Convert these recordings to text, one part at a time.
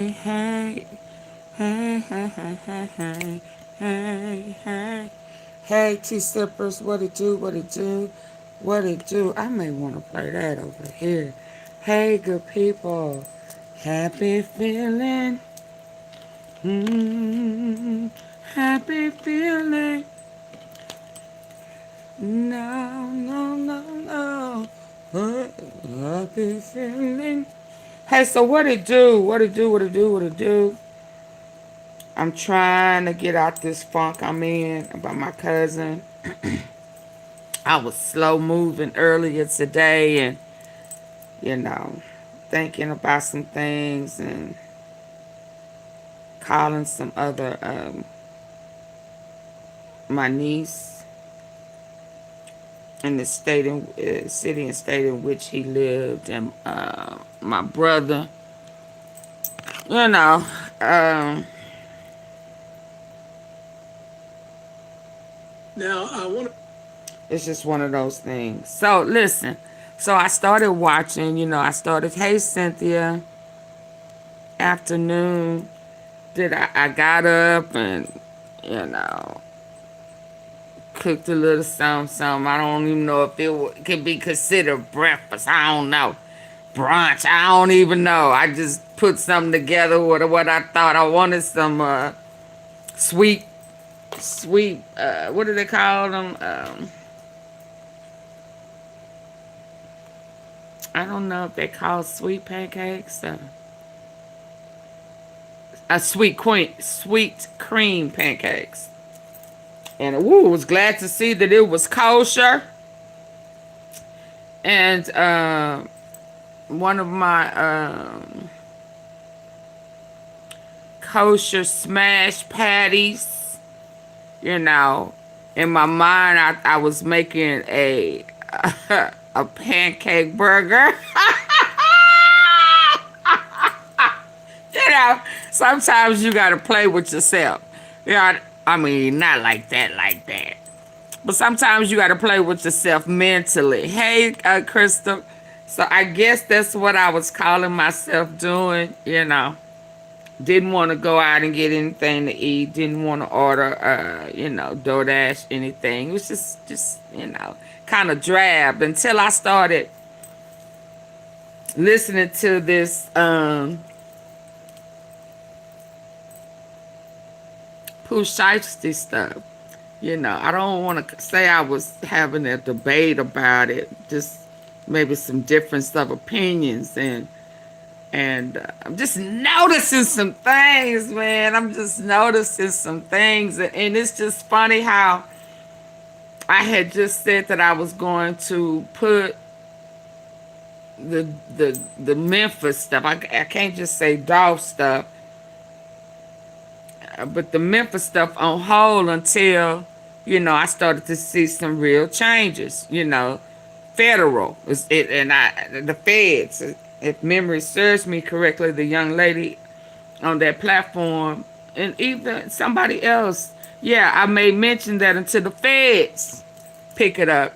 Hey, hey, hey, hey, hey, hey, hey, hey. Hey, T-Steppers, what it do, what it do, what it do. I may want to play that over here. Hey, good people. Happy feeling. Happy feeling. No, no, no, no. Happy feeling. Hey, so what it do? What it do, what it do, what it do? I'm trying to get out this funk I'm in about my cousin. I was slow moving earlier today and, you know, thinking about some things and calling some other, my niece in the state, city and state in which he lived, and my brother, you know, um, Now, I want to. it's just one of those things. So listen, so I started watching, I started, hey Cynthia, afternoon. I got up and, you know, cooked a little something. I don't even know if could be considered breakfast. I don't know. Brunch. I don't even know. I just put something together with what I thought I wanted. Some sweet, what do they call them? I don't know if they call sweet pancakes. Sweet cream pancakes. And was glad to see that it was kosher. And one of my kosher smash patties, in my mind I was making a a pancake burger. Sometimes you gotta play with yourself. I mean, not like that. But sometimes you gotta play with yourself mentally. Hey, Crystal. So I guess that's what I was calling myself doing. Didn't want to go out and get anything to eat. Didn't want to order, DoorDash, anything. It was just kind of drab until I started listening to this Pooh Shiesty stuff. I don't want to say I was having a debate about it. Just maybe some difference of opinions and I'm just noticing some things, man. I'm just noticing some things, and it's just funny how I had just said that I was going to put the Memphis stuff. I can't just say Dolph stuff, but the Memphis stuff on hold until I started to see some real changes. Federal the feds. If memory serves me correctly, the young lady on that platform, and even somebody else, yeah, I may mention that until the feds pick it up.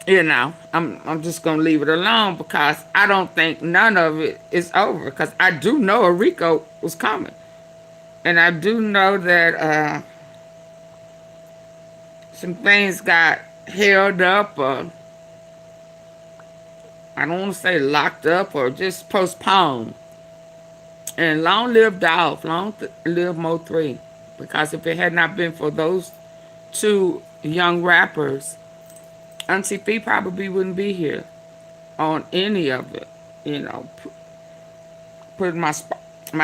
I'm just gonna leave it alone because I don't think none of it is over. Because I do know a RICO was coming, and I do know that some things got held up, or I don't want to say locked up, or just postponed. And long live Dolph, long live Mo3. Because if it had not been for those two young rappers, Auntie Fee probably wouldn't be here on any of it. Putting my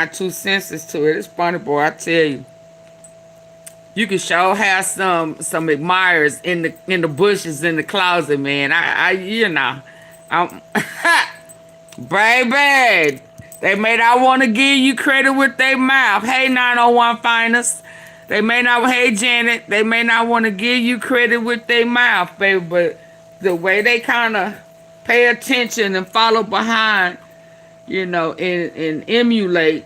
2 cents to it. It's funny, boy, I tell you. You can sure have some admirers in the bushes in the closet, man. I'm baby. They may not want to give you credit with their mouth. Hey, 901 Finest. They may not, hey, Janet. They may not want to give you credit with their mouth, baby, but the way they kind of pay attention and follow behind, and emulate,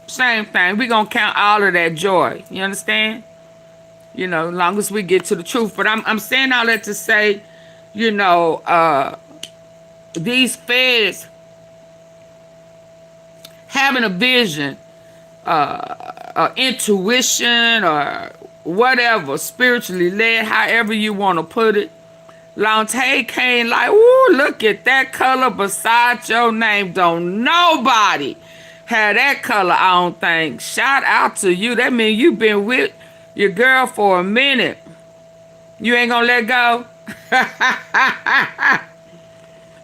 same thing. We're going to count all of that joy. You understand? As long as we get to the truth. But I'm saying all that to say, these feds having a vision, intuition, or whatever, spiritually led, however you want to put it. Lante came like, ooh, look at that color beside your name. Don't nobody have that color, I don't think. Shout out to you. That means you've been with your girl for a minute. You ain't gonna let go?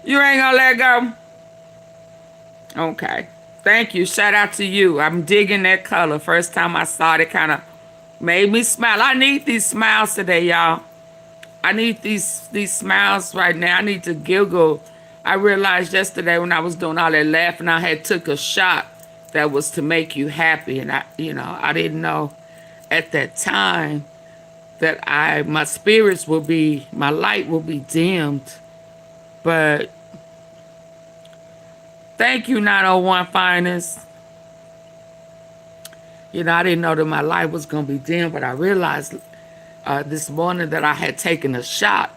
You ain't gonna let go? Okay. Thank you. Shout out to you. I'm digging that color. First time I saw it, kind of made me smile. I need these smiles today, y'all. I need these smiles right now. I need to giggle. I realized yesterday when I was doing all that laughing, I had took a shot that was to make you happy. And I didn't know at that time that my spirits will be, my light will be dimmed. But thank you, 901 Finest. I didn't know that my light was going to be dim, but I realized this morning that I had taken a shot.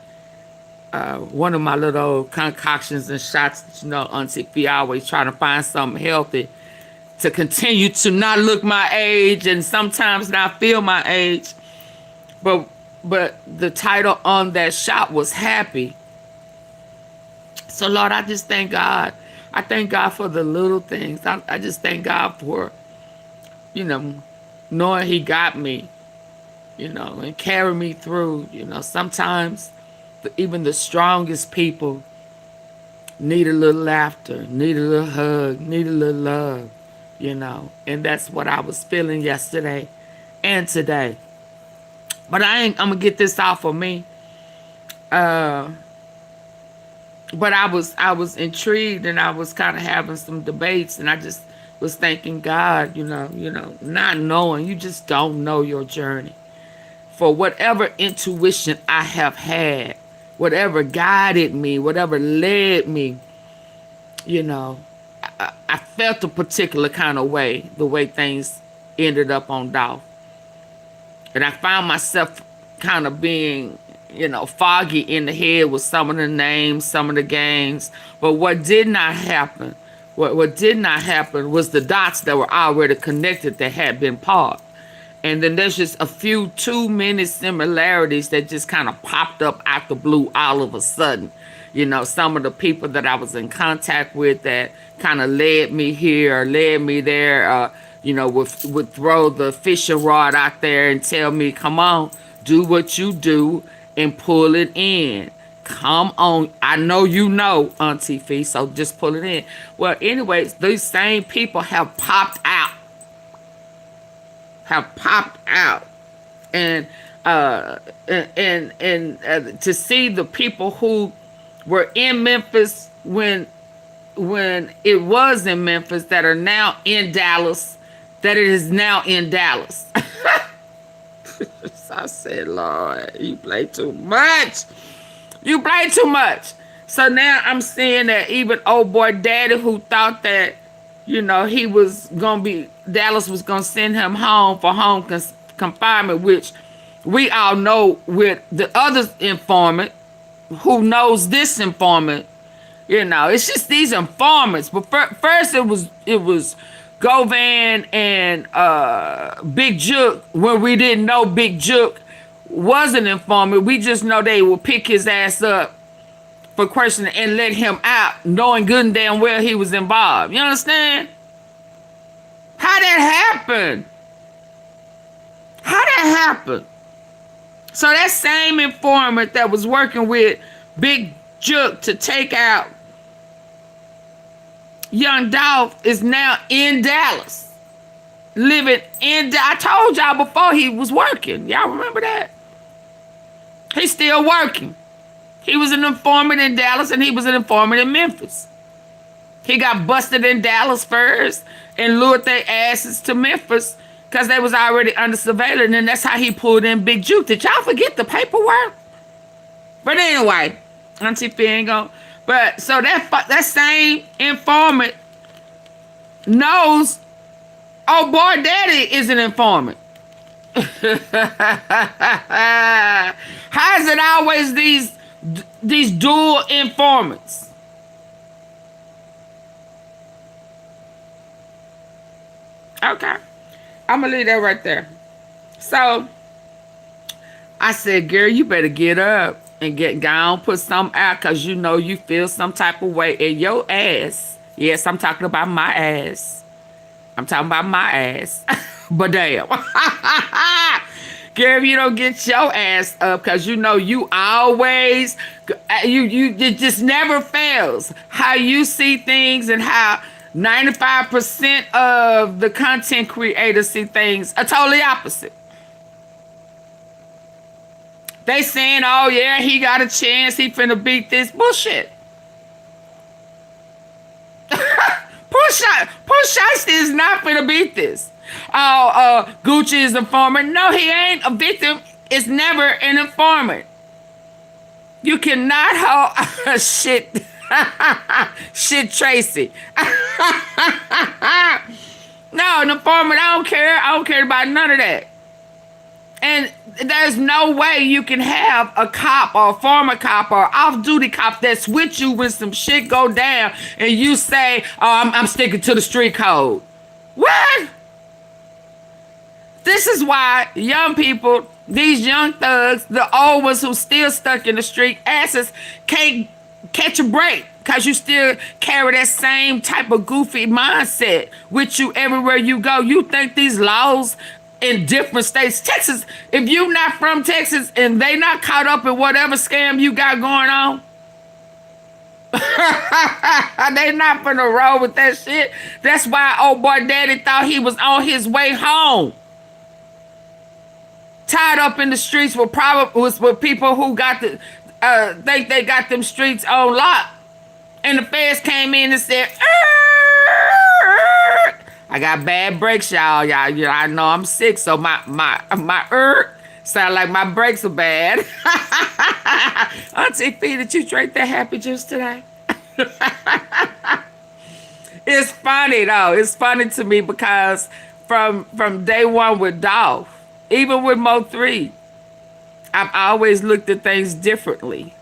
One of my little concoctions and shots, Auntie Fee always trying to find something healthy to continue to not look my age and sometimes not feel my age. But the title on that shot was Happy. So, Lord, I just thank God. I thank God for the little things. I just thank God for, knowing He got me, and carry me through. Sometimes even the strongest people need a little laughter, need a little hug, need a little love, And that's what I was feeling yesterday and today. But I'm going to get this off of me. But I was intrigued, and I was kind of having some debates, and I just was thanking God, not knowing. You just don't know your journey. For whatever intuition I have had, whatever guided me, whatever led me, I felt a particular kind of way, the way things ended up on Dolph. And I found myself kind of being, foggy in the head with some of the names, some of the games. But what did not happen, what did not happen was the dots that were already connected that had been parked. And then there's just a few too many similarities that just kind of popped up out the blue all of a sudden. Some of the people that I was in contact with that kind of led me here or led me there, would throw the fishing rod out there and tell me, come on, do what you do and pull it in. Come on. I know Auntie Fee, so just pull it in. Well, anyways, these same people have popped out. And to see the people who were in Memphis when it was in Memphis that are now in Dallas, that it is now in Dallas. So I said, Lord, you play too much. You play too much. So now I'm seeing that even old boy daddy who thought that, he was going to be, Dallas was going to send him home for home confinement, which we all know with the other informant who knows this informant, it's just these informants. But first it was Govan and Big Jook, when we didn't know Big Jook was an informant. We just know they would pick his ass up for questioning and let him out, knowing good and damn well he was involved. You understand? How that happened? How that happened? So that same informant that was working with Big Jook to take out young Dolph is now in Dallas. Living in Dallas. I told y'all before he was working. Y'all remember that? He's still working. He was an informant in Dallas, and he was an informant in Memphis. He got busted in Dallas first and lured their asses to Memphis because they was already under surveillance, and that's how he pulled in Big Juke. Did y'all forget the paperwork? But anyway, Auntie Fee ain't gonna. But so that same informant knows, oh boy, daddy is an informant. How is it always these dual informants? Okay. I'm going to leave that right there. So I said, girl, you better get up and get gone, put something out, because you know you feel some type of way in your ass. Yes, I'm talking about my ass. I'm talking about my ass. But damn. Girl, if you don't get your ass up, because you know you always, it just never fails how you see things, and how 95% of the content creators see things are totally opposite. They saying, oh yeah, he got a chance, he finna beat this. Bullshit. Pooh Shiesty is not finna beat this. Oh, Gucci is an informant. No, he ain't. A victim is never an informant. You cannot hold shit. Shit, Tracy. No, an informant, I don't care. I don't care about none of that. And there's no way you can have a cop or a former cop or off-duty cop that's with you when some shit go down and you say, oh, I'm sticking to the street code. What? This is why young people, these young thugs, the old ones who still stuck in the street asses, can't catch a break, because you still carry that same type of goofy mindset with you everywhere you go. You think these laws in different states, Texas, if you not from Texas and they not caught up in whatever scam you got going on, they not finna roll with that shit. That's why old boy daddy thought he was on his way home, tied up in the streets with people who got the think they got them streets on lock, and the feds came in and said, I got bad brakes, y'all. Y'all, I know I'm sick, so my sound like my brakes are bad. Auntie P, did you drink that happy juice today? It's funny though. It's funny to me because from day one with Dolph, even with Mo 3, I've always looked at things differently.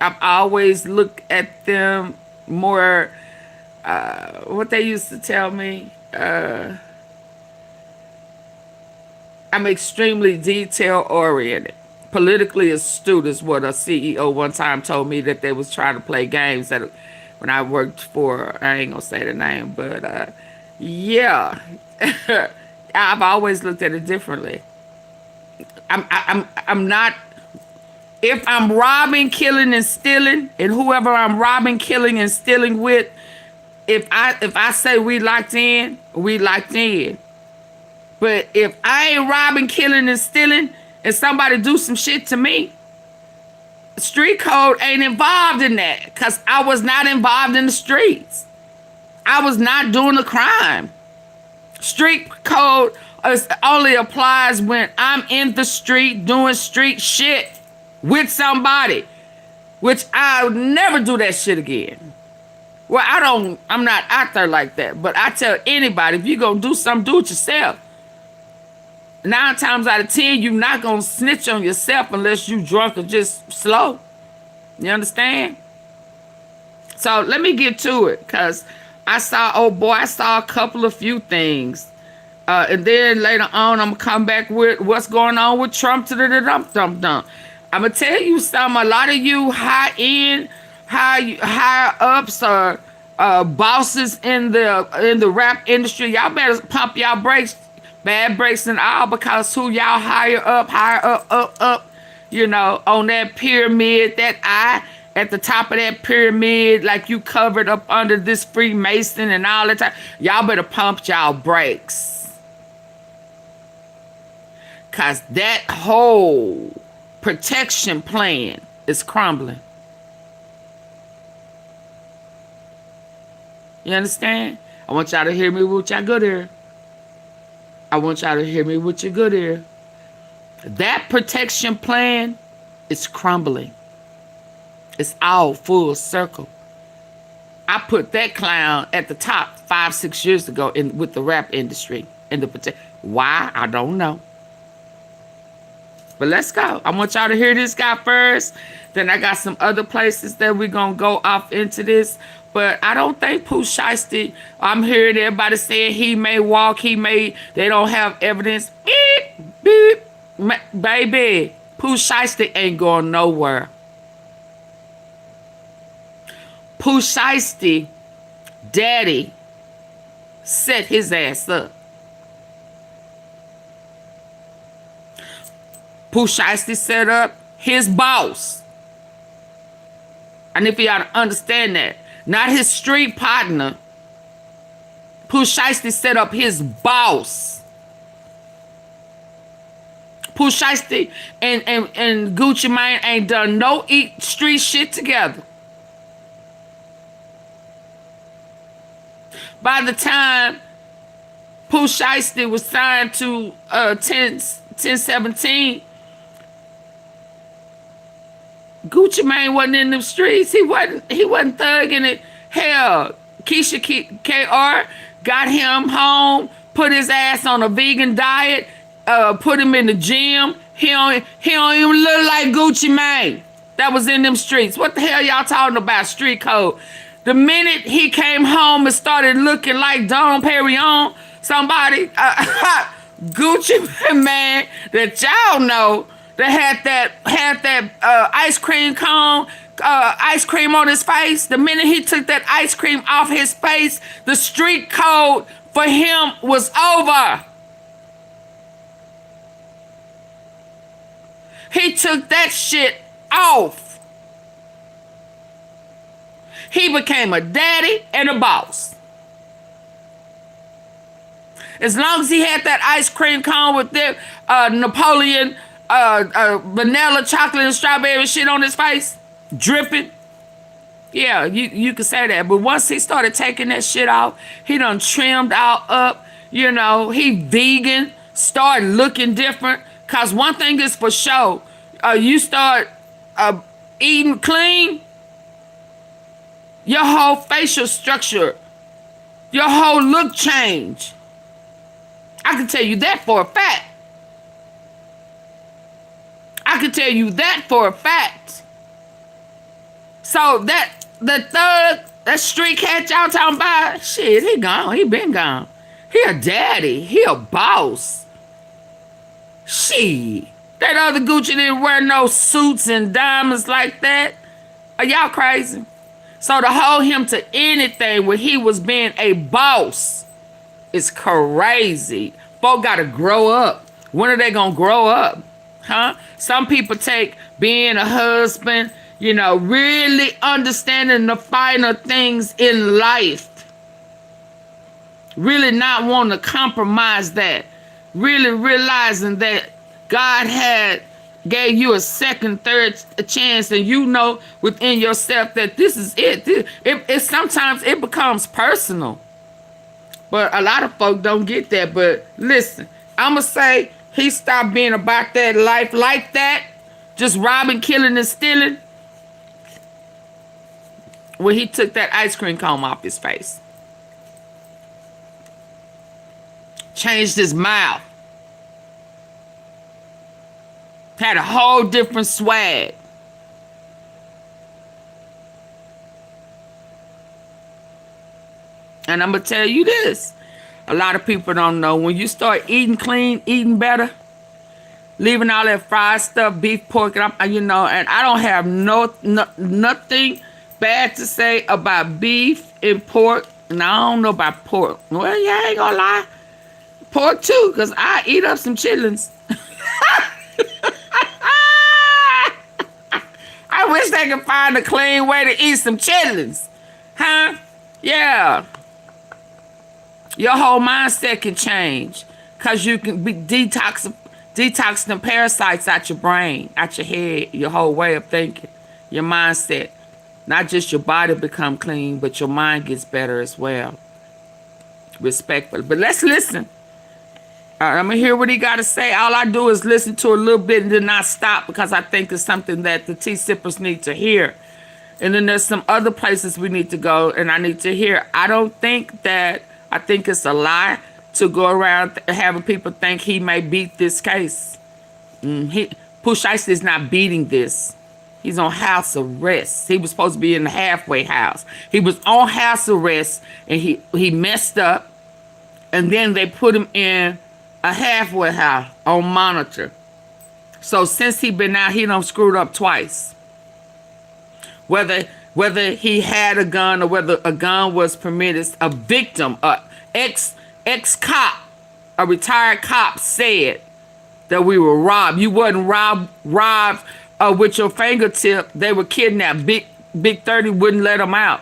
I've always looked at them more, what they used to tell me, I'm extremely detail oriented. Politically astute is what a CEO one time told me, that they was trying to play games that when I worked for, I ain't gonna say the name, but yeah. I've always looked at it differently. I'm not, if I'm robbing, killing, and stealing, and whoever I'm robbing, killing, and stealing with, if I say we locked in, we locked in. But if I ain't robbing, killing, and stealing, and somebody do some shit to me, street code ain't involved in that, because I was not involved in the streets. I was not doing a crime. Street code only applies when I'm in the street doing street shit with somebody, which I'll never do that shit again. Well, I'm not out there like that, but I tell anybody, if you gonna do something, do it yourself. 9 times out of 10, you're not gonna snitch on yourself unless you drunk or just slow. You understand? So let me get to it, because I saw a few things. And then later on, I'm gonna come back with what's going on with Trump to the dump. I'm gonna tell you something. A lot of you high ups or bosses in the rap industry, y'all better pump y'all brakes, bad brakes and all, because who y'all higher up, you know, on that pyramid, that eye at the top of that pyramid, like you covered up under this Freemason and all that time. Y'all better pump y'all brakes. Because that whole protection plan is crumbling. You understand? I want y'all to hear me with y'all good ear. I want y'all to hear me with your good ear. That protection plan is crumbling. It's all full circle. I put that clown at the top 5-6 years ago with the rap industry. Why? I don't know. But let's go. I want y'all to hear this guy first. Then I got some other places that we're going to go off into this. But I don't think Pooh Shiesty, I'm hearing everybody saying he may walk, they don't have evidence. Beep, beep. Baby, Pooh Shiesty ain't going nowhere. Pooh Shiesty, daddy, set his ass up. Pooh Shiesty set up his boss. And if y'all understand that, not his street partner. Pooh Shiesty set up his boss. Pooh Shiesty and Gucci Mane ain't done no street shit together. By the time Pooh Shiesty was signed to 1017, Gucci Mane wasn't in the streets. He wasn't thugging it. Hell, Keisha KR got him home, put his ass on a vegan diet, put him in the gym. He don't even look like Gucci Mane that was in them streets. What the hell y'all talking about, street code? The minute he came home and started looking like Dom Perignon, somebody, Gucci Mane that y'all know, that had that ice cream cone, ice cream on his face. The minute he took that ice cream off his face, the street code for him was over. He took that shit off. He became a daddy and a boss. As long as he had that ice cream cone with the Napoleon vanilla, chocolate, and strawberry shit on his face, dripping. Yeah, you could say that. But once he started taking that shit off, he done trimmed out up. You know, he vegan, started looking different. Cause one thing is for sure, you start eating clean, your whole facial structure, your whole look change. I can tell you that for a fact. I can tell you that for a fact. So the thug, that street cat y'all talking about, shit, he gone. He been gone. He a daddy. He a boss. Shit. That other Gucci didn't wear no suits and diamonds like that. Are y'all crazy? So to hold him to anything when he was being a boss is crazy. Folk gotta grow up. When are they gonna grow up? Huh? Some people take being a husband, you know, really understanding the finer things in life. Really not wanting to compromise that. Really realizing that God gave you a second, third chance, and you know within yourself that this is it. Sometimes it becomes personal. But a lot of folk don't get that. But listen, I'ma say he stopped being about that life like that, just robbing, killing, and stealing, when he took that ice cream cone off his face. Changed his mouth. Had a whole different swag. And I'm going to tell you this. A lot of people don't know. When you start eating clean, eating better, leaving all that fried stuff, beef, pork, and, you know, and I don't have nothing bad to say about beef and pork. And I don't know about pork. Well, yeah, I ain't going to lie. Pork too, because I eat up some chitlins. I wish they could find a clean way to eat some chitlins. Huh? Yeah. Your whole mindset can change. Because you can be detoxing the parasites out your brain, out your head, your whole way of thinking, your mindset. Not just your body become clean, but your mind gets better as well. Respectfully. But let's listen. I'm going to hear what he got to say. All I do is listen to a little bit and then not stop, because I think it's something that the tea sippers need to hear. And then there's some other places we need to go and I need to hear. I think it's a lie to go around having people think he may beat this case. Pooh Shiesty is not beating this. He's on house arrest. He was supposed to be in the halfway house. He was on house arrest, and he messed up. And then they put him in a halfway house on monitor. So since he been out, he done screwed up twice. Whether he had a gun or whether a gun was permitted, a victim, ex-cop, a retired cop said that we were robbed. You wasn't robbed with your fingertip. They were kidnapped. Big 30 wouldn't let them out.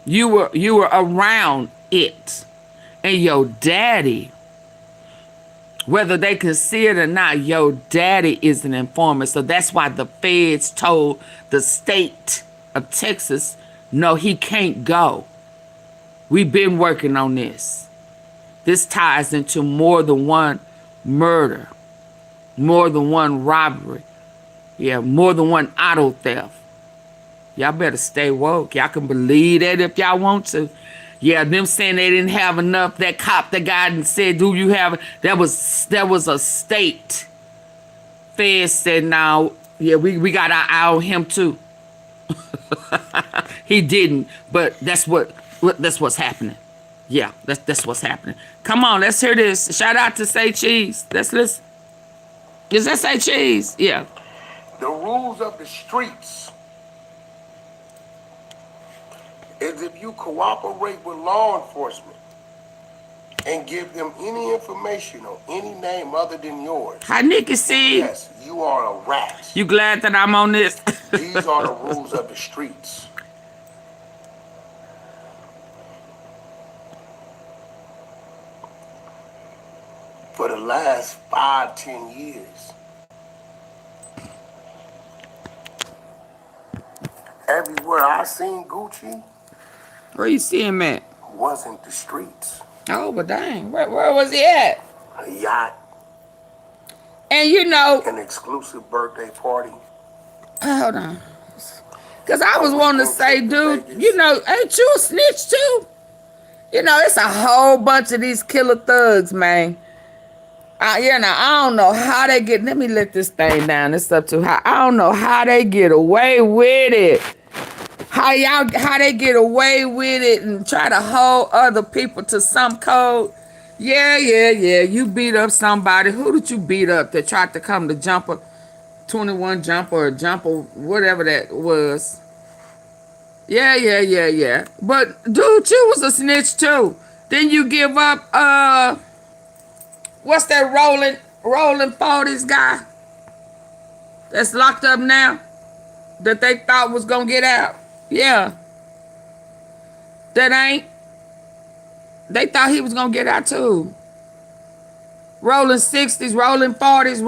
You were around it. And your daddy, whether they can see it or not, your daddy is an informant. So that's why the feds told the state of Texas, no, he can't go. We've been working on this. This ties into more than one murder, more than one robbery, yeah, more than one auto theft. Y'all better stay woke. Y'all can believe that if y'all want to. Yeah, them saying they didn't have enough. That cop that got and said, do you have, that was a state. Fed said, now, yeah, we got our eye on him too. He didn't, but that's what's happening. Yeah, that's what's happening. Come on, let's hear this. Shout out to Say Cheese. Let's listen. Does that say cheese? Yeah. The rules of the streets is if you cooperate with law enforcement and give them any information or any name other than yours. Hi, Nikki C. Yes, you are a rat. You glad that I'm on this? These are the rules of the streets. For the last 5-10 years, everywhere I seen Gucci, Where you see him at? wasn't the streets. Oh, but dang. Where was he at? A yacht, And you know, an exclusive birthday party. hold on. Because I was wanting to say, dude, you know, ain't you a snitch too? You know, it's a whole bunch of these killer thugs, man. You know, I don't know how they get, let me let this thing down. It's up too high. I don't know how they get away with it. How they get away with it and try to hold other people to some code. Yeah. You beat up somebody. Who did you beat up that tried to come to jumper, 21 jumper or jumper, whatever that was? Yeah. But dude, you was a snitch too. Then you give up, what's that rolling 40s guy that's locked up now that they thought was gonna get out? Yeah. That ain't. They thought he was gonna get out too. Rolling 60s, rolling 40s,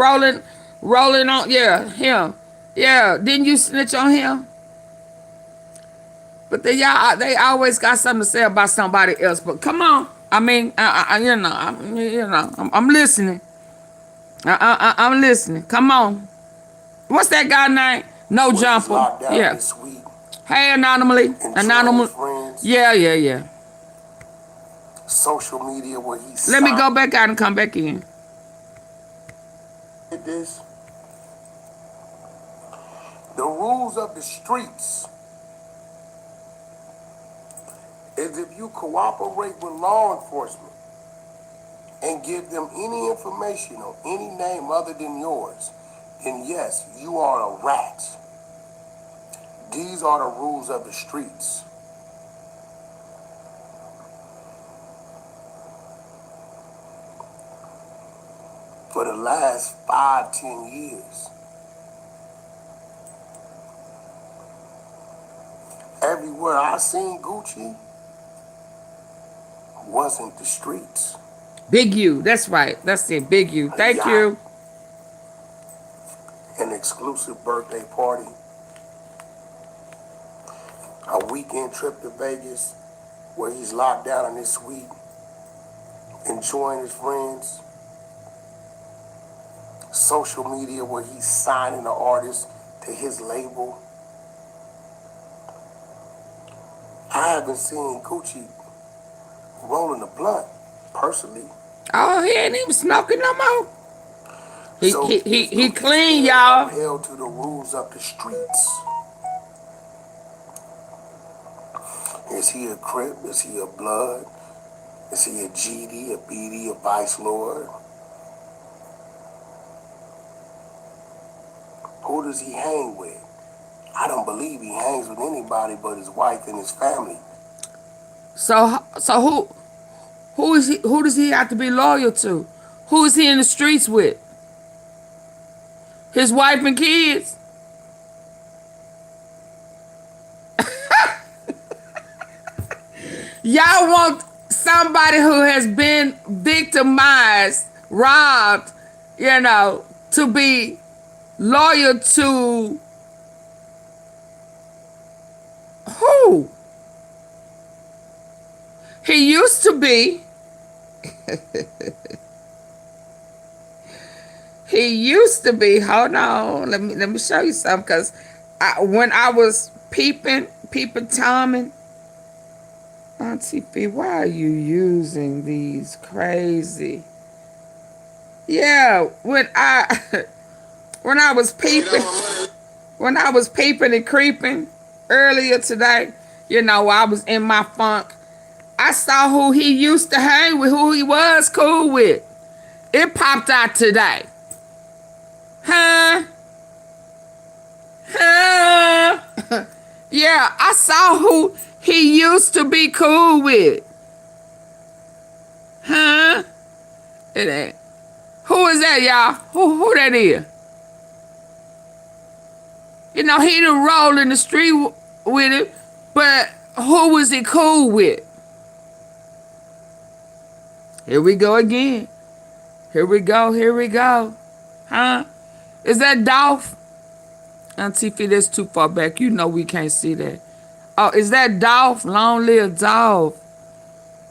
rolling on, yeah, him. Yeah, didn't you snitch on him? But they always got something to say about somebody else. But come on. I mean, I'm listening. I'm listening. Come on. What's that guy name? No Jumper. Yeah. Hey, Anonymous. Yeah. Social media where he's. Let me go back out and come back in. This. The rules of the streets is if you cooperate with law enforcement and give them any information or any name other than yours, then yes, you are a rat. These are the rules of the streets. For the last 5-10 years, everywhere I seen Gucci wasn't the streets. Big U. That's right. That's it. Big U. Thank you. An exclusive birthday party. A weekend trip to Vegas where he's locked down in his suite, enjoying his friends. Social media where he's signing the artist to his label. I haven't seen Gucci rolling a blunt, personally. Oh, he ain't even smoking no more? So He if this clean, man y'all. upheld to the rules of the streets, is he a Crip? Is he a Blood? Is he a GD, a BD, a Vice Lord? Who does he hang with? I don't believe he hangs with anybody but his wife and his family. So who is he? Who does he have to be loyal to? Who is he in the streets with? His wife and kids. Y'all want somebody who has been victimized, robbed, to be loyal to who? He used to be. He used to be. Hold on. Let me show you something. Because when I was peeping Tommy, Auntie Fee, why are you using these crazy? Yeah, when I was peeping and creeping earlier today, I was in my funk. I saw who he used to hang with, who he was cool with. It popped out today. Huh? Yeah, I saw who he used to be cool with. Huh? It ain't. Who is that, y'all? Who that is? He done roll in the street with it, but who was he cool with? Here we go again. Here we go. Huh? Is that Dolph? Auntie Fee, that's too far back. We can't see that. Oh, is that Dolph? Long live Dolph.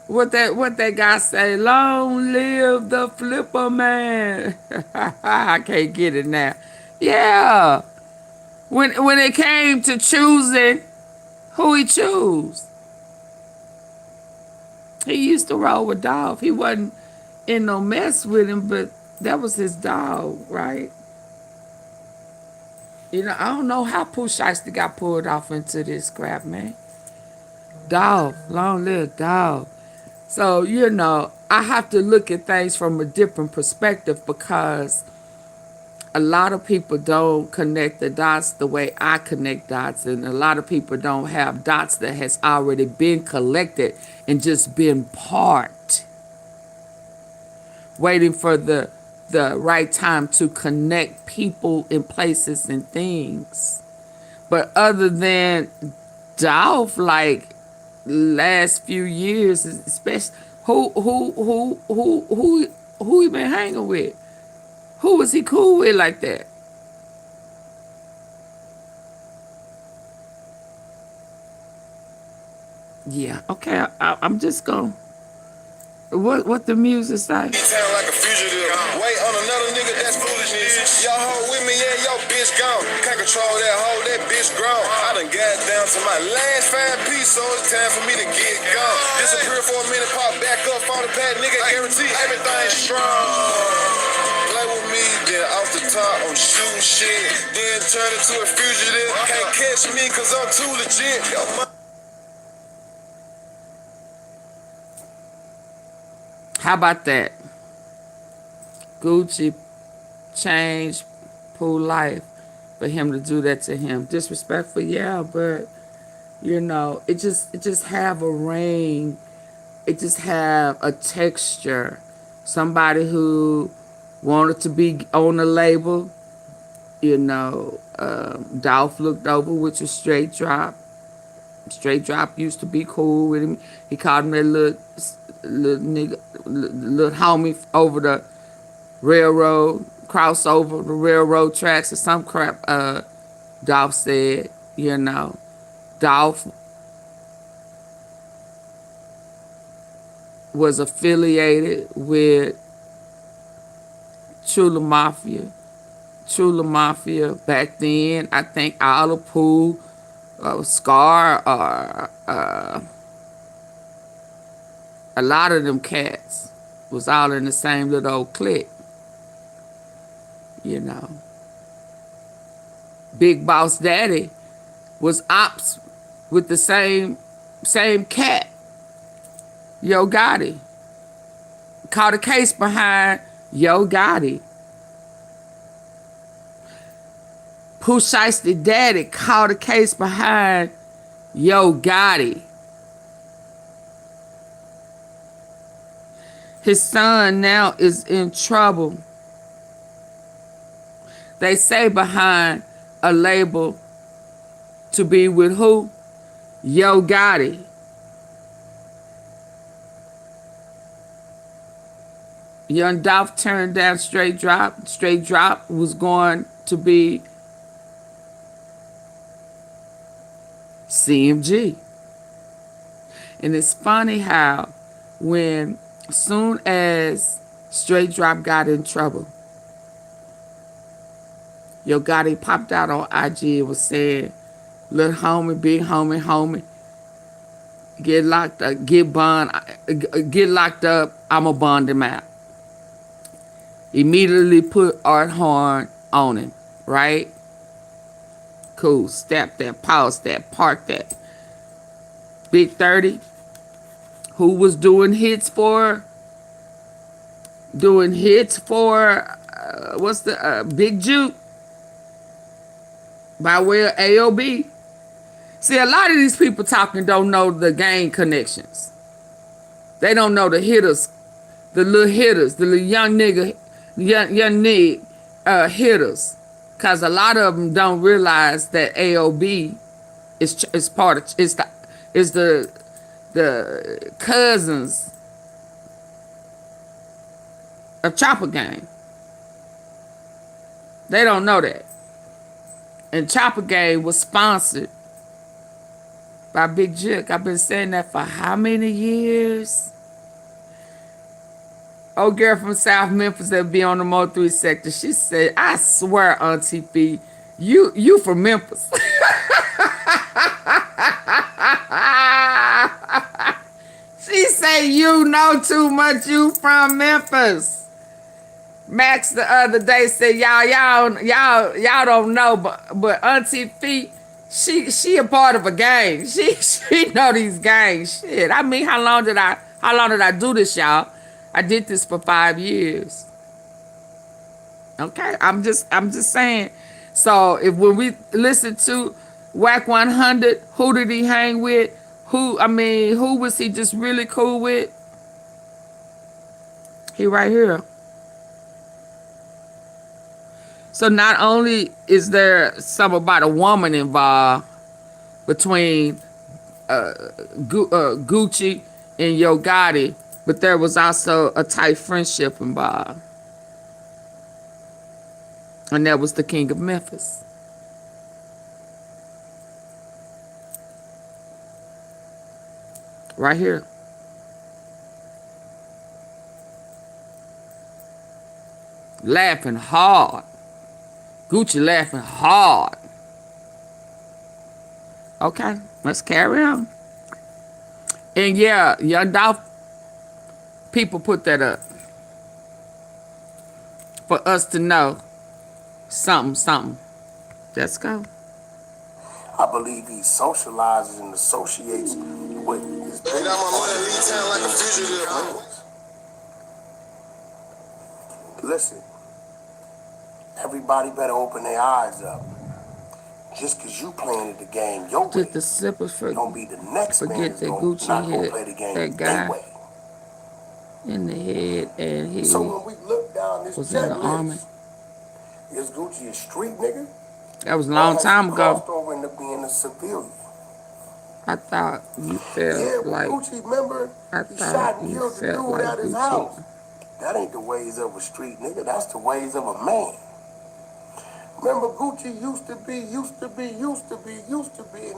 What that guy say? Long live the flipper man. I can't get it now. Yeah. When it came to choosing who he choose, he used to roll with Dolph. He wasn't in no mess with him, but that was his dog, right? I don't know how Pooh Shiesty got pulled off into this scrap, man. Dolph, long live Dolph. So, I have to look at things from a different perspective because a lot of people don't connect the dots the way I connect dots, and a lot of people don't have dots that has already been collected and just been part, waiting for the right time to connect people and places and things. But other than Dolph, like last few years, especially who he been hanging with? Who was he cool with like that? Yeah, okay. I'm just gonna. What the music say? Sound like a fugitive. Wait on another nigga, that's foolishness. Y'all hold with me, yeah, yo bitch gone. Can't control that hoe, that bitch grown. I done got down to my last 5 piece, so it's time for me to get gone. Disappear for a minute, pop back up, phone the pad, nigga, guarantee everything's strong. Play with me, then off the top, I'm shooting shit. Then turn into a fugitive. Can't catch me, cause I'm too legit. Yo, How about that? Gucci changed Pooh life for him to do that to him. Disrespectful, yeah, but it just have a ring. It just have a texture. Somebody who wanted to be on the label, Dolph looked over with a straight drop. Straight drop used to be cool with him. He called him that little nigga, little homie over the railroad, cross over the railroad tracks or some crap. Dolph said, Dolph was affiliated with Chula Mafia. Chula Mafia back then, I think all of Pooh, Scar, or a lot of them cats was all in the same little old clique. you know. Big Boss Daddy was ops with the same cat, Yo Gotti. Caught a case behind Yo Gotti. Pooh Shiesty Daddy caught a case behind Yo Gotti. His son now is in trouble. They say behind a label to be with who? Yo Gotti. Young Dolph turned down Straight Drop. Straight Drop was going to be CMG. And it's funny how when soon as Straight Drop got in trouble, Yo Gotti popped out on IG and was saying, little homie, big homie, get locked up, get locked up, I'ma bond him out. Immediately put Art Horn on him, right? Cool, step that, pause that, park that. Big 30, who was doing hits for what's the Big Juke by way of AOB. See, a lot of these people talking don't know the gang connections. They don't know the hitters, the little hitters, the little young nigga hitters, cause a lot of them don't realize that AOB is part of is the cousins of Chopper Gang. They don't know that. And Chopper Gang was sponsored by Big Juke. I've been saying that for how many years? Old girl from South Memphis that be on the Mo 3 sector, she said, I swear, Auntie Fee, you from Memphis. She said, you know too much, you from Memphis. Max the other day said, y'all don't know, but Auntie Fee, she a part of a gang. She know these gangs. Shit. I mean, how long did I do this, y'all? I did this for 5 years. Okay, I'm just saying. So if when we listen to Whack 100, who did he hang with? Who was he just really cool with? He right here. So not only is there something about a woman involved between Gucci and Yo Gotti, but there was also a tight friendship involved. And that was the King of Memphis. Right here. Laughing hard. Gucci laughing hard. Okay, let's carry on. And yeah, Young Dolph, people put that up for us to know something. Let's go. I believe he socializes and associates with his They got my money leave town like a fugitive. friends. Listen, everybody better open their eyes up. Just because you planted the game your way, Get the zippers for don't be the next man forget that's that not Gucci gonna hit play the game that their guy way. in the head, and he So when we look down this was in the army. checklist, is Gucci a street nigga? That was a long time ago. Crossed over into being a civilian. I thought you Yeah, felt but like Gucci, remember, I he thought shot and you killed the felt dude like at his Gucci. house. That ain't the ways of a street nigga. That's the ways of a man. Remember, Gucci used to be, and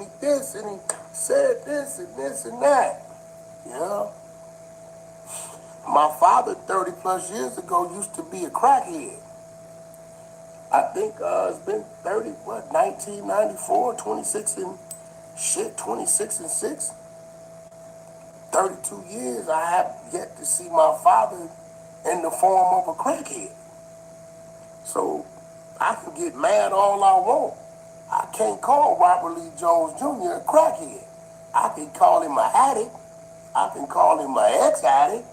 he this, and he said this and that. You know? My father, 30 plus years ago, used to be a crackhead. I think it's been 1994, 26 and 6. 32 years, I have yet to see my father in the form of a crackhead. So I can get mad all I want. I can't call Robert Lee Jones Jr. a crackhead. I can call him an addict. I can call him an ex-addict.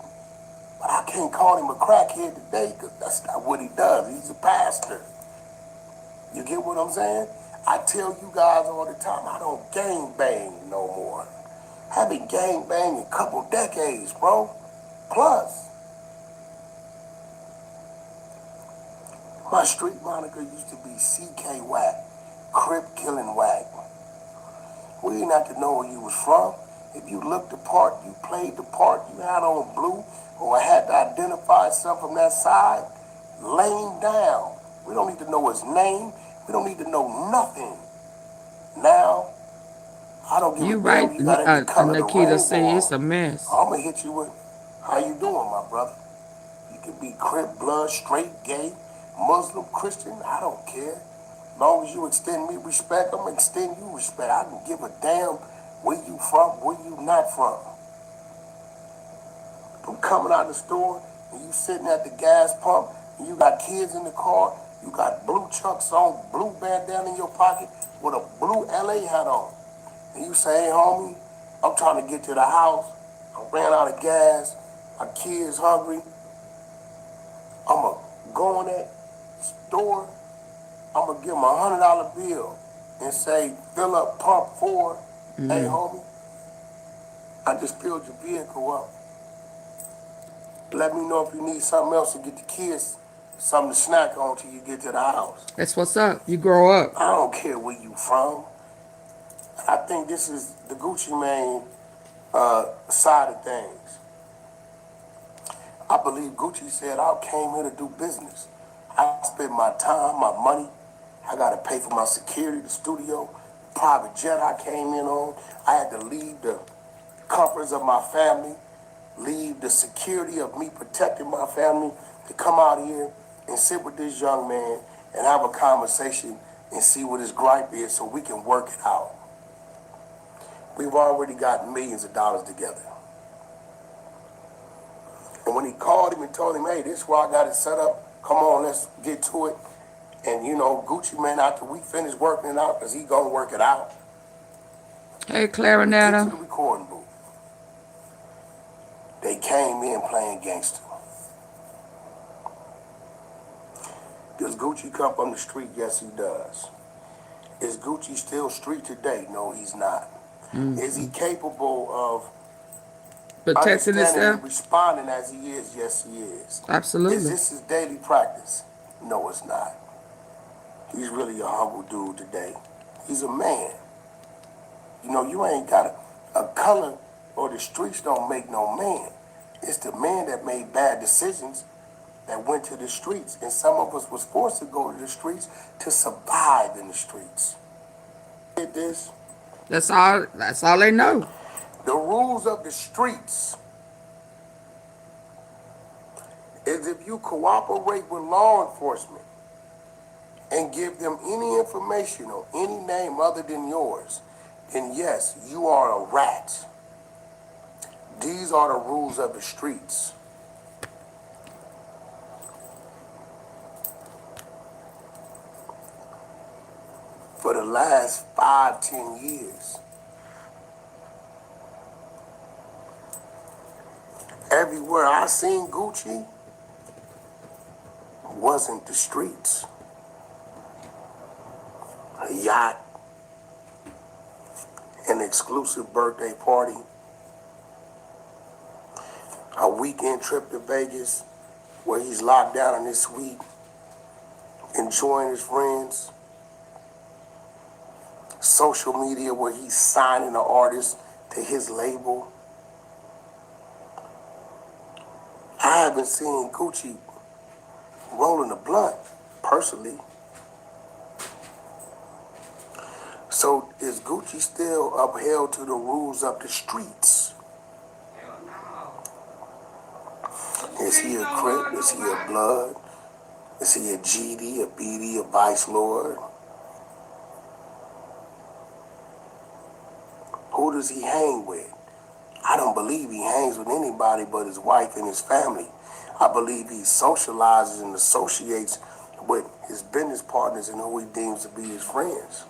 But I can't call him a crackhead today because that's not what he does. He's a pastor. You get what I'm saying? I tell you guys all the time, I don't gang bang no more. I haven't gang banged in a couple decades, bro. Plus, my street moniker used to be CK Wack, Crip Killing Wack. We didn't have to know where you was from. If you looked the part, you played the part, you had on blue, or had to identify something from that side, laying down. We don't need to know his name. We don't need to know nothing. Now, I don't give a You damn right, if you got every color of the Nikita rainbow say it's on. a mess. I'm gonna hit you with, how you doing, my brother? You can be Crip, blood, straight, gay, Muslim, Christian, I don't care. As long as you extend me respect, I'm gonna extend you respect. I don't give a damn where you from, where you not from. From coming out the store and you sitting at the gas pump and you got kids in the car, you got blue chucks on, blue bandana in your pocket with a blue LA hat on. And you say, hey homie, I'm trying to get to the house. I ran out of gas. My kids hungry. I'ma go in that store. I'ma give them $100 bill and say, fill up pump 4. Hey homie, I just filled your vehicle up. Let me know if you need something else to get the kids something to snack on till you get to the house. That's what's up. You grow up. I don't care where you from. I think this is the Gucci Mane side of things. I believe Gucci said, I came here to do business. I spent my time, my money. I got to pay for my security, the studio, private jet I came in on. I had to leave the comforts of my family, leave the security of me protecting my family to come out here and sit with this young man and have a conversation and see what his gripe is so we can work it out. We've already got millions of dollars together. And when he called him and told him, hey, this is where I got it set up, come on, let's get to it. And you know, Gucci Mane, after we finish working it out, because he gonna work it out, Hey, get to the Clarinetta. recording booth. They came in playing gangster. Does Gucci come from the street? Yes, he does. Is Gucci still street today? No, he's not. Is he capable of Protecting understanding and itself? responding as he is? Yes, he is. Is Absolutely. this his daily practice? No, it's not. He's really a humble dude today. He's a man. You know, you ain't got a color or the streets don't make no man. It's the man that made bad decisions that went to the streets. And some of us was forced to go to the streets to survive in the streets. Get this? That's all they know. The rules of the streets is if you cooperate with law enforcement and give them any information or any name other than yours, then yes, you are a rat. These are the rules of the streets. For the last 5, 10 years, everywhere I seen Gucci wasn't the streets. A yacht, an exclusive birthday party, a weekend trip to Vegas where he's locked down in his suite, enjoying his friends, social media where he's signing an artist to his label. I haven't seen Gucci rolling a blunt, personally. So is Gucci still upheld to the rules of the streets? Is he a Crip? Is he a Blood? Is he a GD, a BD, a Vice Lord? Who does he hang with? I don't believe he hangs with anybody but his wife and his family. I believe he socializes and associates with his business partners and who he deems to be his friends.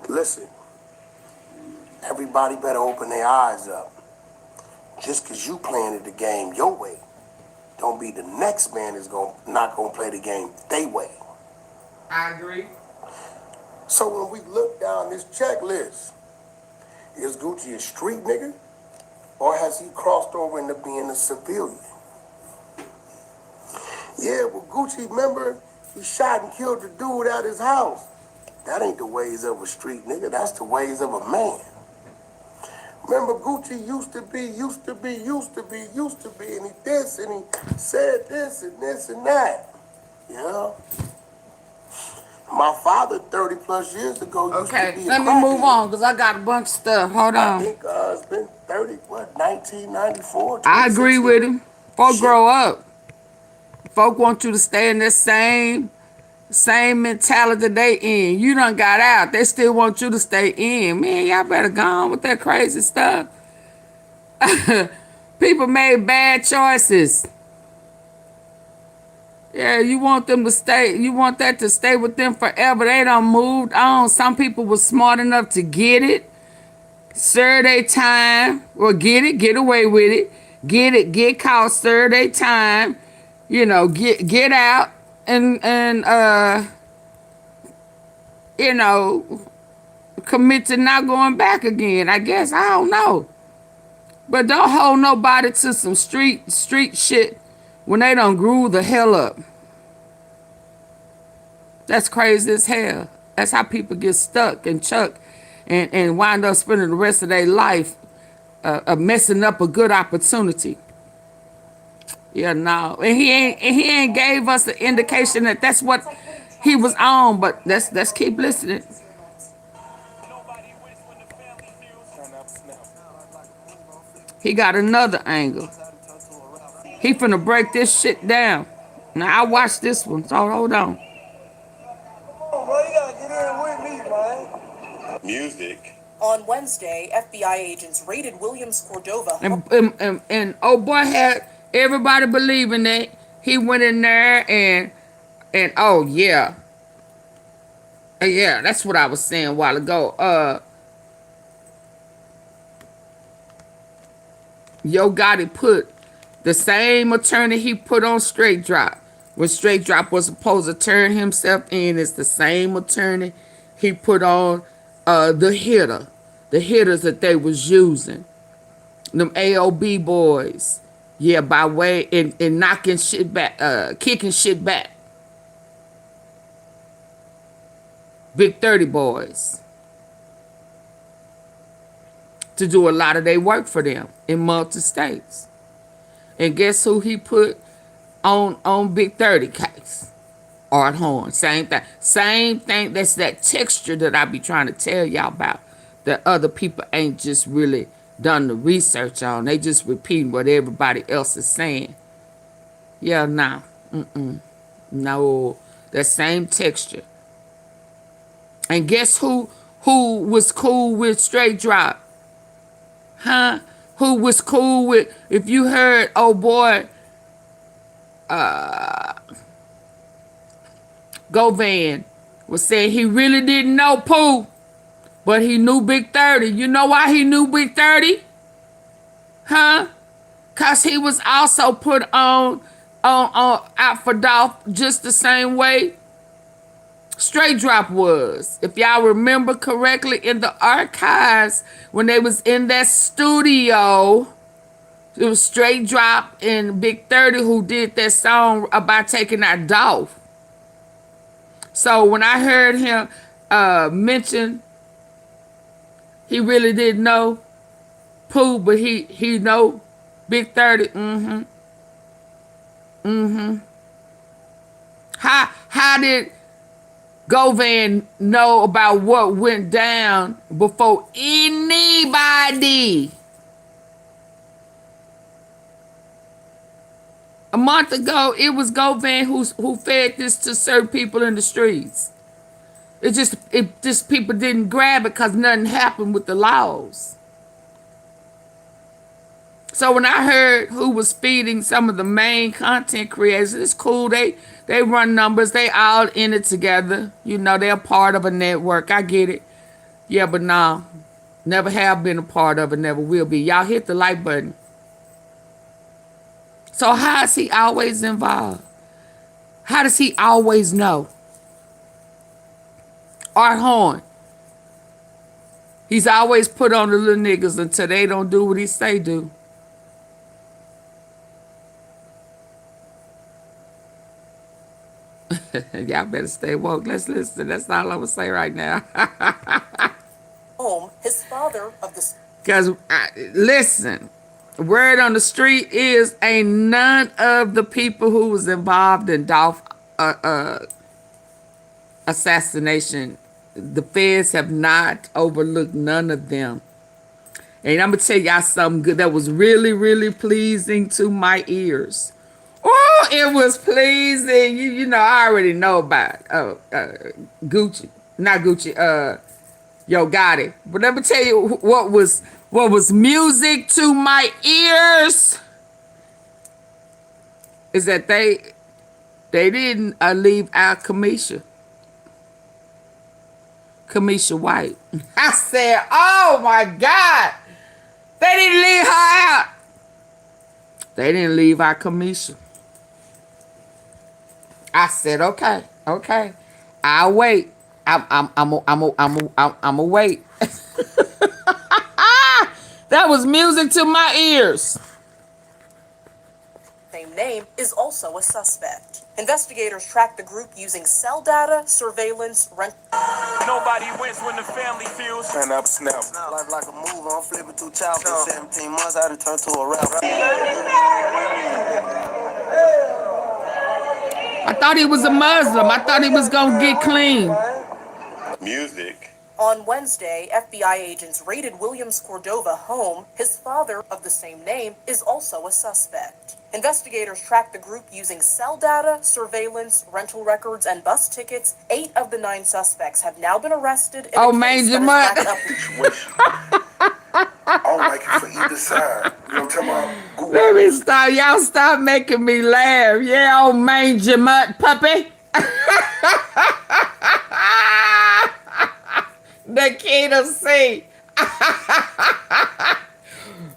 Listen, everybody better open their eyes up. Just because you playing the game your way, don't be the next man is not gonna play the game they way. I agree. So when we look down this checklist, is Gucci a street nigga, or has he crossed over into being a civilian? Yeah, well, Gucci, remember, he shot and killed the dude at his house. That ain't the ways of a street nigga. That's the ways of a man. Remember, Gucci used to be, and he this, and he said this and that. You know? My father, 30 plus years ago, used to be a let me move on, because I got a bunch of stuff. Hold on. I think it's been 1994, I agree with him. Folk grow up. Folk want you to stay in the same mentality they in. You done got out. They still want you to stay in. Man, y'all better go on with that crazy stuff. People made bad choices. Yeah, you want them to stay. You want that to stay with them forever. They done moved on. Some people were smart enough to get it, serve their time, or get away with it, get caught, serve their time, you know, get out and you know, commit to not going back again. I guess, I don't know. But don't hold nobody to some street shit when they done grew the hell up. That's crazy as hell. That's how people get stuck and chucked and wind up spending the rest of their life messing up a good opportunity. Yeah, no. And he ain't gave us an indication that that's what he was on, but let's keep listening. He got another angle. He finna break this shit down. Now I watched this one, so hold on. Music. On Wednesday, FBI agents raided Williams Cordova. And oh boy, had everybody believing that he went in there and oh yeah. Yeah, that's what I was saying a while ago. Yo Gotti put the same attorney he put on Straight Drop. When Straight Drop was supposed to turn himself in, it's the same attorney he put on the hitters that they was using. Them AOB boys. Yeah, by way and knocking shit back, kicking shit back. Big 30 boys. To do a lot of their work for them in multi states. And guess who he put on Big 30 case? Art Horn. Same thing. Same thing. That's that texture that I be trying to tell y'all about. That other people ain't just really done the research on. They just repeating what everybody else is saying. Yeah, nah. No. That same texture. And guess who was cool with Straight Drop? Huh? Who was cool with, if you heard, oh boy, Govan was saying he really didn't know Pooh, but he knew Big 30. You know why he knew Big 30? Huh? Because he was also put on out for Dolph just the same way Straight Drop was. If y'all remember correctly in the archives, when they was in that studio, it was Straight Drop and Big 30 who did that song about taking out Dolph. So when I heard him mention he really didn't know Pooh, but he know Big 30. How did Govan know about what went down before anybody? A month ago, it was Govan who fed this to certain people in the streets. It just people didn't grab it because nothing happened with the laws. So when I heard who was feeding some of the main content creators, it's cool. They run numbers. They all in it together. You know, they're part of a network. I get it. Yeah, but nah. Never have been a part of it. Never will be. Y'all hit the like button. So how is he always involved? How does he always know? Art Horn. He's always put on the little niggas until they don't do what he say do. Y'all better stay woke. Let's listen. That's all I'm going to say right now. Home, his father of the... Because, listen, word on the street is ain't none of the people who was involved in Dolph assassination, the feds have not overlooked none of them. And I'm going to tell y'all something good that was really, really pleasing to my ears. Oh, it was pleasing. You know, I already know about Gucci. Not Gucci, Yo Gotti. But let me tell you what was music to my ears is that they didn't leave out Kamisha White. I said, oh my God. They didn't leave her out. They didn't leave out Kamisha. I said, okay. I'll wait. I'm a wait. That was music to my ears. Same name is also a suspect. Investigators tracked the group using cell data, surveillance, Nobody wins when the family feels. Turn up, snap. Life like a movie, I'm flipping through childhood. 17 months, I had to turn to a rapper. I thought he was a Muslim. I thought he was gonna get clean. Music. On Wednesday, FBI agents raided Williams Cordova home. His father, of the same name, is also a suspect. Investigators tracked the group using cell data, surveillance, rental records, and bus tickets. 8 of the 9 suspects have now been arrested. Oh, Major Mutt. I don't like it for either side. You know what I'm talking about? Let me stop. Y'all stop making me laugh. Yeah, old Major Mutt puppy. The key to see.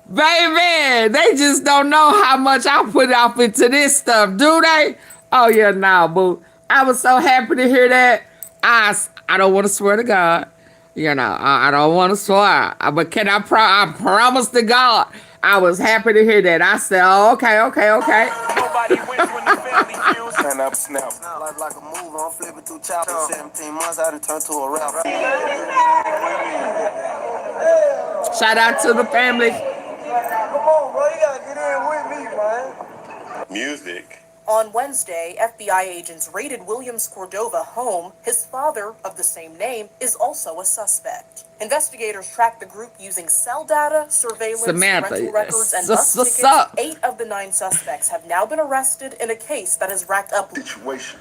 Baby, they just don't know how much I put off into this stuff, do they? Oh, yeah, nah, boo. I was so happy to hear that. I don't want to swear to God. You know, I don't want to swear. But can I promise to God, I was happy to hear that. I said, oh, okay. Nobody wins when the family feels. Turn up, snap. Life like a movie, I'm flipping through childhood. 17 months, I had to turn to a rapper. Shout out to the family. Come on, bro, you gotta get in with me, man. Music. On Wednesday, FBI agents raided Williams Cordova home. His father, of the same name, is also a suspect. Investigators tracked the group using cell data, surveillance, rental records, and bus tickets. 8 of the 9 suspects have now been arrested in a case that has racked up... Situation.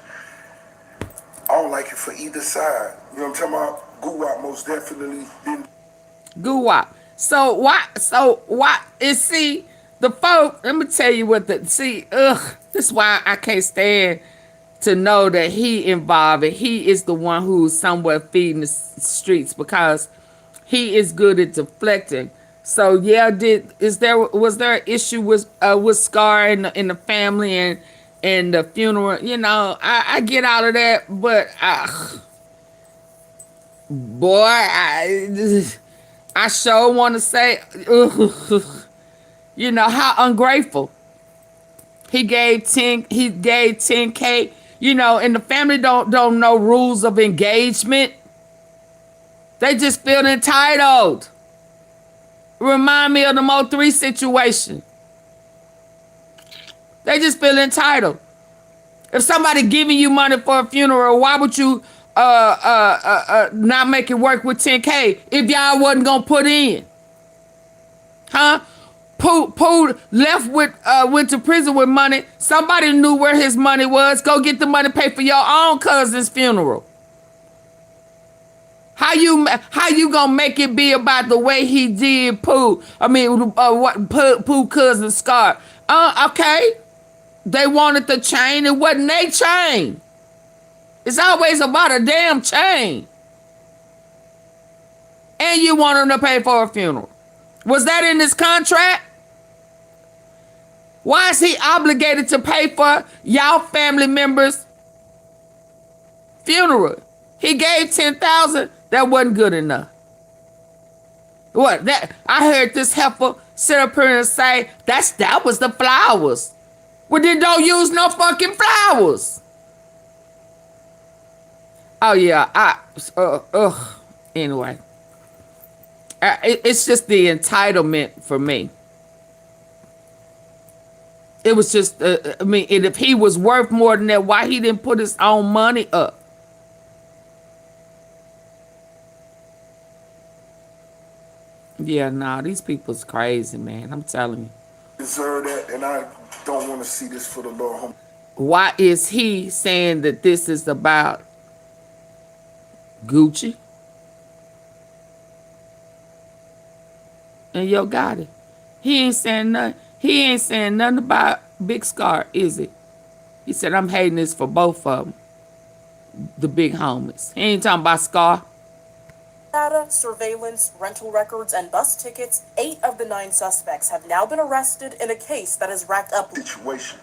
I don't like it for either side. You know what I'm talking about? Guwap most definitely didn't. Guwap. So why? See, the folk, let me tell you what this is why I can't stand to know that he involved and he is the one who's somewhat feeding the streets because he is good at deflecting. So yeah, was there an issue with Scar in the family and the funeral? You know, I get out of that, but I sure want to say, you know, how ungrateful. He gave 10K. You know, and the family don't know rules of engagement. They just feel entitled. Remind me of the Mo3 situation. They just feel entitled. If somebody giving you money for a funeral, why would you not make it work with 10K if y'all wasn't gonna put in? Huh? Pooh left went to prison with money. Somebody knew where his money was. Go get the money, pay for your own cousin's funeral. How you gonna make it be about the way he did Pooh? I mean, what Pooh cousin Scar? Okay. They wanted the chain. It wasn't their chain. It's always about a damn chain. And you want him to pay for a funeral. Was that in his contract? Why is he obligated to pay for y'all family members' funeral? He gave $10,000. That wasn't good enough. What? That I heard this heifer sit up here and say that was the flowers. Well, then don't use no fucking flowers. Oh yeah, anyway. It's just the entitlement for me. It was just, I mean, and if he was worth more than that, why he didn't put his own money up? Yeah, nah, these people's crazy, man. I'm telling you. Deserve that, and I don't want to see this for the Lord. Why is he saying that this is about Gucci and Yo Gotti? He ain't saying nothing. He ain't saying nothing about Big Scar, is he? He said, I'm hating this for both of them, the big homies. He ain't talking about Scar. Data, surveillance, rental records, and bus tickets, 8 of the 9 suspects have now been arrested in a case that has racked up Situation.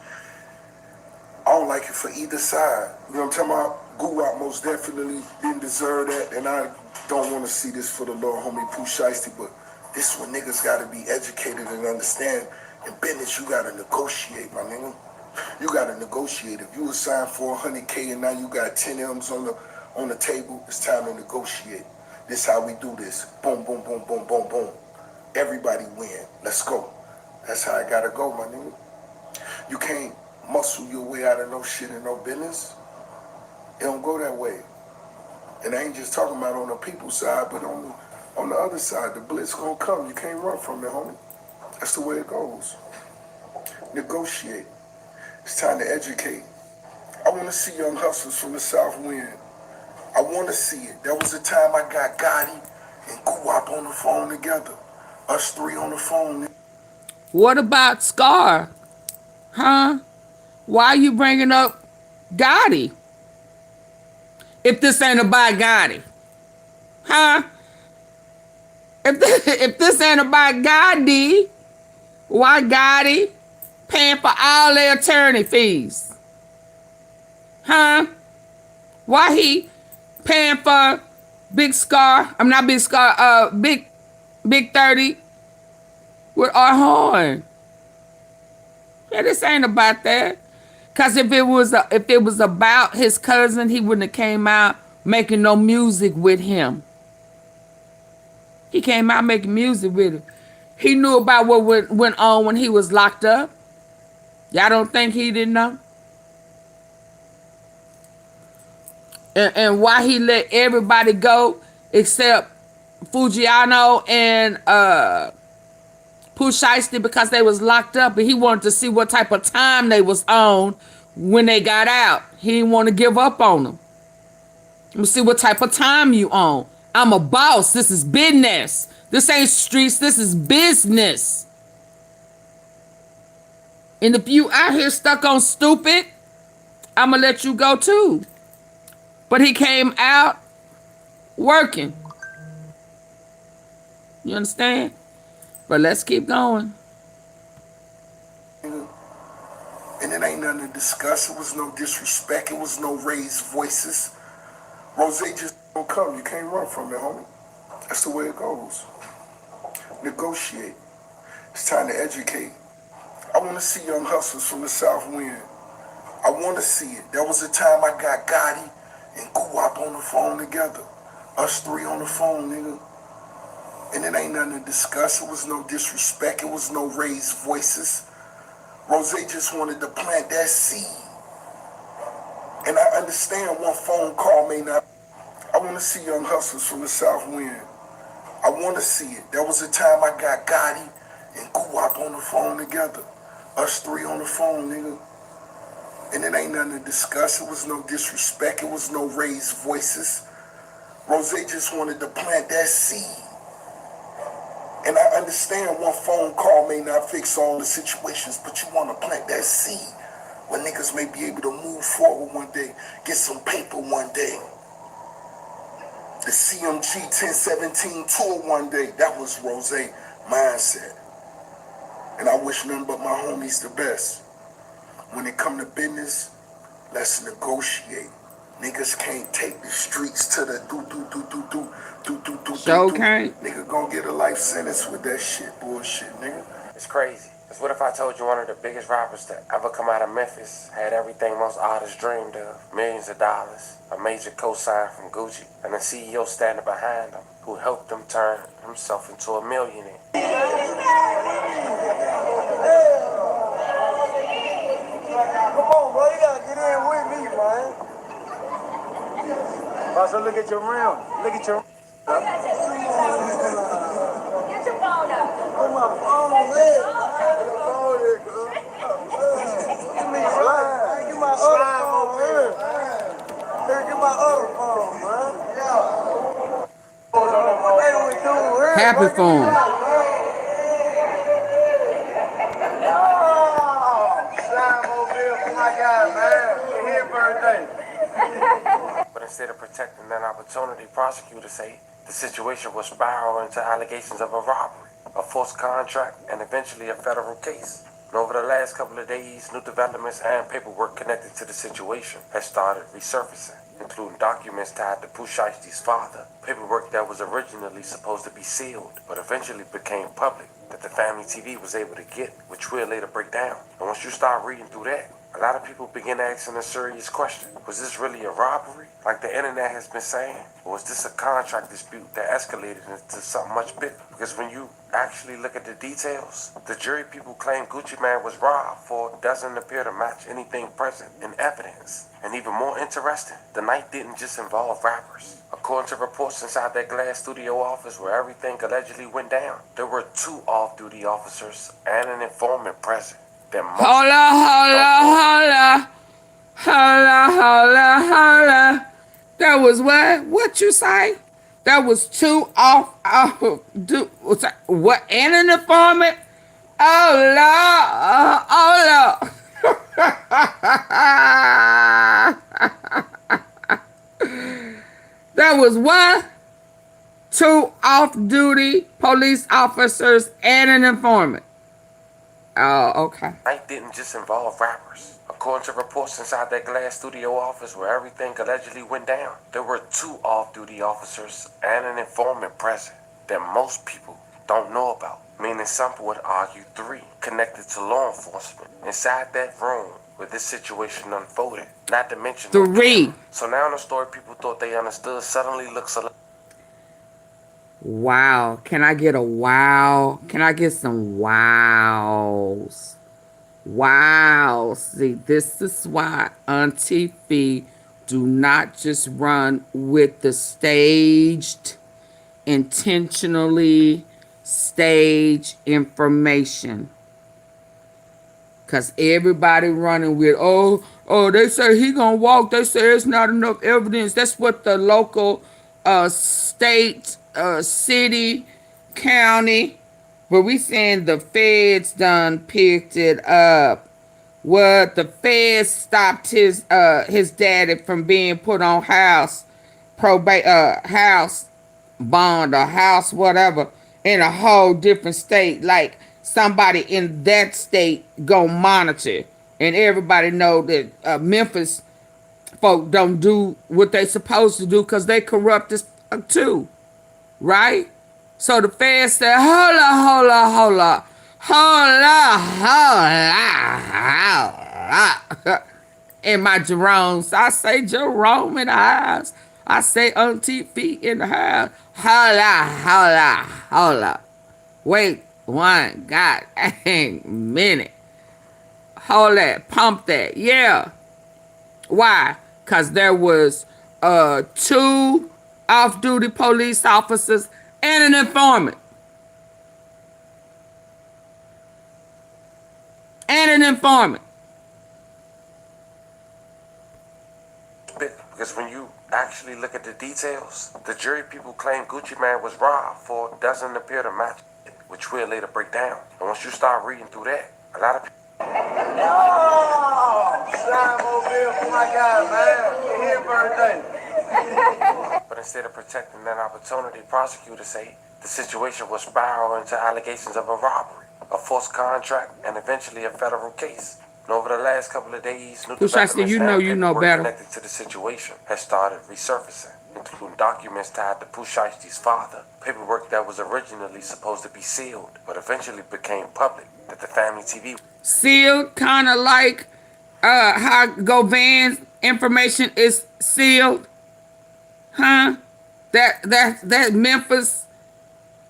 I don't like it for either side. You know what I'm talking about? Guwap most definitely didn't deserve that, and I don't want to see this for the Lord, homie Pooh Shiesty, but this is when niggas got to be educated and understand. In business, you got to negotiate, my nigga. You got to negotiate. If you was signed for $100K and now you got 10 M's on the table, it's time to negotiate. This how we do this. Boom, boom, boom, boom, boom, boom. Everybody win. Let's go. That's how I gotta go, my nigga. You can't muscle your way out of no shit and no business. It don't go that way. And I ain't just talking about on the people's side, but on the other side, the blitz gonna come. You can't run from it, homie. That's the way it goes. Negotiate. It's time to educate. I want to see young hustlers from the South win. I want to see it. There was a time I got Gotti and Guwap on the phone together. Us 3 on the phone. What about Scar? Huh? Why you bringing up Gotti? If this ain't about Gotti. Huh? If this ain't about Gotti, why Gotti paying for all their attorney fees? Huh? Why he paying for Big Scar? I'm not Big Scar, Big 30 with our horn. Yeah, this ain't about that. Cause if it was about his cousin, he wouldn't have came out making no music with him. He came out making music with him. He knew about what went on when he was locked up. Y'all don't think he didn't know? And why he let everybody go except Fujiano and Pooh Shiesty, because they was locked up, and he wanted to see what type of time they was on when they got out. He didn't want to give up on them. Let me see what type of time you on. I'm a boss. This is business. This ain't streets. This is business. And if you out here stuck on stupid, I'm going to let you go too. But he came out working. You understand? But let's keep going. And it ain't nothing to discuss. It was no disrespect. It was no raised voices. Rose just don't come. You can't run from it, homie. That's the way it goes. Negotiate. It's time to educate. I want to see young hustlers from the South win. I want to see it. There was a time I got Gotti and Guwap on the phone together. Us 3 on the phone, nigga. And it ain't nothing to discuss. It was no disrespect. It was no raised voices. Rose just wanted to plant that seed. And I understand one phone call may not. I want to see young hustlers from the South win. I want to see it. There was a time I got Gotti and Guwap on the phone together. Us 3 on the phone, nigga. And it ain't nothing to discuss. It was no disrespect. It was no raised voices. Rose just wanted to plant that seed. And I understand one phone call may not fix all the situations, but you want to plant that seed where niggas may be able to move forward one day, get some paper one day. The CMG 1017 tour one day, that was Rose mindset. And I wish nothing but my homies the best. When it come to business, let's negotiate. Niggas can't take the streets to the do. So can't. Nigga gonna get a life sentence with that shit bullshit, nigga. It's crazy. Cause what if I told you one of the biggest rappers to ever come out of Memphis had everything most artists dreamed of? Millions of dollars, a major cosign from Gucci, and a CEO standing behind him who helped him turn himself into a millionaire. Come on, bro. You gotta get in with me, man. Also, look at your rim. Look at your. Get your phone up. Put my phone on there. Give me slime. Get my other phone here. Get my other phone, man. Yeah. Happy for him. But instead of protecting that opportunity, prosecutors say the situation will spiral into allegations of a robbery, a forced contract, and eventually a federal case. And over the last couple of days, new developments and paperwork connected to the situation has started resurfacing, including documents tied to Pooh Shiesty's father, paperwork that was originally supposed to be sealed, but eventually became public, that the family TV was able to get, which we'll later break down. And once you start reading through that, a lot of people begin asking a serious question. Was this really a robbery, like the internet has been saying? Or was this a contract dispute that escalated into something much bigger? Because when you actually look at the details, the jury people claim Gucci Mane was robbed for doesn't appear to match anything present in evidence. And even more interesting, the night didn't just involve rappers. According to reports inside that glass studio office where everything allegedly went down, there were 2 off-duty officers and an informant present. Holla. That was what? What you say? That was 2 off what? And an informant? Oh Lord. That was what? 2 off-duty police officers and an informant. Oh, okay. Night didn't just involve rappers. According to reports inside that glass studio office where everything allegedly went down, there were 2 off-duty officers and an informant present that most people don't know about. Meaning some would argue 3 connected to law enforcement inside that room where this situation unfolded. Not to mention 3. So now the story people thought they understood suddenly looks a lot. Wow. Can I get a wow? Can I get some wows? Wow. See, this is why Auntie Fee do not just run with the intentionally staged information. Because everybody running with, oh, they say he gonna walk. They say it's not enough evidence. That's what the local state, city, county, but we saying the feds done picked it up. What? The feds stopped his daddy from being put on house bond or house whatever in a whole different state. Like somebody in that state go monitor, and everybody know that Memphis folk don't do what they supposed to do because they corrupt as too, right? So the feds said, hold up. In my Jerome's, I say Jerome in the house. I say Auntie Feet in the house. Hold up. Wait one goddamn minute. Hold that, pump that, yeah. Why? Because there was 2 off-duty police officers and an informant. Because when you actually actually look at the details, the jury people claim Gucci Mane was robbed for doesn't appear to match it, which we'll later break down. And once you start reading through that, a lot of people. Oh, slime mobile for my guy, man. His birthday. But instead of protecting that opportunity, prosecutors say the situation will spiral into allegations of a robbery, a false contract, and eventually a federal case. And over the last couple of days, new developments you know better. connected to the situation has started resurfacing, including documents tied to Pooh Shiesty's father, paperwork that was originally supposed to be sealed, but eventually became public, that the family TV Sealed, kind of like how Govan's information is sealed, huh? That Memphis,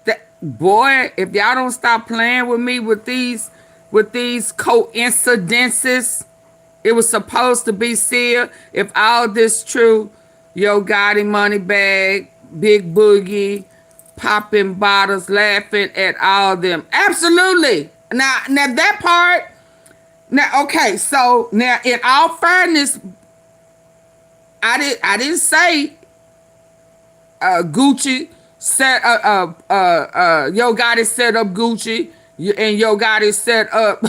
that boy. If y'all don't stop playing with me with these coincidences, it was supposed to be sealed. If all this true, Yo Gotti, money bag, Big Boogie, popping bottles, laughing at all them. Absolutely. Now that part. Now, okay, so now in all fairness, I didn't say Gucci set Yo Gotti set up Gucci and Yo Gotti set up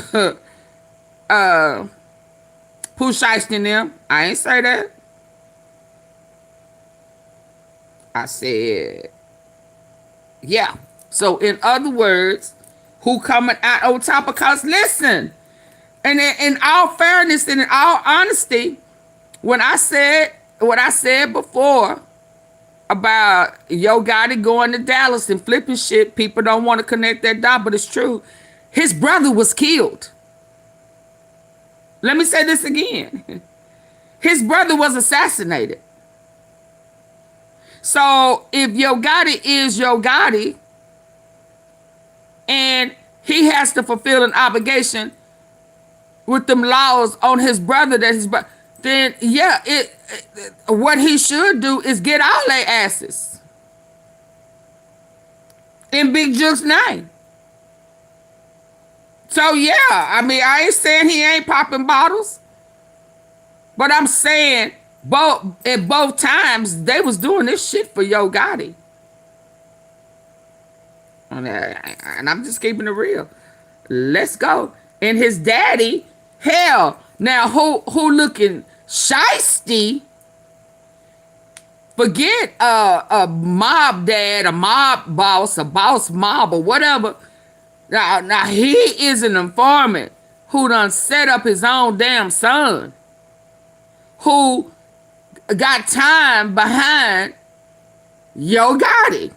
Pooh Shiesty and them. I ain't say that. I said, yeah. So in other words, who coming out on top? Because listen, and in all fairness and in all honesty, when I said what I said before about Yo Gotti going to Dallas and flipping shit, people don't want to connect that dot, but it's true. His brother was killed. Let me say this again. His brother was assassinated. So if Yo Gotti is Yo Gotti and he has to fulfill an obligation with them laws on his brother, that his brother, then yeah, what he should do is get all their asses in Big Juke's name. So yeah, I mean, I ain't saying he ain't popping bottles, but I'm saying at both times they was doing this shit for Yo Gotti, and I'm just keeping it real. Let's go. And his daddy, hell, now who looking shiesty? Forget a mob dad, a mob boss, a boss mob, or whatever. Now he is an informant who done set up his own damn son, who got time behind Yo Gotti.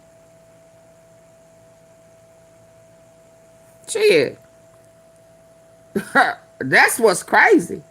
Shit. That's what's crazy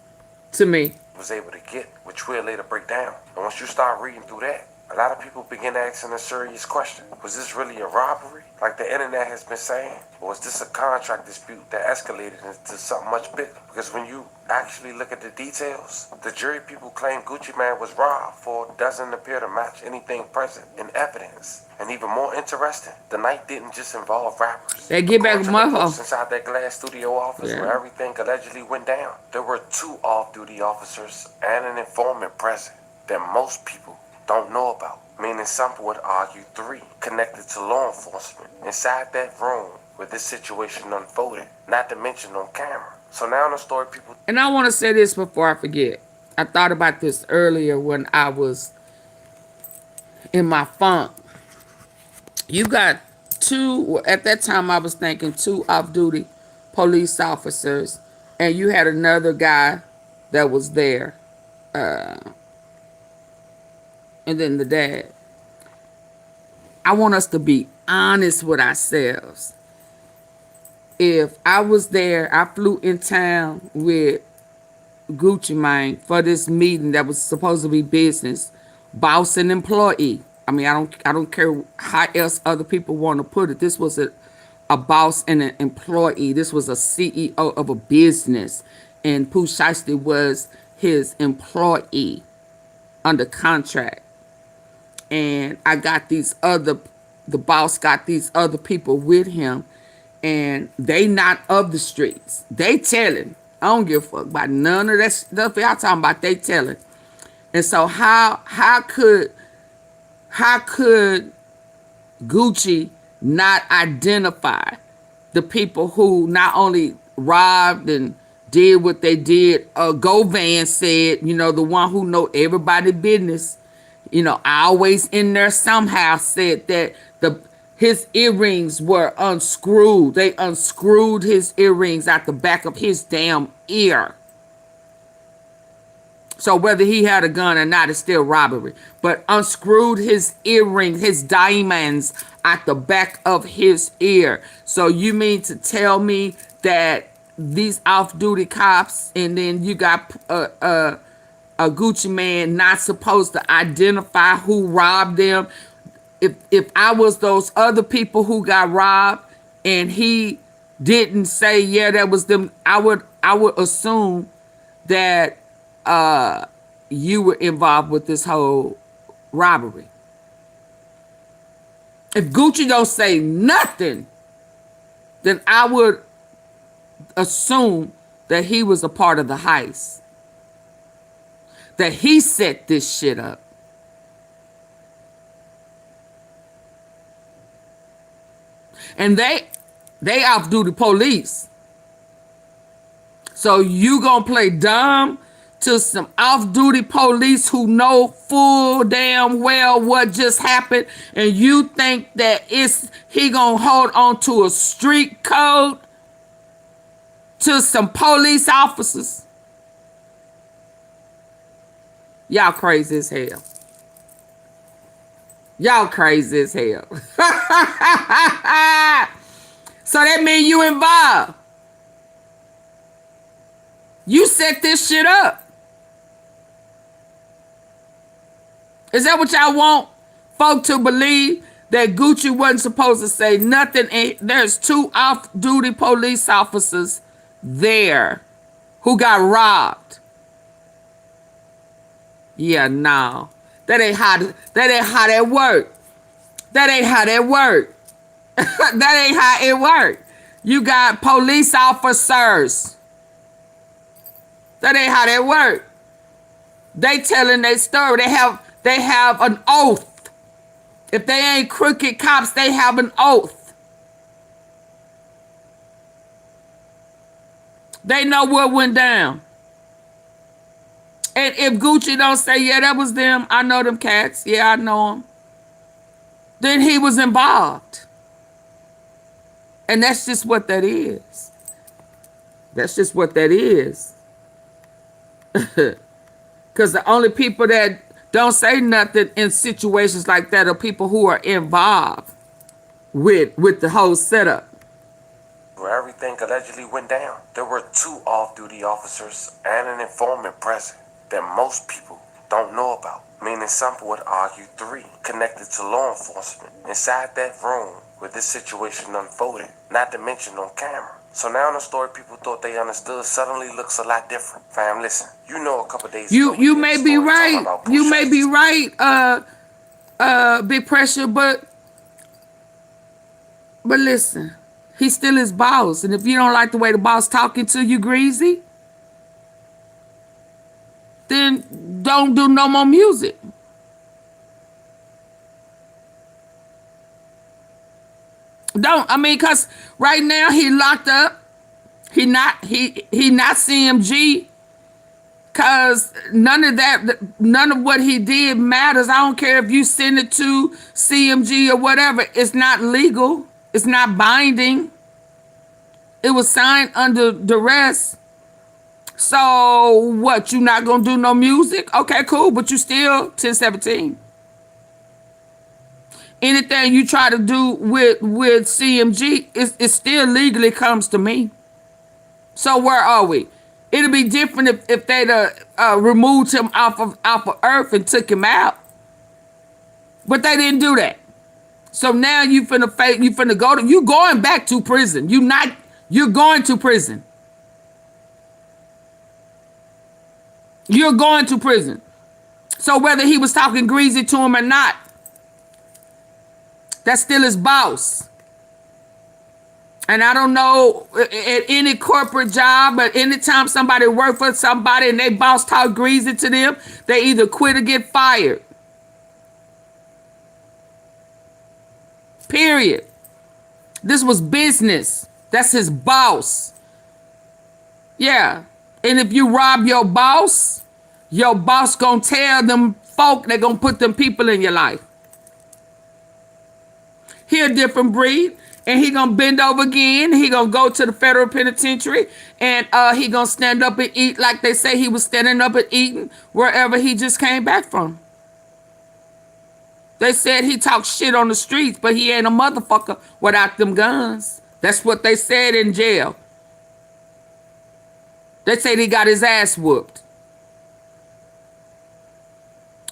to me. was able to get, which we'll later break down. And once you start reading through that, a lot of people begin asking a serious question. Was this really a robbery, like the internet has been saying? Or was this a contract dispute that escalated into something much bigger? Because when you actually look at the details, the jury people claim Gucci Mane was robbed for doesn't appear to match anything present in evidence. And even more interesting, the night didn't just involve rappers. They get back my house inside that glass studio office where everything allegedly went down. There were 2 off-duty officers and an informant present that most people don't know about. Meaning some would argue 3 connected to law enforcement inside that room where this situation unfolded, not to mention on camera. So now the story people... And I want to say this before I forget. I thought about this earlier when I was in my funk. You got 2, at that time I was thinking 2 off-duty police officers, and you had another guy that was there, and then the dad. I want us to be honest with ourselves. If I was there, I flew in town with Gucci Mane for this meeting that was supposed to be business, boss and employee. I mean, I don't care how else other people want to put it. This was a boss and an employee. This was a CEO of a business, and Pooh Shiesty was his employee under contract. And I got the boss got these other people with him, and they not of the streets. They telling. I don't give a fuck about none of that stuff y'all talking about. They telling. And so how could Gucci not identify the people who not only robbed and did what they did? Govan said, you know, the one who know everybody business, you know, always in there somehow, said that his earrings were unscrewed. They unscrewed his earrings out the back of his damn ear. So whether he had a gun or not, it's still robbery. But unscrewed his earrings, his diamonds at the back of his ear. So you mean to tell me that these off-duty cops, and then you got a Gucci man not supposed to identify who robbed them? If I was those other people who got robbed and he didn't say, yeah, that was them, I would assume that you were involved with this whole robbery. If Gucci don't say nothing, then I would assume that he was a part of the heist, that he set this shit up. And they off-duty police. So you gonna play dumb to some off-duty police who know full damn well what just happened, and you think that he gonna hold on to a street code to some police officers? Y'all crazy as hell. Y'all crazy as hell. So that means you involved. You set this shit up. Is that what y'all want folk to believe? That Gucci wasn't supposed to say nothing? And there's 2 off-duty police officers there who got robbed. Yeah, no. That ain't how that work. That ain't how that work. That ain't how it work. You got police officers. That ain't how that work. They telling their story. They have an oath. If they ain't crooked cops, they have an oath. They know what went down. And if Gucci don't say, yeah, that was them, I know them cats, yeah, I know them, then he was involved. And that's just what that is. That's just what that is. Because the only people that don't say nothing in situations like that are people who are involved with the whole setup. Where everything allegedly went down, there were 2 off-duty officers and an informant present that most people don't know about. Meaning some would argue 3 connected to law enforcement inside that room where this situation unfolded, not to mention on camera. So now the story people thought they understood suddenly looks a lot different. Fam, listen, you know a couple days ago... You may be right. You may be right, Big Pressure, but listen, he's still his boss. And if you don't like the way the boss talking to you, Greasy, then don't do no more music. Cause right now he locked up. He not CMG. Cause none of what he did matters. I don't care if you send it to CMG or whatever. It's not legal. It's not binding. It was signed under duress. So what, you not gonna do no music? Okay, cool, but you still 1017. Anything you try to do with CMG, it still legally comes to me. So where are we? It'll be different if they'd removed him off of Earth and took him out. But they didn't do that. So now you going back to prison. You're going to prison. You're going to prison. So whether he was talking greasy to him or not, that's still his boss. And I don't know at any corporate job, but anytime somebody work for somebody and they boss talk greasy to them, they either quit or get fired. Period. This was business. That's his boss. Yeah. And if you rob your boss gonna tell them folk they're gonna put them people in your life. He a different breed. And he gonna bend over again. He gonna go to the federal penitentiary, and he gonna stand up and eat like they say he was standing up and eating wherever he just came back from. They said he talked shit on the streets, but he ain't a motherfucker without them guns. That's what they said in jail. They said he got his ass whooped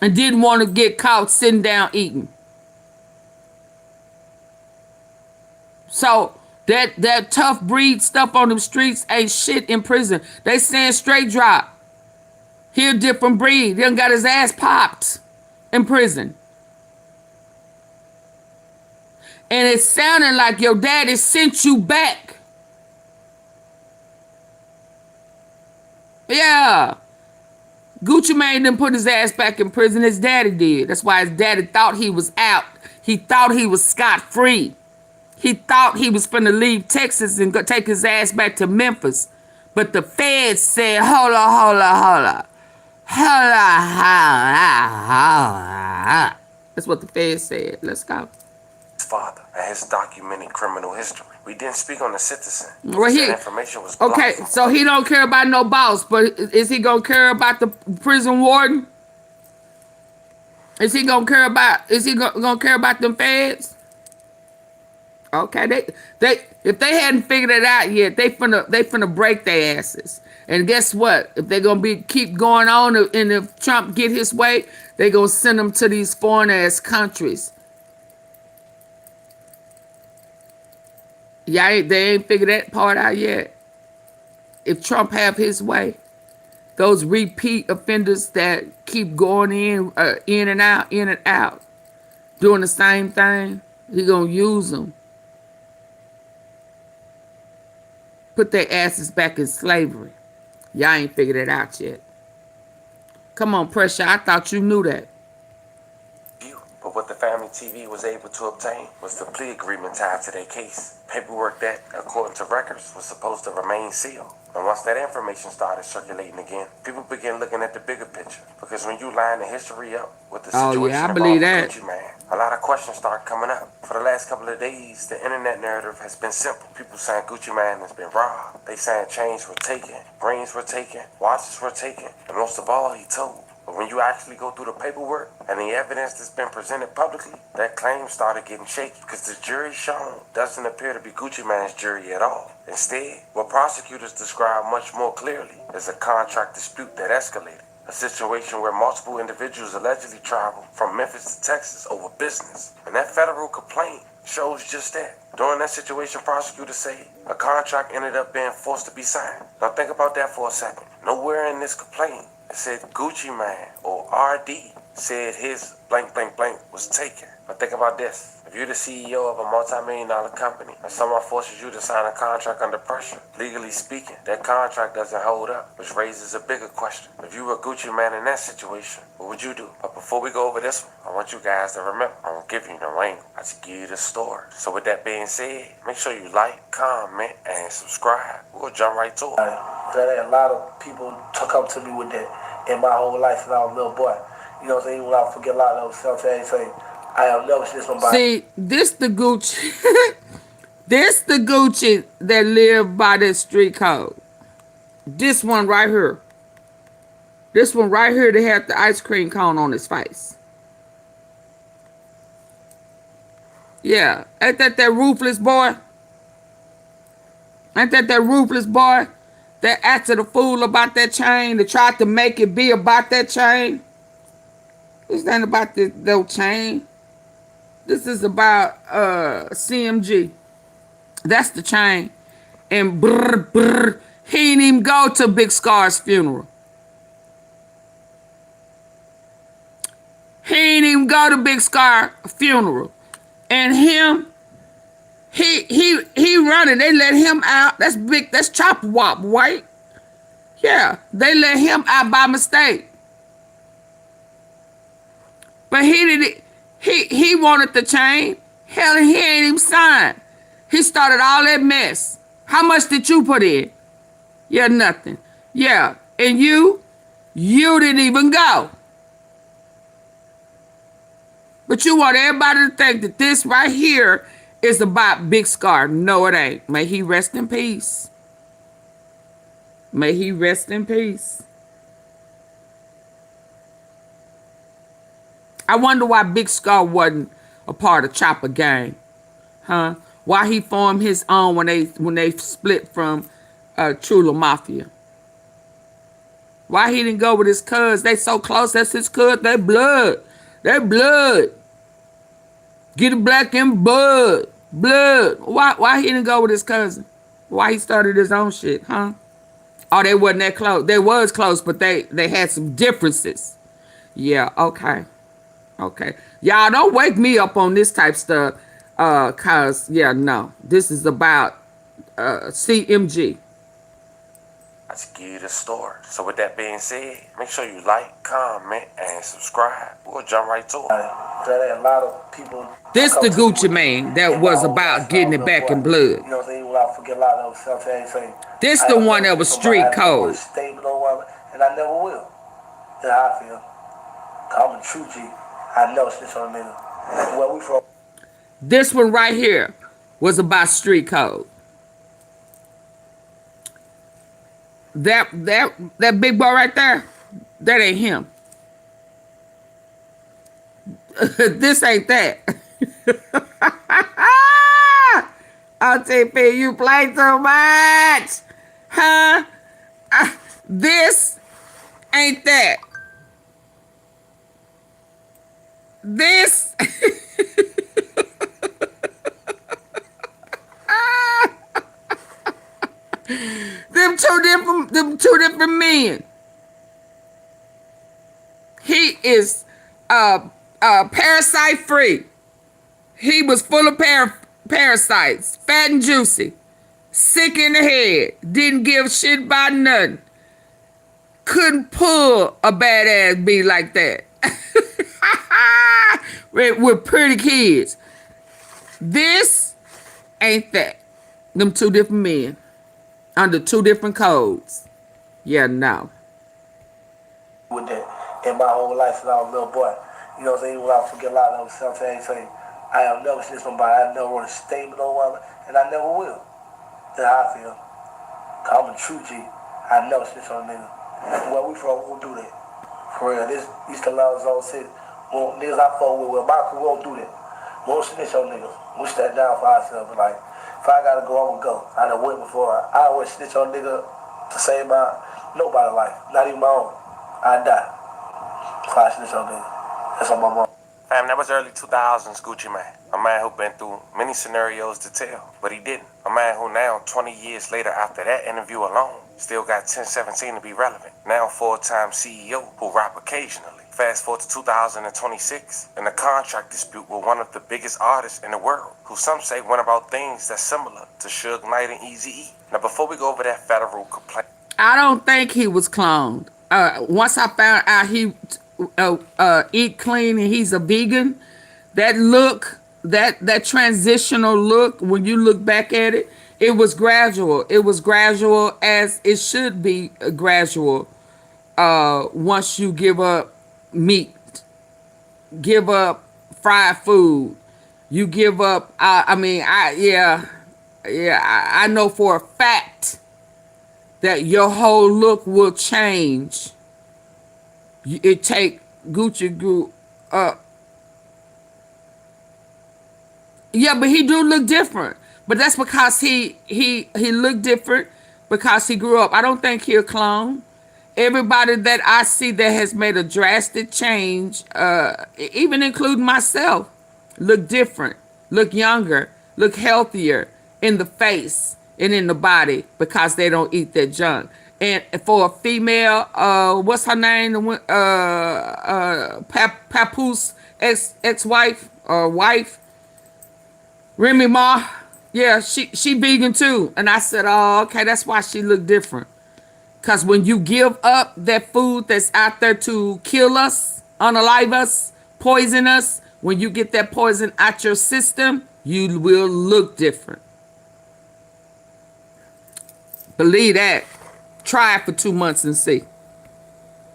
and didn't want to get caught sitting down eating. So that tough breed stuff on them streets ain't shit in prison. They saying straight drop. He a different breed. He done got his ass popped in prison. And it sounded like your daddy sent you back. Yeah. Gucci Mane didn't put his ass back in prison. His daddy did. That's why his daddy thought he was out. He thought he was scot-free. He thought he was finna leave Texas and go take his ass back to Memphis. But the feds said, hold on. That's what the feds said. Let's go. His father and his documented criminal history. We didn't speak on the citizen. Well, That information was blocked. okay, so he don't care about no boss, but is he gonna care about the prison warden? Is he gonna care about them feds? Okay, they if they hadn't figured it out yet, they finna break their asses. And guess what? If they're gonna keep going on, and if Trump get his way, they gonna send them to these foreign ass countries. Yeah, they ain't figured that part out yet. If Trump have his way, those repeat offenders that keep going in and out, doing the same thing, he gonna use them. Put their asses back in slavery. Y'all ain't figured it out yet. Come on, Pressure. I thought you knew that. But what the family TV was able to obtain was the plea agreement tied to their case. Paperwork that, according to records, was supposed to remain sealed. And once that information started circulating again, people began looking at the bigger picture. Because when you line the history up with the situation I believe that. Gucci Mane, a lot of questions start coming up. For the last couple of days, the internet narrative has been simple. People saying Gucci Mane has been robbed. They saying chains were taken, rings were taken, watches were taken, and most of all, he told. But when you actually go through the paperwork and the evidence that's been presented publicly, that claim started getting shaky because the jury shown doesn't appear to be Gucci Mane's jury at all. Instead, what prosecutors describe much more clearly is a contract dispute that escalated. A situation where multiple individuals allegedly traveled from Memphis to Texas over business. And that federal complaint shows just that. During that situation, prosecutors say a contract ended up being forced to be signed. Now think about that for a second. Nowhere in this complaint it said Gucci Mane or RD said his blank was taken. But think about this. If you're the CEO of a multi-million-dollar company and someone forces you to sign a contract under pressure, legally speaking, that contract doesn't hold up, which raises a bigger question. If you were Gucci Mane in that situation, what would you do? But before we go over this one, I want you guys to remember, I won't give you no angle. I just give you the story. So with that being said, make sure you like, comment, and subscribe. We'll jump right to it. That a lot of people took up to me with that in my whole life when I was a little boy. You know what I'm saying? When I forget a lot of those stuff, they say, I have never seen somebody. See, this the Gucci. This the Gucci that live by this street code. This one right here. This one right here that had the ice cream cone on his face. Yeah. Ain't that ruthless boy? Ain't that ruthless boy that acted a fool about that chain, that tried to make it be about that chain? This ain't about this little chain. This is about CMG. That's the chain. And he didn't even go to Big Scar's funeral. He didn't even go to Big Scar's funeral. And He running. They let him out. That's big. That's Chop Wop, right? Yeah, they let him out by mistake. But he didn't. He wanted the chain. Hell, he ain't even signed. He started all that mess. How much did you put in? Yeah, nothing. Yeah, and you didn't even go. But you want everybody to think that this right here is about Big Scar. No, it ain't. May he rest in peace. May he rest in peace. I wonder why Big Scar wasn't a part of Chopper gang. Huh? Why he formed his own when they split from Chula Mafia. Why he didn't go with his cuz? They so close. That's his cuz. They blood. They blood. Get it black and blood. Blood. Why he didn't go with his cousin? Why he started his own shit, huh? Oh, they wasn't that close. They was close, but they had some differences. Yeah, okay. Okay. Y'all don't wake me up on this type stuff. Cause yeah, no. This is about CMG. Let's give you the story. So with that being said, make sure you like, comment, and subscribe. We'll jump right to it. There ain't a lot of people. This the Gucci man that was about getting it back in blood. You know what I'm saying? When I forget a lot of them, say, This the one that was street code. Stable or whatever, and I never will. That's how I feel. I'm a true G. I know snitch on a nigga. Where we from? This one right here was about street code. That big boy right there, that ain't him. This ain't that. OTP, you play too much. Huh? This ain't that. This them two different men. He is parasite free. He was full of parasites, fat and juicy, sick in the head, didn't give a shit about nothing. Couldn't pull a badass B like that. with pretty kids. This ain't that. Them two different men under two different codes. Yeah, no. With that in my whole life since I was a little boy. You know what I'm saying? When I forget a lot of them, sometimes say, I have never snitched on somebody. I never wrote a statement on one, and I never will. That's how I feel. Cause I'm a true G. I never snitch on a nigga. Where we from, we won't do that. For real, this East Carolina Zone City. Well, niggas I fuck with my crew won't do that. We won't snitch on niggas. We stand down for ourselves. Like, if I gotta go, I'm gonna go. I done went before. I always snitch on a nigga to save my nobody's life, not even my own. I die. If I snitch on nigga. That's on my mom. Fam, that was early 2000s Gucci man. A man who been through many scenarios to tell, but he didn't. A man who now, 20 years later after that interview alone, still got 1017 to be relevant. Now full-time CEO who rap occasionally. Fast forward to 2026, in a contract dispute with one of the biggest artists in the world, who some say went about things that's similar to Suge Knight and Eazy-E. Now before we go over that federal complaint, I don't think he was cloned. Once I found out he eat clean and he's a vegan, that look, that transitional look, when you look back at it, it was gradual. It was gradual as it should be gradual. Once you give up meat, give up fried food, you give up, I know for a fact that your whole look will change. It take Gucci grew up. Yeah, but he do look different. But that's because he looked different because he grew up. I don't think he a clone. Everybody that I see that has made a drastic change, even including myself, look different, look younger, look healthier in the face and in the body because they don't eat that junk. And for a female, what's her name? Papoose ex-wife or wife, Remy Ma, Yeah, she vegan too. And I said, oh, okay, that's why she looked different. Because when you give up that food that's out there to kill us, unalive us, poison us, when you get that poison out your system, you will look different. Believe that. Try it for 2 months and see.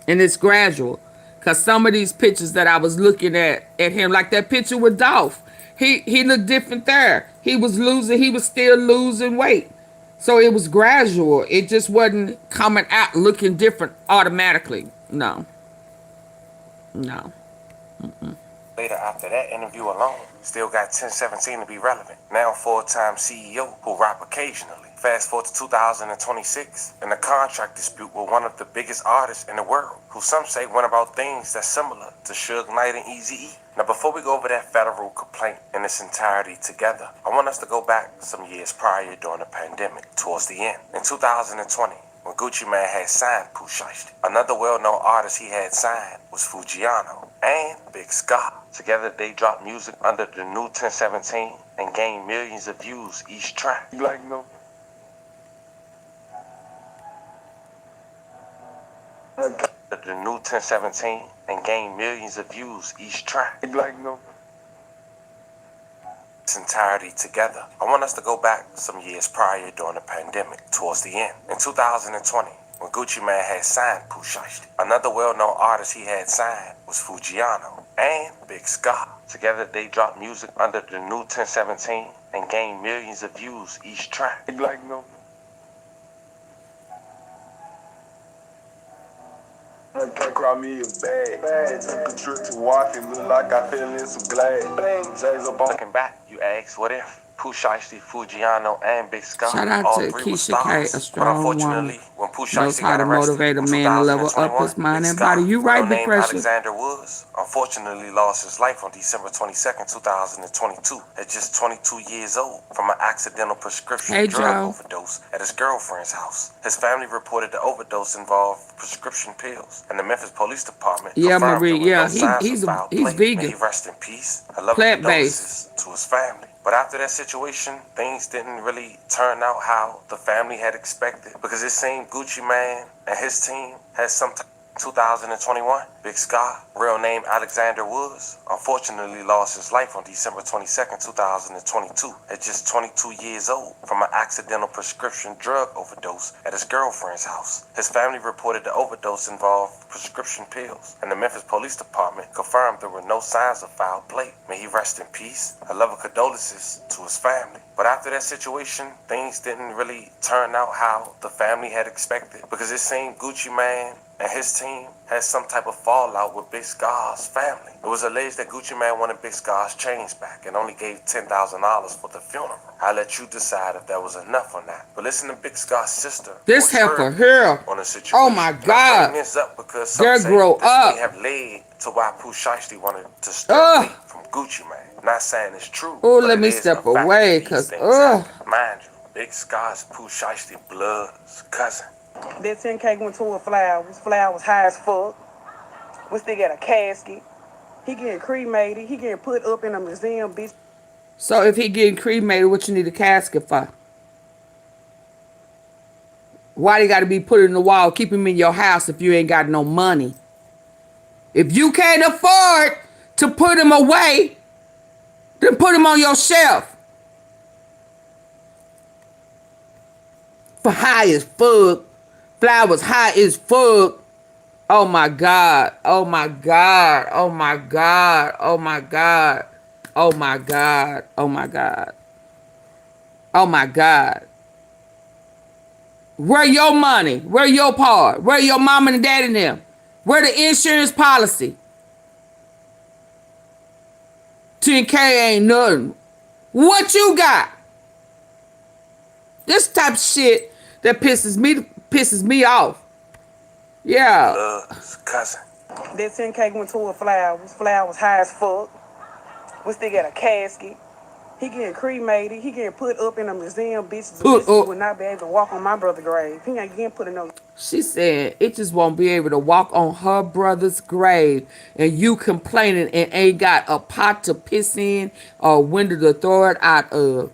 And it's gradual. Because some of these pictures that I was looking at him, like that picture with Dolph, he looked different there. He was still losing weight. So it was gradual. It just wasn't coming out looking different automatically. No. Later, after that interview alone, still got 1017 to be relevant. Now full-time CEO who rap occasionally. Fast forward to 2026, in a contract dispute with one of the biggest artists in the world, who some say went about things that's similar to Suge Knight and Eazy-E. Now, before we go over that federal complaint in its entirety together, I want us to go back some years prior during the pandemic, towards the end. In 2020, when Gucci Mane had signed Pooh Shiesty, another well-known artist he had signed was Fujiano and Big Scott. Together, they dropped music under the new 1017 and gained millions of views each track. You like no? The new 1017 and gained millions of views each track. You like no? Its entirety together. I want us to go back some years prior during the pandemic, towards the end. In 2020, when Gucci Mane had signed Pooh Shiesty, another well-known artist he had signed was Fujiano and Big Scott. Together, they dropped music under the new 1017 and gained millions of views each track. You like no? Can't cry me a bag. Took a trip to Walking, look like I fell in some glass. Bang, J's up on. Looking back, you ask, what if Pooh Shiesty, Fujiano, and Big Scott, Shout out all to three were Keisha K, stars? a But strong unfortunately, woman. when Pooh Knows Shiesty how got to arrested motivate a in man to level up 2021, his mind Big and Scott, body. You right, real Big name Pressure. Alexander Woods, unfortunately lost his life on December 22nd, 2022, at just 22 years old from an accidental prescription Hey, drug Joe. overdose at his girlfriend's house. His family reported the overdose involved prescription pills, and the Memphis Police Department Yeah, confirmed Marie. there were Yeah, no signs of foul he's play. May vegan. he rest in peace. I love Plant-based. condolences to his family. But after that situation, things didn't really turn out how the family had expected, because it seemed Gucci Mane and his team had some 2021, Big Scott, real name Alexander Woods, unfortunately lost his life on December 22nd, 2022, at just 22 years old from an accidental prescription drug overdose at his girlfriend's house. His family reported the overdose involved prescription pills, and the Memphis Police Department confirmed there were no signs of foul play. May he rest in peace. I love condolences to his family. But after that situation, things didn't really turn out how the family had expected, because it seemed Gucci Mane and his team had some type of fallout with Big Scar's family. It was alleged that Gucci Mane wanted Big Scar's chains back and only gave $10,000 for the funeral. I'll let you decide if that was enough or not. But listen to Big Scar's sister. This heifer here. On the situation. Oh my And I God. bring this up because some Girl, say grow this up. may have led to why Pooh Shiesty wanted to step away from Gucci Mane. Not saying it's true. Oh, but let it me is step a fact away, that these cause things ugh. happen. Mind you, Big Scar's Pooh Shiesty blood's cousin. That 10K went to a flowers. Flowers high as fuck. We still got a casket. He getting cremated. He getting put up in a museum, bitch. So if he getting cremated, what you need a casket for? Why they got to be put in the wall? Keep him in your house if you ain't got no money. If you can't afford to put him away, then put him on your shelf. For high as fuck. Flowers high as fuck. Oh my God. Oh my God. Oh my God. Oh my God. Oh my God. Oh my God. Oh my God. Where your money? Where your part? Where your mom and dad and them? Where the insurance policy? 10K ain't nothing. What you got? This type of shit that pisses me off. Yeah. Blood's cousin. That 10K went to a flowers. Flowers high as fuck. We still got a casket. He getting cremated. He getting put up in a museum, bitch. The bitches will not be able to walk on my brother's grave. He ain't getting put in no. She said it just won't be able to walk on her brother's grave, and you complaining and ain't got a pot to piss in or a window to throw it out of.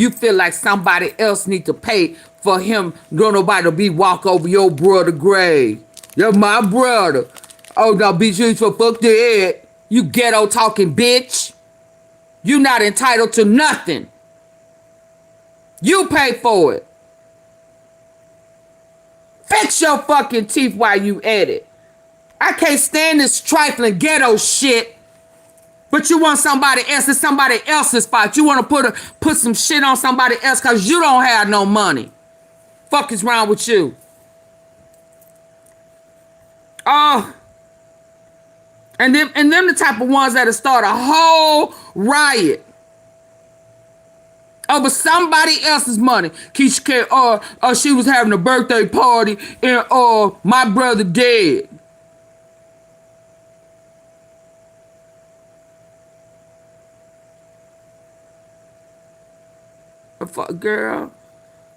You feel like somebody else need to pay for him. Don't nobody to be walk over your brother grave. You're my brother. Oh, no, bitch, you for fuck the head. You ghetto talking bitch. You not entitled to nothing. You pay for it. Fix your fucking teeth while you at it. I can't stand this trifling ghetto shit. But you want somebody else. It's somebody else's fault. You want to put some shit on somebody else because you don't have no money. Fuck is wrong with you? Oh. And them the type of ones that'll start a whole riot over somebody else's money. Keisha K, she was having a birthday party and my brother dead. Girl,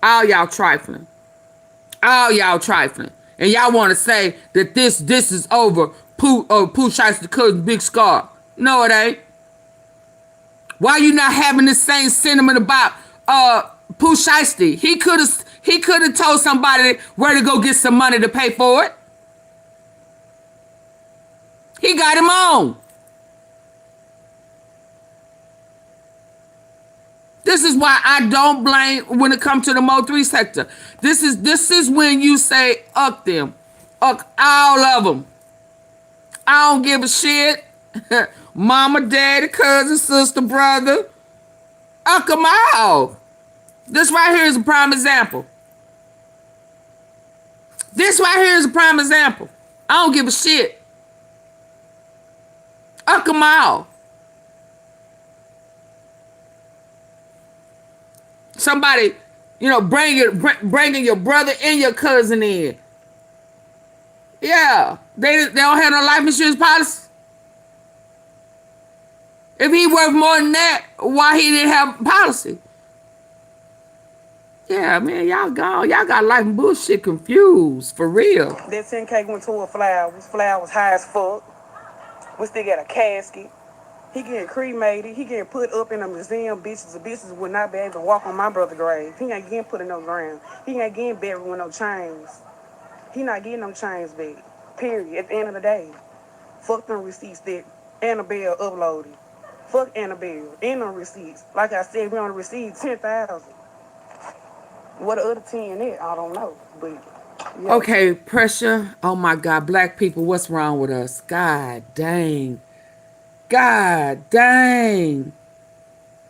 all y'all trifling. All y'all trifling. And y'all want to say that this is over. Pooh Shiesty cousin Big Scar. No, it ain't. Why you not having the same sentiment about Pooh Shiesty? He could have told somebody where to go get some money to pay for it. He got him on. This is why I don't blame when it comes to the Mo3 sector. This is when you say uck them. Uck all of them. I don't give a shit. Mama, daddy, cousin, sister, brother. Uck them all. This right here is a prime example. This right here is a prime example. I don't give a shit. Uck them all. Somebody, bringing your brother and your cousin in. Yeah, they don't have no life insurance policy. If he worth more than that, why he didn't have a policy? Yeah, man, y'all gone. Y'all got life and bullshit confused, for real. That 10K went to a flowers. Flowers high as fuck. We still got a casket. He getting cremated. He getting put up in a museum. Bitches would not be able to walk on my brother's grave. He ain't getting put in no ground. He ain't getting buried with no chains. He not getting no chains back. Period. At the end of the day. Fuck them receipts that Annabelle uploaded. Fuck Annabelle. Ain't no receipts. Like I said, we only received 10,000. What the other 10 is, I don't know. But yeah. Okay, pressure. Oh my God, black people, what's wrong with us? God dang. God dang.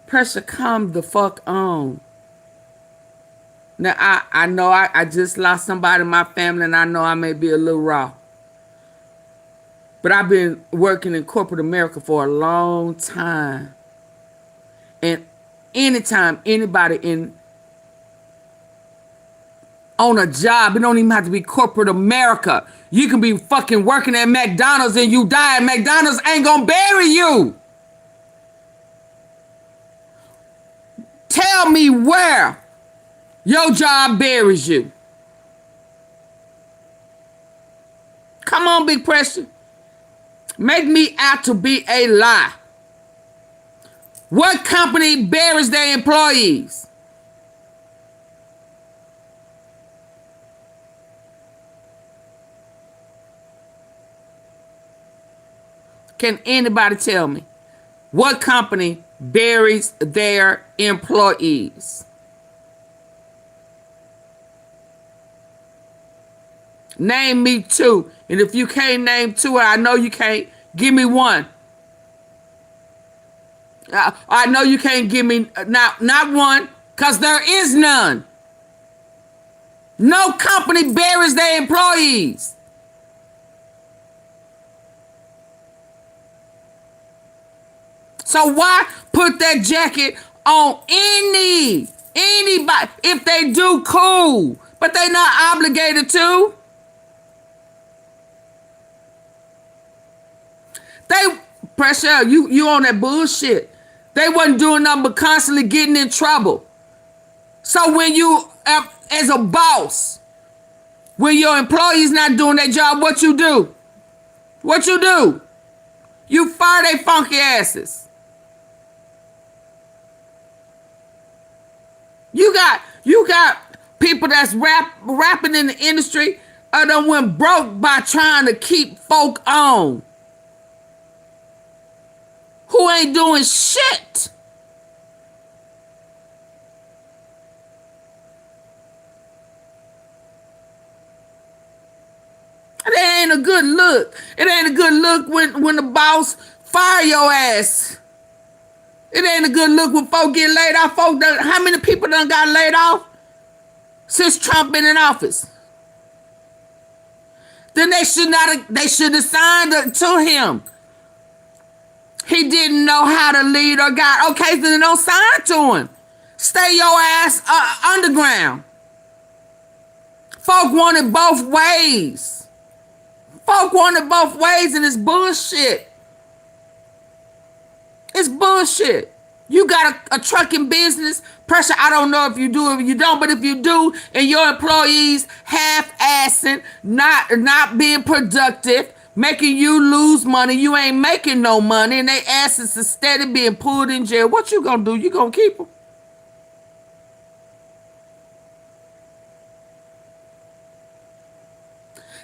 Pressure, come the fuck on. Now, I know I just lost somebody in my family, and I know I may be a little raw. But I've been working in corporate America for a long time. And anytime anybody on a job, it don't even have to be corporate America. You can be fucking working at McDonald's and you die, and McDonald's ain't gonna bury you. Tell me where your job buries you. Come on, Big Pressure. Make me out to be a lie. What company buries their employees? Can anybody tell me what company buries their employees? Name me two. And if you can't name two, I know you can't, give me one. I know you can't give me not one, because there is none. No company buries their employees. So why put that jacket on anybody? If they do, cool. But they not obligated to. Pressure, you on that bullshit. They wasn't doing nothing but constantly getting in trouble. So when you, as a boss, when your employee's not doing their job, what you do? What you do? You fire they funky asses. You got people that's rapping in the industry done went broke by trying to keep folk on who ain't doing shit. It ain't a good look. It ain't a good look when the boss fire your ass. It ain't a good look when folk get laid off. How many people done got laid off since Trump been in office? Then they should have signed to him. He didn't know how to lead or guide. Okay, then don't sign to him. Stay your ass underground. Folk want it both ways. Folk want it both ways, and it's bullshit. It's bullshit. You got a trucking business, pressure. I don't know if you do or you don't, but if you do, and your employees half-assing, not being productive, making you lose money, you ain't making no money, and they asses are steady being pulled in jail, what you gonna do? You gonna keep them?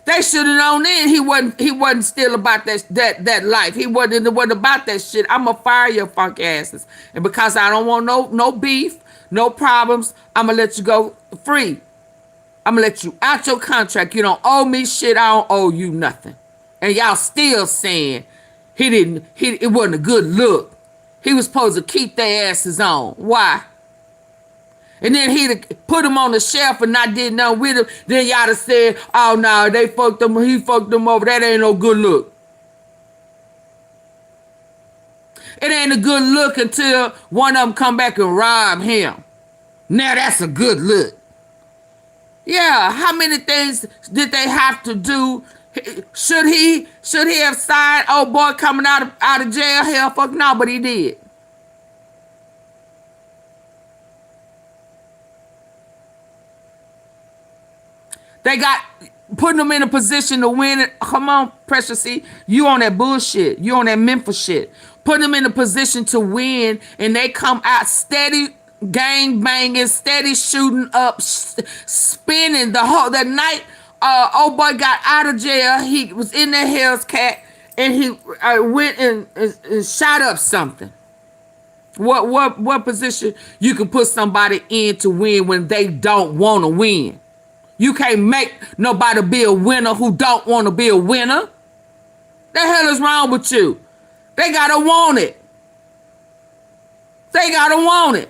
They should have known then he wasn't still about that life. He wasn't about that shit. I'ma fire your funk asses. And because I don't want no beef, no problems, I'ma let you go free. I'ma let you out your contract. You don't owe me shit, I don't owe you nothing. And y'all still saying it wasn't a good look. He was supposed to keep their asses on. Why? And then he'd put him on the shelf and not did nothing with him. Then y'all have said, oh, no, they fucked him. He fucked them over. That ain't no good look. It ain't a good look until one of them come back and rob him. Now that's a good look. Yeah, how many things did they have to do? Should he have signed, oh, boy, coming out of jail? Hell, fuck no, but he did. They got putting them in a position to win it. Come on, Precious C. You on that bullshit. You on that Memphis shit. Put them in a position to win, and they come out steady gang banging, steady shooting up, spinning the night. Old boy got out of jail. He was in that Hell's Cat, and he went and shot up something. What position you can put somebody in to win when they don't want to win? You can't make nobody be a winner who don't want to be a winner. The hell is wrong with you? They gotta want it. They gotta want it.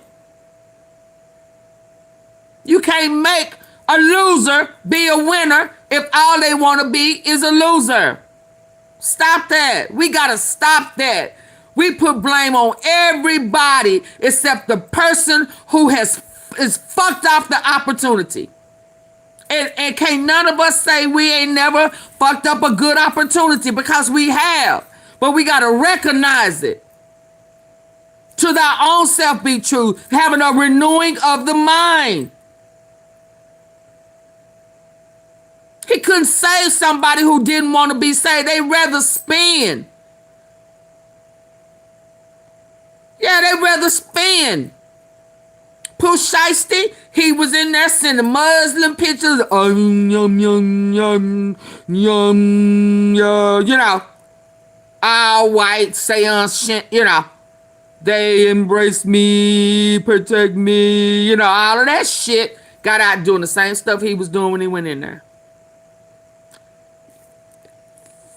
You can't make a loser be a winner if all they want to be is a loser. Stop that. We gotta stop that. We put blame on everybody except the person who is fucked off the opportunity. And can't none of us say we ain't never fucked up a good opportunity, because we have. But we got to recognize it. To thy own self be true. Having a renewing of the mind. He couldn't save somebody who didn't want to be saved. They rather spin. Yeah, they rather spin. Pooh Shiesty, he was in there sending Muslim pictures. You know, all white, seance shit, you know. They embrace me, protect me, you know, all of that shit. Got out doing the same stuff he was doing when he went in there.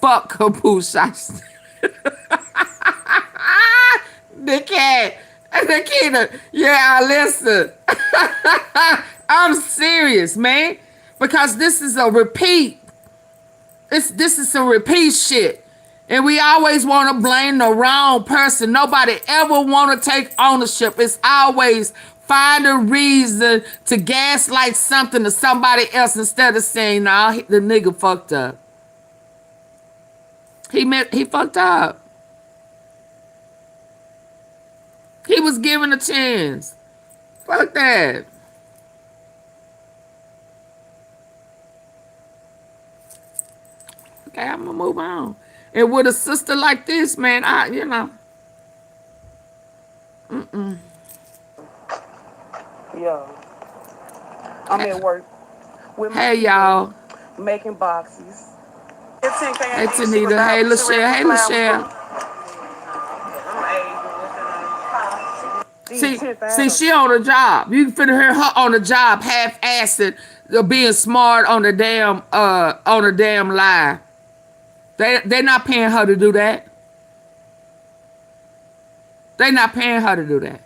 Fuck Pooh Shiesty. Dickhead. Nikita, yeah, listen. I'm serious, man. Because this is a repeat. This is some repeat shit. And we always want to blame the wrong person. Nobody ever want to take ownership. It's always find a reason to gaslight something to somebody else instead of saying, nah, the nigga fucked up. He fucked up. He was given a chance. Fuck that. Okay, I'm gonna move on. And with a sister like this, man, you know. Yo. I'm at work with my Hey, feet up, y'all. making boxes. If 10K Hey, ain't did shit but Tanita. buy Hey, a bitch Lachelle. around Hey, some Lachelle. flowers, boo. These See, 10,000. she on the job. You can finna hear her on the job, half-assed, being smart on the damn lie. They're not paying her to do that. They're not paying her to do that.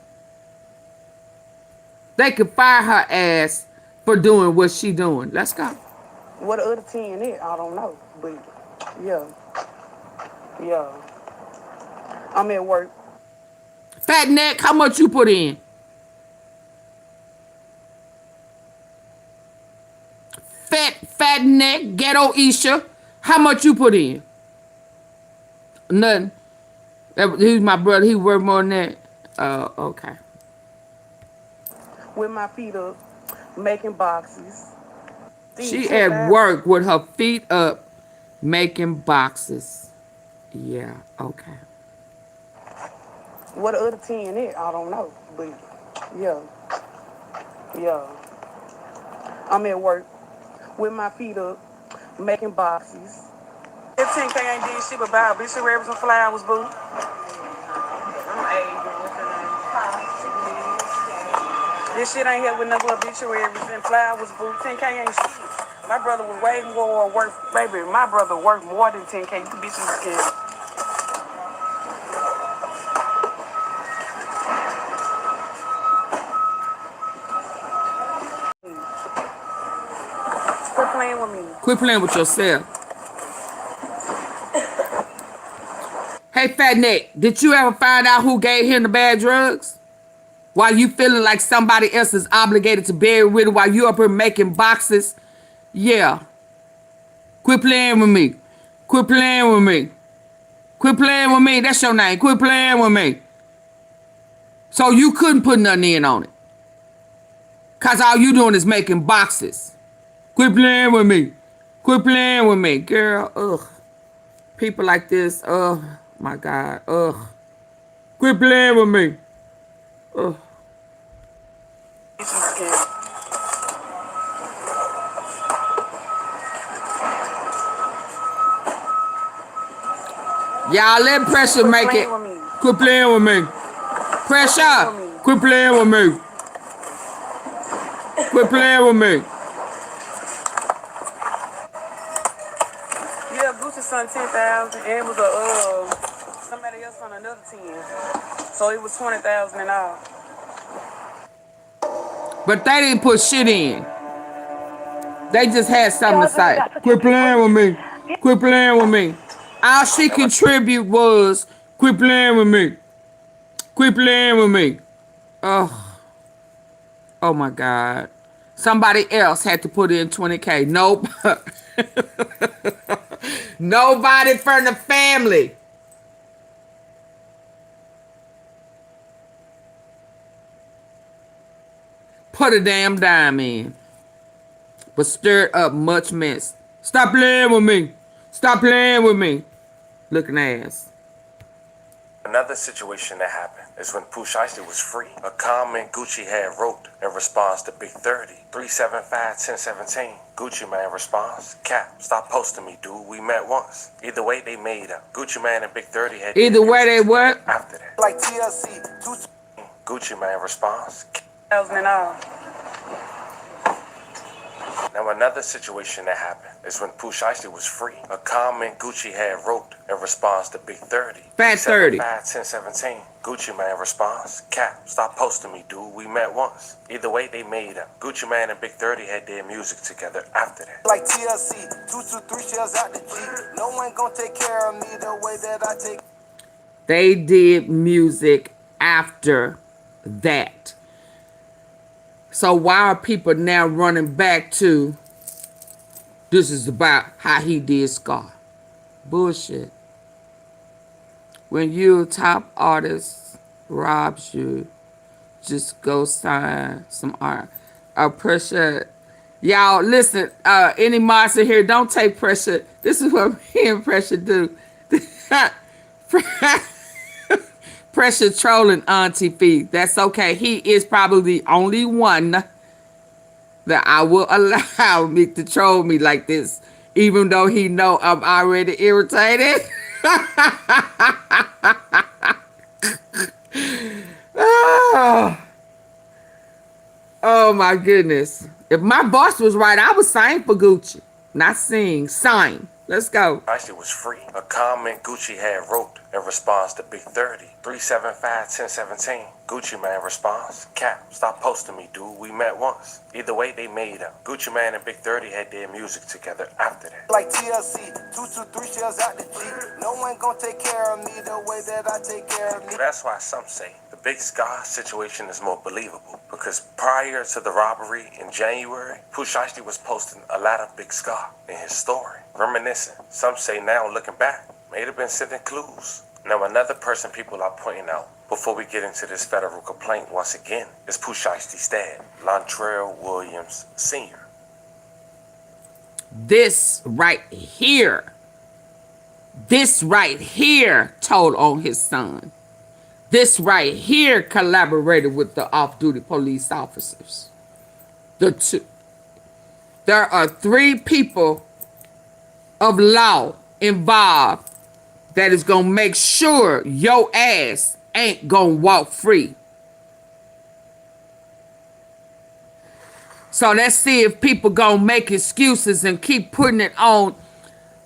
They could fire her ass for doing what she doing. Let's go. What the other 10 is, I don't know. But yeah. Yeah. I'm at work. Fat neck, how much you put in? Fat neck, ghetto Isha, how much you put in? Nothing. He's my brother. He worked more than that. Okay. With my feet up, making boxes. These She at 10,000. work with her feet up, making boxes. Yeah, okay. What the other 10 is, I don't know. But yeah. Yeah. I'm at work with my feet up, making boxes. If 10K ain't did shit but buy a bitch around some flowers, boo. This shit ain't here with no obituaries and flowers, boo. 10K ain't shit. My brother was way more worth, baby. My brother worth more than 10K. The bitches can. Quit playing with me. Quit playing with yourself. Hey, Fat Neck, did you ever find out who gave him the bad drugs? While you feeling like somebody else is obligated to bury with it while you up here making boxes? Yeah. Quit playing with me. Quit playing with me. Quit playing with me. That's your name. Quit playing with me. So you couldn't put nothing in on it. Because all you doing is making boxes. Quit playing with me. Quit playing with me. Girl, ugh. People like this, ugh. My God, ugh. Quit playing with me. Ugh. Y'all let pressure make it. Quit playing with me. Pressure. Quit playing with me. Quit playing with me. Yeah, Gucci son 10,000 and it was somebody else on another 10. So it was 20,000 in all. But they didn't put shit in. They just had something to say. Quit playing with me. Quit playing with me. All she contribute was quit playing with me. Quit playing with me. Oh. Oh my God. Somebody else had to put in 20K. Nope. Nobody from the family. Put a damn dime in. But stirred up much mess. Stop playing with me. Stop playing with me. Looking ass. Another situation that happened is when Pooh Shiesty was free. A comment Gucci had wrote in response to Big 30. 375-1017. Gucci Man responds, Cap, stop posting me, dude. We met once. Either way, they made up. Gucci Man and Big 30 had Either way, they what? after that. Like TLC. Gucci Man responds. 1,000 in all. Now another situation that happened is when Pooh Shiesty was free. A comment Gucci had wrote in response to Big 30. Fat 30. 1017. Gucci Man responds, Cap, stop posting me, dude. We met once. Either way, they made up. Gucci Man and Big 30 had their music together after that. Like TLC. 223 shells out the Jeep. No one gonna take care of me the way that I take. They did music after that. So why are people now running back to this is about how he did Scar? Bullshit. When you top artist robs you, just go sign some art. Pressure. Y'all listen, any monster here, don't take pressure. This is what me and Pressure do. Pressure trolling Auntie Fee. That's okay. He is probably the only one that I will allow me to troll me like this, even though he know I'm already irritated. Oh my goodness. If my boss was right, I would sign for Gucci. Not sing, sign. Let's go. Actually was free. A comment Gucci had wrote in response to Big 30. 375-1017. Gucci Man responds, Cap, stop posting me, dude. We met once. Either way, they made up. Gucci Man and Big 30 had their music together after that. Like TLC, 223 shells out the Jeep. No one gonna take care of me the way that I take care of me. That's why some say the Big Scar situation is more believable, because prior to the robbery in January, Pooh Shiesty was posting a lot of Big Scar in his story, reminiscing. Some say now, looking back, may have been sending clues. Now, another person people are pointing out before we get into this federal complaint once again is Pooh Shiesty's dad, Lontrell Williams Sr. This right here told on his son. This right here collaborated with the off-duty police officers. The two. There are 3 people of law involved that is going to make sure your ass ain't going to walk free. So let's see if people going to make excuses and keep putting it on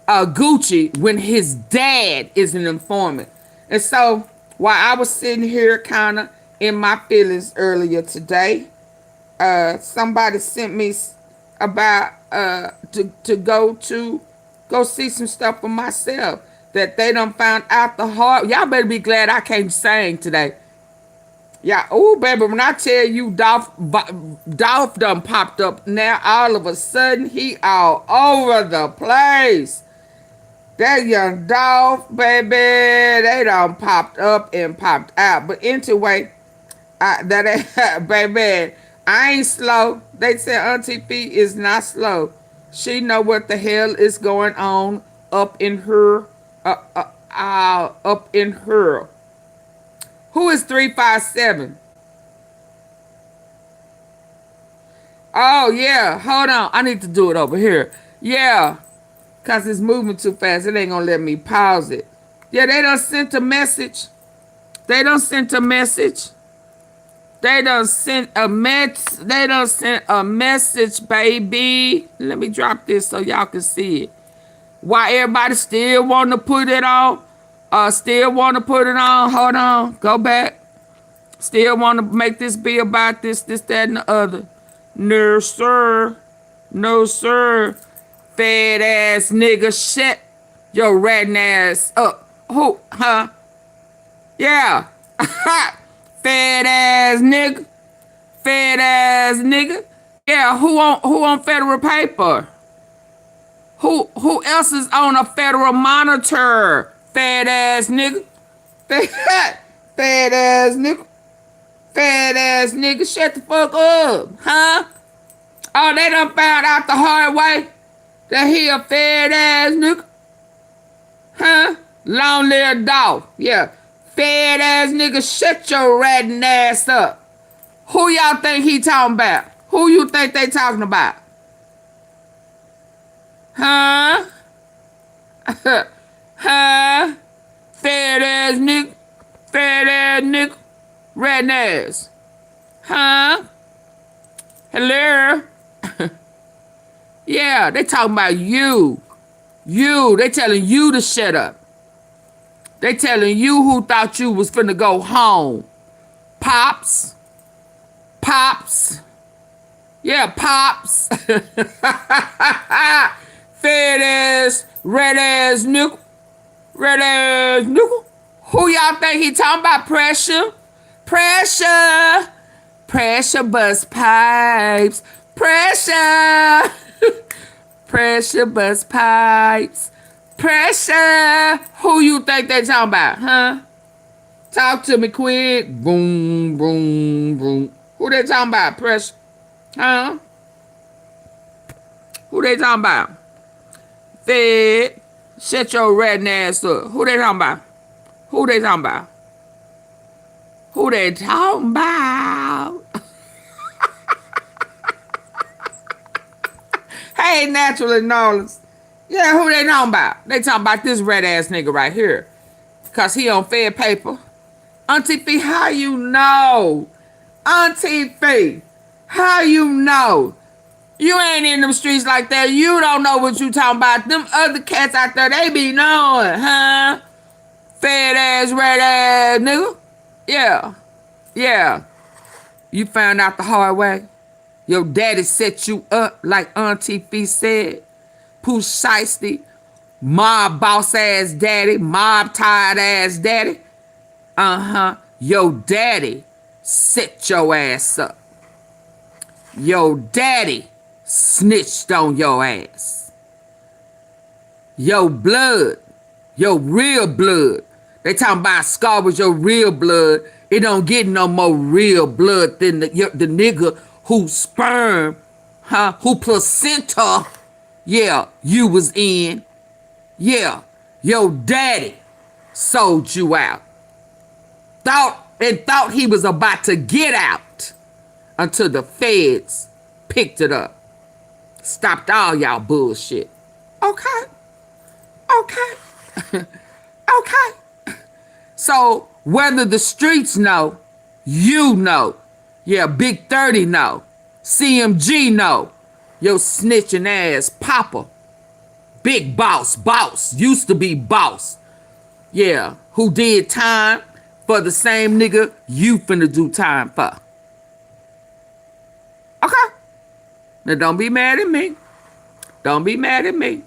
Gucci when his dad is an informant. And so while I was sitting here kind of in my feelings earlier today, somebody sent me about to go see some stuff for myself that they done found out the hard. Y'all better be glad I can't sing today. Yeah, oh baby, when I tell you Dolph done popped up now, all of a sudden he all over the place. That young Dolph, baby, they done popped up and popped out. But anyway, baby, I ain't slow. They said Auntie Fee is not slow. She know what the hell is going on up in her. Up in her. Who is 357? Oh, yeah. Hold on. I need to do it over here. Yeah. Because it's moving too fast. It ain't going to let me pause it. Yeah, they done sent a message. They done sent a message. They done sent a message, baby. Let me drop this so y'all can see it. Why everybody still want to put it on? Still want to put it on? Hold on. Go back. Still want to make this be about this, that, and the other. No, sir. No, sir. Fat ass nigga, shut your ratting ass up. Who? Huh? Yeah. Fat ass nigga. Fat ass nigga. Yeah, who on federal paper? Who else is on a federal monitor? Fat ass nigga. Fat ass nigga. Fat ass nigga, shut the fuck up, huh? Oh, they done found out the hard way that he a fat ass nigga, huh? Long live Dolph, yeah. Fat ass nigga, shut your ratting ass up. Who y'all think he talking about? Who you think they talking about? Huh? Huh? Fat ass nigga. Fat ass nigga. Red ass. Huh? Hello? Yeah, they talking about you. You. They telling you to shut up. They telling you who thought you was finna go home. Pops. Pops. Yeah, Pops. Fat ass, red ass nigga. Red ass nigga. Who y'all think he talking about? Pressure? Pressure. Pressure bust pipes. Pressure. Pressure bust pipes. Pressure. Who you think they talking about, huh? Talk to me quick. Boom, boom, boom. Who they talking about? Pressure. Huh? Who they talking about? Fed. Shut your red ass up. Who they talking about? Who they talking about? Who they talking about? Hey, naturally knowledge. Yeah, who they talking about? They talking about this red ass nigga right here. Cause he on Fed paper. Auntie Fee, how you know? Auntie Fee, how you know? You ain't in them streets like that. You don't know what you talking about. Them other cats out there, they be knowing, huh? Fed ass, red ass nigga. Yeah. Yeah. You found out the hard way. Your daddy set you up like Auntie Fee said. Pooh Shiesty, mob boss ass daddy, mob tired ass daddy. Your daddy set your ass up. Your daddy snitched on your ass. Your blood, your real blood. They talking about Scar was your real blood. It don't get no more real blood than the nigga whose sperm, who placenta, yeah, you was in. Yeah, your daddy sold you out. Thought he was about to get out until the feds picked it up. Stopped all y'all bullshit. Okay. Okay. So whether the streets know, you know. Yeah, Big 30 know. CMG know. Your snitching ass papa. Big boss. Used to be boss. Yeah, who did time for the same nigga you finna do time for. Okay. Now don't be mad at me. Don't be mad at me.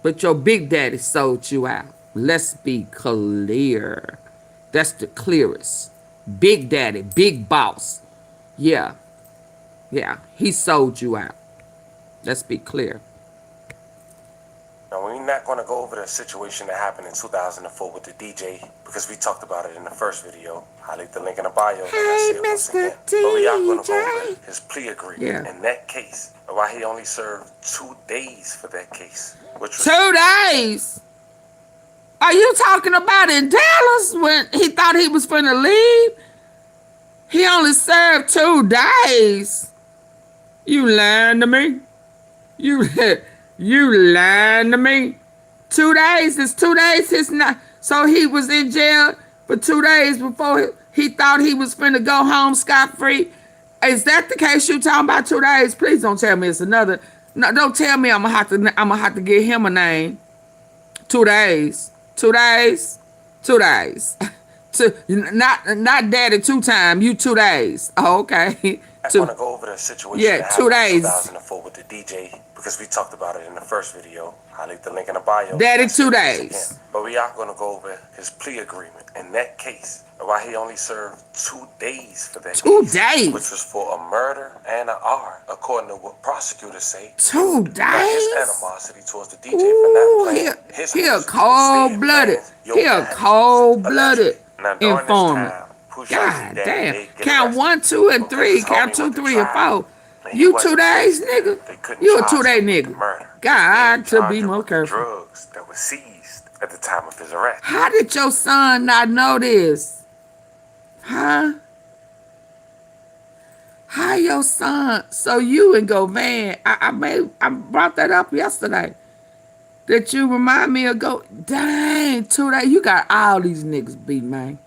But your big daddy sold you out. Let's be clear. That's the clearest. Big daddy, big boss. Yeah. Yeah, he sold you out. Let's be clear. Now, we're not going to go over the situation that happened in 2004 with the DJ because we talked about it in the first video. I'll leave the link in the bio. Hey, Mr. DJ. But we are going to go over his plea agreement in that case, and why he only served 2 days for that case. Which was 2 days? Are you talking about in Dallas when he thought he was finna leave? He only served 2 days. You lying to me? You lying to me? 2 days is 2 days. It's not. So he was in jail for 2 days before he thought he was finna go home scot-free. Is that the case you talking about 2 days? Please don't tell me it's another. No, don't tell me I'm gonna have to give him a name. 2 days. 2 days. 2 days. Not daddy 2 times. You 2 days. Oh, okay. I want to go over the situation that happened 2 days. in 2004 with the DJ because we talked about it in the first video. I'll leave the link in the bio. Daddy 2 days. But we are going to go over his plea agreement in that case, and why he only served 2 days for that 2 case, days? which was for a murder and an R, according to what prosecutors say. 2 days? His animosity towards the DJ for not playing his he a cold-blooded. He a cold-blooded informant. God damn. Count 1, 2, and 3. Count 2, 3, and 4. You 2 days, nigga? You a 2 day nigga. God, to be more careful. Drugs that were seized at the time of his arrest. How did your son not know this? Huh? How your son? So you and go, man, I brought that up yesterday. That you remind me of go, dang, 2 days. You got all these niggas beat, man.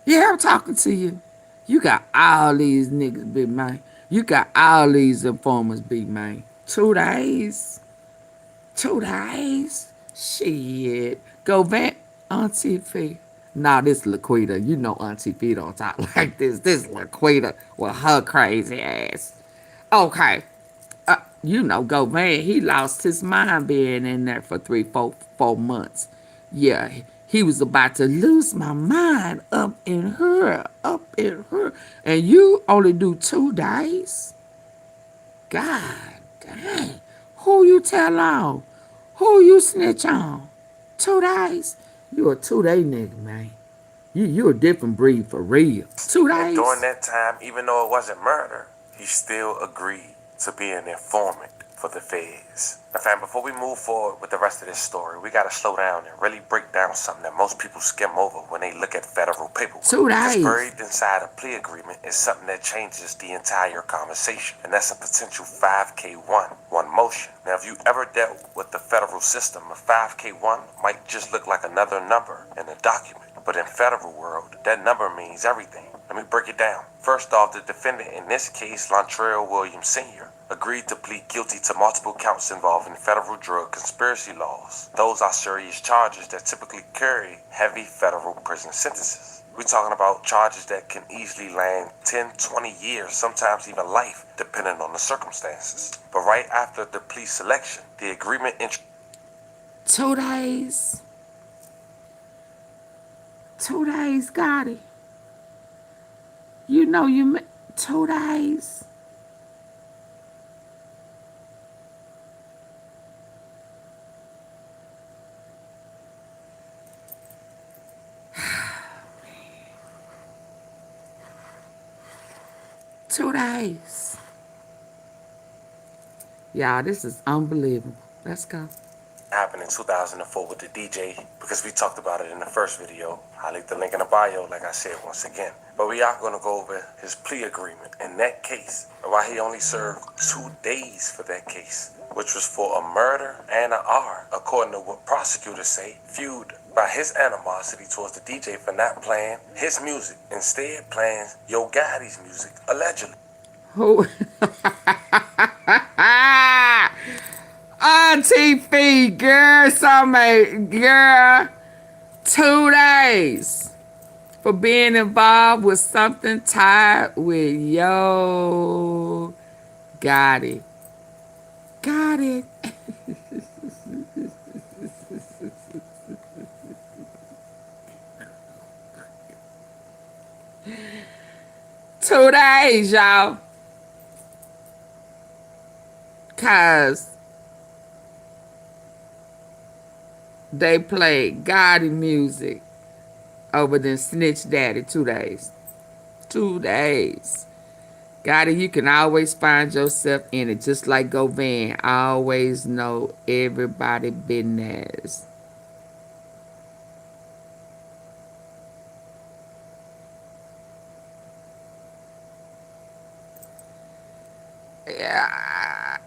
Yeah, I'm talking to you. You got all these niggas beat, man. You got all these informers beat, man. 2 days. 2 days. Shit. Go back, Auntie Fee. Nah, this Laquita. You know Auntie Fee don't talk like this. This Laquita with her crazy ass. Okay. You know, go man. He lost his mind being in there for 4 months. Yeah. He was about to lose my mind up in her. And you only do 2 days? God dang. Who you tell on? Who you snitch on? 2 days? You a 2 day nigga, man. You a different breed for real. 2 days? And during that time, even though it wasn't murder, he still agreed to be an informant for the feds. Now, fam, before we move forward with the rest of this story, we gotta slow down and really break down something that most people skim over when they look at federal paperwork. Because buried inside a plea agreement is something that changes the entire conversation, and that's a potential 5K1, one motion. Now, if you ever dealt with the federal system, a 5K1 might just look like another number in a document. But in federal world, that number means everything. Let me break it down. First off, the defendant in this case, Lldolph Williams Sr., agreed to plead guilty to multiple counts involving federal drug conspiracy laws. Those are serious charges that typically carry heavy federal prison sentences. We're talking about charges that can easily land 10, 20 years, sometimes even life, depending on the circumstances. But right after the plea selection, the agreement 2 days. 2 days, got it. You know you 2 days. Two days. Y'all, this is unbelievable. Let's go. Happened in 2004 with the DJ, because we talked about it in the first video. I'll leave the link in the bio, like I said once again. But we are going to go over his plea agreement in that case, and why he only served 2 days for that case, which was for a murder and an R, according to what prosecutors say, fueled by his animosity towards the DJ for not playing his music, instead playing Yo Gotti's music, allegedly. Who? Auntie Fee, girl, girl, 2 days for being involved with something tied with Yo Gotti. Got it. Two days, y'all. Cause they played Gotti music over the Snitch Daddy 2 days. 2 days. Gotti, you can always find yourself in it, just like Govan. Always know everybody business. Yeah.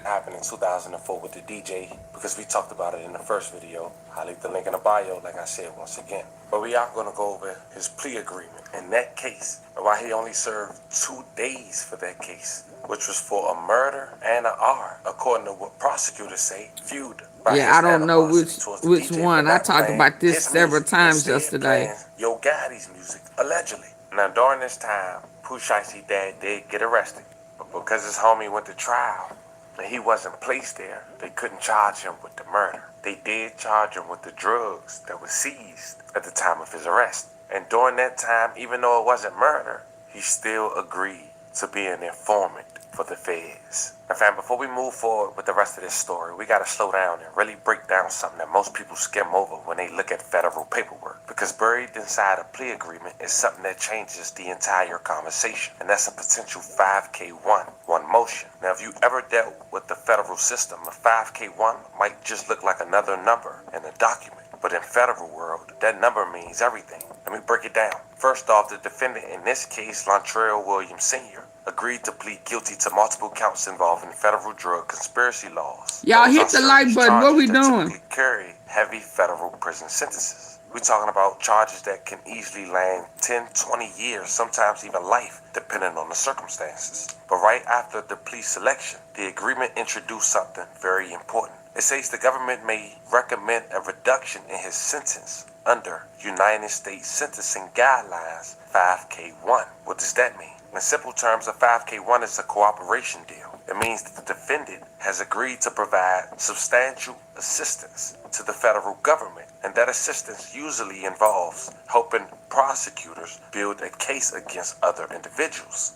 Happened in 2004 with the DJ, because we talked about it in the first video. I'll leave the link in the bio, like I said once again. But we are going to go over his plea agreement in that case, and why he only served 2 days for that case, which was for a murder and an R, according to what prosecutors say, fueled by his I don't know which DJ one. I talked about this several times yesterday. Yo Gotti's music, allegedly. Now, during this time, Pooh Shiesty dad did get arrested, but because his homie went to trial and he wasn't placed there, they couldn't charge him with the murder. They did charge him with the drugs that were seized at the time of his arrest. And during that time, even though it wasn't murder, he still agreed to be an informant for the feds. Now, fam, before we move forward with the rest of this story, we gotta slow down and really break down something that most people skim over when they look at federal paperwork. Because buried inside a plea agreement is something that changes the entire conversation, and that's a potential 5K1, one motion. Now, if you ever dealt with the federal system, a 5K1 might just look like another number in a document. But in federal world, that number means everything. Let me break it down. First off, the defendant in this case, Lldolph Williams Sr., agreed to plead guilty to multiple counts involving federal drug conspiracy laws. Y'all hit the like button. What we doing? Typically carry heavy federal prison sentences. We're talking about charges that can easily land 10, 20 years, sometimes even life, depending on the circumstances. But right after the plea selection, the agreement introduced something very important. It says the government may recommend a reduction in his sentence under United States Sentencing Guidelines 5K1. What does that mean? In simple terms, a 5K1 is a cooperation deal. It means that the defendant has agreed to provide substantial assistance to the federal government, and that assistance usually involves helping prosecutors build a case against other individuals.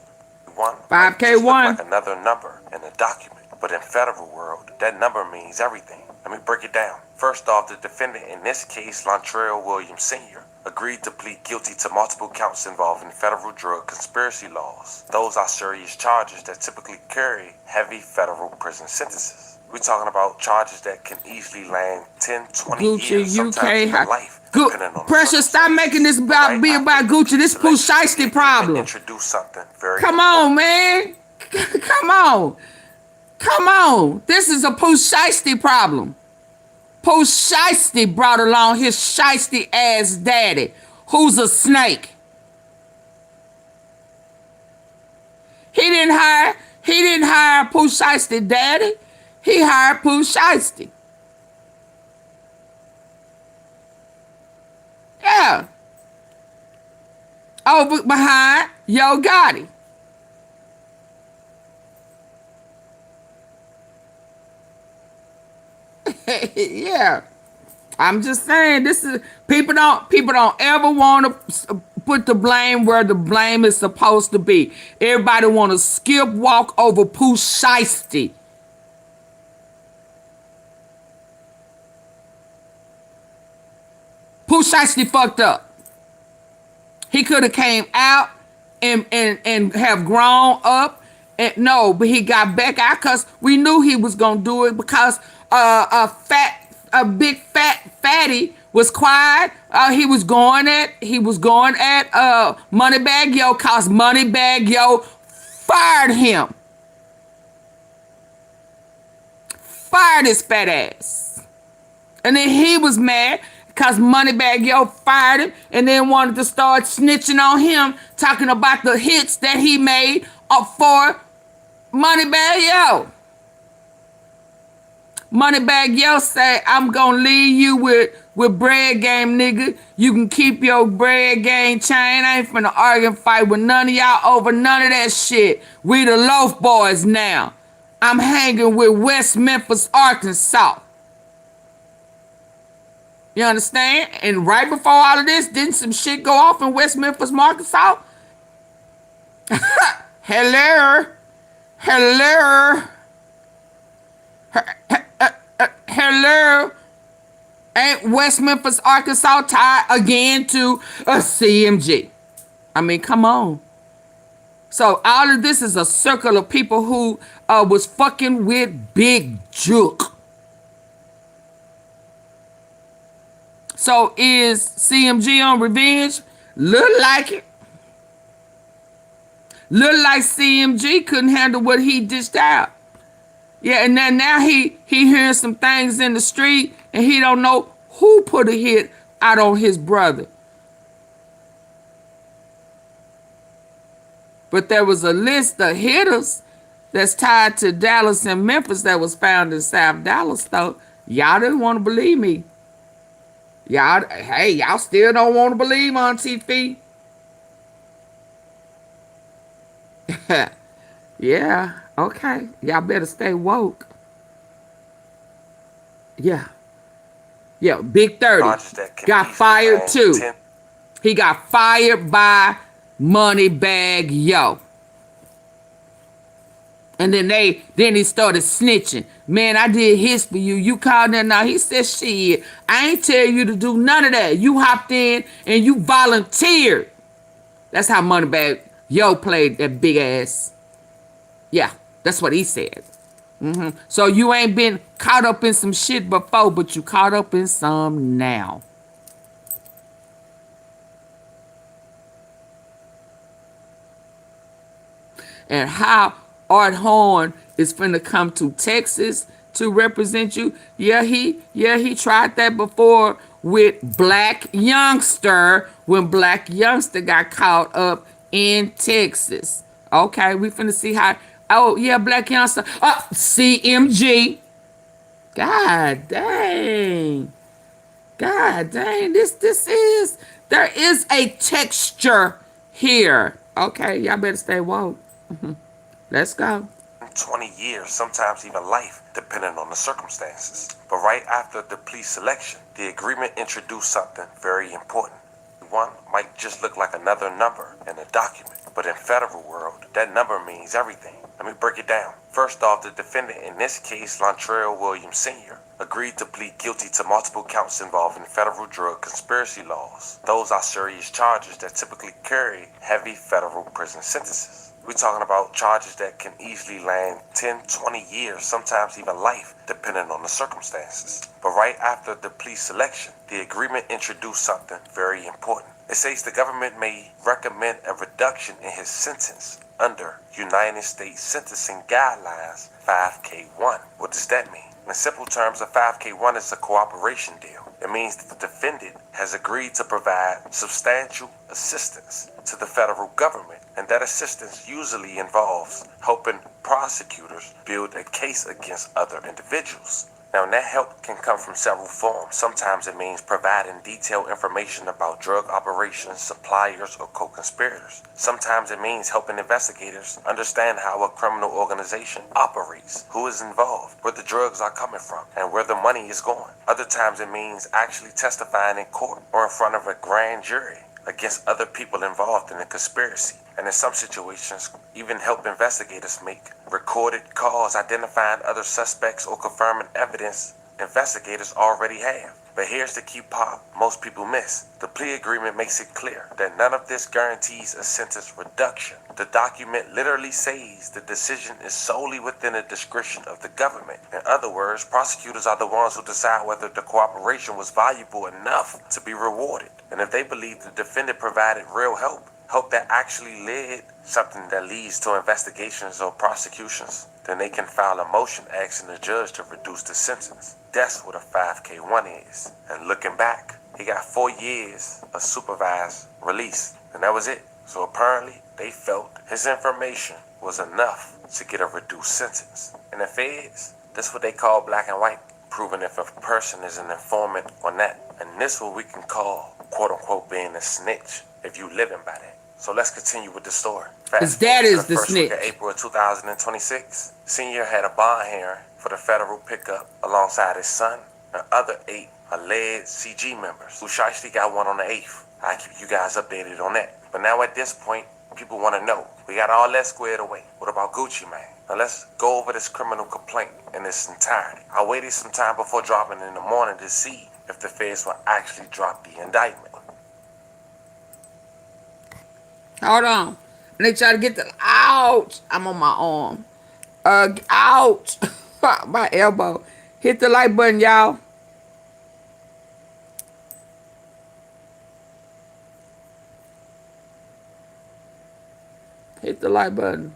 5K1 like another number in a document, but in federal world, that number means everything. Let me break it down. First off, the defendant in this case, Lldolph Williams Sr., agreed to plead guilty to multiple counts involving federal drug conspiracy laws. Those are serious charges that typically carry heavy federal prison sentences. We're talking about charges that can easily land 10, 20 Gucci, years, sometimes even life, depending on the Precious, stop making this be about Gucci. This Pooh Shiesty problem. Introduce something very Come on, man. Come on. Come on. This is a Pooh Shiesty problem. Pooh Shiesty brought along his shiesty ass daddy, who's a snake. He didn't hire Pooh Shiesty daddy. He hired Pooh Shiesty. Yeah. Over behind Yo Gotti. Yeah. I'm just saying, this is people don't ever want to put the blame where the blame is supposed to be. Everybody want to skip walk over Pooh Shiesty. Pooh Shiesty fucked up. He could have came out and have grown up. And no, but he got back out because we knew he was gonna do it because a big fat fatty was quiet. He was going at Moneybag Yo cause Moneybag Yo fired him. Fired his fat ass. And then he was mad because Moneybag Yo fired him and then wanted to start snitching on him, talking about the hits that he made up for Moneybag Yo. Moneybag Yo say, I'm gonna leave you with bread game, nigga. You can keep your bread game chain. I ain't finna argue and fight with none of y'all over none of that shit. We the Lldolph boys now. I'm hanging with West Memphis, Arkansas. You understand? And right before all of this, didn't some shit go off in West Memphis, Arkansas? Hello? Hello? Hello? Ain't West Memphis, Arkansas tied again to a CMG? I mean, come on. So all of this is a circle of people who was fucking with Big Juke. So is CMG on revenge? Look like it. Look like CMG couldn't handle what he dished out. Yeah, and then now he hearing some things in the street and he don't know who put a hit out on his brother. But there was a list of hitters that's tied to Dallas and Memphis that was found in South Dallas, though. Y'all didn't want to believe me. Y'all still don't want to believe Auntie Fee? Yeah, okay. Y'all better stay woke. Yeah. Yeah, Big 30 got fired too. He got fired by Moneybag Yo. And then he started snitching. Man, I did his for you. You called that now. He said, shit, I ain't tell you to do none of that. You hopped in and you volunteered. That's how Moneybag Yo played that big ass. Yeah, that's what he said. So you ain't been caught up in some shit before, but you caught up in some now. And how Art Horn is finna come to Texas to represent you. Yeah, he tried that before with Black Youngster when Black Youngster got caught up in Texas. Okay, we finna see how. Oh yeah, Black Youngster. CMG. God dang. God dang. There is a texture here. Okay, y'all better stay woke. Let's go. 20 years, sometimes even life, depending on the circumstances. But right after the plea selection, the agreement introduced something very important. One might just look like another number in a document. But in federal world, that number means everything. Let me break it down. First off, the defendant in this case, Lldolph Williams Sr., agreed to plead guilty to multiple counts involving federal drug conspiracy laws. Those are serious charges that typically carry heavy federal prison sentences. We're talking about charges that can easily land 10, 20 years, sometimes even life, depending on the circumstances. But right after the plea selection, the agreement introduced something very important. It says the government may recommend a reduction in his sentence under United States Sentencing Guidelines 5K1. What does that mean? In simple terms, a 5K1 is a cooperation deal. It means that the defendant has agreed to provide substantial assistance to the federal government, and that assistance usually involves helping prosecutors build a case against other individuals. Now, that help can come from several forms. Sometimes it means providing detailed information about drug operations, suppliers, or co-conspirators. Sometimes it means helping investigators understand how a criminal organization operates, who is involved, where the drugs are coming from, and where the money is going. Other times it means actually testifying in court or in front of a grand jury against other people involved in the conspiracy. And in some situations, even help investigators make recorded calls identifying other suspects or confirming evidence investigators already have. But here's the key part most people miss. The plea agreement makes it clear that none of this guarantees a sentence reduction. The document literally says the decision is solely within the discretion of the government. In other words, prosecutors are the ones who decide whether the cooperation was valuable enough to be rewarded. And if they believe the defendant provided real help that actually led something that leads to investigations or prosecutions, then they can file a motion asking the judge to reduce the sentence. That's what a 5K1 is. And looking back, he got 4 years of supervised release, and that was it. So apparently, they felt his information was enough to get a reduced sentence. And the feds, that's what they call black and white, proving if a person is an informant or not. And this what we can call, quote unquote, being a snitch, if you living by that. So let's continue with the story. His dad is the first snitch. week of April of 2026, Senior had a bond hearing for the federal pickup alongside his son and other 8 alleged CG members. Shiesty got one on the 8th. I'll keep you guys updated on that. But now at this point, people want to know. We got all that squared away. What about Gucci Mane? Now let's go over this criminal complaint in its entirety. I waited some time before dropping it in the morning to see if the feds will actually drop the indictment. Hold on. And they try to get the... Ouch! I'm on my arm. Ouch! My elbow. Hit the like button, y'all. Hit the like button.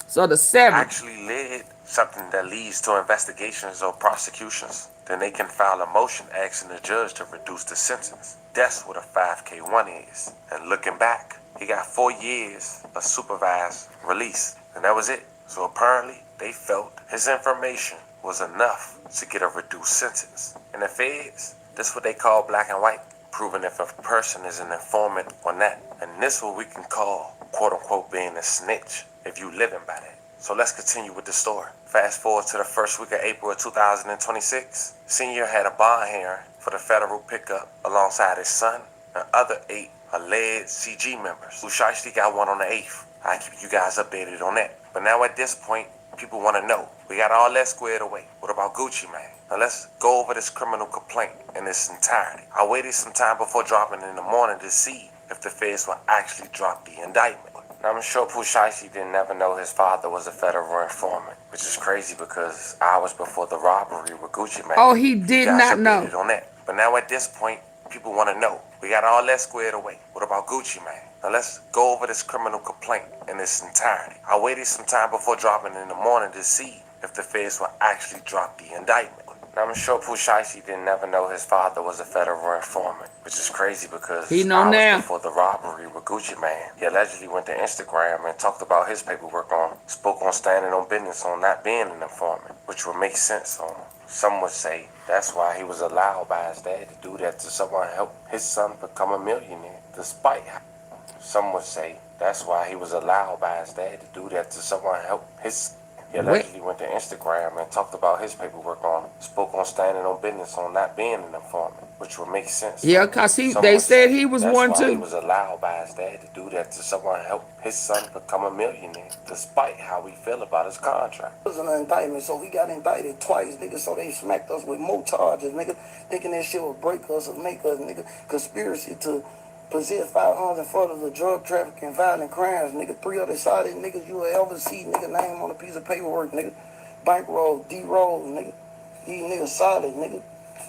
So the 7th actually led something that leads to investigations or prosecutions, then they can file a motion asking the judge to reduce the sentence. That's what a 5K1 is. And looking back, he got 4 years of supervised release, and that was it. So apparently, they felt his information was enough to get a reduced sentence. And the feds, that's what they call black and white, proving if a person is an informant or not. And this what we can call, quote unquote, being a snitch, if you living by that. So let's continue with the story. Fast forward to the first week of April of 2026. Senior had a bond hearing for the federal pickup alongside his son and other 8 alleged CG members. Shiesty got one on the 8th. I'll keep you guys updated on that. But now at this point, people want to know. We got all that squared away. What about Gucci Mane? Now let's go over this criminal complaint in its entirety. I waited some time before dropping it in the morning to see if the feds will actually drop the indictment. Now, I'm sure Pooh didn't never know his father was a federal informant, which is crazy because hours before the robbery with Gucci Mane. Oh, he did not know. On that. But now at this point, people want to know. We got all that squared away. What about Gucci Mane? Now let's go over this criminal complaint in its entirety. I waited some time before dropping it in the morning to see if the feds will actually drop the indictment. Now, I'm sure Pooh didn't never know his father was a federal informant, which is crazy because he know now. Before the robbery with Gucci Mane, he allegedly went to Instagram and talked about his paperwork spoke on standing on business on not being an informant, which would make sense on him. Some would say that's why he was allowed by his dad to do that to someone help his son become a millionaire, despite him. Some would say that's why he was allowed by his dad to do that to someone help his. He allegedly went to Instagram and talked about his paperwork spoke on standing on business on not being an informant, which would make sense. Yeah, cause they Some would said say he was that's one why he too. was allowed by his dad to do that to someone help his son become a millionaire, despite how we feel about his contract. It was an indictment, so we got indicted twice, nigga, so they smacked us with more charges, nigga, thinking that shit would break us or make us, nigga. Conspiracy to possess firearms and further the drug trafficking, violent crimes, nigga. 3 other sided niggas you will ever see, nigga, name on a piece of paperwork, nigga. Bankroll, D-roll, nigga. These niggas solid, nigga.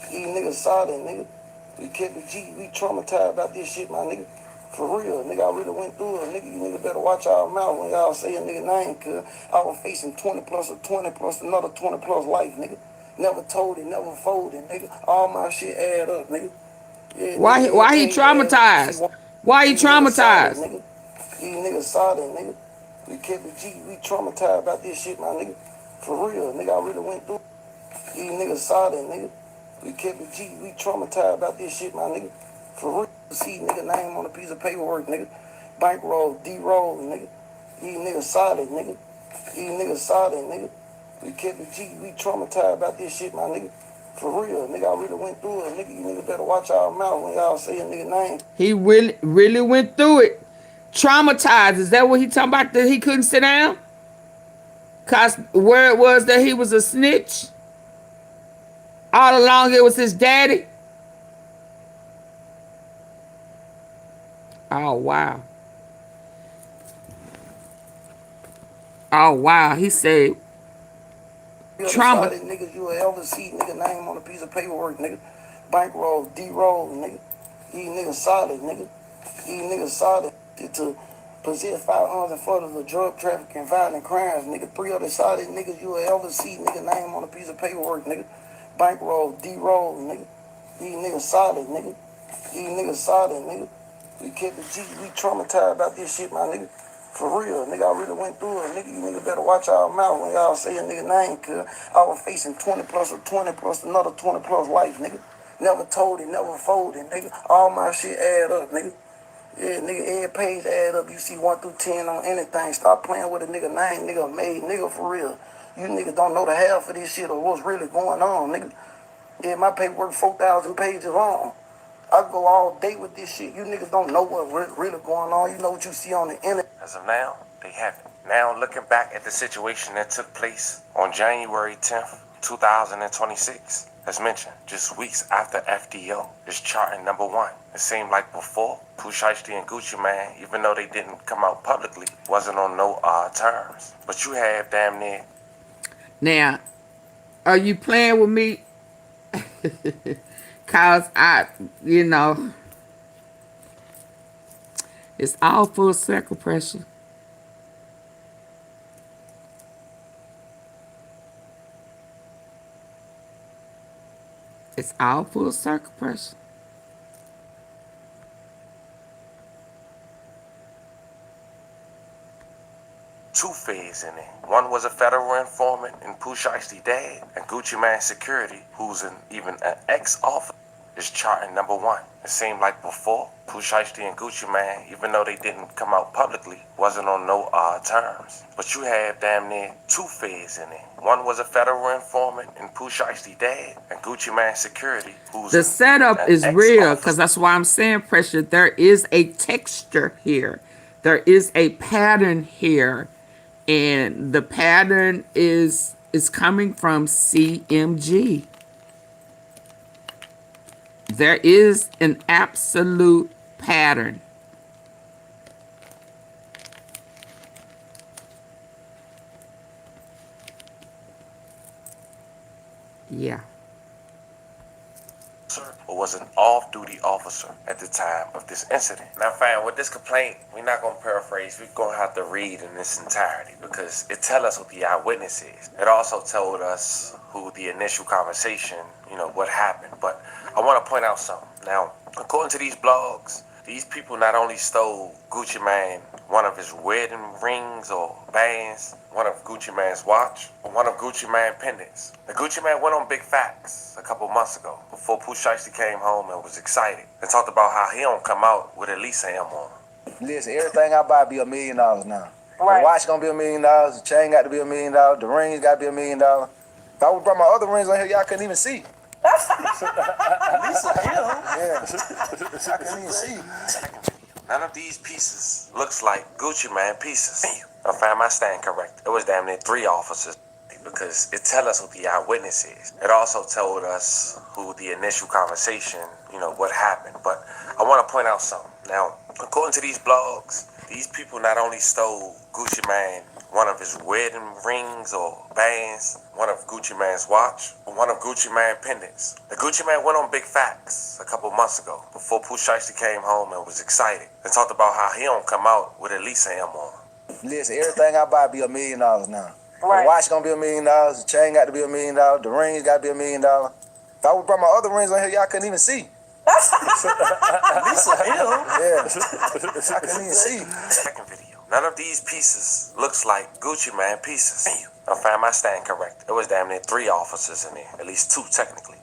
These niggas solid, nigga. We kept it G. We traumatized about this shit, my nigga. For real, nigga, I really went through it. Nigga, you nigga better watch our mouth when y'all say a nigga name, cuz I was facing 20 plus or 20 plus another 20 plus life, nigga. Never told it, never folded, nigga. All my shit add up, nigga. Yeah, Why he traumatized? Why he traumatized? Nigga. These niggas solid, nigga. We kept it G. We traumatized about this shit, my nigga. For real, nigga, I really went through it. These niggas solid, nigga. We kept it G. We traumatized about this shit, my nigga. For real. See, nigga, name on a piece of paperwork, nigga. Bankroll, D-roll, nigga. These niggas solid, nigga. These niggas solid, nigga. We kept it G. We traumatized about this shit, my nigga. For real, nigga, I really went through it. Nigga, you nigga better watch our mouth when y'all say a nigga name. He really went through it. Traumatized. Is that what he talking about, that he couldn't sit down? Cause where it was that he was a snitch? All along it was his daddy? Oh, wow. Oh, wow. He said, trauma. Niggas you will ever see, nigga, name on a piece of paperwork, nigga. Bankroll, D-roll, nigga. These niggas solid, nigga. These niggas solid to possess firearms and further the drug trafficking, violent crimes, nigga. 3 other solid niggas you will ever see, nigga, name on a piece of paperwork, nigga. Bankroll, D-roll, nigga. These niggas solid, nigga. These niggas solid, nigga. We kept it G. We traumatized about this shit, my nigga. For real, nigga, I really went through it. Nigga, you nigga better watch our mouth when y'all say a nigga name, cuz I was facing 20 plus or 20 plus another 20 plus life, nigga. Never told it, never folded, nigga. All my shit add up, nigga. Yeah, nigga, every page add up. You see 1 through 10 on anything. Stop playing with a nigga name, nigga made, nigga, for real. You niggas don't know the half of this shit or what's really going on, nigga. Yeah, my paperwork 4,000 pages long. I go all day with this shit. You niggas don't know what really going on. You know what you see on the internet. As of now, they haven't. Now, looking back at the situation that took place on January 10th, 2026, as mentioned, just weeks after FDO is charting #1. It seemed like before, Pooh, Shiesty, and Gucci Mane, even though they didn't come out publicly, wasn't on no terms. But you have damn near. Now, are you playing with me? Cause you know, it's all full circle pressure. It's all full circle pressure. Two feds in it. One was a federal informant in Pooh, Shiesty dad, and Gucci Mane security, who's even an ex-officer, is charting #1. It seemed like before, Pooh, Shiesty, and Gucci Mane, even though they didn't come out publicly, wasn't on no terms. But you have damn near two feds in it. One was a federal informant in Pooh, Shiesty dad, and Gucci Mane security, who's the setup is real, because that's why I'm saying pressure. There is a texture here. There is a pattern here. And the pattern is coming from CMG. There is an absolute pattern. Yeah. Or was an off-duty officer at the time of this incident. Now, fam, with this complaint, we're not going to paraphrase. We're going to have to read in its entirety because it tells us what the eyewitness is. It also told us who the initial conversation, what happened. But I want to point out something. Now, according to these blogs, these people not only stole Gucci Mane one of his wedding rings or bands, one of Gucci Mane's watch, or one of Gucci Mane pendants. The Gucci Mane went on Big Facts a couple months ago before Pooh Shiesty came home and was excited and talked about how he don't come out with at least him on. Listen, everything I buy be $1 million now. Right. The watch gonna be $1 million, the chain got to be $1 million, the rings got to be $1 million. If I would brought my other rings on here, y'all couldn't even see. Yeah. I can't even see. None of these pieces looks like Gucci Man pieces. I found my stand correct. It was damn near 3 officers because it tell us who the eyewitness is. It also told us who the initial conversation, what happened. But I want to point out something. Now, according to these blogs, these people not only stole Gucci Man one of his wedding rings or bands, one of Gucci Man's watch, or one of Gucci Man pendants. The Gucci Man went on Big Facts a couple months ago before Pooh Shiesty came home and was excited and talked about how he don't come out with at least an M on. Listen, everything I buy be $1 million now. Right. The watch gonna be $1 million, the chain got to be $1 million, the rings got to be $1 million. If I would brought my other rings on here, y'all couldn't even see. Yeah. I couldn't even see. Second video. None of these pieces looks like Gucci Man pieces. I found my stand correct. It was damn near 3 officers in there, at least 2 technically.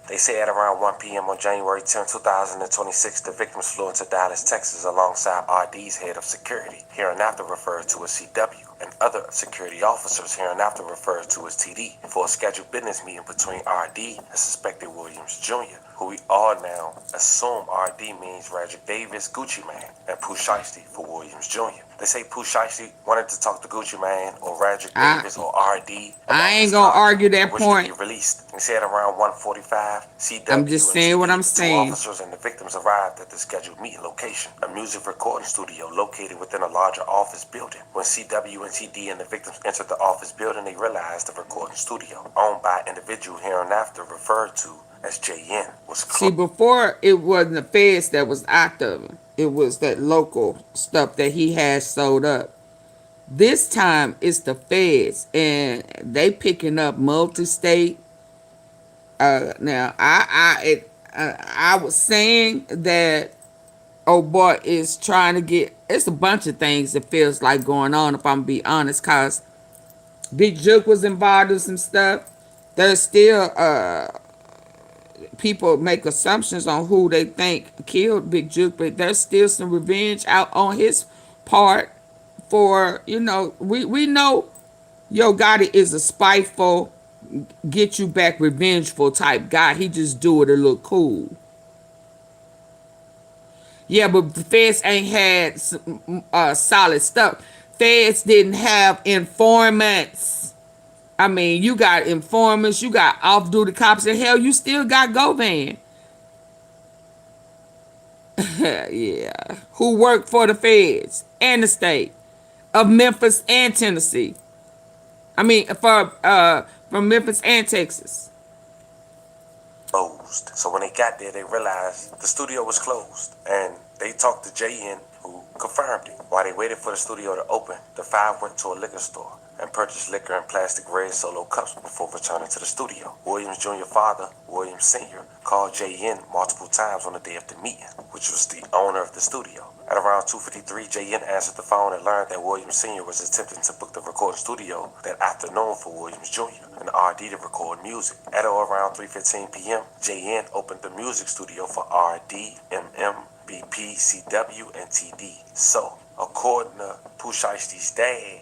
They say at around 1 p.m. on January 10, 2026, the victims flew into Dallas, Texas alongside RD's head of security, hereinafter referred to as CW, and other security officers hereinafter referred to as TD, for a scheduled business meeting between RD and suspected Williams Jr., who we all now assume RD means Radric Davis, Gucci Man, and Pooh Shiesty for Williams Jr. They say Pooh Shiesty wanted to talk to Gucci Man or Radric Davis or RD. I ain't gonna argue that point. To be released. They said around 1:45, CW I'm just saying what I'm saying. 2 officers and the victims arrived at the scheduled meeting location, a music recording studio located within a larger office building. When CW and TD and the victims entered the office building, they realized the recording studio, owned by an individual hereinafter referred to as JN, was closed. See, before it wasn't the feds that was after him. It was that local stuff that he had sold up. This time it's the feds, and they picking up multi-state. Now I was saying that old boy is trying to get. It's a bunch of things that feels like going on. If I'm gonna be honest, cause Big Juke was involved in some stuff. There's still people make assumptions on who they think killed Big Juke, but there's still some revenge out on his part for, we know Yo Gotti is a spiteful, get you back revengeful type guy. He just do it to look cool. Yeah, but the feds ain't had solid stuff. Feds didn't have informants. I mean, you got informants, you got off-duty cops, and hell, you still got Govan. Yeah. Who work for the feds and the state of Memphis and Tennessee. I mean, from Memphis and Texas. Closed. So when they got there, they realized the studio was closed, and they talked to JN, who confirmed it. While they waited for the studio to open, the 5 went to a liquor store and purchased liquor in plastic red Solo cups before returning to the studio. Williams Jr. father, Williams Sr., called JN multiple times on the day of the meeting, which was the owner of the studio. At around 2:53, JN answered the phone and learned that Williams Sr. was attempting to book the recording studio that afternoon for Williams Jr. and RD to record music. At or around 3:15 p.m., JN opened the music studio for RD, MM, BP, CW, and TD. So, according to Pooh Shiesty's dad,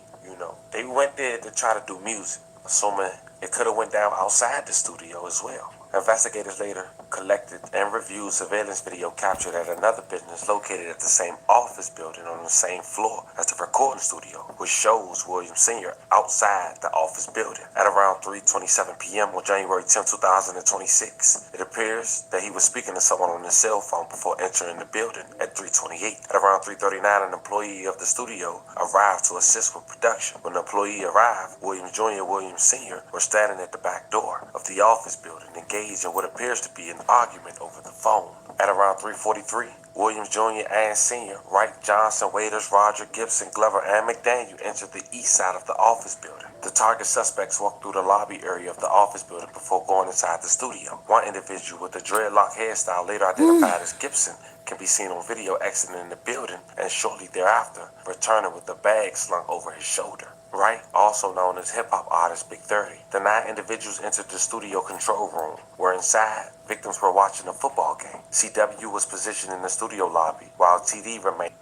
they went there to try to do music, assuming it could have went down outside the studio as well. Investigators later collected and reviewed surveillance video captured at another business located at the same office building on the same floor as the recording studio, which shows Williams Sr. outside the office building. At around 3:27 p.m. on January 10, 2026, it appears that he was speaking to someone on his cell phone before entering the building at 3:28. At around 3:39, an employee of the studio arrived to assist with production. When the employee arrived, Williams Jr. and Williams Sr. were standing at the back door of the office building, engaged in what appears to be an argument over the phone. At around 3:43, Williams Jr. and Sr., Wright, Johnson, Waiters, Roger, Gibson, Glover, and McDaniel entered the east side of the office building. The target suspects walked through the lobby area of the office building before going inside the studio. One individual with a dreadlock hairstyle, later identified as Gibson, can be seen on video exiting the building and shortly thereafter returning with a bag slung over his shoulder. Wright, also known as hip-hop artist Big 30. The 9 individuals entered the studio control room, where inside, victims were watching a football game. CW was positioned in the studio lobby, while TD remained.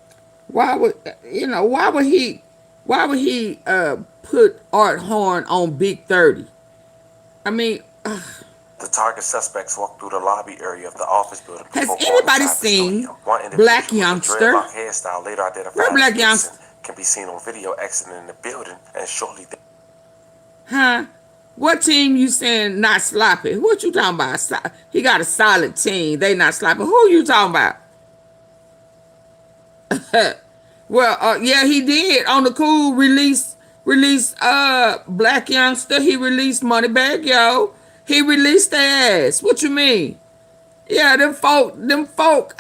Why would he put Art Horn on Big 30? I mean, The target suspects walked through the lobby area of the office building. Has anybody seen Black Youngster? Hairstyle later identified Where Black Youngster? Can be seen on video exiting the building, and shortly Huh? What team you saying not sloppy? What you talking about? He got a solid team. They not sloppy. Who you talking about? Well, yeah, he did. On the cool release Black Youngster. He released Moneybag Yo. He released their ass. What you mean? Yeah, them folk.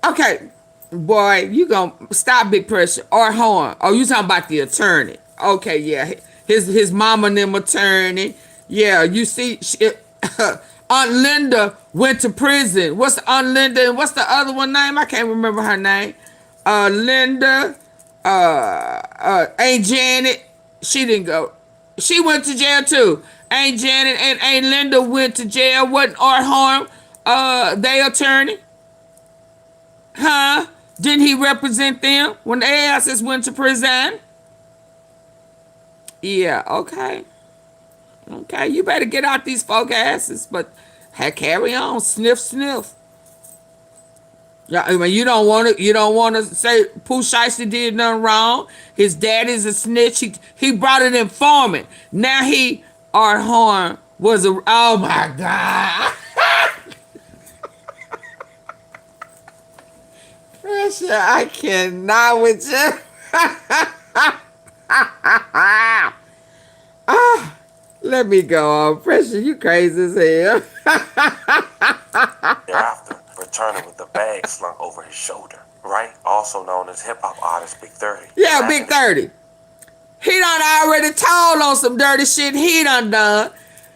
Okay, boy, you gonna stop Big Pressure or Horn. Oh, you talking about the attorney. Okay, yeah. His mama and them attorney. Yeah, you see, Aunt Linda went to prison. What's Aunt Linda and what's the other one name? I can't remember her name. Linda, Aunt Janet. She didn't go. She went to jail too. Aunt Janet and Aunt Linda went to jail. Wasn't Art Harm their attorney? Huh? Didn't he represent them when their asses went to prison? Yeah, okay. Okay, you better get out these folk asses, but carry on, sniff. Yeah, I mean, you don't want to say Pooh Shiesty did nothing wrong. His daddy's a snitch. He brought an informant. Now Art Horn was a, oh my God. Pressure, I cannot with you. Let me go on. Pressure, you crazy as hell. thereafter, returning with the bag slung over his shoulder, right? Also known as hip-hop artist Big 30. Yeah, Big 30. He done already told on some dirty shit he done.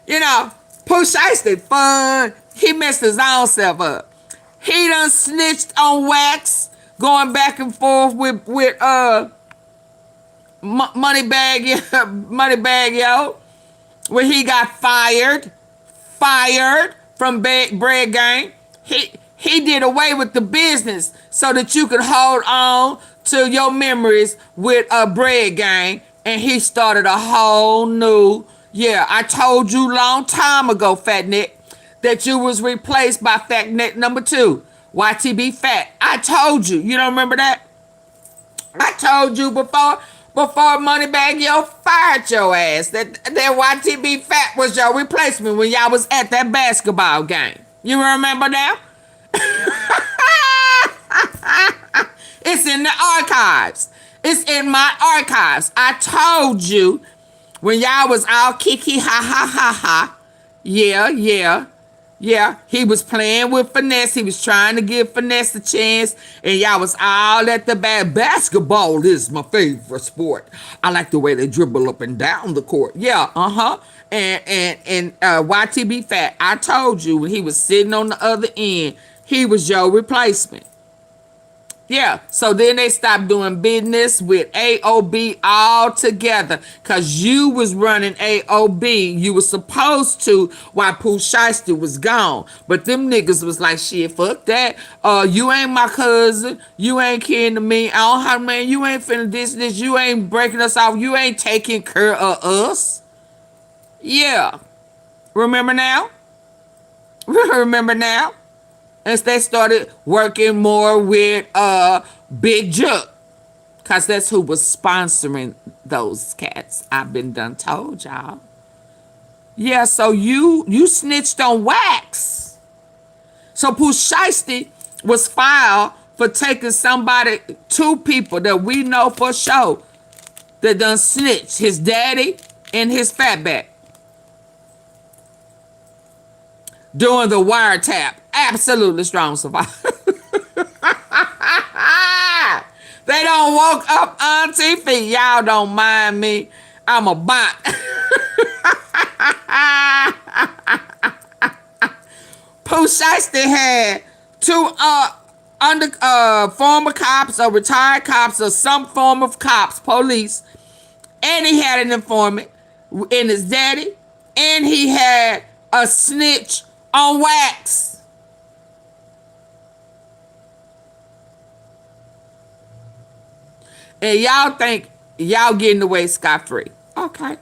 You know, Pooh Shiesty fun. He messed his own self up. He done snitched on Wax, going back and forth with Moneybag Yo, when he got fired from Bread Gang. He did away with the business so that you could hold on to your memories with a Bread Gang, and he started a whole new. Yeah, I told you long time ago, Fat Nick, that you was replaced by Fat Nick number 2, YTB Fat. I told you. You don't remember that? I told you before Moneybag Yo fired your ass that YTB Fat was your replacement when y'all was at that basketball game. You remember now? It's in the archives. It's in my archives. I told you when y'all was all kiki ha. Yeah, he was playing with Finesse. He was trying to give Finesse a chance, and y'all was all at the basketball is my favorite sport. I like the way they dribble up and down the court. Yeah, And YTB Fat, I told you when he was sitting on the other end, he was your replacement. Yeah, so then they stopped doing business with AOB altogether because you was running AOB. You was supposed to while Pooh Shiesty was gone. But them niggas was like, shit, fuck that. You ain't my cousin. You ain't kin to me. I don't have, man, you ain't finna this. You ain't breaking us off. You ain't taking care of us. Yeah. Remember now? Remember now? As they started working more with Big Juck. Because that's who was sponsoring those cats. I've been done told y'all. Yeah, so you snitched on Wax. So Pooh Shiesty was filed for taking two people that we know for sure that done snitched. His daddy and his fatback. Doing the wiretap. Absolutely strong survivor. They don't woke up Auntie Feet. Y'all don't mind me. I'm a bot. Pooh Shiesty had two former cops or retired cops or some form of cops, police, and he had an informant in his daddy, and he had a snitch on Wax. And y'all think y'all getting away scot-free. Okay,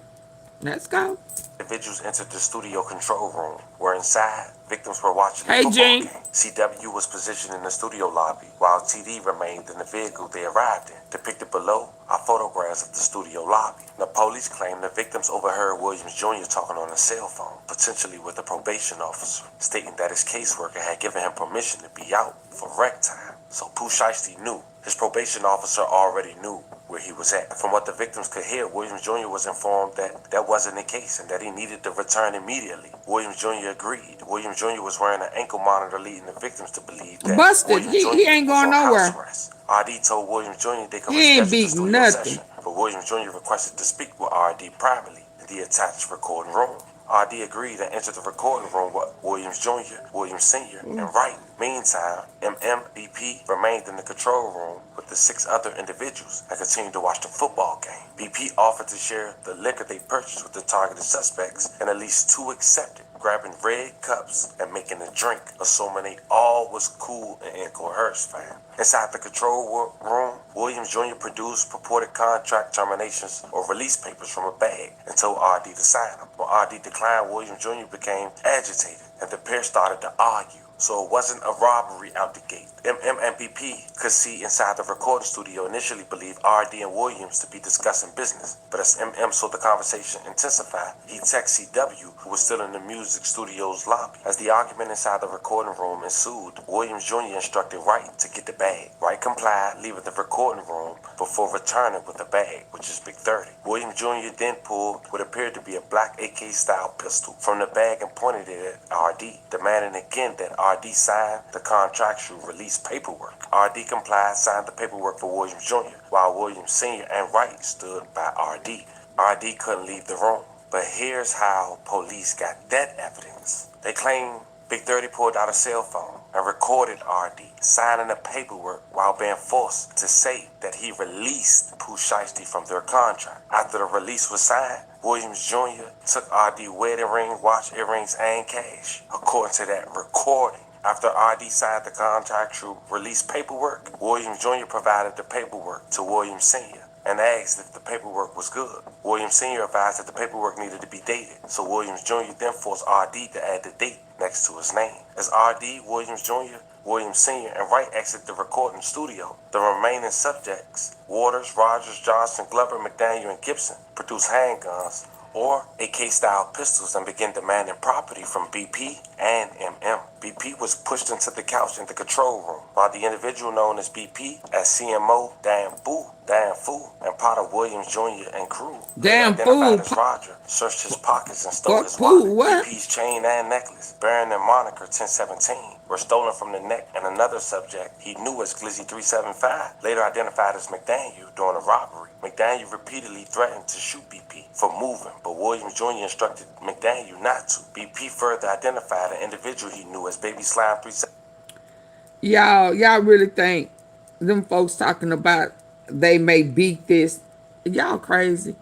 let's go. individuals entered the studio control room, where inside, victims were watching the Hey, football Gene. game. CW was positioned in the studio lobby, while TD remained in the vehicle they arrived in. Depicted below are photographs of the studio lobby. The police claim the victims overheard Williams Jr. talking on a cell phone, potentially with a probation officer, stating that his caseworker had given him permission to be out for rec time. So Pooh Shiesty knew. His probation officer already knew where he was at. From what the victims could hear, Williams Jr. was informed that that wasn't the case and that he needed to return immediately. Williams Jr. agreed. Williams Jr. was wearing an ankle monitor, leading the victims to believe that Busted. Williams Jr. He ain't was going on house nowhere. arrest. RD told Williams Jr. they could He ain't reschedule the beat studio nothing. session, but Williams Jr. requested to speak with RD privately in the attached recording room. RD agreed and entered the recording room with Williams Jr., Williams Sr., and Wright. Meantime, BP remained in the control room with the 6 other individuals and continued to watch the football game. BP offered to share the liquor they purchased with the targeted suspects, and at least 2 accepted, grabbing red cups and making a drink, assuming they all was cool and incoherence, fam. Inside the control room, Williams Jr. produced purported contract terminations or release papers from a bag and told RD to sign them. When RD declined, Williams Jr. became agitated and the pair started to argue. So it wasn't a robbery out the gate. and BP could see inside the recording studio initially believed RD and Williams to be discussing business. But as MM saw the conversation intensify, he texted CW, who was still in the music studio's lobby. As the argument inside the recording room ensued, Williams Jr. instructed Wright to get the bag. Wright complied, leaving the recording room before returning with the bag, which is Big 30. Williams Jr. then pulled what appeared to be a black AK-style pistol from the bag and pointed it at RD, demanding again that RD sign the contractual release paperwork. RD complied, signed the paperwork for Williams Jr., while Williams Sr. and Wright stood by RD. RD couldn't leave the room. But here's how police got that evidence. They claim Big 30 pulled out a cell phone and recorded RD signing the paperwork while being forced to say that he released Pooh Shiesty from their contract. After the release was signed, Williams Jr. took RD wedding ring, watch, earrings, and cash. According to that recording, after RD signed the contractual release paperwork, Williams Jr. provided the paperwork to Williams Sr. and asked if the paperwork was good. Williams Sr. advised that the paperwork needed to be dated, so Williams Jr. then forced RD to add the date next to his name. As RD, Williams Jr., Williams Sr., and Wright exit the recording studio, the remaining subjects, Waters, Rogers, Johnson, Glover, McDaniel, and Gibson, produced handguns or AK-style pistols and began demanding property from BP and MM. BP was pushed into the couch in the control room, while the individual known as BP as CMO Dan Pooh, and part of Williams Jr. and crew, identified as Roger, searched his pockets and stole his wallet. BP's chain and necklace, bearing the moniker 1017, were stolen from the neck, and another subject he knew as Glizzy 375, later identified as McDaniel during a robbery. McDaniel repeatedly threatened to shoot BP for moving, but Williams Jr. instructed McDaniel not to. BP further identified an individual he knew as Baby Slime 375. Y'all really think them folks talking about they may beat this? Y'all crazy.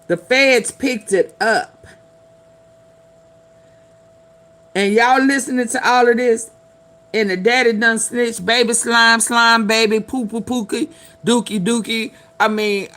The feds picked it up. And y'all listening to all of this, and the daddy done snitched, Baby Slime, Slime Baby, Pooh, Pookie, Dookie. I mean,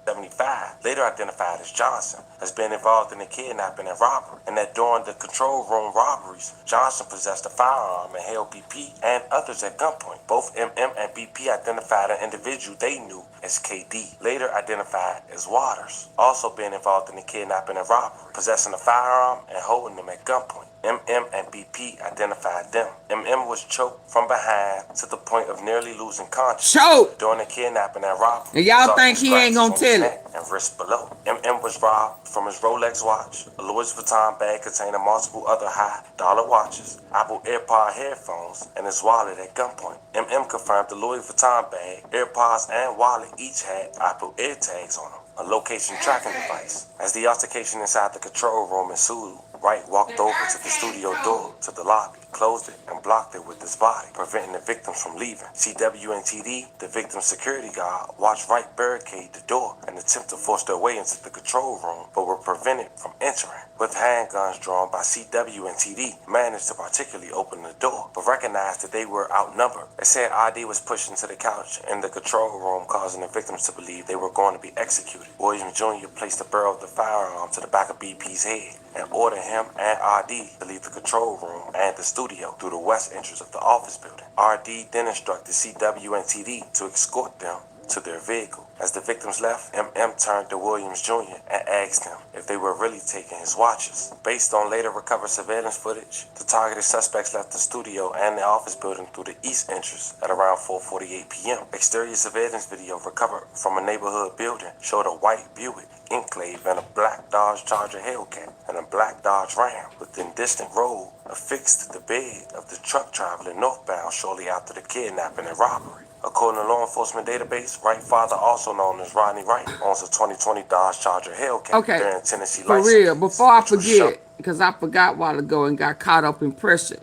75, later identified as Johnson, has been involved in the kidnapping and robbery, and that during the control room robberies, Johnson possessed a firearm and held BP and others at gunpoint. Both MM and BP identified an individual they knew as KD, later identified as Waters, also being involved in the kidnapping and robbery, possessing a firearm and holding them at gunpoint. MM and BP identified them. MM was choked from behind to the point of nearly losing consciousness during the kidnapping and robbery. And y'all think he ain't gonna tell it? And wrist below. MM was robbed from his Rolex watch, a Louis Vuitton bag containing multiple other high-dollar watches, Apple AirPod headphones, and his wallet at gunpoint. MM confirmed the Louis Vuitton bag, AirPods, and wallet each had Apple AirTags on them, a location tracking device. As the altercation inside the control room ensued, Wright walked over to the studio door to the lobby. closed it, and blocked it with his body, preventing the victims from leaving. CWNTD, the victim's security guard, watched Wright barricade the door and attempt to force their way into the control room, but were prevented from entering. With handguns drawn by CWNTD, managed to particularly open the door, but recognized that they were outnumbered. They said RD was pushed into the couch in the control room, causing the victims to believe they were going to be executed. Williams Jr. placed the barrel of the firearm to the back of BP's head and ordered him and RD to leave the control room and the studio through the west entrance of the office building. RD then instructed CWNTD to escort them to their vehicle. As the victims left, MM turned to Williams Jr. and asked him if they were really taking his watches. Based on later recovered surveillance footage, the targeted suspects left the studio and the office building through the east entrance at around 4:48 p.m. Exterior surveillance video recovered from a neighborhood building showed a white Buick Enclave and a black Dodge Charger Hellcat and a black Dodge Ram within distant road affixed to the bed of the truck traveling northbound shortly after the kidnapping and robbery. According to law enforcement database, Wright father, also known as Rodney Wright, owns a 2020 Dodge Charger Hellcat bearing Tennessee for license. real, before I forget, because I forgot a while ago and got caught up in pressure.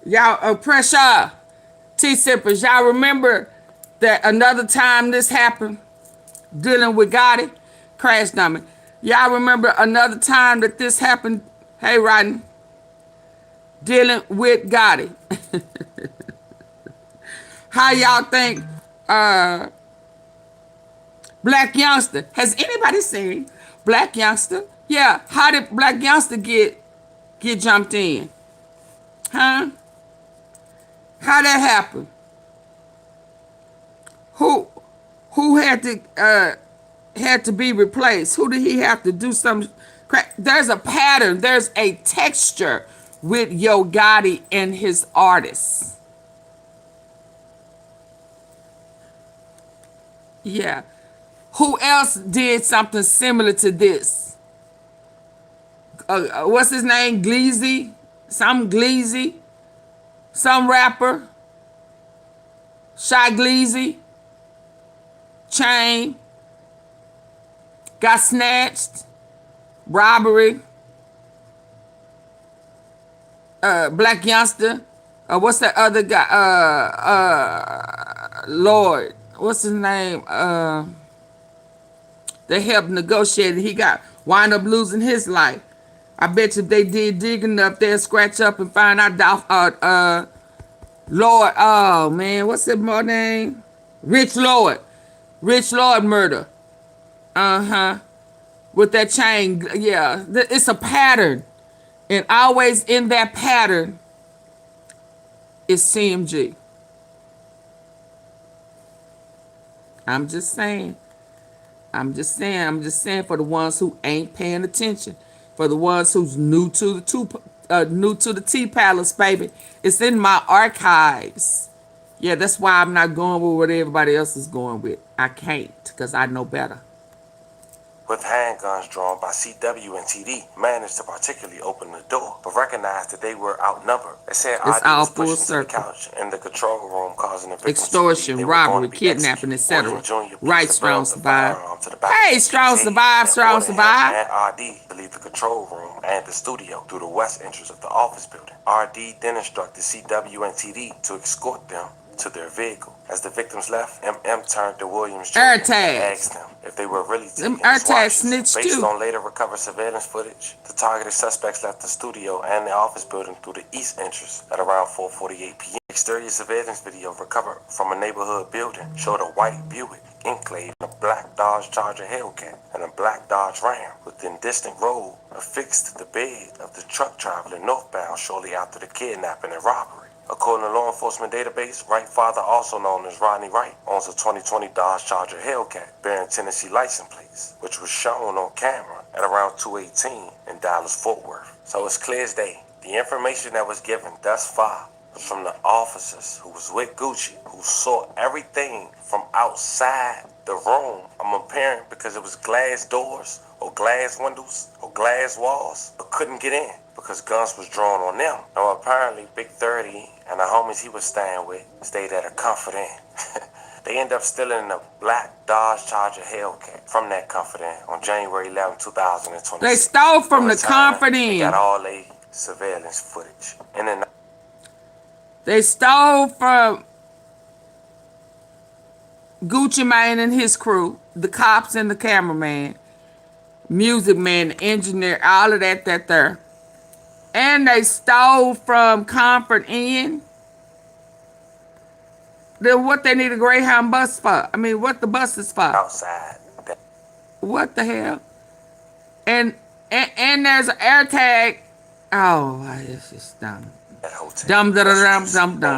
Y'all, pressure, T-Sippers, y'all remember that another time this happened, dealing with Gotti, crash dummy. Y'all remember another time that this happened, hey Rodney, dealing with Gotti. How y'all think Black Youngster, has anybody seen Black Youngster? Yeah, how did Black Youngster get jumped in? Huh? How that happened? Who had to be replaced? Who did he have to do some crap? There's a pattern, there's a texture with Yo Gotti and his artists. Yeah. Who else did something similar to this? What's his name? Gleazy? Some Gleazy? Some rapper? Shy Gleazy? Chain? Got snatched? Robbery? Black Youngster? What's that other guy? Lord. What's his name? They helped negotiate it. He wind up losing his life. I bet you if they did dig enough, they'll scratch up and find out Lord, oh man, what's his more name? Rich Lord murder. With that chain, yeah. It's a pattern. And always in that pattern is CMG. I'm just saying for the ones who ain't paying attention, for the ones who's new to the T Palace, baby. It's in my archives. Yeah, that's why I'm not going with what everybody else is going with. I can't, because I know better. With handguns drawn by CWNTD, managed to particularly open the door, but recognized that they were outnumbered. They said it's ID all was full pushed into the circle. couch in the control room, causing the victims Extortion, robbery, kidnapping, etc. Right, strong survive. Hey, strong survive, strong survive. And RD to leave the control room and the studio through the west entrance of the office building. RD then instructed CWNTD to escort them to their vehicle. As the victims left, MM turned to Williams Jr. and asked them if they were really taking his watches. Based on later recovered surveillance footage, the targeted suspects left the studio and the office building through the east entrance at around 4:48 p.m. Exterior surveillance video recovered from a neighborhood building showed a white Buick Enclave, a black Dodge Charger Hellcat, and a black Dodge Ram within distant road affixed to the bed of the truck traveling northbound shortly after the kidnapping and robbery. According to law enforcement database, Wright father, also known as Rodney Wright, owns a 2020 Dodge Charger Hellcat bearing Tennessee license plates, which was shown on camera at around 2:18 in Dallas-Fort Worth. So it's clear as day. The information that was given thus far was from the officers who was with Gucci, who saw everything from outside the room. I'm a parent because it was glass doors or glass windows or glass walls, but couldn't get in because guns was drawn on them. Now apparently Big 30 and the homies he was staying with stayed at a Comfort Inn. They end up stealing a black Dodge Charger Hellcat from that Comfort Inn on January 11, 2020. They stole from the Comfort Inn. They got all their surveillance footage. In and They stole from Gucci Mane and his crew, the cops and the cameraman, music man, the engineer, all of that there. And they stole from Comfort Inn. Then what they need a Greyhound bus for? I mean, what the bus is for? Outside. What the hell? And there's an air tag. Oh, it's just dumb. That hotel. Dumb.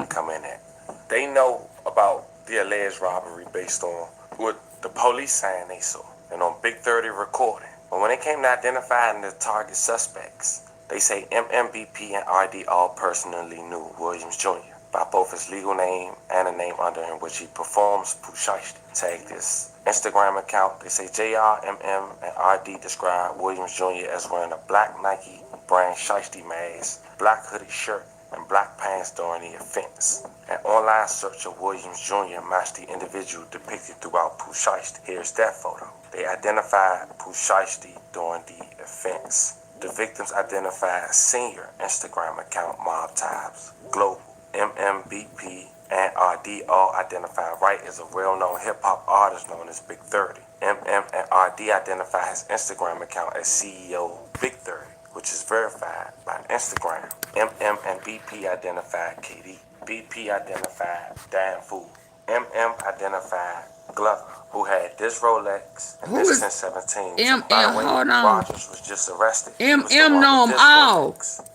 Come in at. They know about the alleged robbery based on what the police saying they saw and on Big 30 recording. But when it came to identifying the target suspects, they say MEMPHIS and RD all personally knew Williams Jr. by both his legal name and a name under in which he performs Pooh Shiesty. Tag this Instagram account. They say JR, MM, and RD describe Williams Jr. as wearing a black Nike brand Shiesty mask, black hoodie shirt, and black pants during the offense. An online search of Williams Jr. matched the individual depicted throughout Pooh Shiesty. Here's that photo. They identified Pooh Shiesty during the offense. The victims identified senior Instagram account Mob Tabs Global. MEMPHIS and RD all identified Wright as a well-known hip-hop artist known as Big 30. MM and RD identify his Instagram account as CEO Big 30, which is verified by Instagram. MM and BP identified KD. BP identified Dan Fool. MM identified Glover, who had this Rolex and this 1017. Hold on. Rogers was just arrested. MM know them all.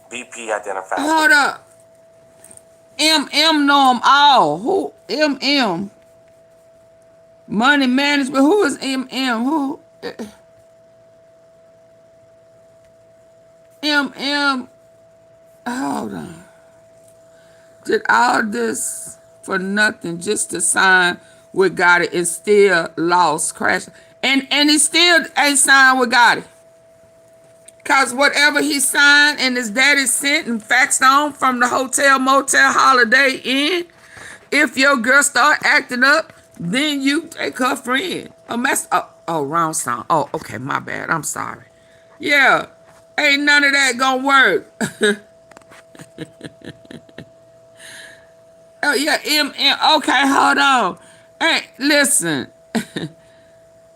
BP identified. Hold up. MM know them all. Who? MM. Money management. Who is MM? Who? MM. Hold on. Did all this for nothing just to sign with Gotti and still lost, crashed. And he still ain't signed with Gotti. Because whatever he signed and his daddy sent and faxed on from the hotel, motel, Holiday Inn, if your girl start acting up, then you take her friend. Wrong song. Oh, okay, my bad. I'm sorry. Yeah, ain't none of that gonna work. Oh, yeah, okay, hold on. Hey, listen.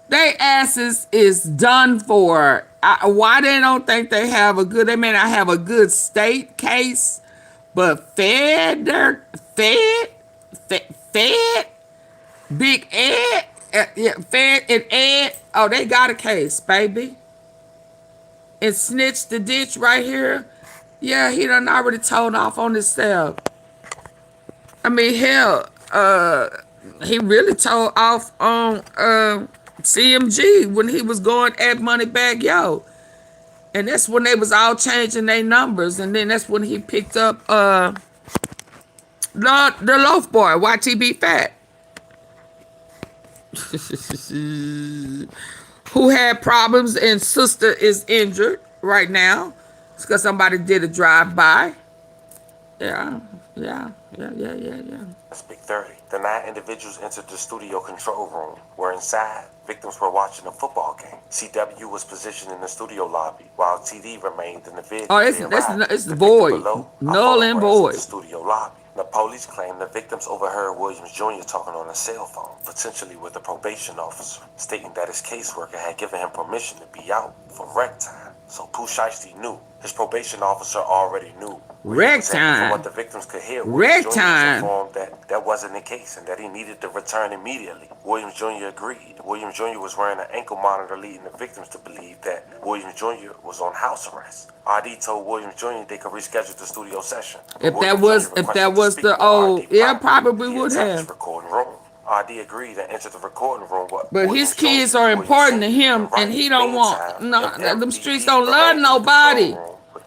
They asses is done for. Why they don't think they have a good, they may not have a good state case, but Fed, Big Ed, Fed and Ed, oh, they got a case, baby. And Snitch the Ditch right here, yeah, he done already told off on himself. I mean, hell, he really told off on CMG when he was going at Moneybag Yo. And that's when they was all changing their numbers. And then that's when he picked up the Lldolph boy, YTB Fat. Who had problems and sister is injured right now. It's because somebody did a drive-by. Yeah. That's Big 30. The 9 individuals entered the studio control room, where inside, victims were watching a football game. CW was positioned in the studio lobby, while TD remained in the vehicle. Oh, it's the void. Null and void. The studio lobby. The police claim the victims overheard Williams Jr. talking on a cell phone, potentially with a probation officer, stating that his caseworker had given him permission to be out for rec time. So Pooh Shiesty knew. His probation officer already knew. Rec time. From what the victims could hear, Rec Williams Jr. time. was informed that wasn't the case and that he needed to return immediately. Williams Jr. agreed. Williams Jr. was wearing an ankle monitor, leading the victims to believe that Williams Jr. was on house arrest. RD told Williams Jr. they could reschedule the studio session. If that was the old, yeah, probably would have. Recording room. RD agreed and entered the recording room. But his kids are important to him, and he don't want them streets don't love nobody.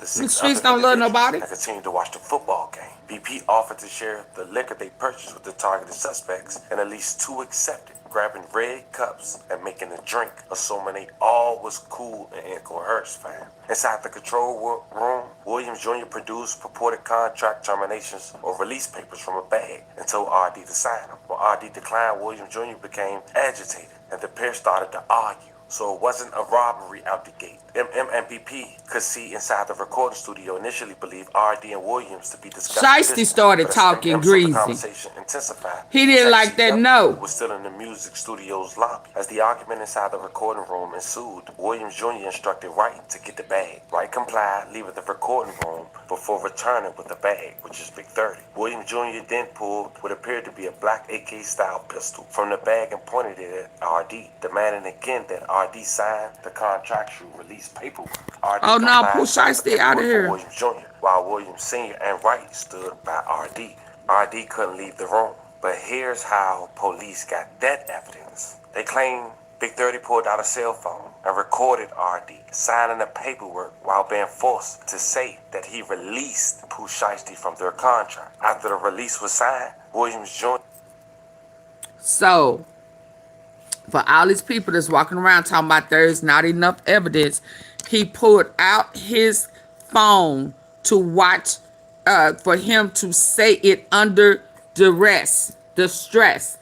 The streets don't love nobody. I continued to watch the football game. BP offered to share the liquor they purchased with the targeted suspects, and at least 2 accepted, grabbing red cups and making a drink, assuming they all was cool and incoherent, fam. Inside the control room, Williams Jr. produced purported contract terminations or release papers from a bag and told RD to sign them. When RD declined, Williams Jr. became agitated, and the pair started to argue. So it wasn't a robbery out the gate. MM and BP could see inside the recording studio initially believed RD and Williams to be discussing Shiesty business, started but as talking MM saw the greasy. conversation intensify, He didn't Tech like that CW note. was still in the music studio's lobby. As the argument inside the recording room ensued, Williams Jr. instructed Wright to get the bag. Wright complied, leaving the recording room before returning with the bag, which is Big 30. Williams Jr. then pulled what appeared to be a black AK-style pistol from the bag and pointed it at RD, demanding again that RD sign the contractual release paperwork. RD Oh no, complied, Pooh signed the Shiesty out of paperwork for here. Williams Jr., while Williams Sr. and Wright stood by RD. RD couldn't leave the room, but here's how police got that evidence. They claim Big 30 pulled out a cell phone and recorded RD signing the paperwork while being forced to say that he released Pooh Shiesty from their contract. After the release was signed, Williams Jr. So, for all these people that's walking around talking about there is not enough evidence, he pulled out his phone to watch, for him to say it under distress.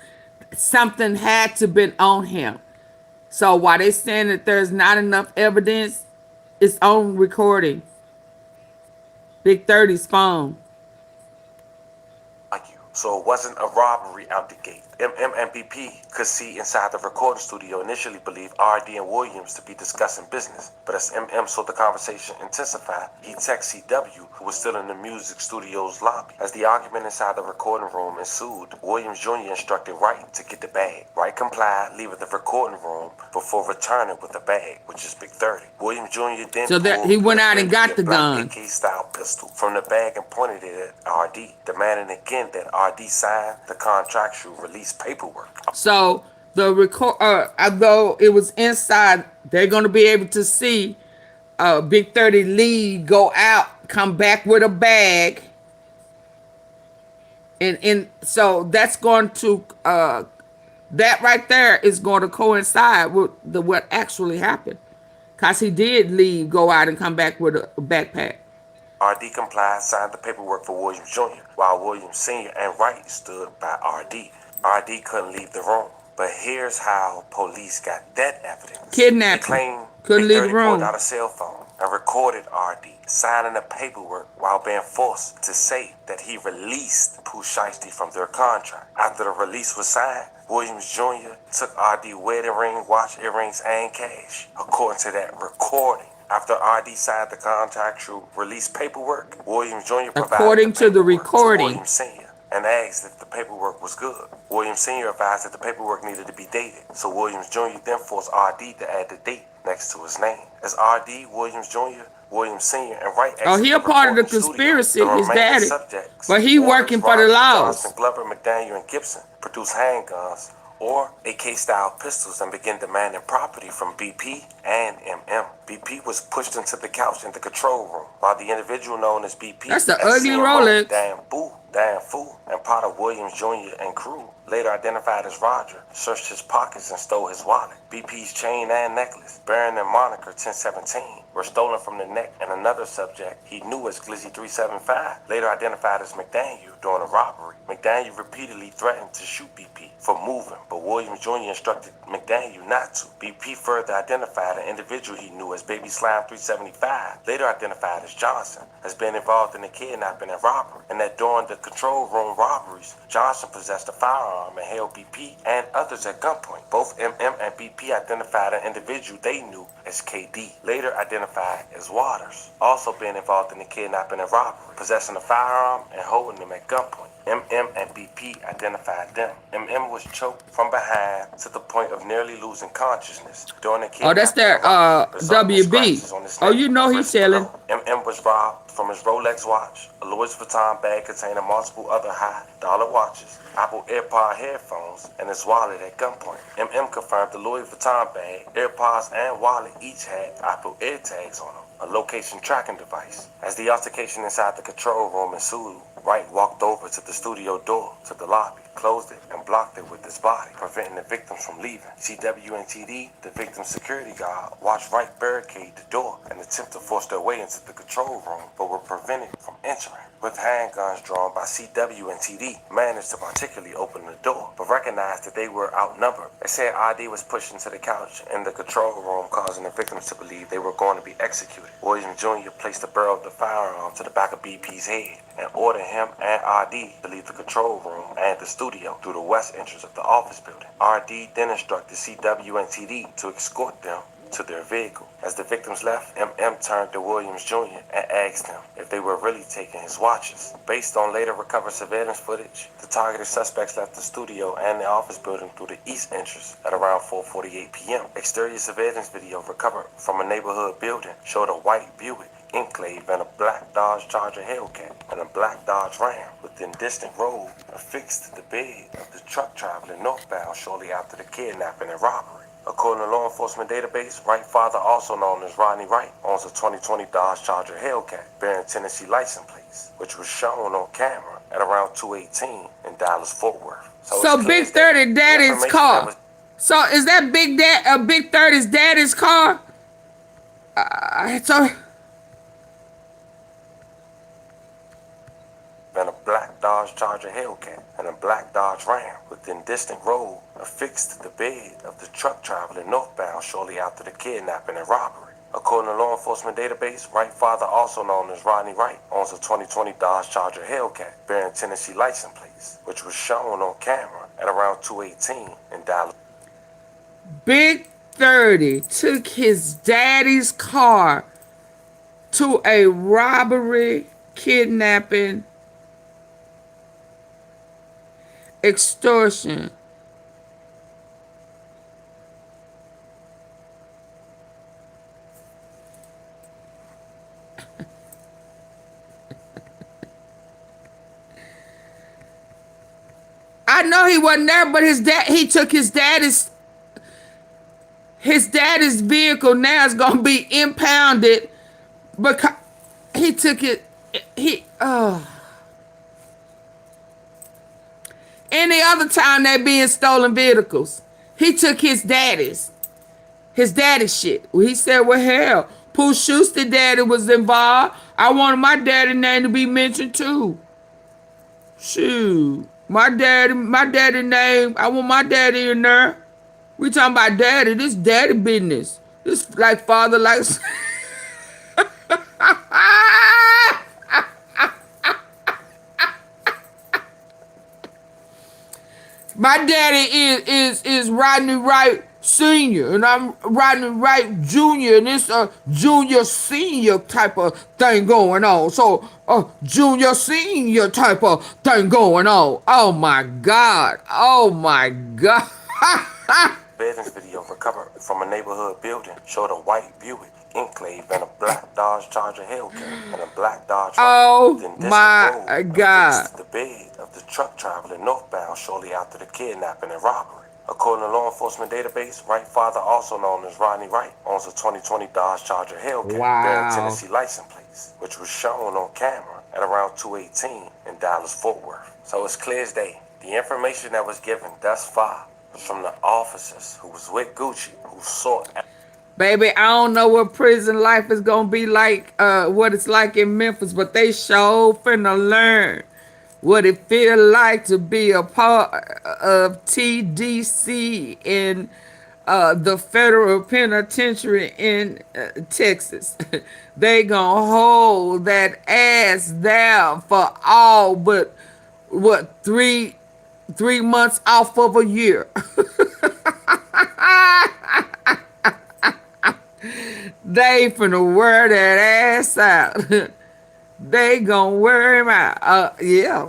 Something had to been on him. So while they saying that there's not enough evidence, it's on recording. Big 30's phone. So it wasn't a robbery out the gate. MM and BP could see inside the recording studio initially believed RD and Williams to be discussing business, but as MM saw the conversation intensify, he texted CW, who was still in the music studio's lobby. As the argument inside the recording room ensued, Williams Jr. instructed Wright to get the bag. Wright complied, leaving the recording room before returning with the bag, which is Big 30. Williams Jr. then So that he went out and got the gun. AK-style pistol from the bag and pointed it at RD, demanding again that RD sign the contractual release paperwork. So the although it was inside, they're going to be able to see Big 30 leave, go out, come back with a bag, and so that's going to that right there is going to coincide with what actually happened, because he did leave, go out, and come back with a backpack. RD complied, signed the paperwork for Williams Jr., while Williams Sr. and Wright stood by RD. RD couldn't leave the room, but here's how police got that evidence. Kidnapped. They claim Couldn't Big leave the 30 room. pulled out a cell phone and recorded RD signing the paperwork while being forced to say that he released Pooh Shiesty from their contract. After the release was signed, Williams Jr. took RD wedding ring, watch, earrings, and cash. According to that recording, after RD signed the contractual release paperwork, Williams Jr. provided According to the paperwork recording. Williams Sr. and asked if the paperwork was good. Williams Sr. advised that the paperwork needed to be dated, so Williams Jr. then forced RD to add the date next to his name. As RD, Williams Jr., Williams Sr., and Wright Oh, he a part of the conspiracy, his daddy. But he working for the laws. Johnson, Glover, McDaniel, and Gibson produced handguns or AK-style pistols and began demanding property from BP and MM. BP was pushed into the couch in the control room, while the individual known as BP, That's the as ugly CMO, Rolex. Dan Pooh, and part of Williams Jr. and crew, later identified as Roger, searched his pockets and stole his wallet. BP's chain and necklace, bearing the moniker 1017, were stolen from the neck, and another subject he knew as Glizzy 375, later identified as McDaniel during a robbery. McDaniel repeatedly threatened to shoot BP for moving, but Williams Jr. instructed McDaniel not to. BP further identified an individual he knew as Baby Slime 375, later identified as Johnson, as being involved in the kidnapping and robbery, and that during the control room robberies, Johnson possessed a firearm and held BP and others at gunpoint. Both MM and BP identified an individual they knew as KD, later identified as Waters, also being involved in the kidnapping and robbery, possessing a firearm and holding them at gunpoint. MM and BP identified them. MM was choked from behind to the point of nearly losing consciousness during the kidnapping. Oh, that's their WB. Oh, you know he's telling. MM was robbed from his Rolex watch, a Louis Vuitton bag containing multiple other high-dollar watches, Apple AirPod headphones, and his wallet at gunpoint. MM confirmed the Louis Vuitton bag, AirPods, and wallet each had Apple AirTags on them, a location tracking device. As the altercation inside the control room ensued, Wright walked over to the studio door to the lobby, closed it, and blocked it with his body, preventing the victims from leaving. CW and TD, the victim's security guard, watched Wright barricade the door and attempt to force their way into the control room, but were prevented from entering. with handguns drawn by CW and TD, managed to particularly open the door, but recognized that they were outnumbered. They said RD was pushed into the couch in the control room, causing the victims to believe they were going to be executed. Williams Jr. placed the barrel of the firearm to the back of BP's head and ordered him and RD to leave the control room and the studio through the west entrance of the office building. RD then instructed CW and TD to escort them to their vehicle. As the victims left, MM turned to Williams Jr. and asked him if they were really taking his watches. Based on later recovered surveillance footage, the targeted suspects left the studio and the office building through the east entrance at around 4:48 p.m. Exterior surveillance video recovered from a neighborhood building showed a white Buick Enclave and a black Dodge Charger Hellcat and a black Dodge Ram within distant road affixed to the bed of the truck traveling northbound shortly after the kidnapping and robbery. According to law enforcement database, Wright's father, also known as Rodney Wright, owns a 2020 Dodge Charger Hellcat bearing Tennessee license plates, which was shown on camera at around 2:18 in Dallas-Fort Worth. So Big 30 daddy's car. So is that Big 30's daddy's car? And a black Dodge Charger Hellcat and a black Dodge Ram within distant road affixed to the bed of the truck traveling northbound shortly after the kidnapping and robbery. According to law enforcement database, Wright's father, also known as Rodney Wright, owns a 2020 Dodge Charger Hellcat bearing Tennessee license plates, which was shown on camera at around 2:18 in Dallas. Big 30 took his daddy's car to a robbery, kidnapping, extortion. I know he wasn't there, but he took his daddy's vehicle. Now is gonna be impounded because he took it. Any other time they being stolen vehicles, he took his daddy's shit. He said, well, hell, Pooh Shiesty daddy was involved. I wanted my daddy name to be mentioned too. Shoot. My daddy name, I want my daddy in there. We talking about daddy, this daddy business. This like father, like... My daddy is Rodney Wright Sr. and I'm Rodney Wright Jr. and it's a junior senior type of thing going on. So junior senior type of thing going on. Oh my God. Oh my God. Surveillance video recovered from a neighborhood building showed a white Buick Enclave and a black Dodge Charger Hellcat and a black Dodge. Oh my God. The bed of the truck traveling northbound shortly after the kidnapping and robbery. According to law enforcement database, Wright's father, also known as Rodney Wright, owns a 2020 Dodge Charger Hellcat bearing Tennessee license plates, which was shown on camera at around 2:18 in Dallas-Fort Worth. So it's clear as day. The information that was given thus far was from the officers who was with Gucci, who sought... Baby, I don't know what prison life is going to be like, what it's like in Memphis, but they sure finna learn what it feel like to be a part of TDC in the federal penitentiary in Texas. They gonna hold that ass down for all but, what, three months off of a year. They finna wear that ass out. They gonna wear him out. Yeah.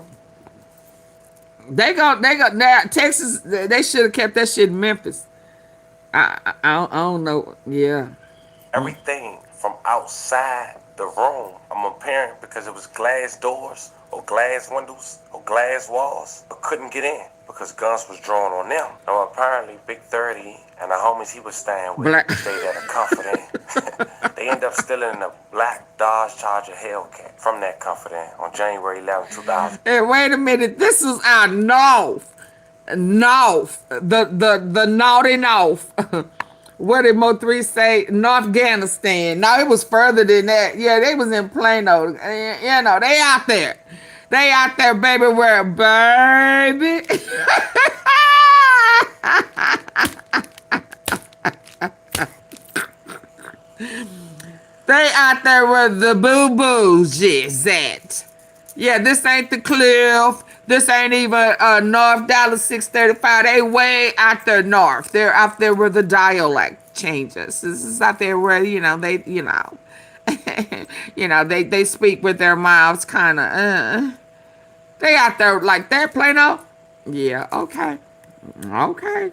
They got now Texas. They should have kept that shit in Memphis. I don't know. Yeah. Everything from outside the room, I'm a parent because it was glass doors or glass windows or glass walls, but couldn't get in because guns was drawn on them. Now apparently Big 30 and the homies he was staying with stayed at a Comfort Inn. They ended up stealing a black Dodge Charger Hellcat from that Comfort Inn on January 11, 2000. Hey, wait a minute. This is our North. The naughty North. what did Mo3 say? North Afghanistan. No, it was further than that. Yeah, they was in Plano. You know, they out there. They out there, baby, where, baby? They out there where the boo-boos is at. Yeah, this ain't the Cliff. This ain't even North Dallas 635. They way out there north. They're out there where the dialect changes. This is out there where, you know, they, you know, you know, they speak with their mouths kind of, They out there like that, Plano? Yeah, okay. Okay.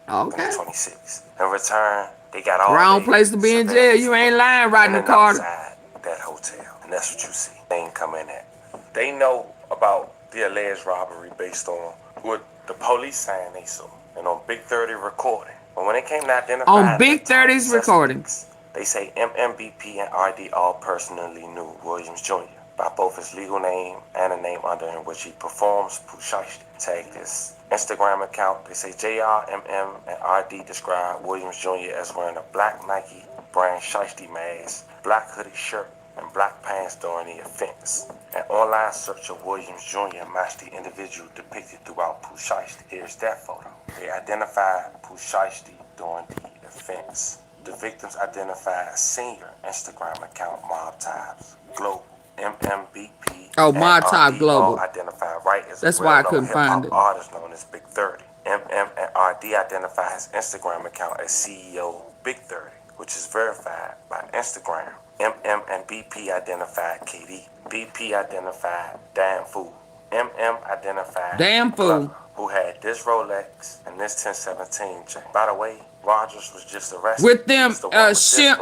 Okay. 26. In return, they got all Wrong they place to be in jail. You ain't lying, Rodney in and Carter. outside that hotel. And that's what you see. They ain't come in at. They know about the alleged robbery based on what the police saying they saw. And on Big 30 recording. But when it came to identify on Big 30's recording, they say MMBP and RD all personally knew Williams Jr. by both his legal name and a name under in which he performs Pooh Shiesty. Take this Instagram account. They say JRMM and RD describe Williams Jr. as wearing a black Nike brand Shiesty mask, black hoodie shirt, and black pants during the offense. An online search of Williams Jr. matched the individual depicted throughout Pooh Shiesty. Here's that photo. They identified Pooh Shiesty during the offense. The victims identified senior Instagram account Mob Ties Global. MMBP. Oh, Mob Ties Global. Identified right as that's why I couldn't find it. Artist known as Big 30. MM and RD identify his Instagram account as CEO Big 30, which is verified by Instagram. MM and BP identified KD. BP identified Damn Fool. MM identified Damn Fool, who had this Rolex and this 1017 chain. By the way, Rogers was just arrested. With them,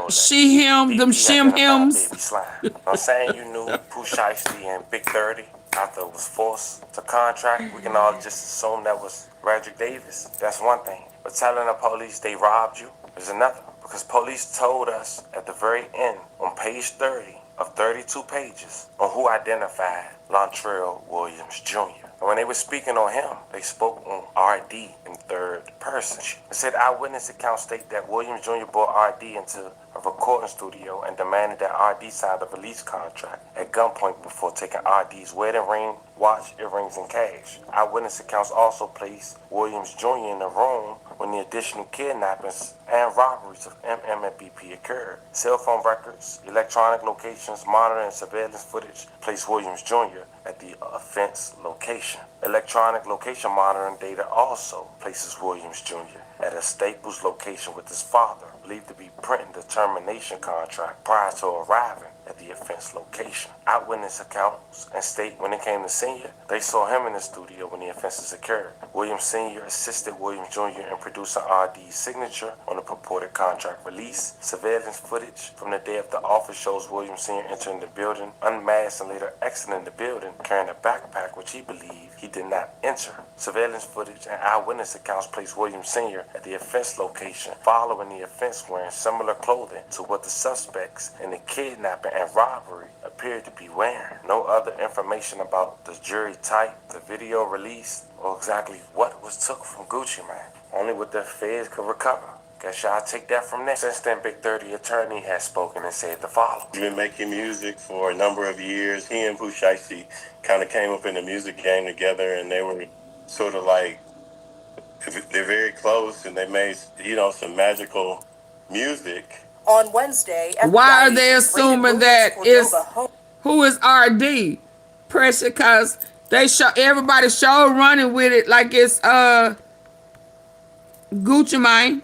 she, him, them shim hims. I'm saying you knew Pooh Shiesty and Big 30 after it was forced to contract. We can all just assume that was Roderick Davis. That's one thing. But telling the police they robbed you is another. Because police told us at the very end, on page 30 of 32 pages, on who identified Lldolph Williams Jr. And when they were speaking on him, they spoke on RD in third person. They said eyewitness accounts state that Williams Jr. brought RD into a recording studio and demanded that RD sign a release contract at gunpoint before taking RD's wedding ring, watch, earrings, and cash. Eyewitness accounts also placed Williams Jr. in the room when the additional kidnappings and robberies of MM and BP occurred. Cell phone records, electronic locations, monitoring, and surveillance footage placed Williams Jr. at the offense location. Electronic location monitoring data also places Williams Jr. at a Staples location with his father, believed to be printing the termination contract prior to arriving at the offense location. Eyewitness accounts and state when it came to Senior, they saw him in the studio when the offenses occurred. Williams Senior assisted Williams Jr. in producing RD's signature on the purported contract release. Surveillance footage from the day of the office shows Williams Senior entering the building, unmasked, and later exiting the building carrying a backpack which he believed he did not enter. Surveillance footage and eyewitness accounts place Williams Senior at the offense location following the offense wearing similar clothing to what the suspects in the kidnapping and robbery appeared to be wearing. No other information about the jury type, the video released, or exactly what was took from Gucci Mane. Only what the feds could recover. Guess y'all take that from there. Since then, Big 30 attorney has spoken and said the following. He's been making music for a number of years. He and Pooh Shiesty kind of came up in the music game together, and they were sort of like, they're very close, and they made, you know, some magical music. On Wednesday, why are they assuming that it's who is RD? Pressure, cause they show everybody show running with it like it's Gucci Mane.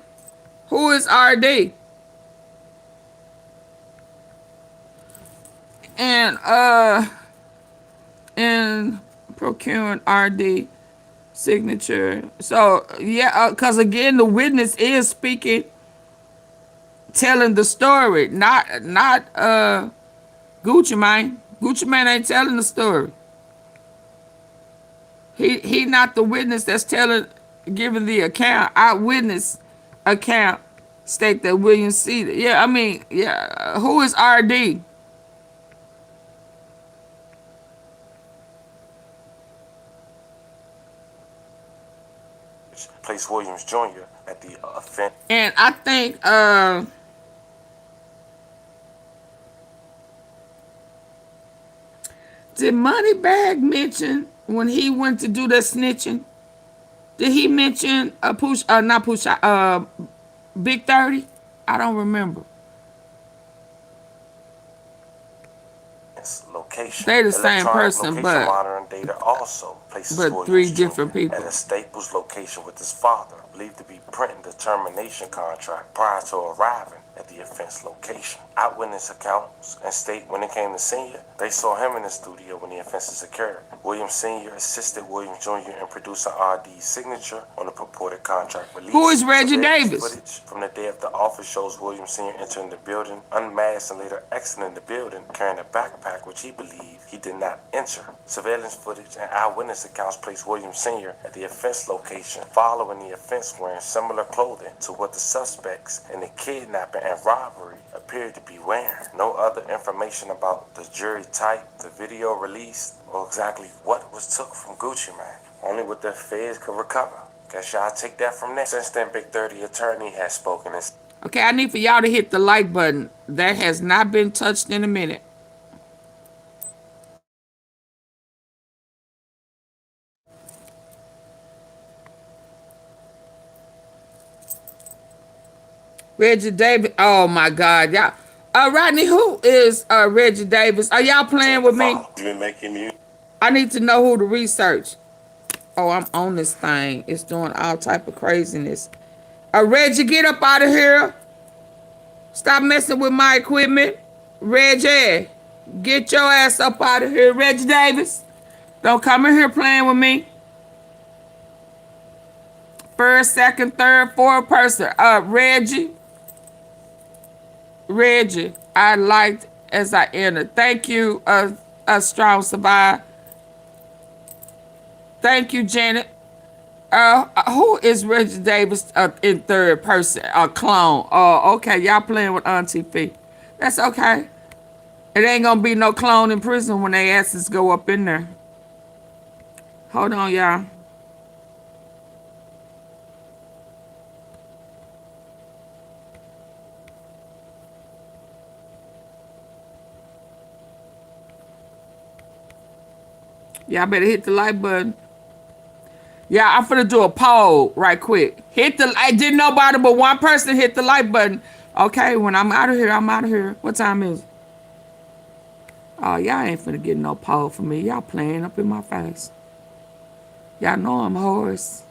Who is RD? And procuring RD signature. So yeah, cause again the witness is speaking, telling the story, not Gucci Mane. Gucci Mane ain't telling the story. He not the witness that's giving the account. Eyewitness account state that Williams C. Yeah, I mean, yeah. Who is RD? prosecutors placed Williams Jr. at the offense. And I think did Moneybag mention when he went to do the snitching? Did he mention not Push Big 30? I don't remember. Location. They the same person, location but monitoring data also places Williams three Jr. different people at a Staples location with his father, believed to be printing the termination contract prior to arriving at the offense location. Eyewitness accounts and state when it came to Senior, they saw him in the studio when the offenses occurred. Williams Senior assisted Williams Jr. in producing RD's signature on the purported contract release. Who is Reggie Davis? Footage from the day of the office shows Williams Senior entering the building, unmasked, and later exiting the building carrying a backpack which he believed he did not enter. Surveillance footage and eyewitness accounts place Williams Senior at the offense location following the offense wearing similar clothing to what the suspects in the kidnapping and robbery appeared to be wearing. No other information about the jury type, the video released, or exactly what was took from Gucci Mane. Only what the feds could recover. Guess y'all take that from there. Since then, Big 30 attorney has spoken. Okay, I need for y'all to hit the like button. That has not been touched in a minute. Reggie Davis. Oh my God, y'all. Rodney, who is Reggie Davis? Are y'all playing with me? I need to know who to research. Oh, I'm on this thing. It's doing all type of craziness. Reggie, get up out of here. Stop messing with my equipment. Reggie, get your ass up out of here. Reggie Davis, don't come in here playing with me. First, second, third, fourth person. Reggie, I liked as I entered. Thank you, Strong Survive. Thank you, Janet. Who is Reggie Davis in third person? A clone. Oh, okay. Y'all playing with Auntie Fee. That's okay. It ain't gonna be no clone in prison when they asses go up in there. Hold on, y'all. Y'all better hit the like button. Yeah, I'm finna do a poll right quick. Didn't nobody but one person hit the like button. Okay, when I'm out of here, I'm out of here. What time is it? Oh, y'all ain't finna get no poll for me. Y'all playing up in my face. Y'all know I'm hoarse.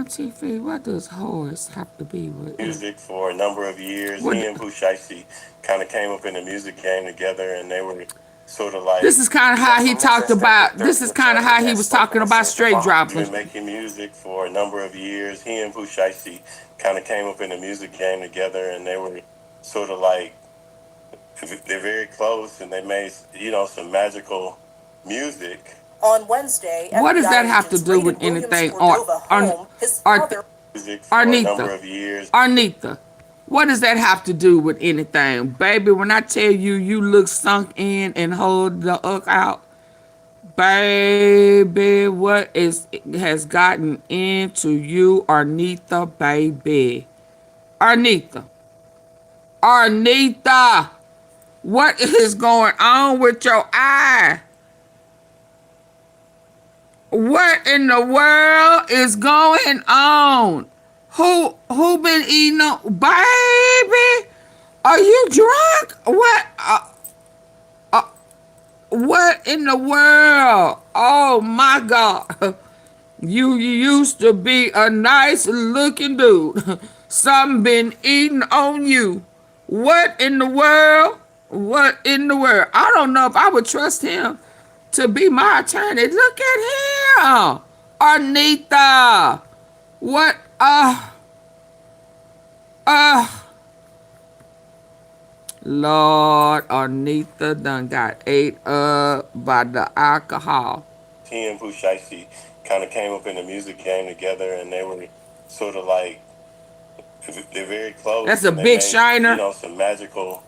TV, what does horse have to be with music for a number of years? He and Pooh Shiesty kind of came up in the music game together, and they were sort of like. This is kind of how he talked about. This is kind of how he was talking about straight dropping. Been making music for a number of years. He and Pooh Shiesty kind of came up in the music game together, and they were sort of like. They're very close, and they made some magical music. On Wednesday, what does that have to do with anything? Arnita, what does that have to do with anything? Baby, when I tell you, you look sunk in and hold the hook out, baby, what has gotten into you, Arnita, baby? Arnita, what is going on with your eye? What in the world is going on? Who been eating on? Baby, are you drunk? What in the world? Oh my God. You used to be a nice looking dude. Something been eating on you. What in the world? What in the world? I don't know if I would trust him to be my attorney. Look at him. Arnita. What? Lord, Arnita done got ate up by the alcohol. He and Pooh Shiesty kind of came up in the music game together, and they were sort of like, they're very close. That's a big shiner. Some magical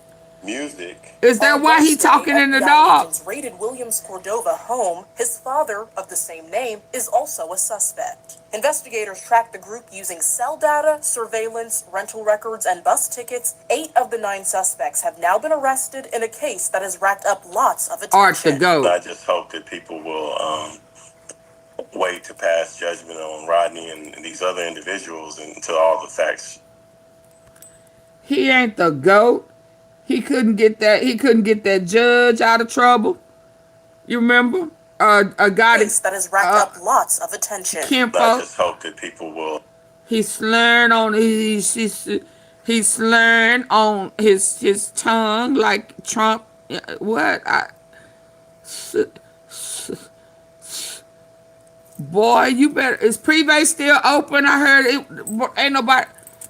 music. Is that why he talking in the FBI dark? agents raided Williams Cordova home. His father, of the same name, is also a suspect. Investigators tracked the group using cell data, surveillance, rental records, and bus tickets. 8 of the 9 suspects have now been arrested in a case that has racked up lots of attention. Art the goat. I just hope that people will wait to pass judgment on Rodney and these other individuals until all the facts. He ain't the goat. He couldn't get that. He couldn't get that judge out of trouble. You remember? A guy that has racked up lots of attention. I just hope that people will. He slurring on he slurring on his tongue like Trump. What? Boy, you better. Is Prevay still open? I heard it. Ain't nobody.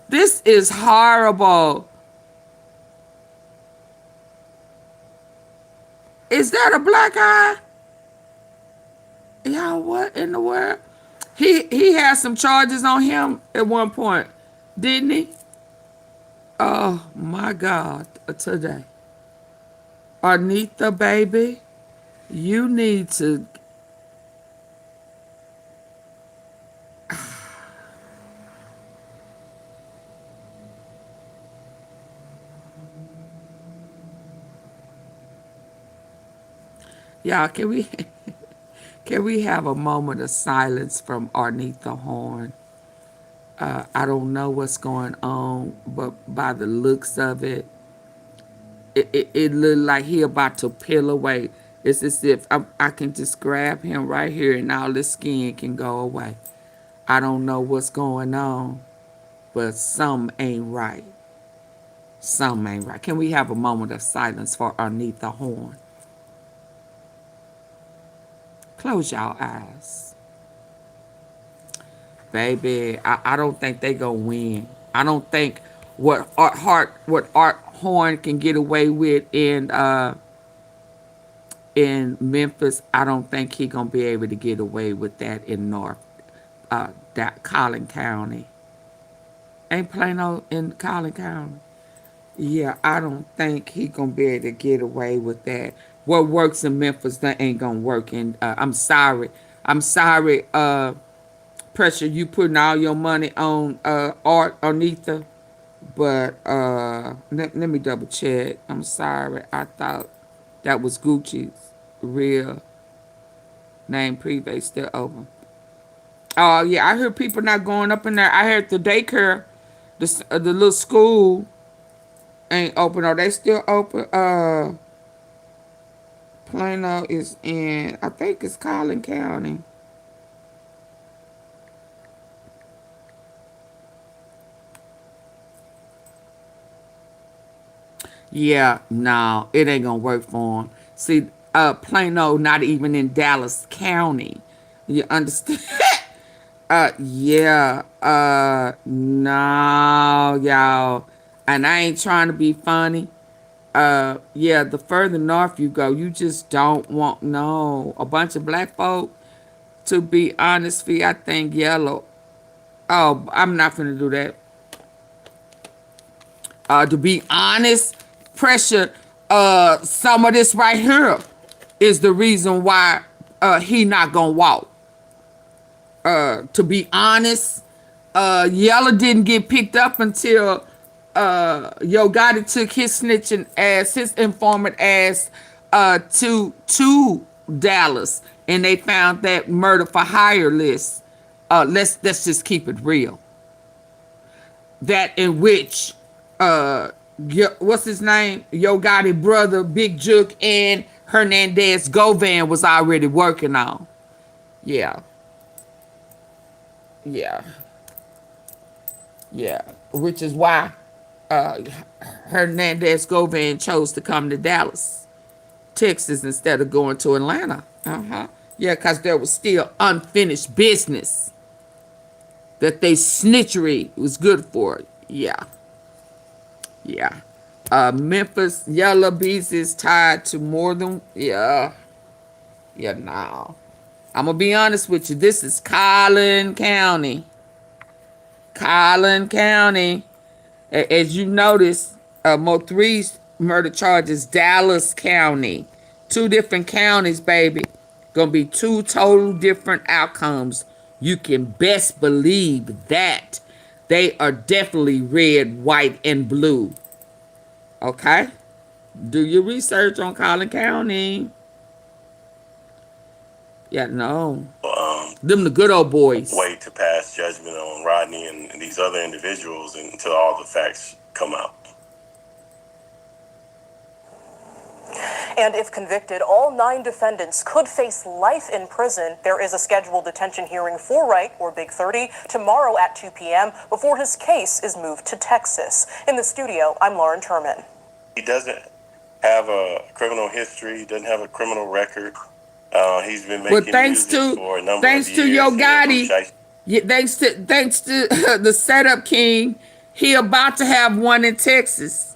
This is horrible. Is that a black eye? Y'all, what in the world? He had some charges on him at one point, didn't he? Oh my God, today. Anita, baby, you need to. Y'all, can we have a moment of silence from Arnitha Horn? I don't know what's going on, but by the looks of it, it looked like he about to peel away. It's as if I can just grab him right here and all the skin can go away. I don't know what's going on, but something ain't right. Something ain't right. Can we have a moment of silence for Arnitha Horn? Close y'all eyes. Baby, I don't think they gonna win. I don't think what Art Horn can get away with in Memphis, I don't think he gonna be able to get away with that in that Collin County. Ain't Plano in Collin County? Yeah, I don't think he gonna be able to get away with that. What works in Memphis, that ain't gonna work in. I'm sorry, Pressure. You putting all your money on Art Arnitha, but let me double check. I'm sorry, I thought that was Gucci's real name. Prevay still open. Oh yeah, I heard people not going up in there. I heard the daycare, the little school ain't open. Are they still open? Plano is in, I think it's Collin County. Yeah, no, it ain't gonna work for him. See, Plano not even in Dallas County. You understand? Yeah, no, y'all. And I ain't trying to be funny. Yeah, the further north you go, you just don't want a bunch of black folk. To be honest, I think yellow. Oh, I'm not gonna do that. To be honest, Pressure. Some of this right here is the reason why he not gonna walk. To be honest, Yellow didn't get picked up until Yo Gotti took his snitching ass, his informant ass, to Dallas, and they found that murder for hire list. Let's just keep it real. That in which what's his name? Yo Gotti brother, Big Juke, and Hernandez Govan was already working on. Yeah. Which is why Hernandez Govan chose to come to Dallas, Texas, instead of going to Atlanta. Yeah, because there was still unfinished business that they snitchery was good for. Yeah. Memphis Yellow Bees is tied to more than no. I'm gonna be honest with you. This is Collin County. As you notice, Mo3's murder charges, Dallas County. 2 different counties, baby. Gonna be 2 total different outcomes. You can best believe that. They are definitely red, white, and blue. Okay? Do your research on Collin County. Yeah, no. Them the good old boys. Wait to pass judgment on Rodney and these other individuals until all the facts come out. And if convicted, all 9 defendants could face life in prison. There is a scheduled detention hearing for Wright, or Big 30, tomorrow at 2 p.m. before his case is moved to Texas. In the studio, I'm Lauren Turman. He doesn't have a criminal history. He doesn't have a criminal record. He's been making music for a number of years. Thanks to Yo Gotti. Yeah, thanks to the setup king. He about to have one in Texas,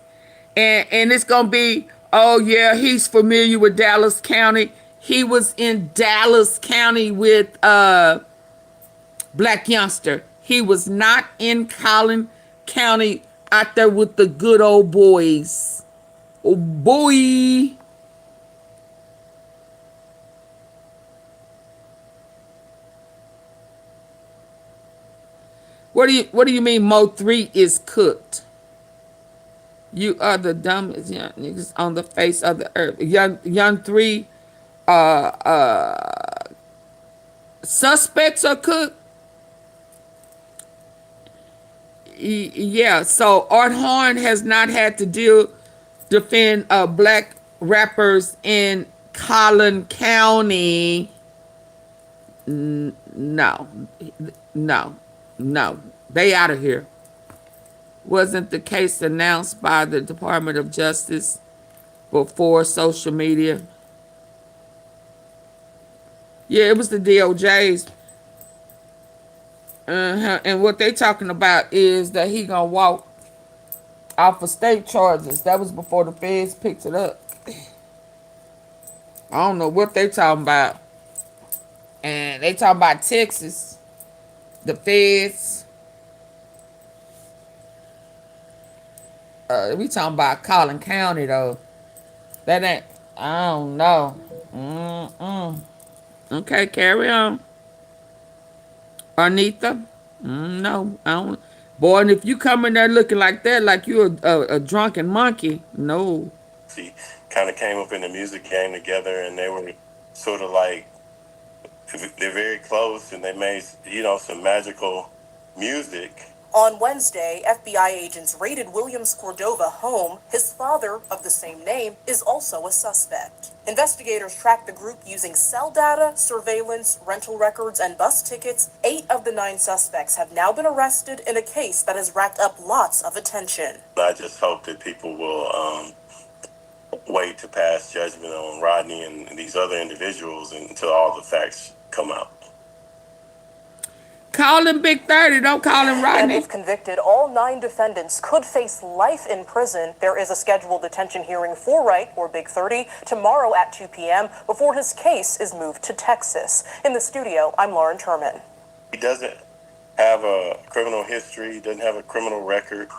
and it's gonna be. Oh yeah, he's familiar with Dallas County. He was in Dallas County with Black Youngster. He was not in Collin County out there with the good old boys. Oh boy. What do you mean Mo 3 is cooked? You are the dumbest young niggas on the face of the earth. Young 3 suspects are cooked. Yeah, so Art Horn has not had to defend black rappers in Collin County. No. They out of here. Wasn't the case announced by the Department of Justice before social media? Yeah, it was the DOJ's. And what they talking about is that he gonna walk off of state charges. That was before the feds picked it up. I don't know what they talking about. And they talking about Texas. The feds. We talking about Collin County though. That ain't. I don't know. Okay, carry on. Arnitha. No, I don't. Boy, and if you come in there looking like that, like you're a drunken monkey, no. See, kind of came up in the music game together, and they were sort of like, they're very close, and they made, some magical music. On Wednesday, FBI agents raided Williams Cordova's home. His father, of the same name, is also a suspect. Investigators tracked the group using cell data, surveillance, rental records, and bus tickets. 8 of the 9 suspects have now been arrested in a case that has racked up lots of attention. I just hope that people will wait to pass judgment on Rodney and these other individuals until all the facts come out. Call him Big 30, don't call him Rodney. And if convicted, all 9 defendants could face life in prison. There is a scheduled detention hearing for Wright, or Big 30, tomorrow at 2 p.m. before his case is moved to Texas. In the studio, I'm Lauren Turman. He doesn't have a criminal history. He doesn't have a criminal record.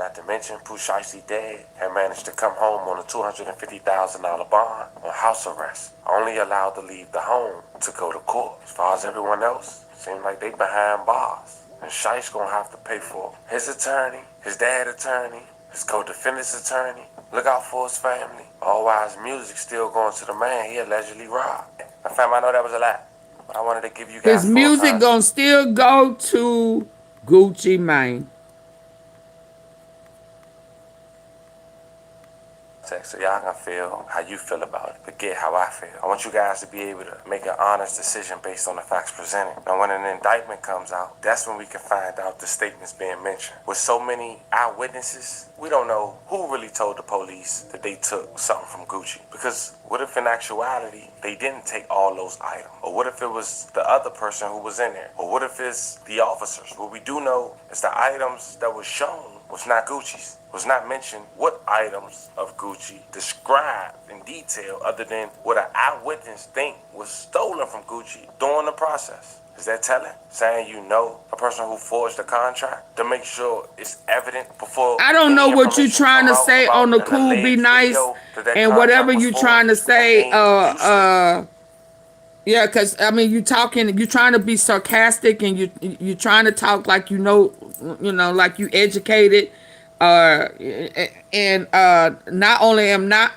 Not to mention, Pooh Shiesty dead had managed to come home on a $250,000 bond on house arrest, only allowed to leave the home to go to court. As far as everyone else, seems like they behind bars. And Shiesty gonna have to pay for his attorney, his dad's attorney, his co-defendant's attorney. Look out for his family. All while his music still going to the man he allegedly robbed. Now, fam, I know that was a lot, but I wanted to give you guys his music gonna still go to Gucci Mane. So y'all can feel how you feel about it, but get how I feel. I want you guys to be able to make an honest decision based on the facts presented. And when an indictment comes out, that's when we can find out the statements being mentioned. With so many eyewitnesses, we don't know who really told the police that they took something from Gucci. Because what if in actuality, they didn't take all those items? Or what if it was the other person who was in there? Or what if it's the officers? What we do know is the items that were shown was not Gucci's. Was not mentioned what items of Gucci described in detail other than what an eyewitness think was stolen from Gucci during the process. Is that telling? Saying you know a person who forged the contract to make sure it's evident before. I don't know what you're trying to say on the Cool Be Nice and whatever you're trying to say. Yeah, because I mean, you're trying to be sarcastic, and you're trying to talk like like you educated. And not only I'm not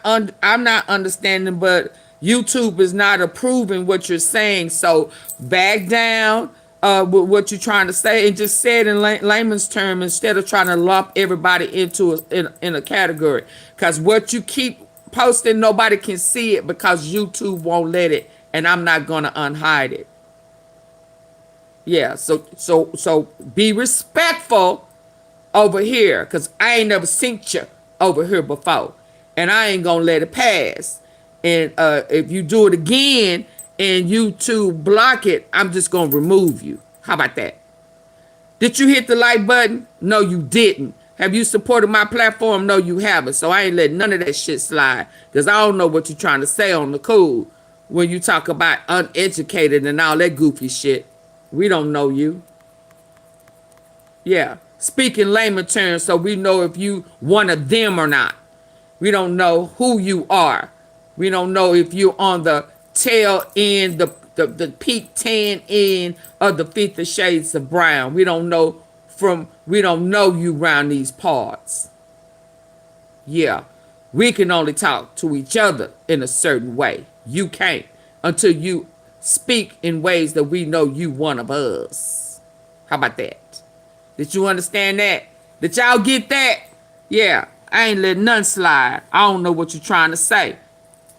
understanding, but YouTube is not approving what you're saying. So back down with what you're trying to say, and just say it in layman's terms instead of trying to lump everybody into in a category. Because what you keep posting, nobody can see it because YouTube won't let it. And I'm not gonna unhide it. Yeah, so be respectful over here, cause I ain't never seen you over here before, and I ain't gonna let it pass. And if you do it again and YouTube block it, I'm just gonna remove you. How about that? Did you hit the like button? No, you didn't. Have you supported my platform? No, you haven't. So I ain't letting none of that shit slide, cause I don't know what you're trying to say on the Cool. When you talk about uneducated and all that goofy shit, we don't know you. Yeah, speak in layman terms so we know if you one of them or not. We don't know who you are. We don't know if you're on the tail end, the peak tan end of the 50 Shades of Brown. We don't know you around these parts. Yeah, we can only talk to each other in a certain way. You can't until you speak in ways that we know you one of us. How about that? Did you understand that? Did y'all get that? Yeah, I ain't letting none slide. I don't know what you're trying to say.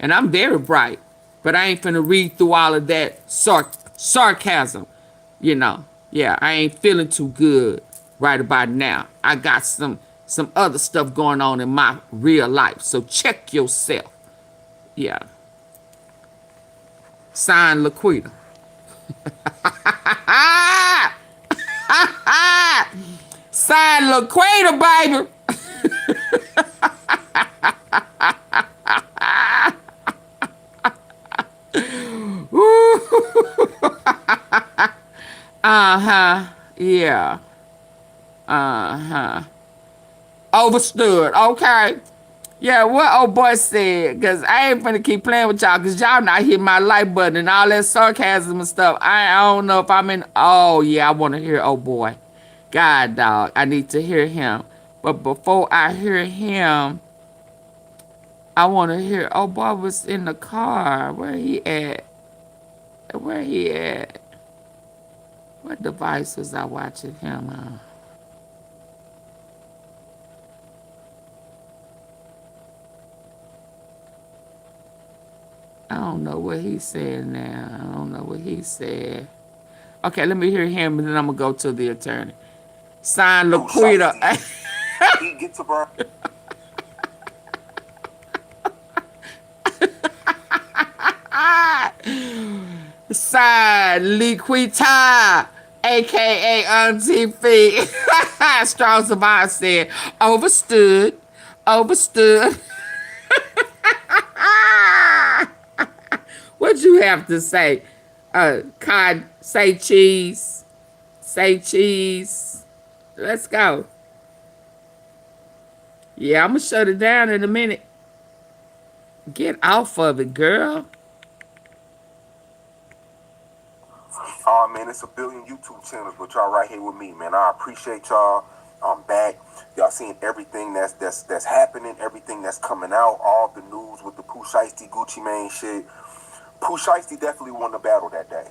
And I'm very bright, but I ain't finna read through all of that sarcasm. Yeah, I ain't feeling too good right about now. I got some other stuff going on in my real life, so check yourself. Yeah. Sign Laquita. Sign Laquita, baby. Yeah. Overstood. Okay. Yeah, what old boy said, because I ain't finna keep playing with y'all, because y'all not hitting my like button and all that sarcasm and stuff. I don't know if I'm in. Oh, yeah, I want to hear old boy. God, dog, I need to hear him. But before I hear him, I want to hear old boy was in the car. Where he at? Where he at? What device was I watching him on? I don't know what he's saying now. I don't know what he said. Okay, let me hear him, and then I'm going to go to the attorney. Sign Laquita. He gets a burn. Sign Laquita, a.k.a. Auntie Fee. Strong Savant said, overstood. What'd you have to say? Cod, say cheese. Say cheese. Let's go. Yeah, I'm going to shut it down in a minute. Get off of it, girl. Oh, man, it's a billion YouTube channels, but y'all right here with me, man. I appreciate y'all. I'm back. Y'all seeing everything that's happening, everything that's coming out, all the news with the Pooh Shiesty Gucci Mane shit. Pooh Shiesty definitely won the battle that day.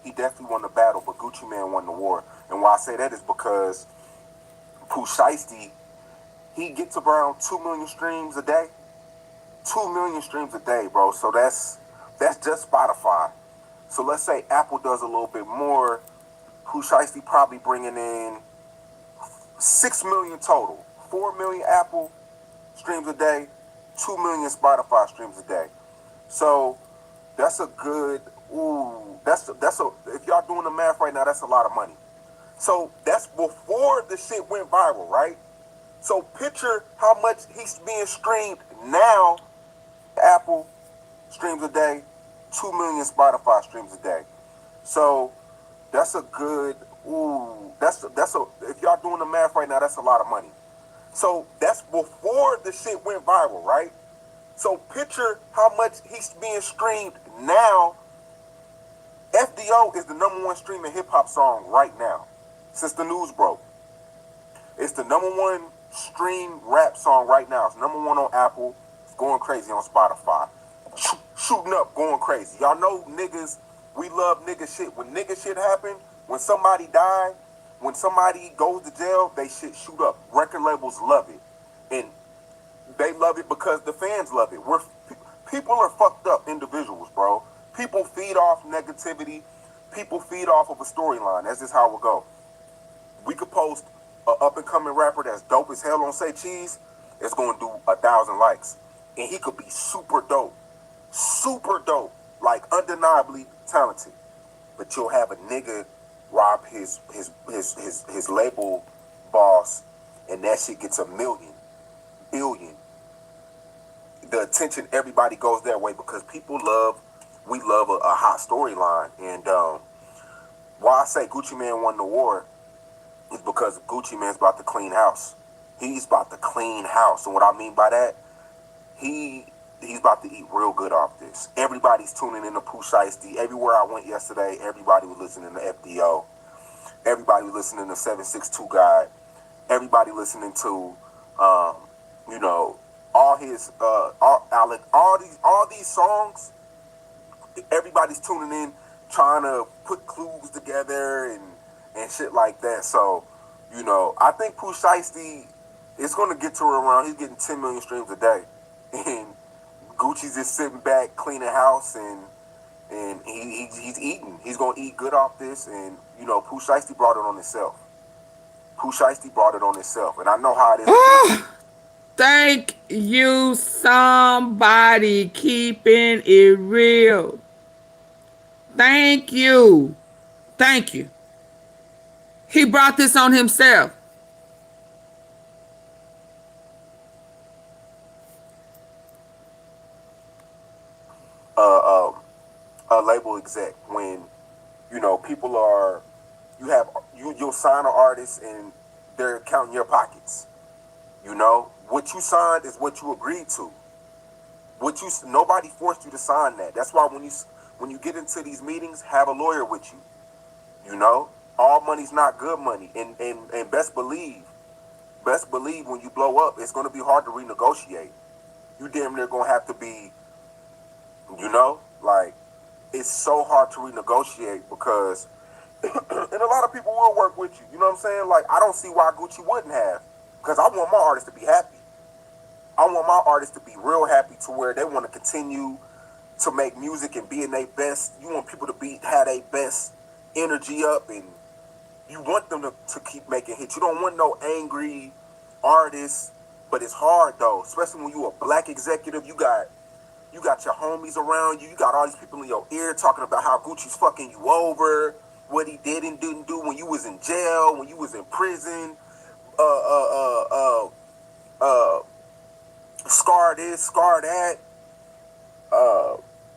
He definitely won the battle, but Gucci Mane won the war. And why I say that is because Pooh Shiesty, he gets around 2 million streams a day. 2 million streams a day, bro. So that's just Spotify. So let's say Apple does a little bit more. Pooh Shiesty probably bringing in 6 million total. 4 million Apple streams a day, 2 million Spotify streams a day. So that's a good, if y'all doing the math right now, that's a lot of money. So that's before the shit went viral, right? So picture how much he's being streamed now. Apple streams a day, 2 million Spotify streams a day. So that's a good, if y'all doing the math right now, that's a lot of money. So that's before the shit went viral, right? So picture how much he's being streamed now. FDO is the #1 streaming hip hop song right now, since the news broke. It's the #1 stream rap song right now. It's #1 on Apple. It's going crazy on Spotify. Shooting up, going crazy. Y'all know niggas, we love nigga shit. When nigga shit happen, when somebody die, when somebody goes to jail, they shit shoot up. Record labels love it. And they love it because the fans love it. People are fucked up individuals, bro. People feed off negativity. People feed off of a storyline. That's just how it go. We could post an up-and-coming rapper that's dope as hell on Say Cheese. It's going to do 1,000 likes. And he could be super dope. Super dope. Like, undeniably talented. But you'll have a nigga rob his label boss, and that shit gets 1 million, billion. The attention, everybody goes that way because we love a hot storyline. And why I say Gucci Mane won the war is because Gucci Mane's about to clean house. He's about to clean house. And what I mean by that, he's about to eat real good off this. Everybody's tuning in to Pooh Shiesty. Everywhere I went yesterday, everybody was listening to FDO. Everybody was listening to 762 Guide. Everybody listening to, all his, all these songs. Everybody's tuning in, trying to put clues together and shit like that. So, I think Pooh Shiesty is going to get to around, he's getting 10 million streams a day. And Gucci's just sitting back, cleaning house, and he's eating. He's going to eat good off this. And, Pooh Shiesty brought it on himself. Pooh Shiesty brought it on himself. And I know how it is. Thank you, somebody keeping it real. Thank you. Thank you. He brought this on himself. A label exec, when people are, you'll sign an artist and they're counting your pockets. What you signed is what you agreed to. Nobody forced you to sign that. That's why when you get into these meetings, have a lawyer with you. All money's not good money. And best believe when you blow up, it's going to be hard to renegotiate. You damn near going to have to be, it's so hard to renegotiate because, and a lot of people will work with you. You know what I'm saying? Like, I don't see why Gucci wouldn't have, because I want my artists to be happy. I want my artists to be real happy to where they want to continue to make music and be in their best. You want people to have their best energy up, and you want them to keep making hits. You don't want no angry artists, but it's hard though, especially when you a black executive. You got your homies around you. You got all these people in your ear talking about how Gucci's fucking you over, what he did and didn't do when you was in jail, when you was in prison. Scar this, scar that.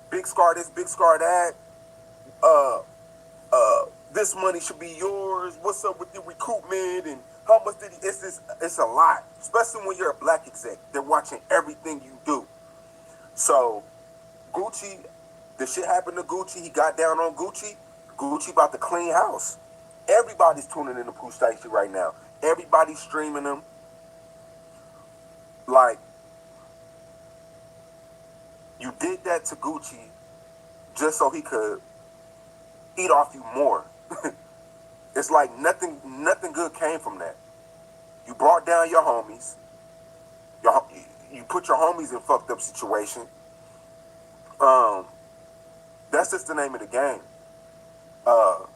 Big scar this, big scar that. This money should be yours. What's up with your recruitment and how much did he? It's a lot, especially when you're a black exec. They're watching everything you do. So, Gucci, the shit happened to Gucci. He got down on Gucci. Gucci about to clean house. Everybody's tuning in to Pooh Shiesty right now. Everybody's streaming him. Like, you did that to Gucci just so he could eat off you more. It's like nothing good came from that. You brought down your homies. You put your homies in fucked up situation. That's just the name of the game. But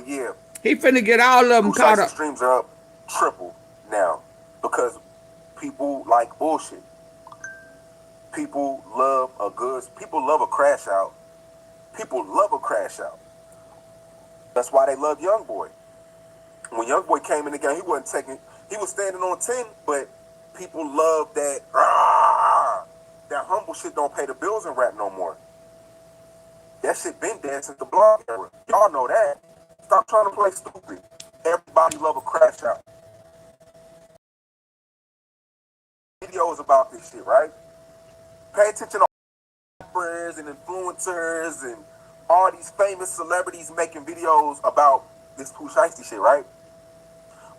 yeah. He finna get all of them caught up. Streams are up triple now because people like bullshit. People love a crash out. People love a crash out. That's why they love YoungBoy. When YoungBoy came in the game, he wasn't He was standing on 10, but people love that, that humble shit don't pay the bills in rap no more. That shit been dead since the blog era. Y'all know that. Stop trying to play stupid. Everybody love a crash out. Videos about this shit, right? Pay attention to rappers and influencers and all these famous celebrities making videos about this Pooh Shiesty shit, right?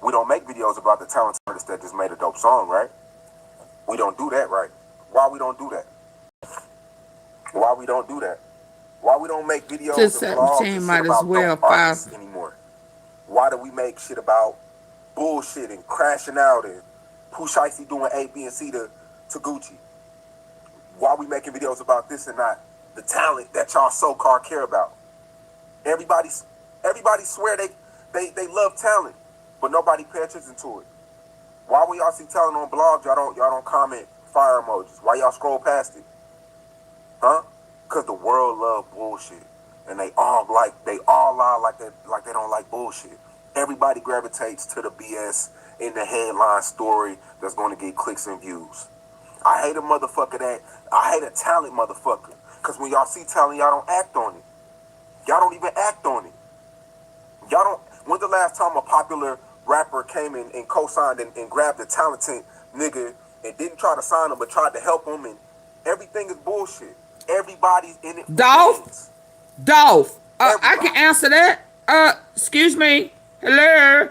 We don't make videos about the talented artist that just made a dope song, right? We don't do that, right? Why we don't do that? Why we don't do that? Why we don't make videos Just and blogs 17 and shit might as about well dope artists anymore? Why do we make shit about bullshit and crashing out and Pooh Shiesty doing A, B, and C to Gucci? Why we making videos about this and not the talent that y'all so-called care about? Everybody swear they love talent, but nobody pay attention to it. Why when y'all see talent on blogs, y'all don't comment fire emojis? Why y'all scroll past it? Huh? Because the world love bullshit, and they all lie like they don't like bullshit. Everybody gravitates to the BS in the headline story that's going to get clicks and views. I hate a talent motherfucker. Because when y'all see talent, y'all don't act on it. Y'all don't even act on it. When's the last time a popular rapper came in and co-signed and grabbed a talented nigga and didn't try to sign him but tried to help him, and everything is bullshit. Everybody's in it for gains. Dolph. I can answer that. Excuse me. Hello.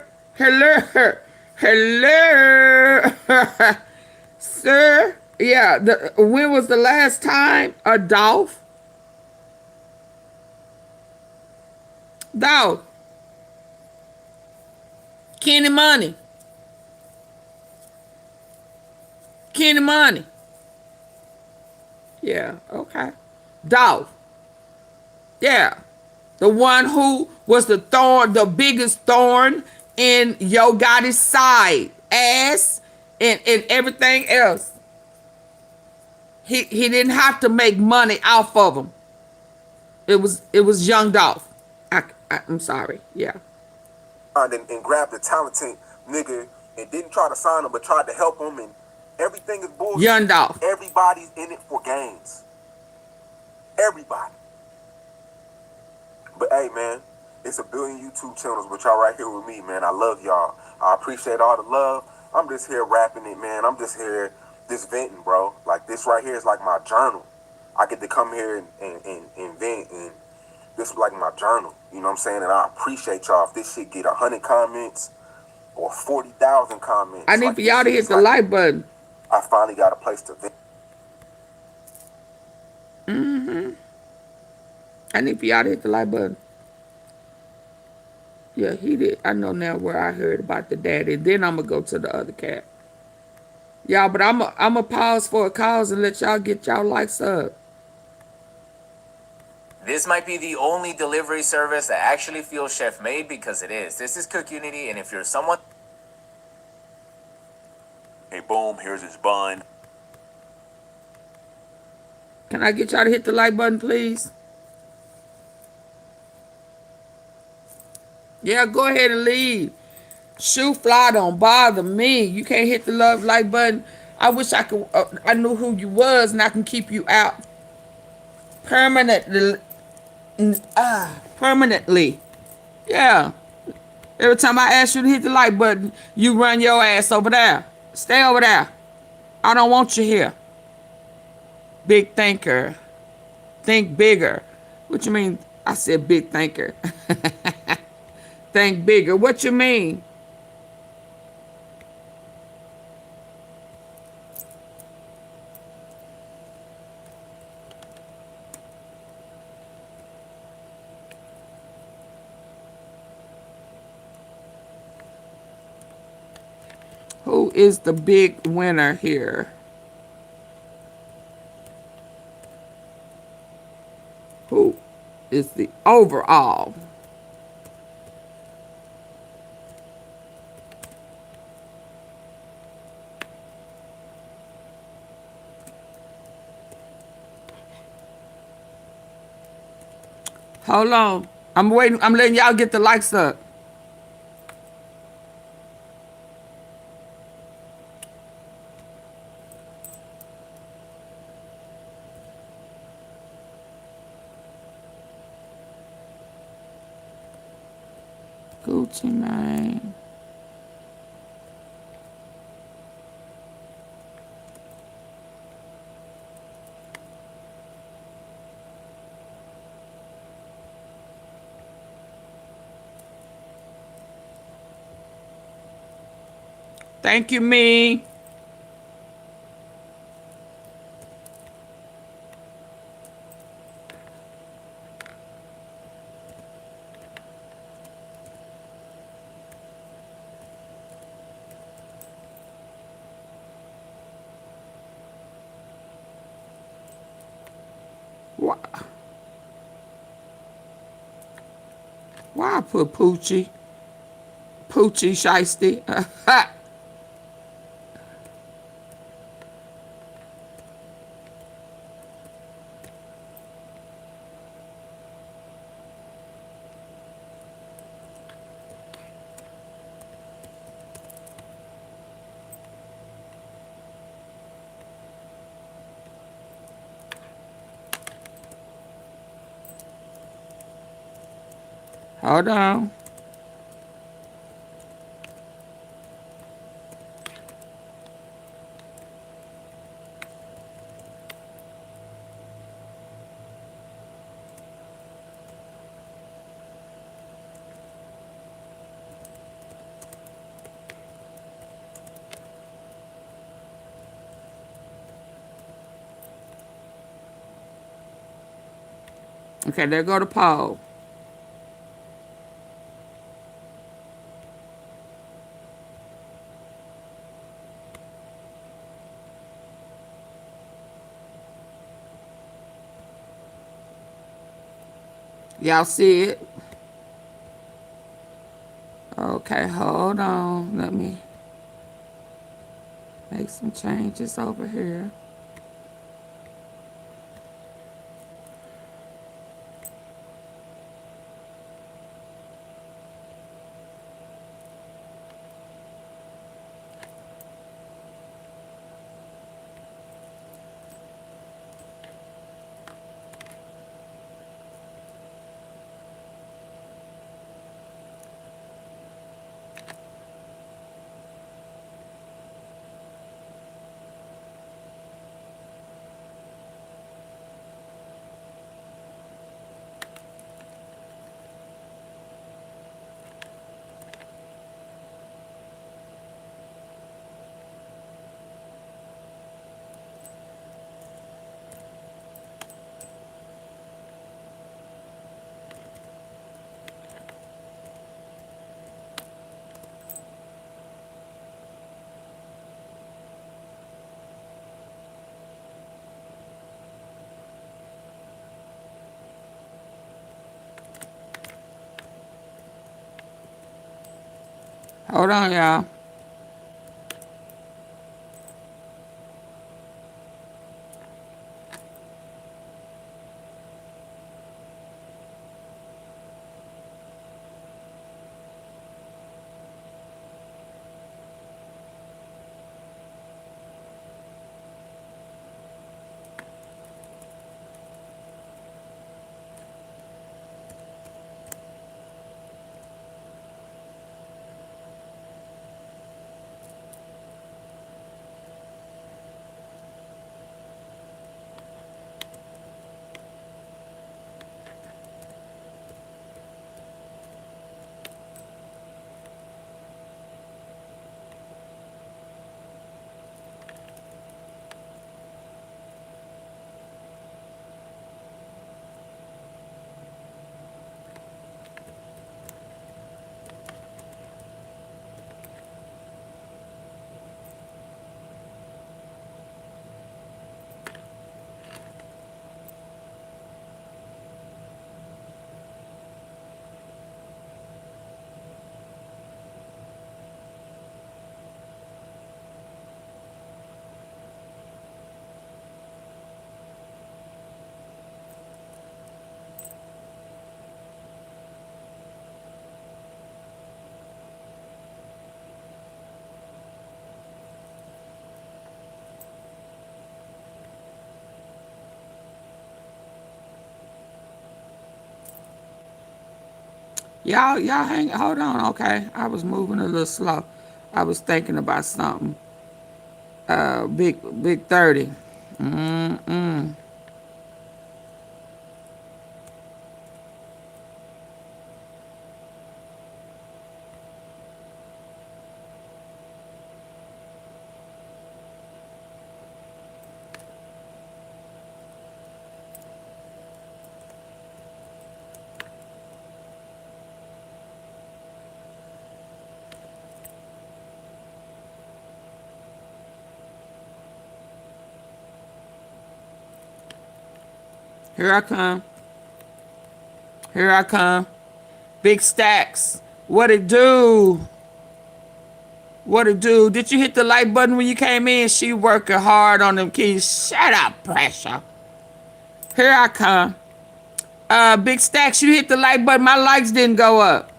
Sir. Yeah, when was the last time Dolph? Dolph. Kenny Money. Yeah, okay. Dolph. Yeah. The one who was the biggest thorn in Yo Gotti's side, ass, and everything else. He didn't have to make money off of him. It was Young Dolph. I'm sorry. Yeah. And grabbed a talented nigga and didn't try to sign him but tried to help him, and everything is bullshit. Young Dolph. Everybody's in it for gains. Everybody. But hey, man, it's a billion YouTube channels, but y'all right here with me, man. I love y'all. I appreciate all the love. I'm just here rapping it, man. I'm just here just venting, bro. Like, this right here is like my journal. I get to come here and vent, and this is like my journal. You know what I'm saying? And I appreciate y'all. If this shit get 100 comments or 40,000 comments. I need for y'all to hit the like button. I finally got a place to vent. I need for y'all to hit the like button. Yeah, he did. I know now where I heard about the daddy. Then I'm going to go to the other cat. Y'all, but I'm going to pause for a cause and let y'all get y'all likes up. This might be the only delivery service that actually feels chef-made, because it is. This is Cook Unity, and if you're someone... Hey, boom, here's his bun. Can I get y'all to hit the like button, please? Yeah, go ahead and leave. Shoe fly don't bother me. You can't hit the like button. I wish I could. I knew who you was, and I can keep you out permanently. Permanently. Yeah. Every time I ask you to hit the like button, you run your ass over there. Stay over there. I don't want you here. Big thinker. Think bigger. What you mean? I said big thinker. Think bigger. What you mean? Who is the big winner here? Who is the overall? Hold on. I'm waiting. I'm letting y'all get the likes up. Gucci Mane. Thank you, me. Why I put Poochie? Poochie Shiesty. Hold on. Okay, there go the poll. Y'all see it? Okay, hold on. Let me make some changes over here. Hold on, y'all. Y'all hang. Hold on. Okay, I was moving a little slow. I was thinking about something. Big 30. Mm-mm. Here I come. Here I come. Big stacks. What it do? What it do? Did you hit the like button when you came in? She working hard on them keys. Shut up, pressure. Here I come. Big stacks, you hit the like button. My likes didn't go up.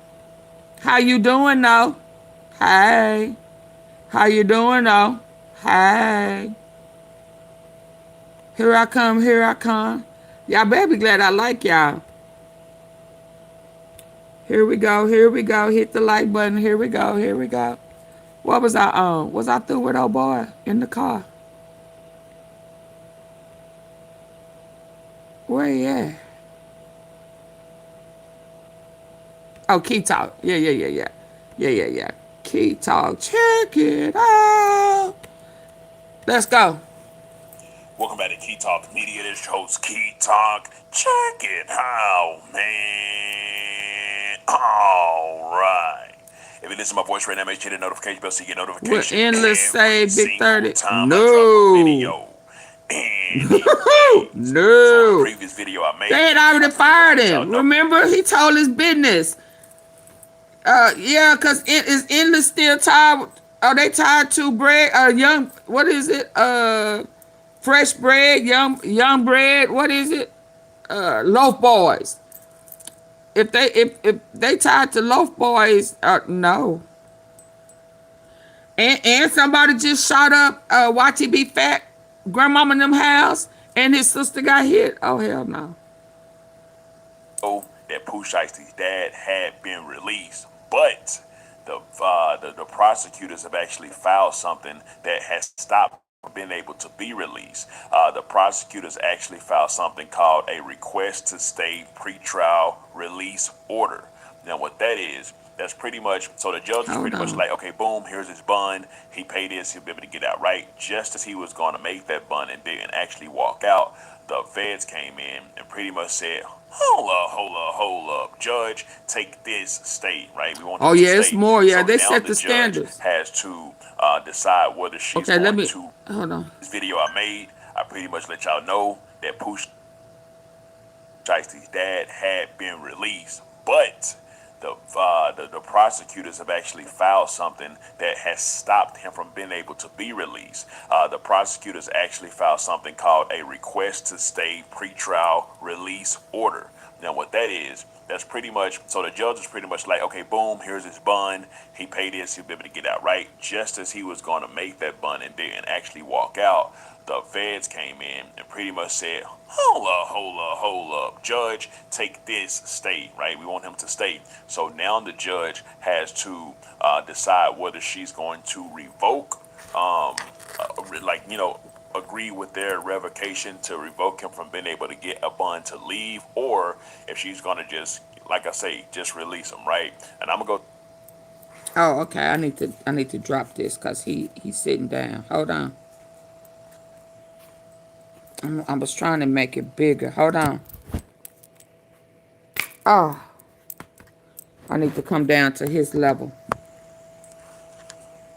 How you doing though? Hey. How you doing though? Hey. Here I come, here I come. Y'all better be glad I like y'all. Here we go, here we go. Hit the like button. Here we go, here we go. What was I on? Was I through with old boy in the car? Where he at? Oh, Key Talk. Yeah. Key Talk. Check it out. Let's go. Welcome back to Key Talk Media. This is your host, Key Talk. Check it out, man. All right. If you listen to my voice right now, make sure the notification bell so you get notifications. We're endless save Big 30. Time No. I drop a video. And no. The previous video I made. They had already fired him. Remember, he told his business. Yeah, because is endless still tied. Are they tied to bread? Young. What is it? Fresh bread. Young bread. What is it? Loaf boys. If they tied to loaf boys, no. And somebody just shot up YTB Fat grandmama in them house, and his sister got hit. Oh hell no. Oh, that Pooh Shiesty's dad had been released, but the prosecutors have actually filed something that has stopped being able to be released. The prosecutors actually filed something called a request to stay pretrial release order. Now, what that is, that's pretty much, so the judge is pretty much like, okay, boom, here's his bond. He paid this, he'll be able to get out, right? Just as he was going to make that bond and didn't actually walk out, the feds came in and pretty much said, hold up, judge, take this state, right? We want. Oh yeah, it's state. more. Yeah, so they now set the standards. Has to decide whether she's okay, going to. Hold on. This video I made, I pretty much let y'all know that Pooh Shiesty's dad had been released, but the prosecutors have actually filed something that has stopped him from being able to be released. The prosecutors actually filed something called a request to stay pretrial release order. Now, what that is, that's pretty much, so the judge is pretty much like, okay, boom, here's his bond. He paid this, he'll be able to get out, right? Just as he was going to make that bond and didn't actually walk out, the feds came in and pretty much said, hold up, judge, take this state, right? We want him to stay. So now the judge has to decide whether she's going to revoke, agree with their revocation to revoke him from being able to get a bond to leave, or if she's going to just, like I say, just release him, right? And I'm going to go. Oh, okay. I need to drop this because he's sitting down. Hold on. I was trying to make it bigger. Hold on. Oh. I need to come down to his level.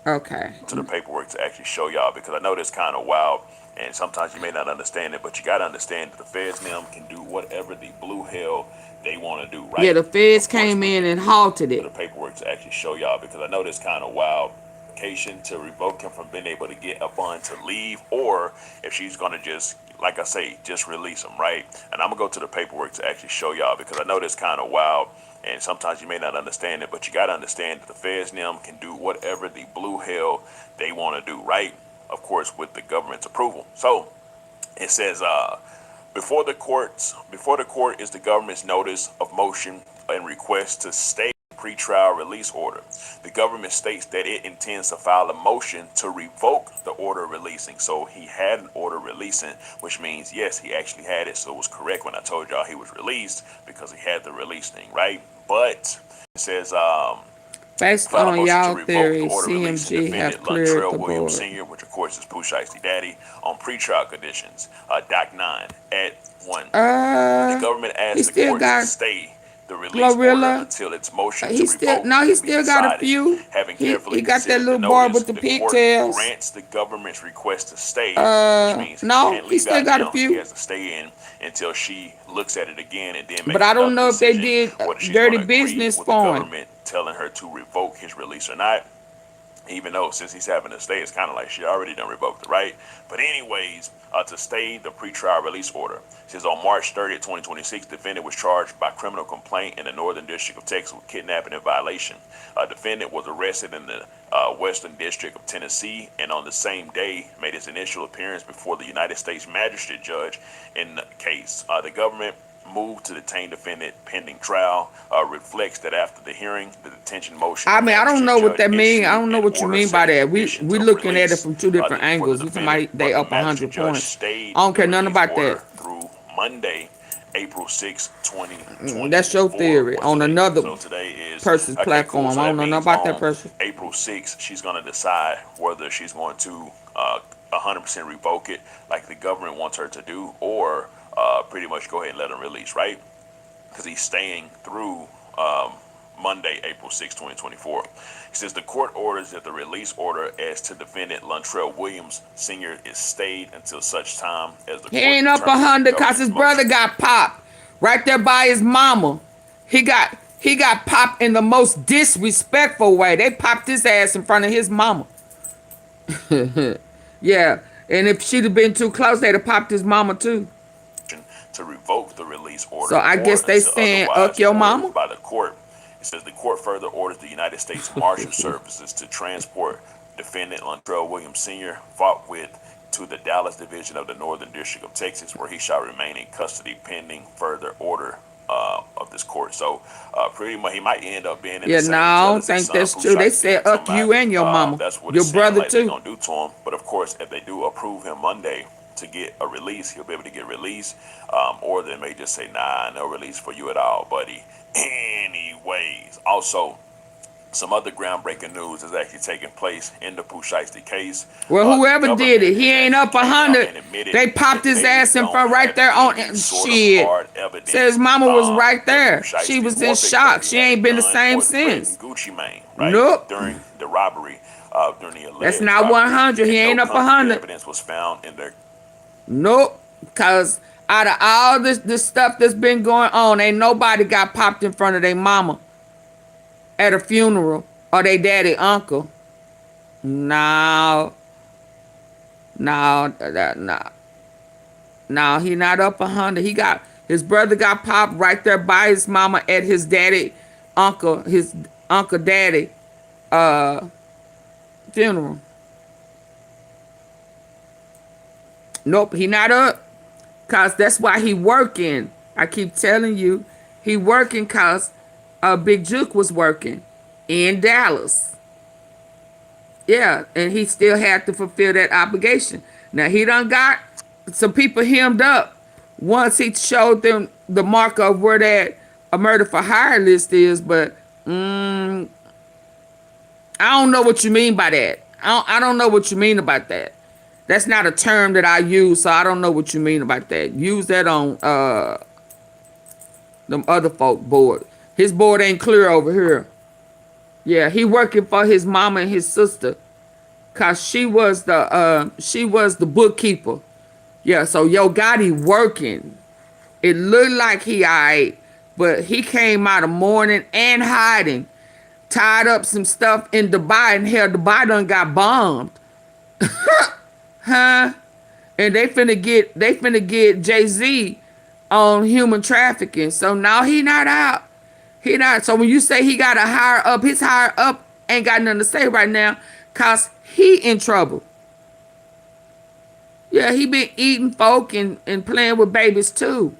Okay. To the paperwork to actually show y'all, because I know this kind of wild and sometimes you may not understand it, but you got to understand that the feds now can do whatever the blue hell they want to do, right? Yeah, the feds came in and halted it. To the paperwork to actually show y'all, because I know this kind of wild. To revoke him from being able to get a bond to leave, or if she's going to just, like I say, just release him, right? And I'm going to go to the paperwork to actually show y'all, because I know this kind of wild and sometimes you may not understand it, but you got to understand that the feds now can do whatever the blue hell they want to do, right? Of course, with the government's approval. So it says, before the court is the government's notice of motion and requests to stay pretrial release order. The government states that it intends to file a motion to revoke the order releasing. So he had an order releasing, which means, yes, he actually had it. So it was correct when I told y'all he was released because he had the release thing, right? But it says, based filed a on motion to y'all revoke theory, the order releasing CMG have defendant cleared Lldolph the Williams board. Sr., which of course is Pooh Shiesty Daddy, on pretrial conditions. Doc 9 at 1. The government He asked the still court to got stay the release order Glorilla. until its motion to He still revoke he can be still got a decided. few. Having He carefully got that considered the little boy notice, with the the court pigtails. grants the government's request to stay, which means he No, can't he leave still out got a now. He few. has to stay in until she looks at it again and then But makes I don't another know if they decision did whether she's dirty going to agree business with the for him. government telling her to revoke his release or not. Even though since he's having to stay, it's kind of like she already done revoked it, right? But anyways, to stay the pretrial release order. It says on March 30th, 2026, defendant was charged by criminal complaint in the Northern District of Texas with kidnapping and violation. Defendant was arrested in the Western District of Tennessee, and on the same day made his initial appearance before the United States Magistrate Judge in the case. The government moved to detain defendant pending trial, reflects that after the hearing, the detention motion. I mean, I don't know what that means. I don't know what you mean by that. We looking at it from two different angles. We talking about they up 100 points. I don't care nothing about that. Through Monday, April 6, 2024. That's your theory on another person's platform. So I don't know nothing about that person. April 6th, she's going to decide whether she's going to 100% revoke it like the government wants her to do, or pretty much go ahead and let him release, right? Because he's staying through Monday, April 6, 2024. He says the court orders that the release order as to defendant Lldolph Williams Sr. is stayed until such time as the He ain't up 100 because his brother got popped right there by his mama. He got popped in the most disrespectful way. They popped his ass in front of his mama. Yeah, and if she'd have been too close, they'd have popped his mama too. To revoke the release order. So I guess they saying up your mama by the court. It says the court further orders the United States Marshal Services to transport defendant Lldolph Williams Sr. fought with to the Dallas Division of the Northern District of Texas, where he shall remain in custody pending further order of this court. So pretty much he might end up being in the same no, I don't as his think son, that's Pooh true. They Shiesty said and up you and your mama, that's what your it's saying, brother like too. they're gonna do to him. But of course, if they do approve him Monday to get a release, he'll be able to get released, or they may just say, nah, no release for you at all, buddy. Anyways, also some other groundbreaking news is actually taking place in the Pooh Shiesty case. Well, whoever did it, he ain't up 100. They popped his ass in front right there on shit. Said his mama was right there. She was in shock. She ain't been the same since. Gucci Mane, right? Nope. During the robbery, during the alleged That's not robbery, 100. He ain't no up 100. evidence was found in their. Nope. Cause out of all this stuff that's been going on, ain't nobody got popped in front of their mama at a funeral or they daddy uncle. No, he not up 100. He got his brother got popped right there by his mama at his daddy uncle, his uncle daddy funeral. Nope, he not up. Cause that's why he working. I keep telling you, he working cause Big Juke was working in Dallas. Yeah, and he still had to fulfill that obligation. Now he done got some people hemmed up once he showed them the marker of where that a murder for hire list is, but I don't know what you mean by that. I don't know what you mean about that. That's not a term that I use, so I don't know what you mean about that. Use that on them other folk board. His board ain't clear over here. Yeah, he working for his mama and his sister, cause she was the bookkeeper. Yeah, so Yo Gotti working. It looked like he alright, but he came out of mourning and hiding, tied up some stuff in Dubai, and hell, Dubai done got bombed. Huh? And they finna get Jay-Z on human trafficking. So now he not out. He not. So when you say he got a higher up, his higher up ain't got nothing to say right now, cause he in trouble. Yeah, he been eating folk and playing with babies too.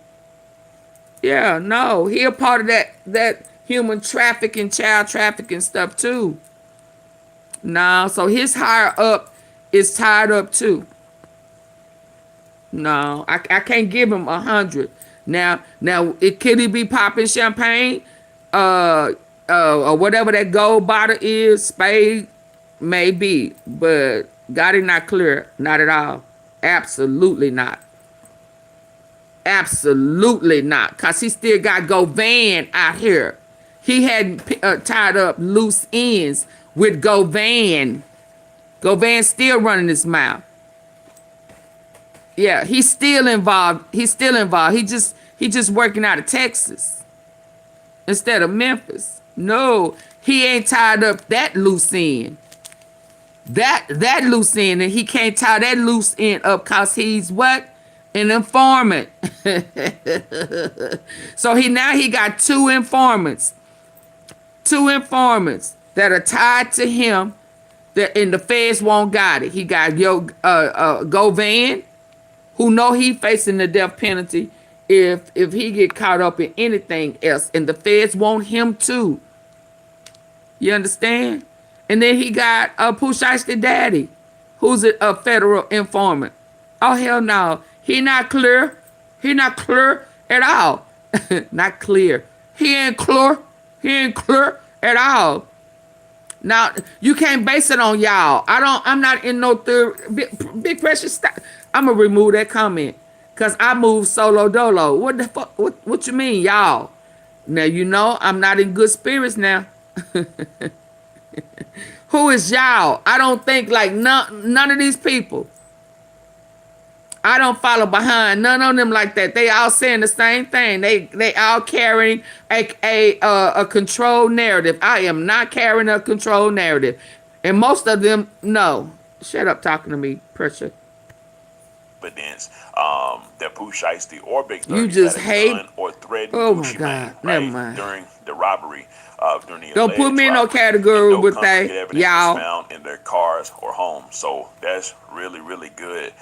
Yeah, no, he a part of that human trafficking, child trafficking stuff too. No, so his higher up is tied up too. No, I can't give him 100. Now, it could he be popping champagne, or whatever that gold bottle is, spade, maybe, but God is not clear, not at all, absolutely not. Absolutely not, cause he still got Govan out here. He hadn't tied up loose ends with Govan. Govan still running his mouth. Yeah, he's still involved. He's still involved. He just working out of Texas instead of Memphis. No, he ain't tied up that loose end. That loose end, and he can't tie that loose end up cause he's what? An informant. So he got two informants that are tied to him, that and the feds won't got it. He got Govan, who know he facing the death penalty if he get caught up in anything else, and the feds want him too. You understand? And then he got Pooh Shiesty daddy, who's a federal informant. Oh hell no. He not clear. He not clear at all. Not clear. He ain't clear. He ain't clear at all. Now, you can't base it on y'all. I'm not in no theory. Big Precious, stop. I'm going to remove that comment. Because I move solo dolo. What the fuck? What you mean, y'all? Now, you know, I'm not in good spirits now. Who is y'all? I don't think like none of these people. I don't follow behind none of them like that. They all saying the same thing. They all carrying a controlled narrative. I am not carrying a controlled narrative. And most of them, no. Shut up talking to me, Pressure. Evidence that Pooh Shiesty or Big 30 You just had a hate. gun or threatened Oh my Gucci God. Mane, Never right, mind. during the robbery. During the Don't put me in no robbery, category and no with concrete that, evidence y'all. was found in their cars or homes. So that's really, really good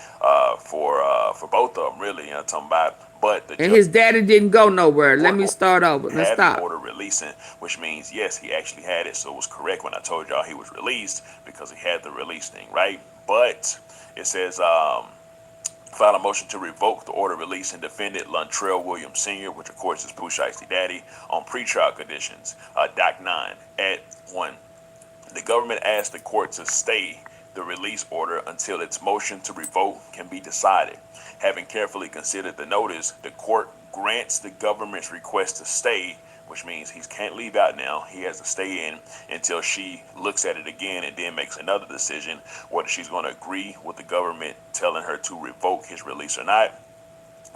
for both of them, really. You know what I'm talking about? But the And his daddy didn't go nowhere. Let me start over. Let's had an stop. order releasing, which means yes, he actually had it. So it was correct when I told y'all he was released because he had the release thing, right? But it says filed a motion to revoke the order releasing defendant Lldolph Williams Sr., which of course is Pooh Shiesty daddy, on pretrial conditions. Doc 9 at 1. The government asked the court to stay the release order until its motion to revoke can be decided. Having carefully considered the notice, the court grants the government's request to stay, which means he can't leave out now. He has to stay in until she looks at it again and then makes another decision whether she's going to agree with the government telling her to revoke his release or not.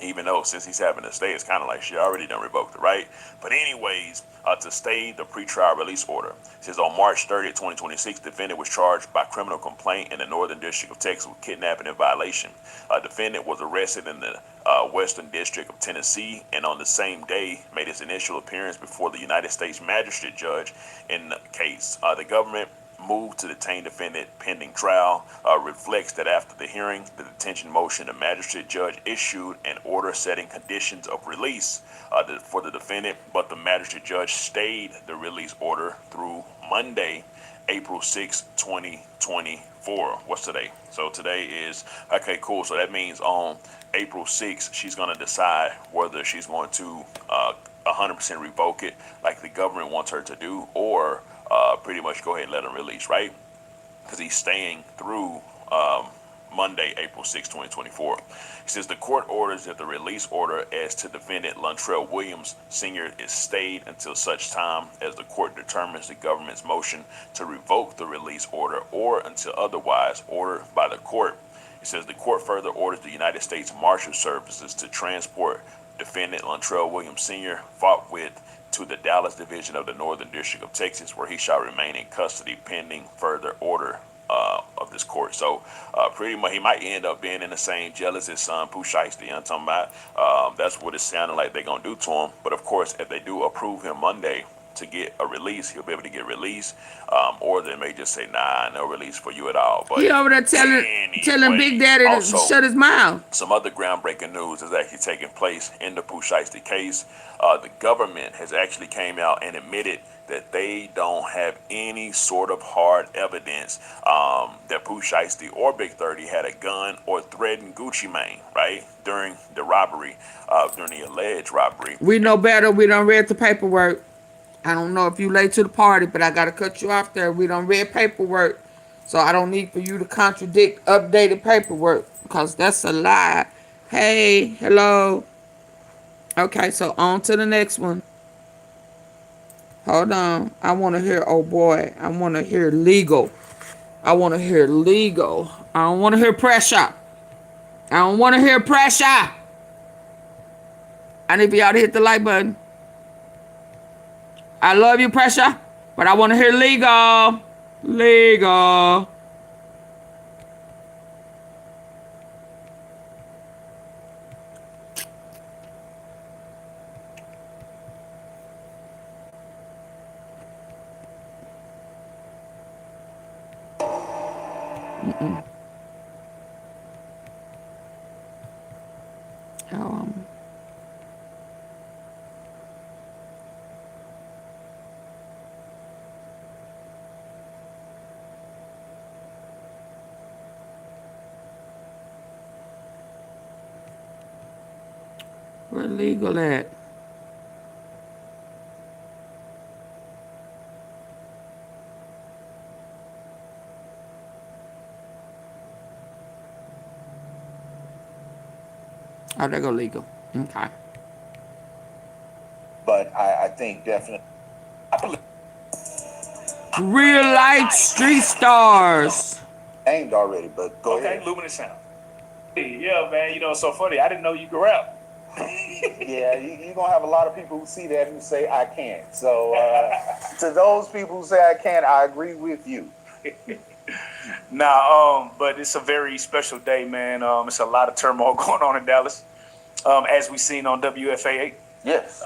Even though since he's having to stay, it's kind of like she already done revoked it, right? But anyways, to stay the pretrial release order. It says on March 30th, 2026, defendant was charged by criminal complaint in the Northern District of Texas with kidnapping and violation. Defendant was arrested in the Western District of Tennessee, and on the same day made his initial appearance before the United States Magistrate Judge in the case. The government moved to detain defendant pending trial. Reflects that after the hearing, the detention motion, the magistrate judge issued an order setting conditions of release for the defendant, but the magistrate judge stayed the release order through Monday, April 6, 2024. What's today? So today is, okay, cool. So that means on April 6th, she's going to decide whether she's going to 100% revoke it like the government wants her to do, or pretty much go ahead and let him release, right? Because he's staying through Monday, April 6, 2024. He says the court orders that the release order as to defendant Lldolph Williams Sr. is stayed until such time as the court determines the government's motion to revoke the release order or until otherwise ordered by the court. It says the court further orders the United States Marshal Services to transport defendant Lldolph Williams Sr. forthwith to the Dallas Division of the Northern District of Texas, where he shall remain in custody pending further order of this court. So pretty much he might end up being in the same jail as his son, Pooh Shiesty. You know what I'm talking about? That's what it's sounding like they're going to do to him. But of course, if they do approve him Monday to get a release, he'll be able to get released, or they may just say, nah, no release for you at all. But he over there telling Big Daddy to shut his mouth. Some other groundbreaking news is actually taking place in the Pooh Shiesty case. The government has actually came out and admitted that they don't have any sort of hard evidence that Pooh Shiesty or Big 30 had a gun or threatened Gucci Mane, right, during the robbery, during the alleged robbery. We know better. We done read the paperwork. I don't know if you late to the party, but I got to cut you off there. We done read paperwork. So I don't need for you to contradict updated paperwork because that's a lie. Hey, hello. Okay, so on to the next one. Hold on. I want to hear, oh boy, I want to hear legal. I want to hear legal. I don't want to hear pressure. I don't want to hear pressure. I need for y'all to hit the like button. I love you, pressure, but I want to hear legal. Legal. Where legal at? Oh, there go legal. Okay. But I think definitely. Real life street stars. Aimed already, but go ahead. Okay, Luminous Sound. Yeah, man, you know, it's so funny. I didn't know you could rap. Yeah, you're going to have a lot of people who see that who say I can't. So to those people who say I can't, I agree with you. Nah, but it's a very special day, man. It's a lot of turmoil going on in Dallas, as we seen on WFAA. Yes.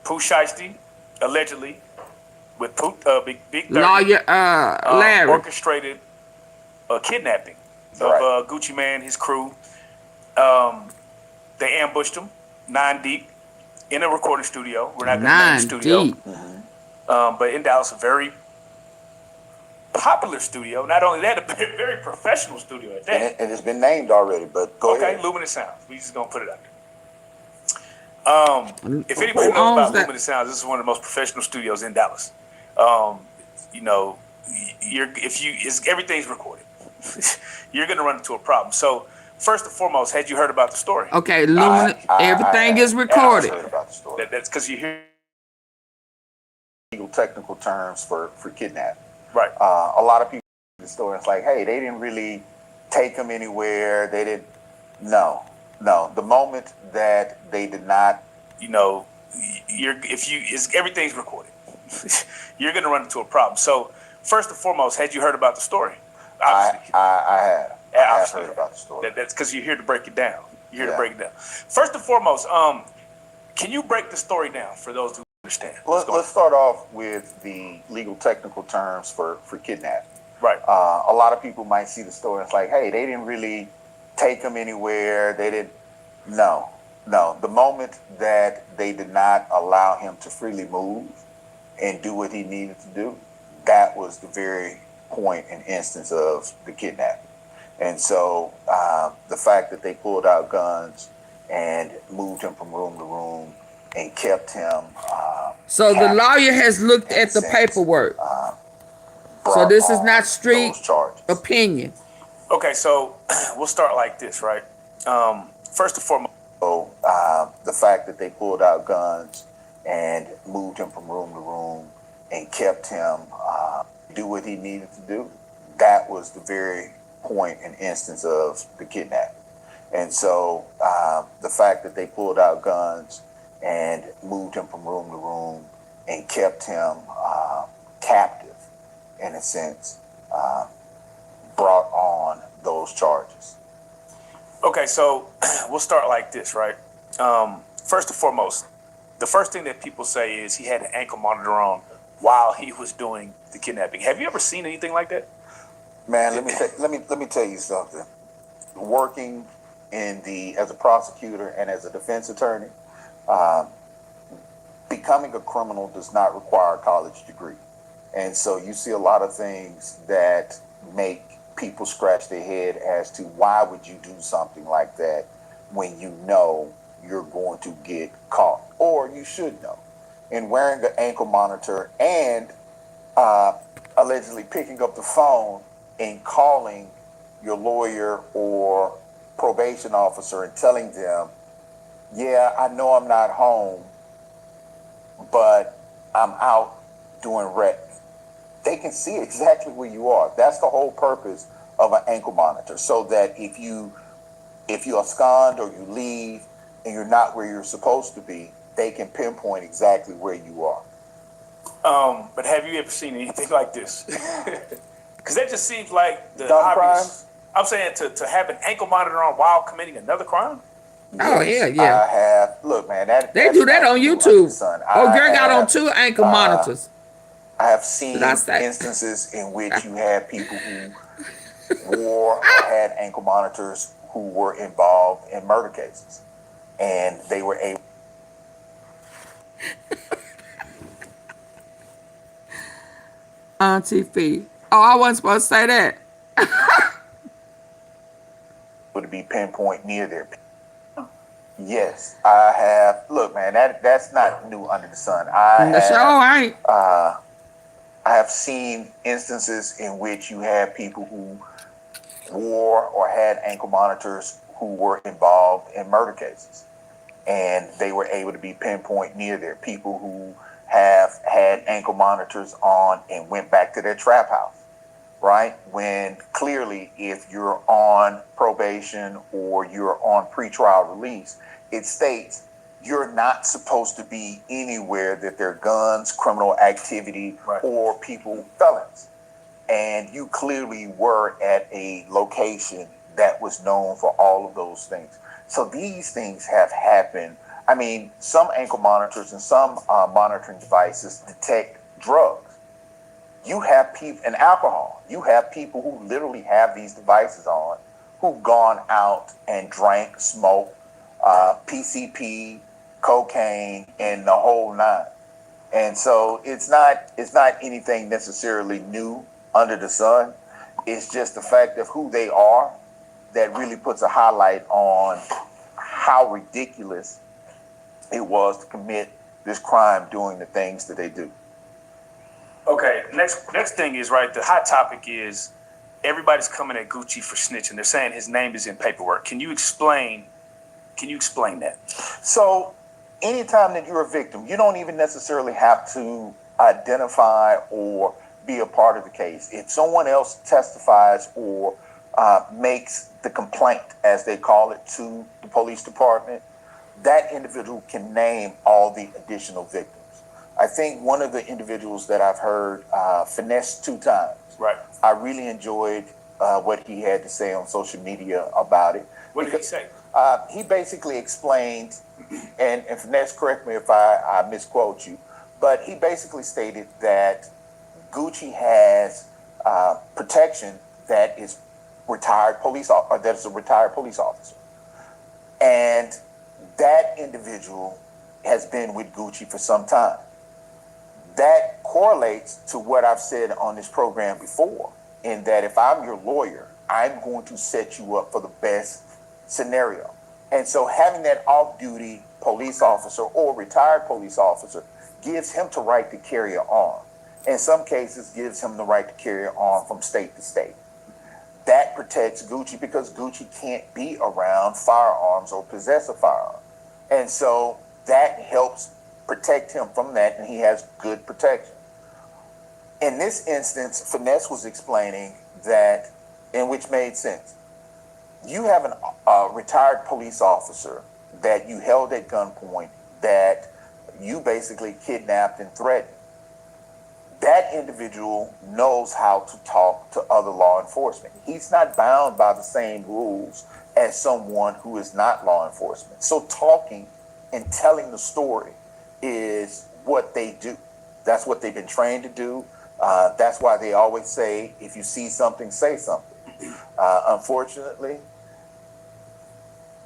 Pooh Shiesty, allegedly, with Pooh, Big 30, Lawyer Larry, orchestrated a kidnapping of Gucci Mane, his crew. They ambushed him 9 deep in a recording studio. We're not going to name the studio. Deep. But in Dallas, a very popular studio. Not only that, a very professional studio at that. And it's been named already, but go ahead. Okay, Luminous Sounds. We just going to put it out there. If anybody knows about Luminous Sounds, this is one of the most professional studios in Dallas. You know, everything's recorded. You're going to run into a problem. So, first and foremost, had you heard about the story? Okay, everything is recorded. I heard about the story. That's because you hear legal technical terms for kidnapping. Right. A lot of people in the story, it's like, hey, they didn't really take him anywhere. They didn't. No. The moment that they did not, you know, everything's recorded. You're going to run into a problem. So, first and foremost, had you heard about the story? Obviously. I have heard about the story. That's because you're here to break it down. You're here to break it down. First and foremost, can you break the story down for those who understand? Let's start off with the legal technical terms for kidnapping. Right. A lot of people might see the story. It's like, hey, they didn't really take him anywhere. They didn't. No. The moment that they did not allow him to freely move and do what he needed to do, that was the very point and instance of the kidnapping. And so the fact that they pulled out guns and moved him from room to room and kept him. So the lawyer has looked at the paperwork. So this is not street opinion. Okay, so we'll start like this, right? First and foremost. So the fact that they pulled out guns and moved him from room to room and kept him do what he needed to do, that was the very point and instance of the kidnapping. And so the fact that they pulled out guns and moved him from room to room and kept him captive, in a sense, brought on those charges. Okay, so we'll start like this, right? First and foremost, the first thing that people say is he had an ankle monitor on while he was doing the kidnapping. Have you ever seen anything like that? Man, let me tell you something. Working as a prosecutor and as a defense attorney, becoming a criminal does not require a college degree. And so you see a lot of things that make people scratch their head as to why would you do something like that when you know you're going to get caught, or you should know. And wearing the ankle monitor and allegedly picking up the phone and calling your lawyer or probation officer and telling them, yeah, I know I'm not home, but I'm out doing rec. They can see exactly where you are. That's the whole purpose of an ankle monitor, so that if you abscond or you leave and you're not where you're supposed to be, they can pinpoint exactly where you are. But have you ever seen anything like this? Because that just seems like the Dumb obvious. I'm saying to have an ankle monitor on while committing another crime. Oh, Yes, yeah. I have. Look, man, They do that on YouTube. Son. Oh, girl got on 2 ankle monitors. I have seen Did I say? instances in which you had people who wore or had ankle monitors who were involved in murder cases, and they were able. Auntie Fee. Oh, I wasn't supposed to say that. To be pinpoint near their. Yes, I have. Look, man, that's not new under the sun. I have seen instances in which you have people who wore or had ankle monitors who were involved in murder cases, and they were able to be pinpoint near there. People who have had ankle monitors on and went back to their trap house, right? When clearly, if you're on probation or you're on pretrial release, it states you're not supposed to be anywhere that there are guns, criminal activity, right, or people, felons. And you clearly were at a location that was known for all of those things. So these things have happened. I mean, some ankle monitors and some monitoring devices detect drugs. You have people, and alcohol. You have people who literally have these devices on, who've gone out and drank, smoked, PCP, cocaine, and the whole nine. And so it's not anything necessarily new under the sun. It's just the fact of who they are that really puts a highlight on how ridiculous it was to commit this crime doing the things that they do. Okay, next thing is, right, the hot topic is everybody's coming at Gucci for snitching. They're saying his name is in paperwork. Can you explain that? So anytime that you're a victim, you don't even necessarily have to identify or be a part of the case. If someone else testifies or makes the complaint, as they call it, to the police department, that individual can name all the additional victims. I think one of the individuals that I've heard finessed 2 times. Right. I really enjoyed what he had to say on social media about it. What did he say? He basically explained, and Finesse, correct me if I misquote you, but he basically stated that Gucci has protection that is retired police, or that is a retired police officer, and that individual has been with Gucci for some time. That correlates to what I've said on this program before, in that if I'm your lawyer, I'm going to set you up for the best scenario. And so having that off-duty police officer or retired police officer gives him the right to carry an arm. In some cases, gives him the right to carry an arm from state to state. That protects Gucci because Gucci can't be around firearms or possess a firearm. And so that helps protect him from that, and he has good protection. In this instance, Finesse was explaining that, in which made sense. You have a retired police officer that you held at gunpoint, that you basically kidnapped and threatened. That individual knows how to talk to other law enforcement. He's not bound by the same rules as someone who is not law enforcement. So talking and telling the story is what they do. That's what they've been trained to do. That's why they always say, if you see something, say something. Unfortunately,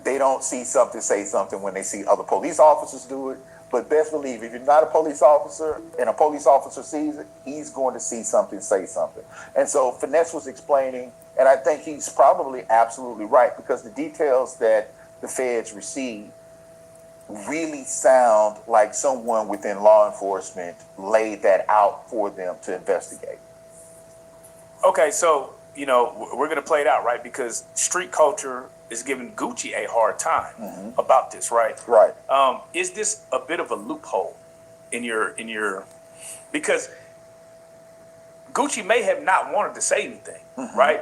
they don't see something, say something when they see other police officers do it. But best believe, if you're not a police officer and a police officer sees it, he's going to see something, say something. And so Finesse was explaining, and I think he's probably absolutely right, because the details that the feds receive really sound like someone within law enforcement laid that out for them to investigate. Okay, so, you know, we're going to play it out, right? Because street culture is giving Gucci a hard time about this, right? Right. Is this a bit of a loophole in your, because Gucci may have not wanted to say anything, right?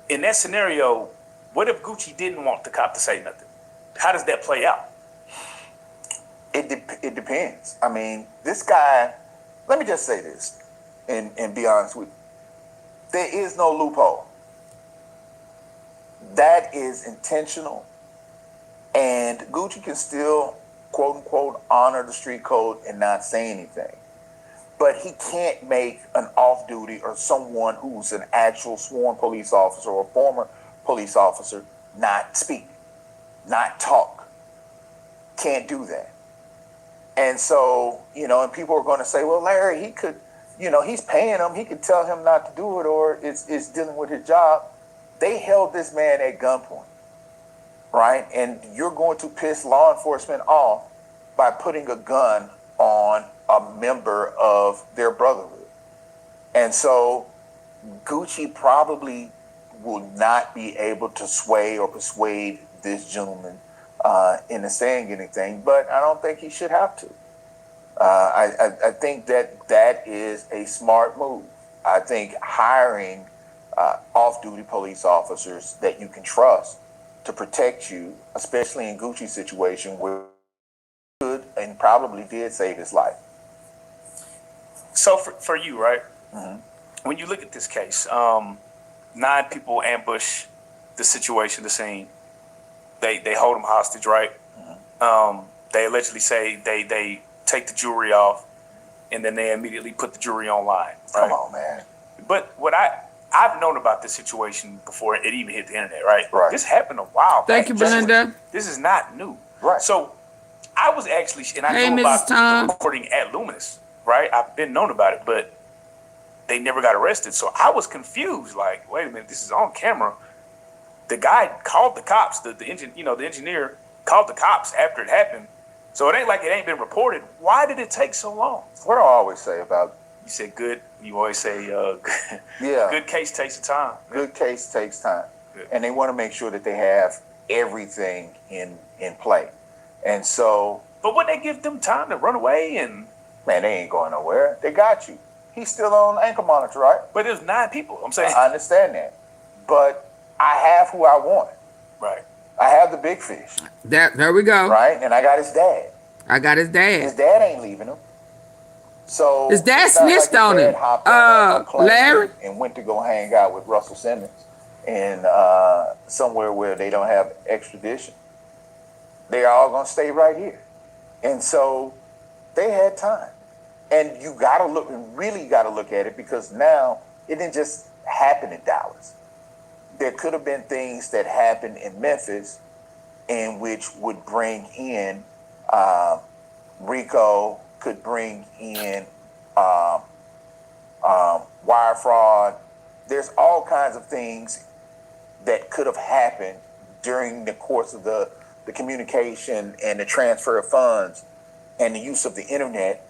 In that scenario, what if Gucci didn't want the cop to say nothing? How does that play out? It depends. I mean, this guy, let me just say this and be honest with you. There is no loophole. That is intentional. And Gucci can still, quote unquote, honor the street code and not say anything. But he can't make an off-duty or someone who's an actual sworn police officer or former police officer not speak, not talk. Can't do that. And so, you know, and people are going to say, well, Larry, he could, you know, he's paying him. He could tell him not to do it, or it's dealing with his job. They held this man at gunpoint, right? And you're going to piss law enforcement off by putting a gun on a member of their brotherhood. And so Gucci probably will not be able to sway or persuade this gentleman into saying anything, but I don't think he should have to. I think that is a smart move. I think hiring off-duty police officers that you can trust to protect you, especially in Gucci's situation, where he could and probably did save his life. So for you, right? When you look at this case, 9 people ambush the situation, the scene. They hold him hostage, right? They allegedly say they take the jewelry off, and then they immediately put the jewelry online. Right? Come on, man. But what I've known about this situation before it even hit the internet, right? This happened a while back. Thank you, Belinda. This is not new. Right. So I was actually, and I Hey, know Mrs. about Tom. the recording at Luminous, right? I've been known about it, but they never got arrested. So I was confused. Like, wait a minute, this is on camera. The guy called the cops. The engineer called the cops after it happened. So it ain't like it ain't been reported. Why did it take so long? What do I always say about? You said good. You always say yeah. Good case takes time. Good case takes time. Good. And they want to make sure that they have everything in play. And so, but would they give them time to run away? And man, they ain't going nowhere. They got you. He's still on ankle monitor, right? But there's 9 people. I'm saying. I understand that, but I have who I want. Right. I have the big fish. There we go. Right, and I got his dad. I got his dad. His dad ain't leaving him. So his dad it's not like snitched on him. hopped on a plane Larry, and went to go hang out with Russell Simmons in somewhere where they don't have extradition. They are all gonna stay right here, and so they had time. And you gotta look, really gotta look at it, because now it didn't just happen in Dallas. There could have been things that happened in Memphis in which would bring in RICO, could bring in wire fraud. There's all kinds of things that could have happened during the course of the communication and the transfer of funds and the use of the internet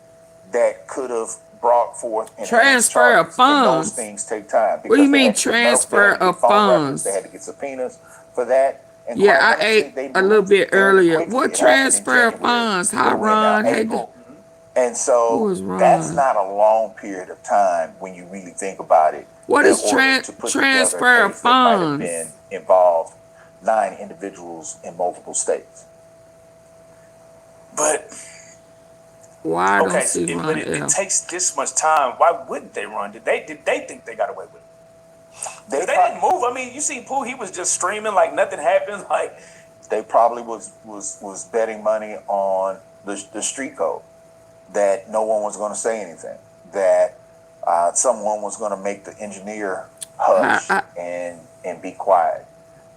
that could have brought forth transfer of funds. Those things take time. What do you mean transfer of funds? They had to get subpoenas for that. And yeah, I ate a little bit earlier. What transfer of funds? Hi, Ron. Hey, and so that's not a long period of time when you really think about it. What is transfer of funds? Might have been involved 9 individuals in multiple states. But why don't okay, see but it takes this much time. Why wouldn't they run? Did they think they got away with it? They didn't move. I mean, you see Pooh, he was just streaming like nothing happened. Like they probably was betting money on the street code. that no one was going to say anything, that someone was going to make the engineer hush and be quiet.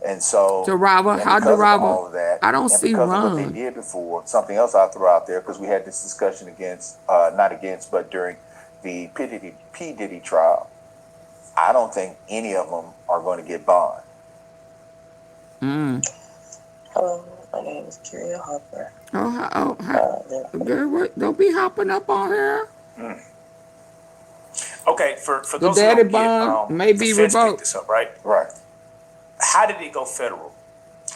And so, Jarava, how because of Jarava? all of that, I don't and see because of what they Ron. did before, something else I threw out there, because we had this discussion against, not against, but during the P. Diddy trial, I don't think any of them are going to get bond. Hello, my name is Kyria Harper. Girl, what? Don't be hopping up on her. Okay, for The those who daddy don't get, bond may the be feds picked revoked. this up, right? Right. How did it go federal?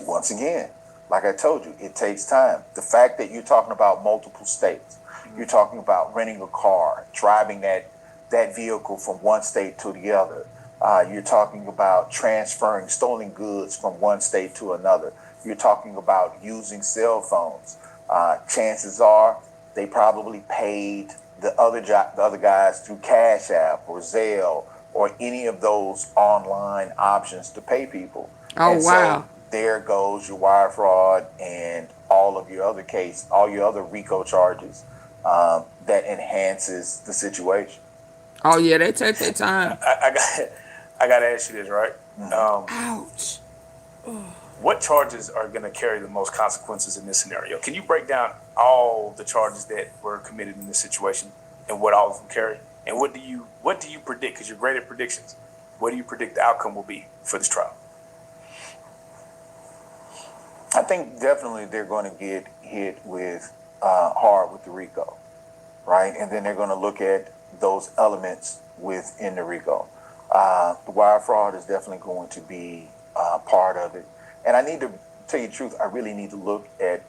Once again, like I told you, it takes time. The fact that you're talking about multiple states, you're talking about renting a car, driving that vehicle from one state to the other. You're talking about transferring stolen goods from one state to another. You're talking about using cell phones. Chances are they probably paid the other guys through Cash App or Zelle or any of those online options to pay people. Oh, and wow. So there goes your wire fraud and all of your other all your other RICO charges that enhances the situation. Oh yeah, they take their time. I got to ask you this, right? Ouch. What charges are going to carry the most consequences in this scenario? Can you break down all the charges that were committed in this situation and what all of them carry? And what do you predict? Because you're great at predictions. What do you predict the outcome will be for this trial? I think definitely they're going to get hit with hard with the RICO, right? And then they're going to look at those elements within the RICO. The wire fraud is definitely going to be part of it. And I need to tell you the truth, I really need to look at,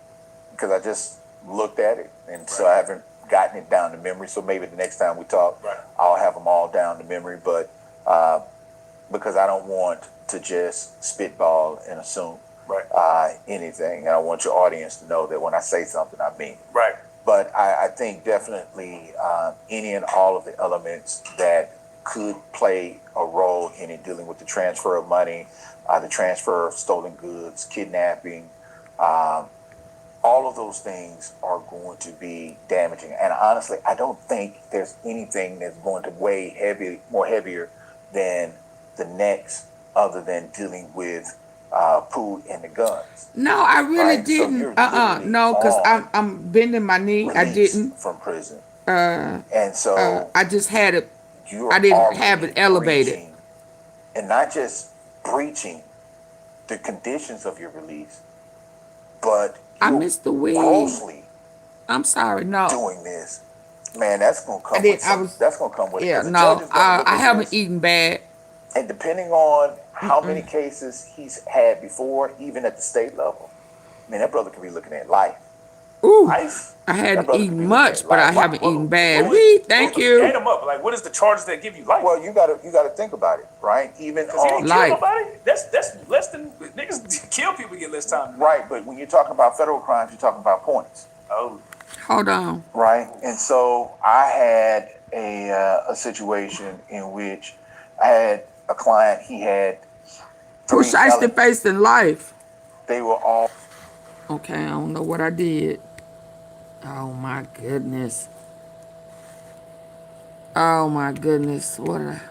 because I just looked at it, and so I haven't gotten it down to memory. So maybe the next time we talk, I'll have them all down to memory. But because I don't want to just spitball and assume anything. And I want your audience to know that when I say something, I mean it. Right. But I think definitely any and all of the elements that could play a role in it, dealing with the transfer of money, the transfer of stolen goods, kidnapping, all of those things are going to be damaging. And honestly, I don't think there's anything that's going to weigh more heavier than the next, other than dealing with Pooh and the guns. No, I really Right? didn't. So No, because I'm bending my knee. I didn't. From prison. And so I just had it. You're I didn't have it elevated. breaching, and not just breaching the conditions of your release, but I missed the weed. Grossly. I'm sorry. No. Doing this, man, that's gonna come. That's gonna come with. Yeah. The No. judge is gonna look I at haven't this, eaten bad. and depending on how many cases he's had before, even at the state level, man, that brother could be looking at life. Ooh. Life. I hadn't eaten much, but I haven't eaten bad. Thank You you. ate them up. Like, what is the charges that give you life? Well, you gotta think about it, right? Even Because he on didn't kill nobody. That's less than niggas kill people get less time. Right, but when you're talking about federal crimes, you're talking about points. Oh. Hold on. Right, and so I had a situation in which I had a client. He had Pooh Shiesty faced in life. They were all. Okay, I don't know what I did. Oh my goodness. Oh my goodness. What a...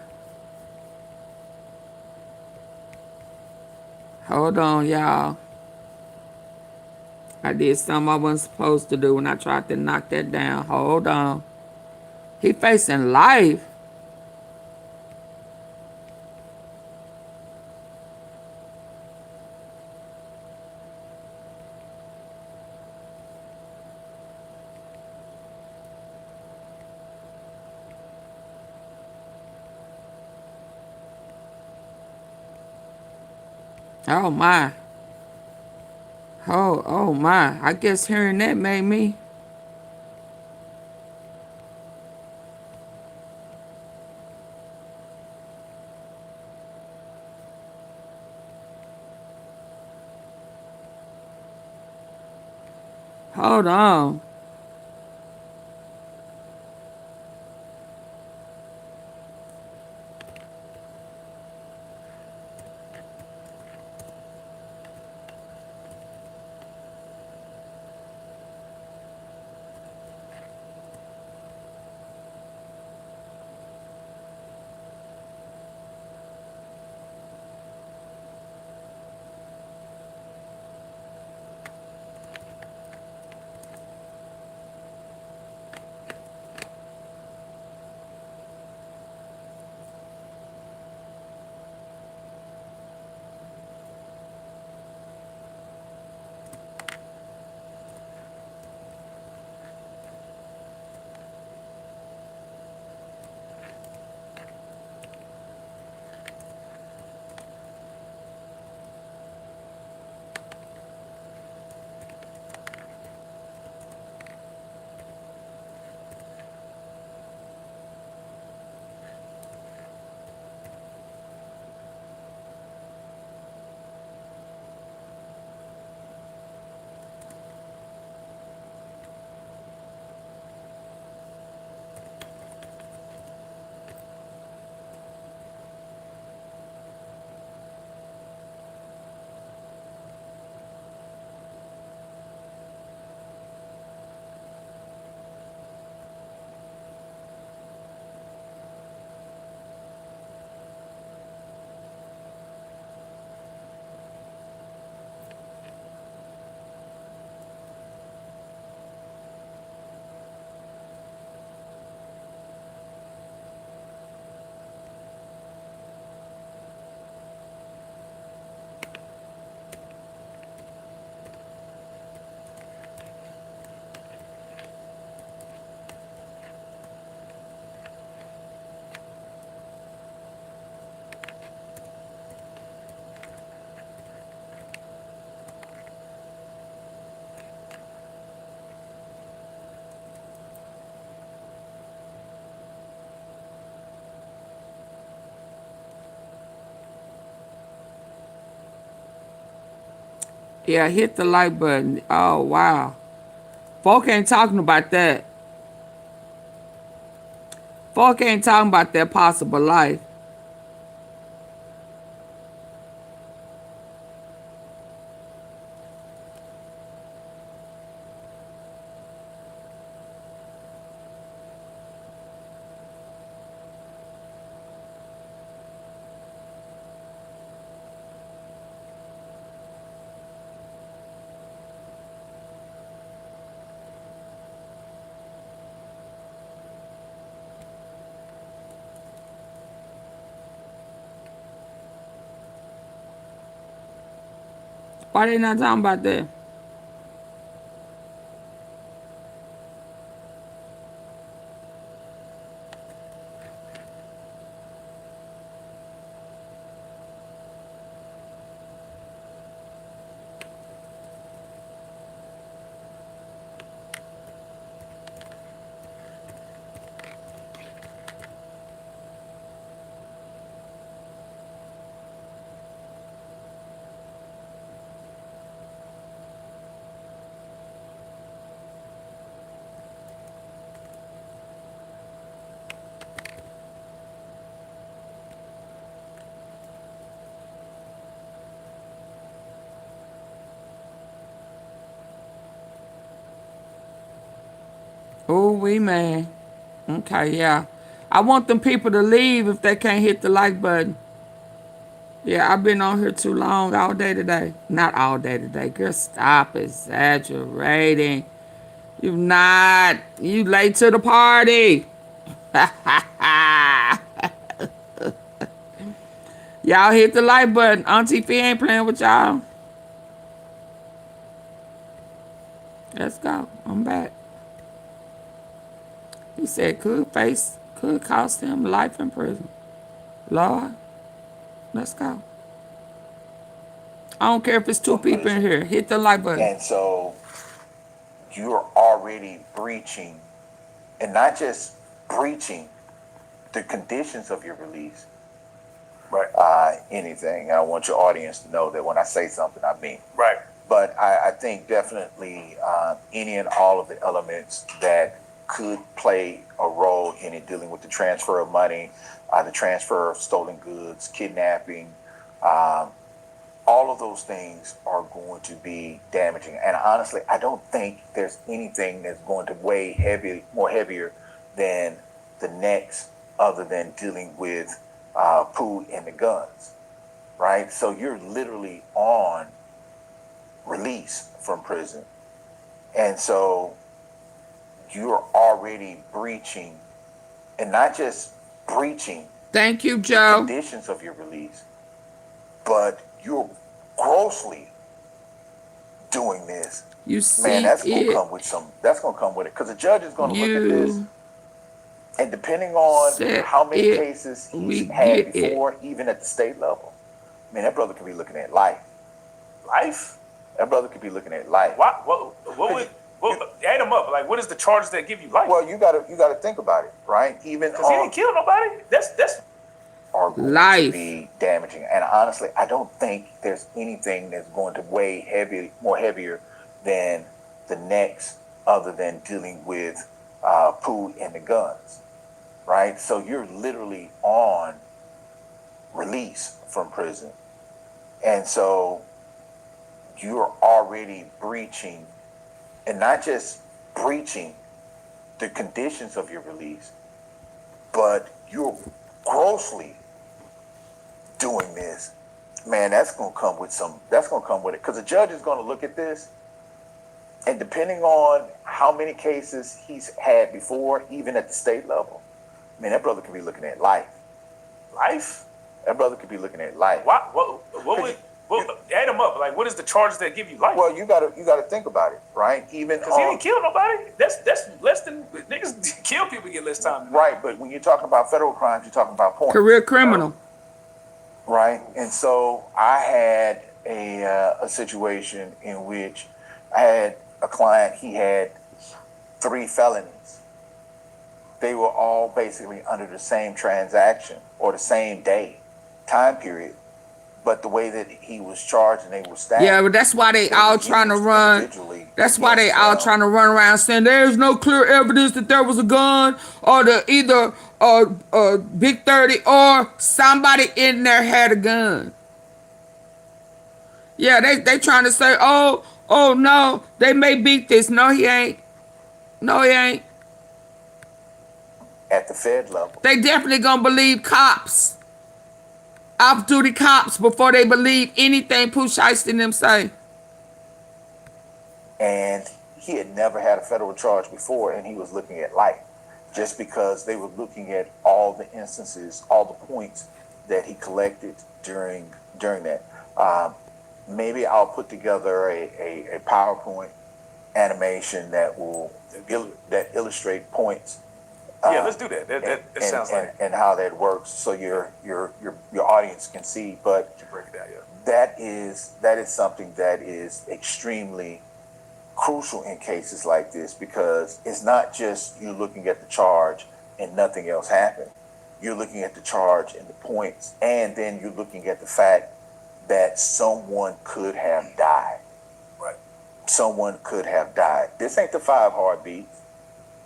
Hold on, y'all. I did something I wasn't supposed to do when I tried to knock that down. Hold on. He facing life. Oh my. Oh my. I guess hearing that made me. Hold on. Yeah, hit the like button. Oh, wow. Folk ain't talking about that. Folk ain't talking about that possible life. Why they not talking about that? Oh, we man. Okay, yeah. I want them people to leave if they can't hit the like button. Yeah, I've been on here too long all day today. Not all day today. Girl, stop exaggerating. You not. You late to the party. Y'all hit the like button. Auntie Fee ain't playing with y'all. Let's go. I'm back. He said could cost him life in prison. Lord, let's go. I don't care if it's two people in here. Hit the like button. And so you're already breaching, and not just breaching the conditions of your release. Right. Anything. I want your audience to know that when I say something, I mean. Right. But I think definitely any and all of the elements that could play a role in it, dealing with the transfer of money, the transfer of stolen goods, kidnapping, all of those things are going to be damaging. And honestly, I don't think there's anything that's going to weigh more heavier than the next, other than dealing with Pooh and the guns, right? So you're literally on release from prison. And so you're already breaching, and not just breaching Thank you, the Joe. conditions of your release, but you're grossly doing this. You see, man, that's gonna it. come with some. That's gonna come with it, because the judge is gonna look at this, You and depending on said how many it. cases We he's had get before, even at the state level, man, that brother could be looking at life. Life? That brother could be looking at life. What add them up? Like, what is the charge that give you life? Well, you gotta think about it, right? Even because he didn't kill nobody. That's are going to be damaging. And honestly, I don't think there's anything that's going to weigh more heavier than the next, other than dealing with Pooh and the guns, right? So you're literally on release from prison. And so you're already breaching, and not just breaching the conditions of your release, but you're grossly doing this. Man, that's gonna come with it, because the judge is gonna look at this, and depending on how many cases he's had before, even at the state level, man, that brother could be looking at life. Life? That brother could be looking at life. What would add them up? Like, what is the charge that give you life? Well, you gotta think about it, right? Even because he didn't kill nobody. That's less than niggas kill people, get less time. Right, but when you're talking about federal crimes, you're talking about points. Career criminal. Right, and so I had a situation in which I had a client. He had 3 felonies. They were all basically under the same transaction or the same day, time period. but the way that he was charged and they were stacked. Yeah, but that's why they all trying to run. That's why they all trying to run around saying there's no clear evidence that there was a gun or either Big 30 or somebody in there had a gun. Yeah, they trying to say, oh no, they may beat this. No, he ain't. No, he ain't. At the Fed level. They definitely gonna believe cops. Off-duty cops before they believe anything Pooh Shiesty and them say. And he had never had a federal charge before, and he was looking at life just because they were looking at all the instances, all the points that he collected during that. Maybe I'll put together a PowerPoint animation that will illustrate points. Yeah, let's do that. That sounds like and how that works, so your audience can see. But break it down, yeah. that is something that is extremely crucial in cases like this, because it's not just you looking at the charge and nothing else happened. You're looking at the charge and the points, and then you're looking at the fact that someone could have died. Right. Someone could have died. This ain't the 5 heartbeats.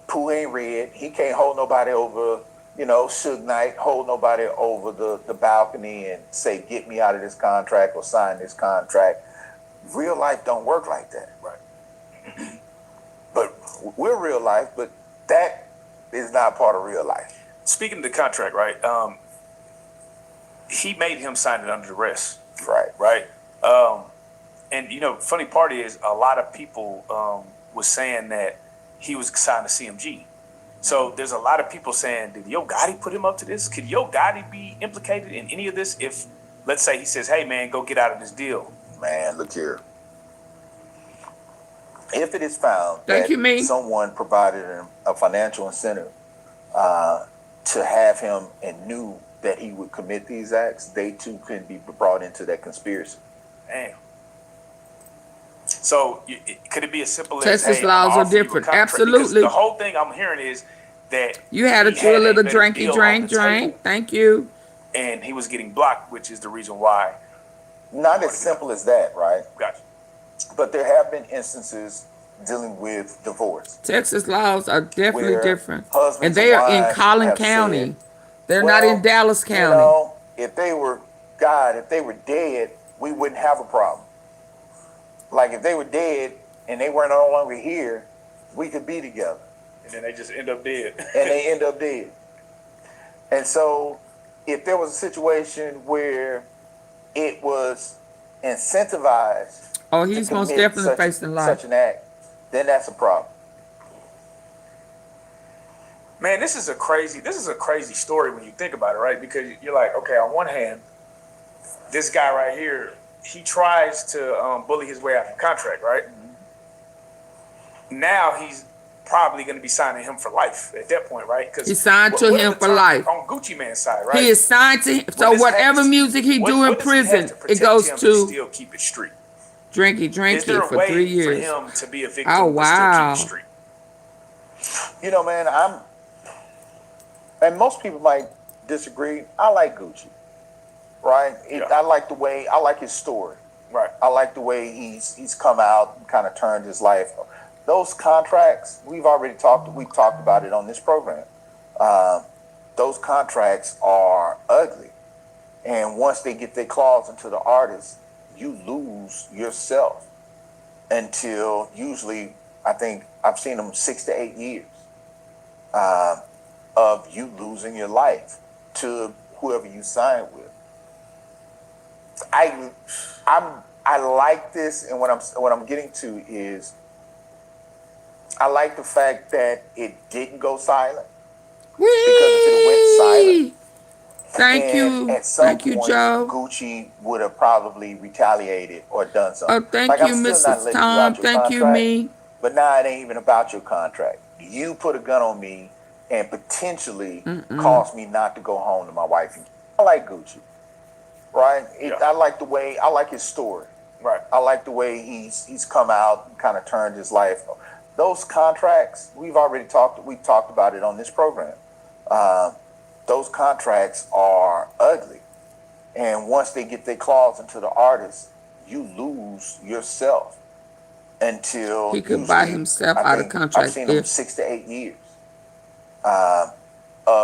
Pooh ain't red. He can't hold nobody over, Suge Knight, hold nobody over the balcony and say, get me out of this contract or sign this contract. Real life don't work like that. Right. But we're real life, but that is not part of real life. Speaking of the contract, right? He made him sign it under duress. Right. Right. And funny part is a lot of people was saying that he was signed to CMG. So there's a lot of people saying, did Yo Gotti put him up to this? Could Yo Gotti be implicated in any of this if, let's say, he says, hey, man, go get out of this deal? Man, look here. If it is found someone provided a financial incentive to have him and knew that he would commit these acts, they too can be brought into that conspiracy. Damn. So could it be as simple as Texas hey, laws are different? Absolutely. Because the whole thing I'm hearing is that you had a little drinky drink. Thank you. And he was getting blocked, which is the reason why. Not as simple as that, right? Gotcha. But there have been instances dealing with divorce. Texas laws are definitely different, and they are in Collin County. They're not in Dallas County. If they were dead, we wouldn't have a problem. Like if they were dead and they were no longer here, we could be together. And then they just end up dead. And they end up dead. And so if there was a situation where it was incentivized, he's most definitely facing life. Such an act, then that's a problem. Man, this is a crazy story when you think about it, right? Because you're like, okay, on one hand, this guy right here, he tries to bully his way out of the contract, right? Mm-hmm. Now he's probably going to be signing him for life at that point, right? Because he's signed to him for life on Gucci Mane's side, right? He is signed to him. So whatever music he do in prison, it goes to still keep it street. Drinky for 3 years. Is there a way for him to be a victim? Oh wow! Still keep it street? Man, and most people might disagree. I like Gucci, right? I like his story, right? I like the way he's come out and kind of turned his life. Those contracts, we've talked about it on this program. Those contracts are ugly. And once they get their claws into the artist, you lose yourself until usually, I think I've seen them 6 to 8 years of you losing your life to whoever you sign with. I like this, and what I'm getting to is I like the fact that it didn't go silent. Whee! Because if it went silent, Thank you, Joe. Gucci would have probably retaliated or done something. Oh, thank you, Mrs. Tom. Thank you, me. But now it ain't even about your contract. You put a gun on me and potentially caused me not to go home to my wife. I like Gucci, right? I like his story. Right. I like the way he's come out and kind of turned his life. Those contracts, we've talked about it on this program. Those contracts are ugly. And once they get their claws into the artist, you lose yourself until He could buy usually, himself I out of think I've contract seen them 6 to 8 years of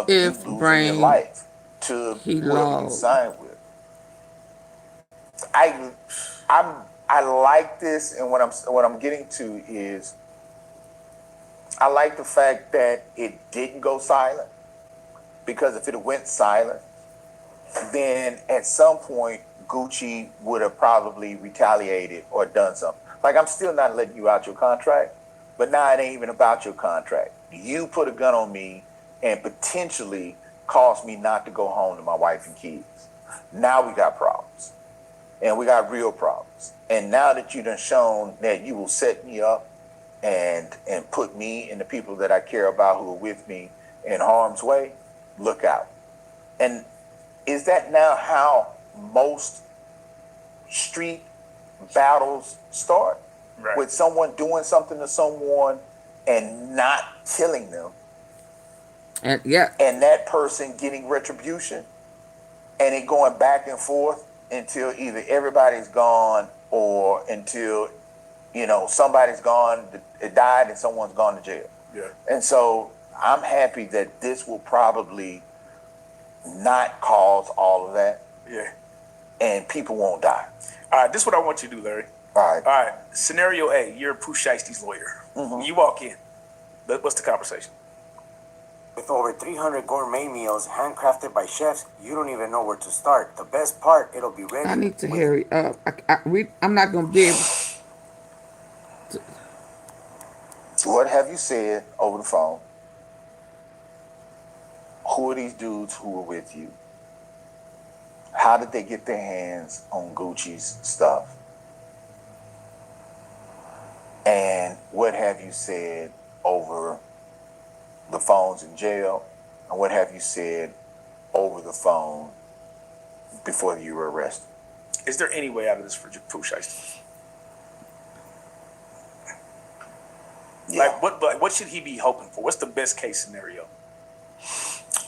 you if losing your Brain life to he whoever you lost. sign with. I like this, and what I'm getting to is I like the fact that it didn't go silent, because if it went silent, then at some point Gucci would have probably retaliated or done something. Like, I'm still not letting you out your contract, but now it ain't even about your contract. You put a gun on me and potentially caused me not to go home to my wife and kids. Now we got problems, and we got real problems. And now that you done shown that you will set me up and put me and the people that I care about who are with me in harm's way, look out. And is that now how most street battles start? Right. With someone doing something to someone and not killing them, And yeah, and that person getting retribution, and it going back and forth until either everybody's gone or until, you know, somebody's gone, it died, and someone's gone to jail. Yeah. And so I'm happy that this will probably not cause all of that, Yeah. and people won't die. All right, this is what I want you to do, Larry. All right. All right. Scenario A, you're Pooh Shiesty's lawyer. When you walk in, what's the conversation? With over 300 gourmet meals handcrafted by chefs, you don't even know where to start. The best part, it'll be ready. I need to hurry up. I'm not gonna be able. What have you said over the phone? Who are these dudes who were with you? How did they get their hands on Gucci's stuff? And what have you said over the phones in jail? And what have you said over the phone before you were arrested? Is there any way out of this for Pooh Shiesty? Yeah. Like what should he be hoping for? What's the best case scenario?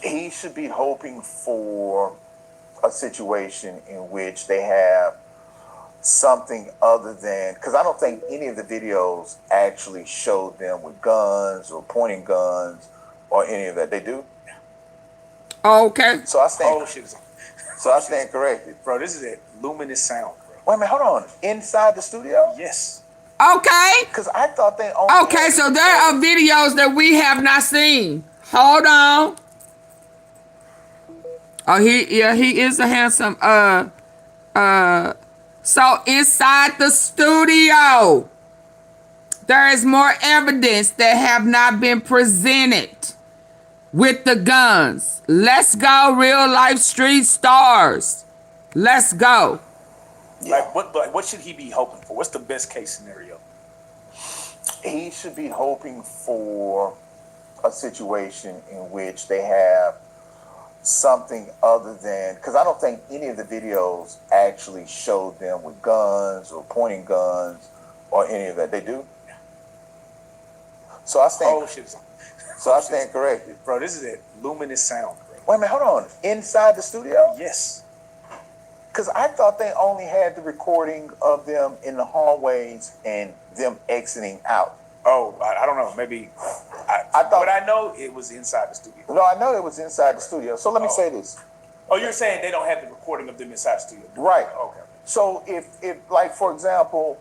He should be hoping for a situation in which they have something other than, because I don't think any of the videos actually showed them with guns or pointing guns or any of that. They do? Okay. So I stand. Oh shit. So I stand corrected. Bro, this is a luminous sound, bro. Wait a minute, hold on. Inside the studio? Yes. Okay. Because I thought they only. Okay, so there are videos that we have not seen. Hold on. Oh, he is a handsome. So inside the studio, there is more evidence that have not been presented with the guns. Let's go, real life street stars. Let's go. Yeah. Like what should he be hoping for? What's the best case scenario? He should be hoping for a situation in which they have something other than, because I don't think any of the videos actually showed them with guns or pointing guns or any of that. They do? So I stand. Oh shit. So I stand corrected. Bro, this is a luminous sound, bro. Wait a minute, hold on. Inside the studio? Yes. Because I thought they only had the recording of them in the hallways and them exiting out. Oh, I don't know. Maybe. I thought. But I know it was inside the studio. No, I know it was inside the studio. So let me say this. Oh, you're saying they don't have the recording of them inside the studio? Right. Okay. So if like, for example,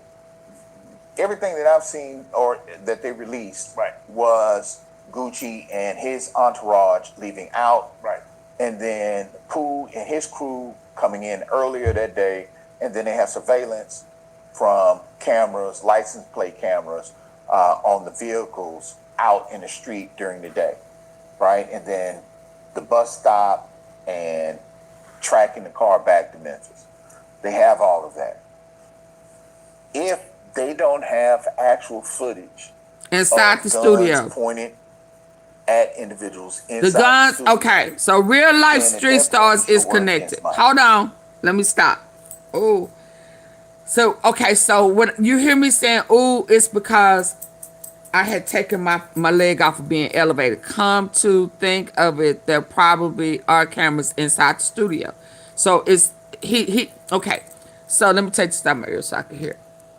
everything that I've seen or that they released was Gucci and his entourage leaving out. Right. And then Pooh and his crew coming in earlier that day. And then they have surveillance from cameras, license plate cameras, on the vehicles out in the street during the day, right? And then the bus stop and tracking the car back to Memphis. They have all of that. If they don't have actual footage inside the studio pointed at individuals inside the guns, the studio, okay, so real life street stars is connected. Hold on, let me stop. Oh, so okay, so when you hear me saying "ooh," it's because I had taken my leg off of being elevated. Come to think of it, there probably are cameras inside the studio. So Okay. So let me take this out of my ear so I can hear.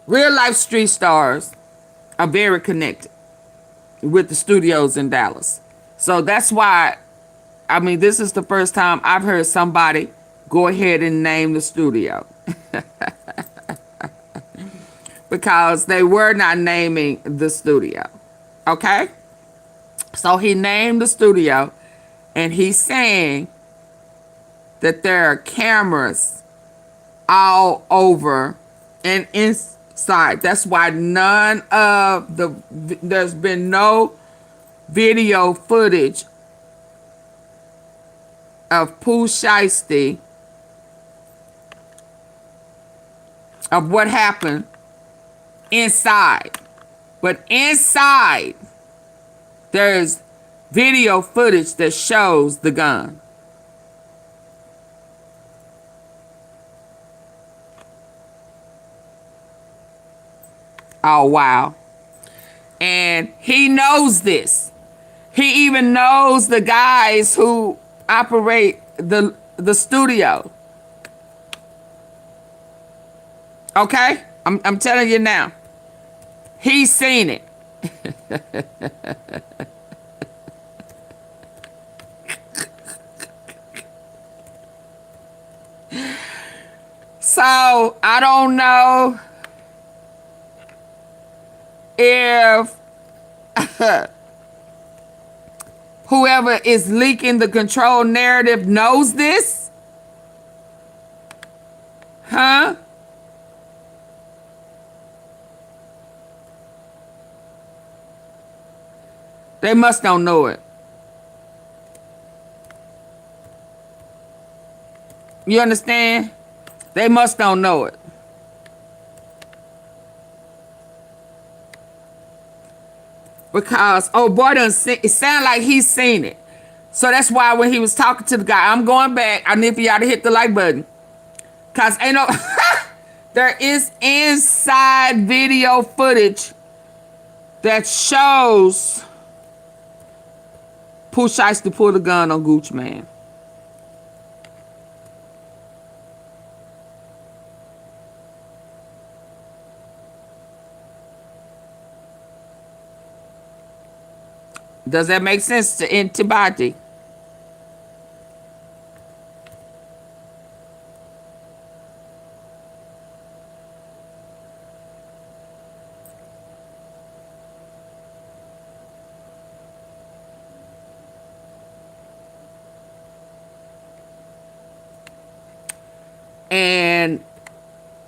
Real life street stars are very connected with the studios in Dallas. So that's why, I mean, this is the first time I've heard somebody go ahead and name the studio. Because they were not naming the studio. Okay? So he named the studio, and he's saying that there are cameras all over and inside. That's why there's been no video footage of Pooh Shiesty of what happened inside. But inside, there's video footage that shows the gun. Oh, wow. And he knows this. He even knows the guys who operate the studio. Okay? I'm telling you now. He's seen it. So, I don't know if whoever is leaking the control narrative knows this. Huh? They must don't know it. You understand? They must don't know it. Because, oh boy, it sounds like he's seen it. So that's why when he was talking to the guy, I'm going back. I need for y'all to hit the like button. Because ain't no... there is inside video footage that shows Pooh Shiesty pull the gun on Gucci Mane. Does that make sense to anybody? And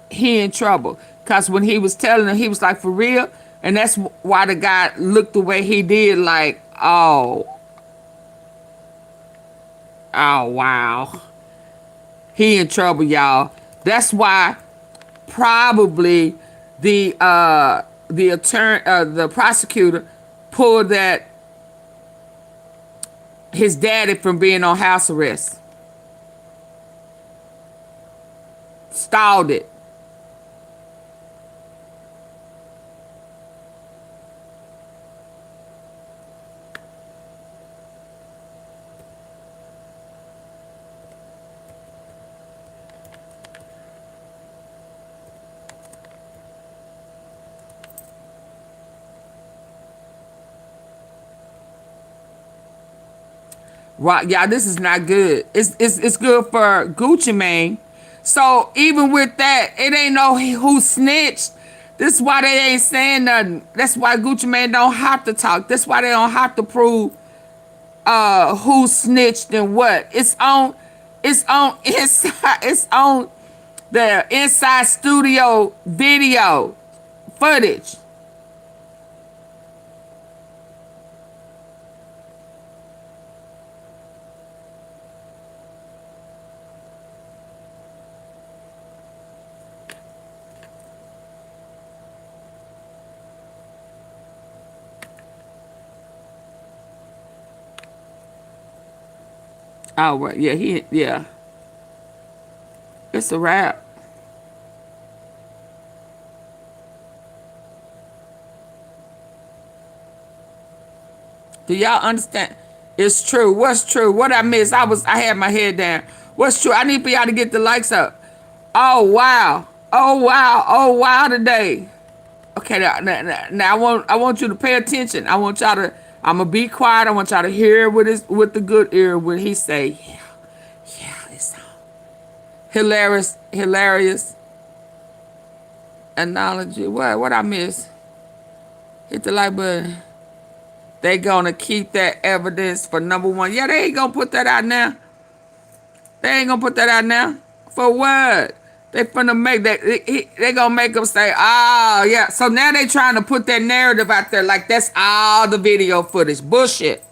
he in trouble. Because when he was telling him, he was like, for real? And that's why the guy looked the way he did, like, oh, wow. He in trouble, y'all. That's why probably the attorney, the prosecutor pulled that his daddy from being on house arrest. Stalled it. Right, yeah, this is not good. It's good for Gucci Mane. So even with that, it ain't no who snitched. This is why they ain't saying nothing. That's why Gucci Mane don't have to talk. That's why they don't have to prove who snitched and what. It's on inside. It's on the inside studio video footage. Oh, right. Yeah, yeah. It's a wrap. Do y'all understand? It's true. What's true? What I missed? I had my head down. What's true? I need for y'all to get the likes up. Oh wow. Oh wow. Oh wow today. Okay, now I want you to pay attention. I want y'all to. I'm gonna be quiet. I want y'all to hear with the good ear when he say, yeah, it's hilarious analogy. What I miss? Hit the like button. They gonna keep that evidence for number one. Yeah, they ain't gonna put that out now. They ain't gonna put that out now. For what? They finna make that. They gonna make them say, "Oh yeah." So now they trying to put that narrative out there like that's all the video footage. Bullshit.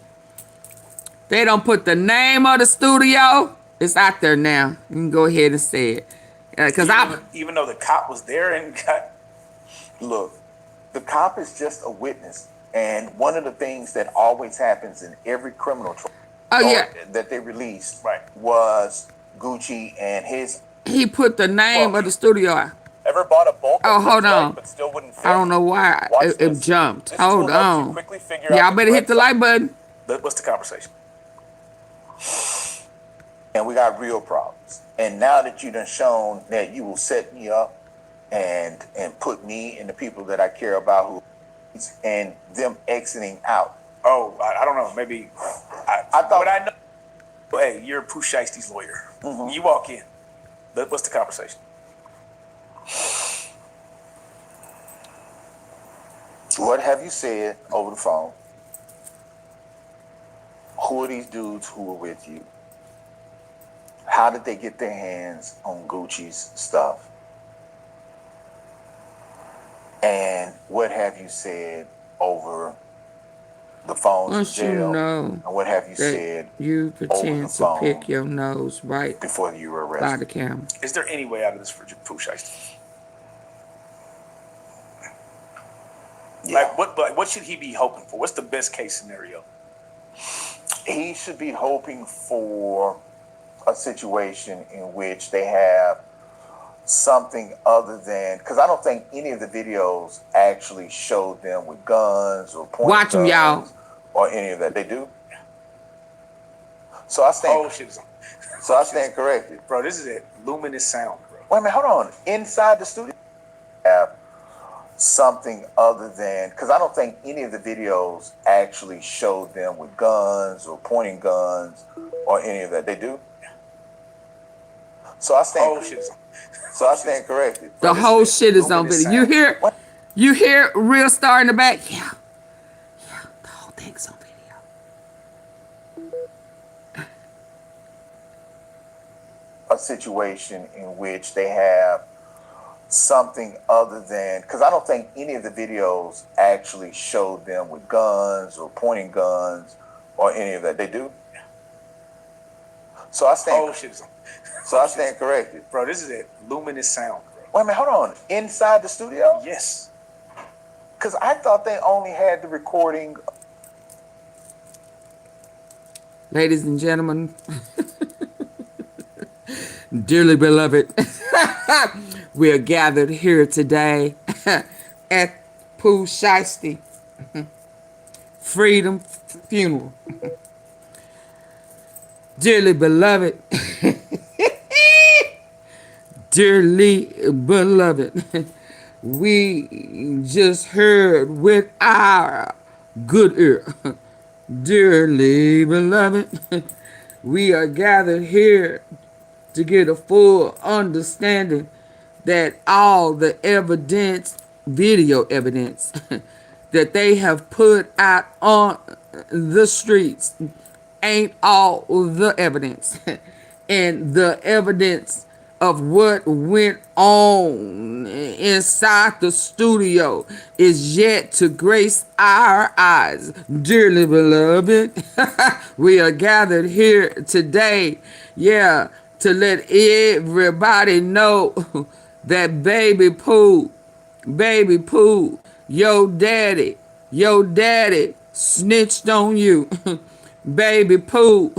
They don't put the name of the studio. It's out there now. You can go ahead and say it. Cause even though the cop was there and got. Look, the cop is just a witness, and one of the things that always happens in every criminal trial that they released was Gucci and his. He put the name of the studio out. Ever bought a bulk Oh, hold on. but still wouldn't fit? I don't know why it jumped. Hold on. Y'all better hit the like button. What's the conversation? And we got real problems. And now that you done shown that you will set me up and put me and the people that I care about who and them exiting out. Oh, I don't know. Maybe I thought I know. Hey, you're Pooh Shiesty's lawyer. You walk in. What's the conversation? What have you said over the phone? Who are these dudes who were with you? How did they get their hands on Gucci's stuff? And what have you said over the phone to Once you jail? know And what have you that said you pretend to pick your nose right before you were by arrested? the camera? Is there any way out of this for Pooh Shiesty? Yeah. What should he be hoping for? What's the best case scenario? He should be hoping for a situation in which they have something other than, because I don't think any of the videos actually showed them with guns or pointing Watch them, y'all. guns or any of that. They do. So I stand. Oh shit! So I stand corrected, bro. This is a luminous sound, bro. Wait a minute, hold on. Inside the studio, have something other than, because I don't think any of the videos actually showed them with guns or pointing guns or any of that. They do. So I stand. Oh shit! So I stand corrected. The whole shit is on video. You hear real star in the back? Yeah. The whole thing's on video. A situation in which they have something other than, because I don't think any of the videos actually showed them with guns or pointing guns or any of that. They do. So I stand. Oh shit! So I stand corrected, bro. This is a luminous sound, bro. Wait a minute, hold on. Inside the studio? Yes. Because I thought they only had the recording. Ladies and gentlemen, dearly beloved, we are gathered here today at Pooh Shiesty Freedom Funeral. Dearly beloved, dearly beloved, we just heard with our good ear. Dearly beloved, we are gathered here to get a full understanding that all the evidence, video evidence, that they have put out on the streets ain't all the evidence. And the evidence of what went on inside the studio is yet to grace our eyes. Dearly beloved, we are gathered here today, to let everybody know that baby Pooh, your daddy snitched on you. Baby Pooh,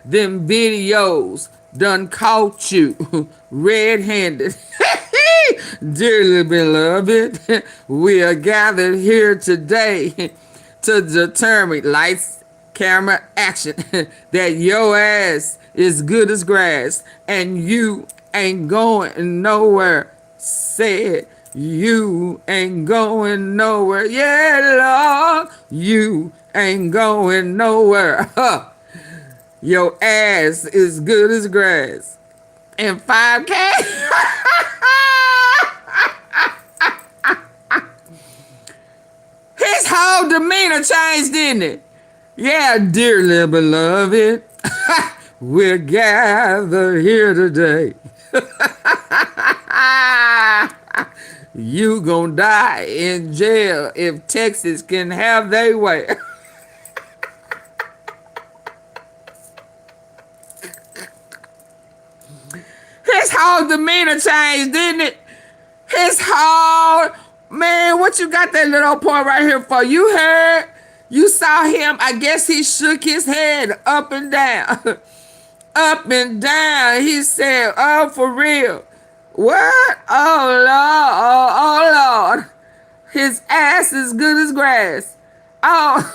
them videos done caught you red-handed. Dearly beloved, we are gathered here today to determine, lights, camera, action, that your ass is good as grass, and you ain't going nowhere. Said you ain't going nowhere. Yeah, Lord, you ain't going nowhere. Huh. Your ass is good as grass. And 5K. His whole demeanor changed, didn't it? Yeah, dearly beloved, we're gathered here today. You gonna die in jail if Texas can have their way. His whole demeanor changed, didn't it? His whole, man, what you got that little point right here for? You heard? You saw him. I guess he shook his head up and down. Up and down. He said, oh, for real. What? Oh, Lord. Oh, Lord. His ass is good as grass. Oh.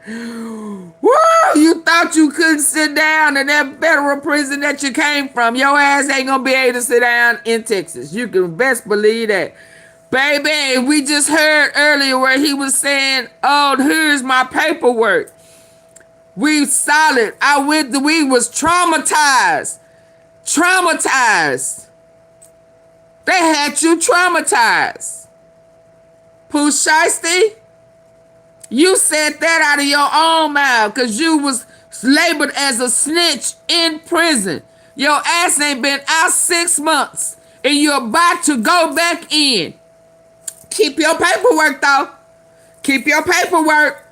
Woo! You thought you couldn't sit down in that federal prison that you came from. Your ass ain't gonna be able to sit down in Texas. You can best believe that. Baby, we just heard earlier where he was saying, oh, here's my paperwork. We solid. We was traumatized. Traumatized. They had you traumatized. Pooh Shiesty, you said that out of your own mouth because you was labeled as a snitch in prison. Your ass ain't been out 6 months and you're about to go back in. Keep your paperwork, though. Keep your paperwork.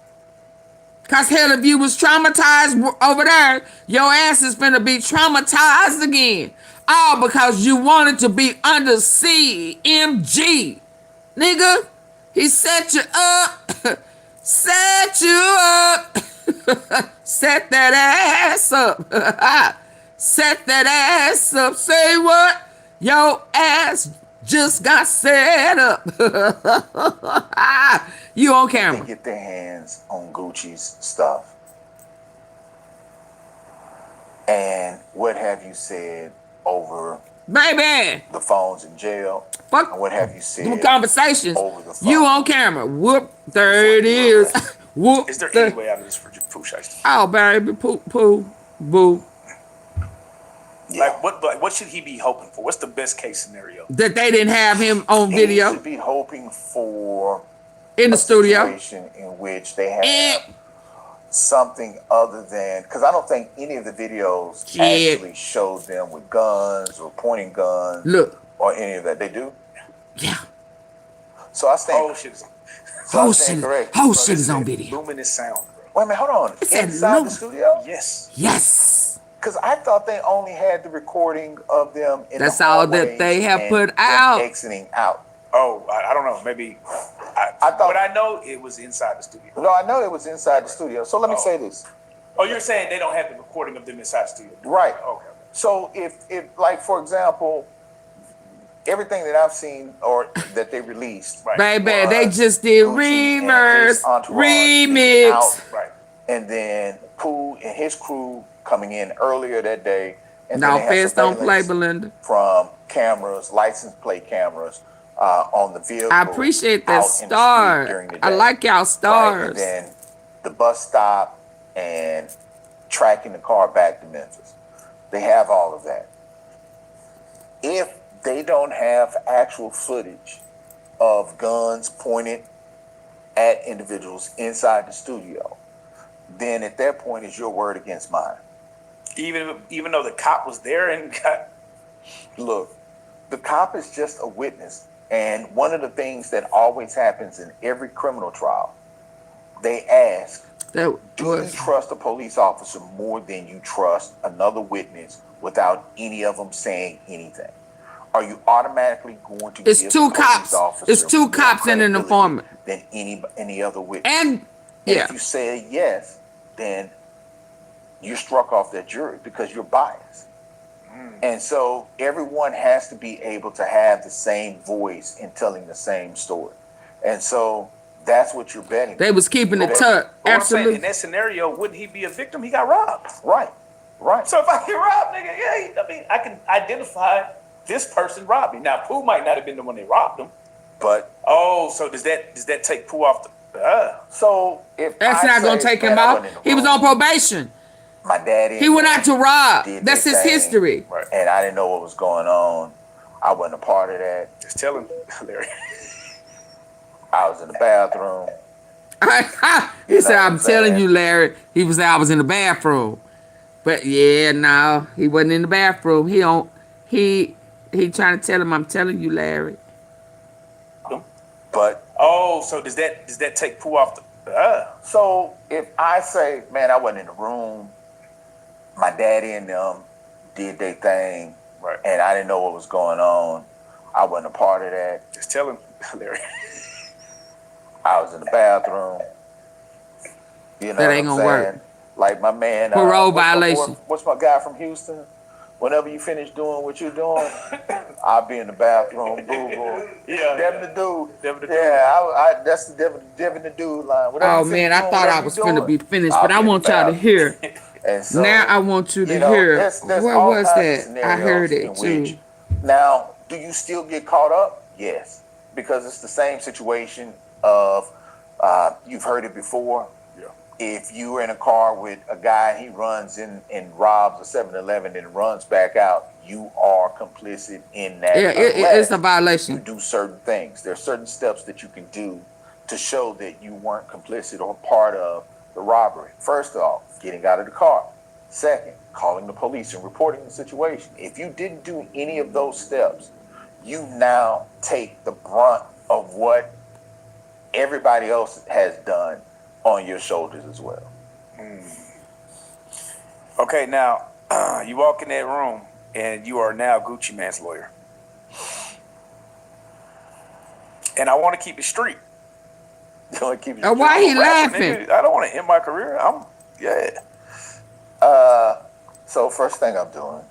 Because, hell, if you was traumatized over there, your ass is finna be traumatized again. All because you wanted to be under CMG. Nigga, he set you up. Set you up. Set that ass up. Set that ass up. Say what? Your ass just got set up. You on camera. They get their hands on Gucci's stuff. And what have you said over baby the phones in jail? Fuck. And what have you said them conversations over the phone? You on camera. Whoop. There it is. Whoop. Is there any way out of this for Pooh Shiesty? Oh, baby. Pooh. Boo. Yeah. Like what should he be hoping for? What's the best case scenario? That they didn't have him on video. He should be hoping for in the studio situation in which they have something other than, because I don't think any of the videos actually showed them with guns or pointing guns. Look. Or any of that. They do? Yeah. So I stand. Whole shit is correct. Whole shit is on video. Luminous sound. Wait a minute, hold on. Inside the studio? Yes. Yes. Because I thought they only had the recording of them in That's the all that they have put out. Exiting out. Oh, I don't know. Maybe. I thought. What I know, it was inside the studio. No, I know it was inside the studio. So let me say this. Oh, you're saying they don't have the recording of them inside the studio? Right. Okay. So if like, for example, everything that I've seen or that they released. Baby, they just did reverse remix. Right. And then Pooh and his crew coming in earlier that day. And no, Feds don't play, Belinda. From cameras, license plate cameras on the vehicle. I appreciate that star. I like y'all stars. Right. And then the bus stop and tracking the car back to Memphis. They have all of that. If they don't have actual footage of guns pointed at individuals inside the studio, then at that point is your word against mine. Even though the cop was there and got... Look, the cop is just a witness. And one of the things that always happens in every criminal trial, they ask, do you trust a police officer more than you trust another witness without any of them saying anything? Are you automatically going to give two cops? It's two cops and an informant than any other witness? And if you say yes, then you're struck off that jury because you're biased. And so everyone has to be able to have the same voice in telling the same story. And so That's what you're betting. They was keeping it tucked. But I'm saying, in Absolutely. that scenario, wouldn't he be a victim? He got robbed. Right. Right. So if I get robbed, nigga, I mean, I can identify this person robbed me. Now, Pooh might not have been the one that robbed him. But so does that take Pooh off the? So if That's not gonna take him off. He was on probation. My daddy. He went out to rob. That's his history. Right. And I didn't know what was going on. I wasn't a part of that. Just tell him, Larry. I was in the bathroom. He said, "I'm telling you, Larry." He was. I was in the bathroom. But yeah, no, he wasn't in the bathroom. He trying to tell him, "I'm telling you, Larry." But so does that take Pooh off the? So if I say, man, I wasn't in the room, my daddy and them did their thing, right, and I didn't know what was going on. I wasn't a part of that. Just tell him, Larry. I was in the bathroom. You know That ain't what I'm gonna saying? work. Like my man, Parole violation. What's my guy from Houston? Whenever you finish doing what you're doing, I'll be in the bathroom, boo. Yeah. Devin the dude. Devin the dude. Yeah, that's the Devin the dude line. Whatever Oh you finish man, I doing, thought whatever I you was doing, finna be finished, I'll but be I in the want y'all to bathroom. hear. And so, Now I want you to know, hear. there's What all was kinds of that? I heard scenarios it in too. Now, do you still get caught up? Yes, because it's the same situation of you've heard it before. Yeah. If you were in a car with a guy, he runs in and robs a 7-Eleven and runs back out, you are complicit in that. Yeah, it's a violation. You do certain things. There are certain steps that you can do to show that you weren't complicit or part of the robbery. First off, getting out of the car. Second, calling the police and reporting the situation. If you didn't do any of those steps, you now take the brunt of what everybody else has done on your shoulders as well. Okay, now you walk in that room and you are now Gucci Man's lawyer. And I want to keep it street. You want to keep it street? Why he rapper, laughing? Nigga. I don't want to end my career. So first thing I'm doing.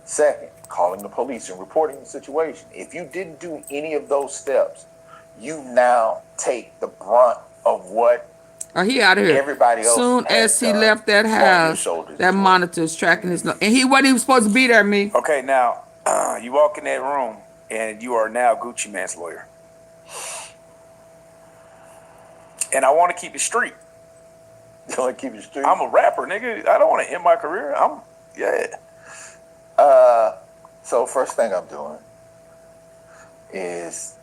Second, calling the police and reporting the situation. If you didn't do any of those steps, you now take the brunt of what he out of here. Everybody else Soon as he left that on your house, shoulders. that monitor's tracking his. And he wasn't even supposed to be there, me. Okay, now you walk in that room and you are now Gucci Man's lawyer. And I want to keep it street. You want to keep it street? I'm a rapper, nigga. I don't want to end my career. So first thing I'm doing is,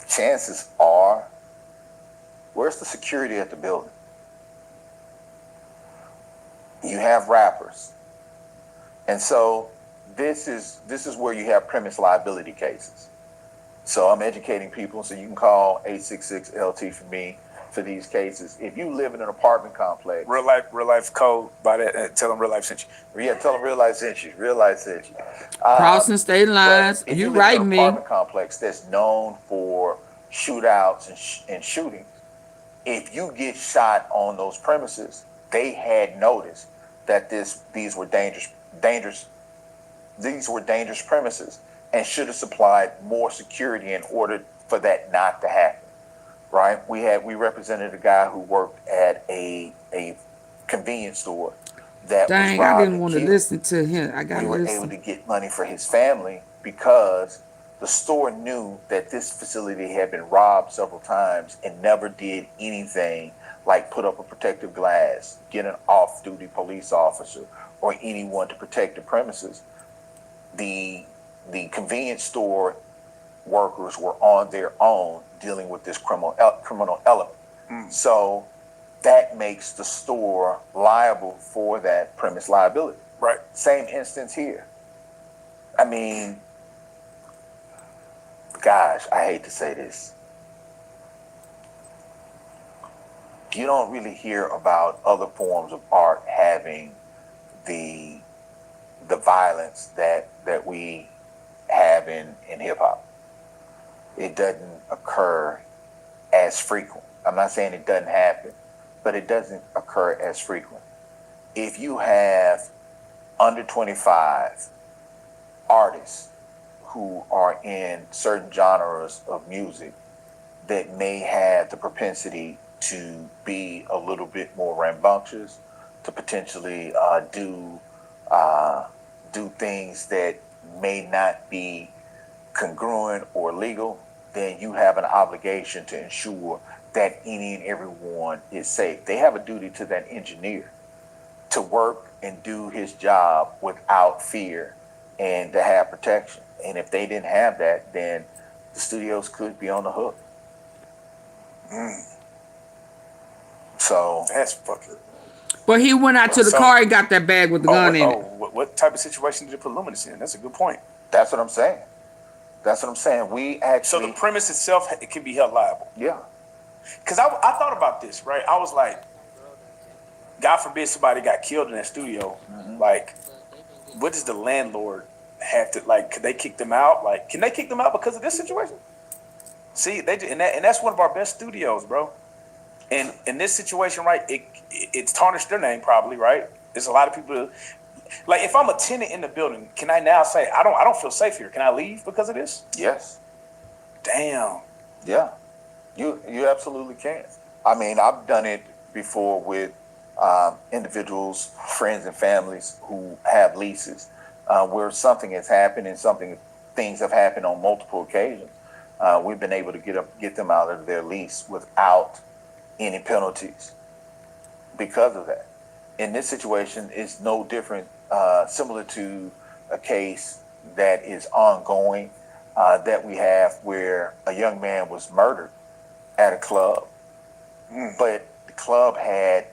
chances are, where's the security at the building? You have rappers. And so this is where you have premise liability cases. So I'm educating people, so you can call 866-LT for me for these cases. If you live in an apartment complex. Real life code by that. Tell them real life sent you. Yeah, tell them real life sent you. Real life sent you. Crossing state lines. If You live right, in an me. apartment complex that's known for shootouts and shootings. If you get shot on those premises, they had noticed that these were dangerous premises and should have supplied more security in order for that not to happen. Right? We represented a guy who worked at a convenience store that Dang, was robbed I didn't and want to killed. listen to him. I got We to were listen. able to get money for his family because the store knew that this facility had been robbed several times and never did anything like put up a protective glass, get an off-duty police officer, or anyone to protect the premises. The convenience store workers were on their own dealing with this criminal element. So that makes the store liable for that premise liability. Right. Same instance here. I mean, gosh, I hate to say this. You don't really hear about other forms of art having the violence that we have in hip hop. It doesn't occur as frequent. I'm not saying it doesn't happen, but it doesn't occur as frequent. If you have under 25 artists who are in certain genres of music that may have the propensity to be a little bit more rambunctious, to potentially do things that may not be congruent or legal, then you have an obligation to ensure that any and everyone is safe. They have a duty to that engineer to work and do his job without fear and to have protection. And if they didn't have that, then the studios could be on the hook. So that's fucking. But he went out to the car and got that bag with the gun in it. What type of situation did it put Luminous in? That's a good point. That's what I'm saying. That's what I'm saying. We actually. So the premise itself, it can be held liable. Yeah. Because I thought about this, right? I was like, God forbid somebody got killed in that studio. Like, what does the landlord have to, like, could they kick them out? Like, can they kick them out because of this situation? See, they and that's one of our best studios, bro. And in this situation, right, it's tarnished their name probably, right? There's a lot of people. Like, if I'm a tenant in the building, can I now say I don't feel safe here? Can I leave because of this? Yes. Damn. Yeah. You absolutely can. I mean, I've done it before with individuals, friends, and families who have leases where something has happened and things have happened on multiple occasions. We've been able to get them out of their lease without any penalties because of that. In this situation, it's no different, similar to a case that is ongoing that we have where a young man was murdered at a club, but the club had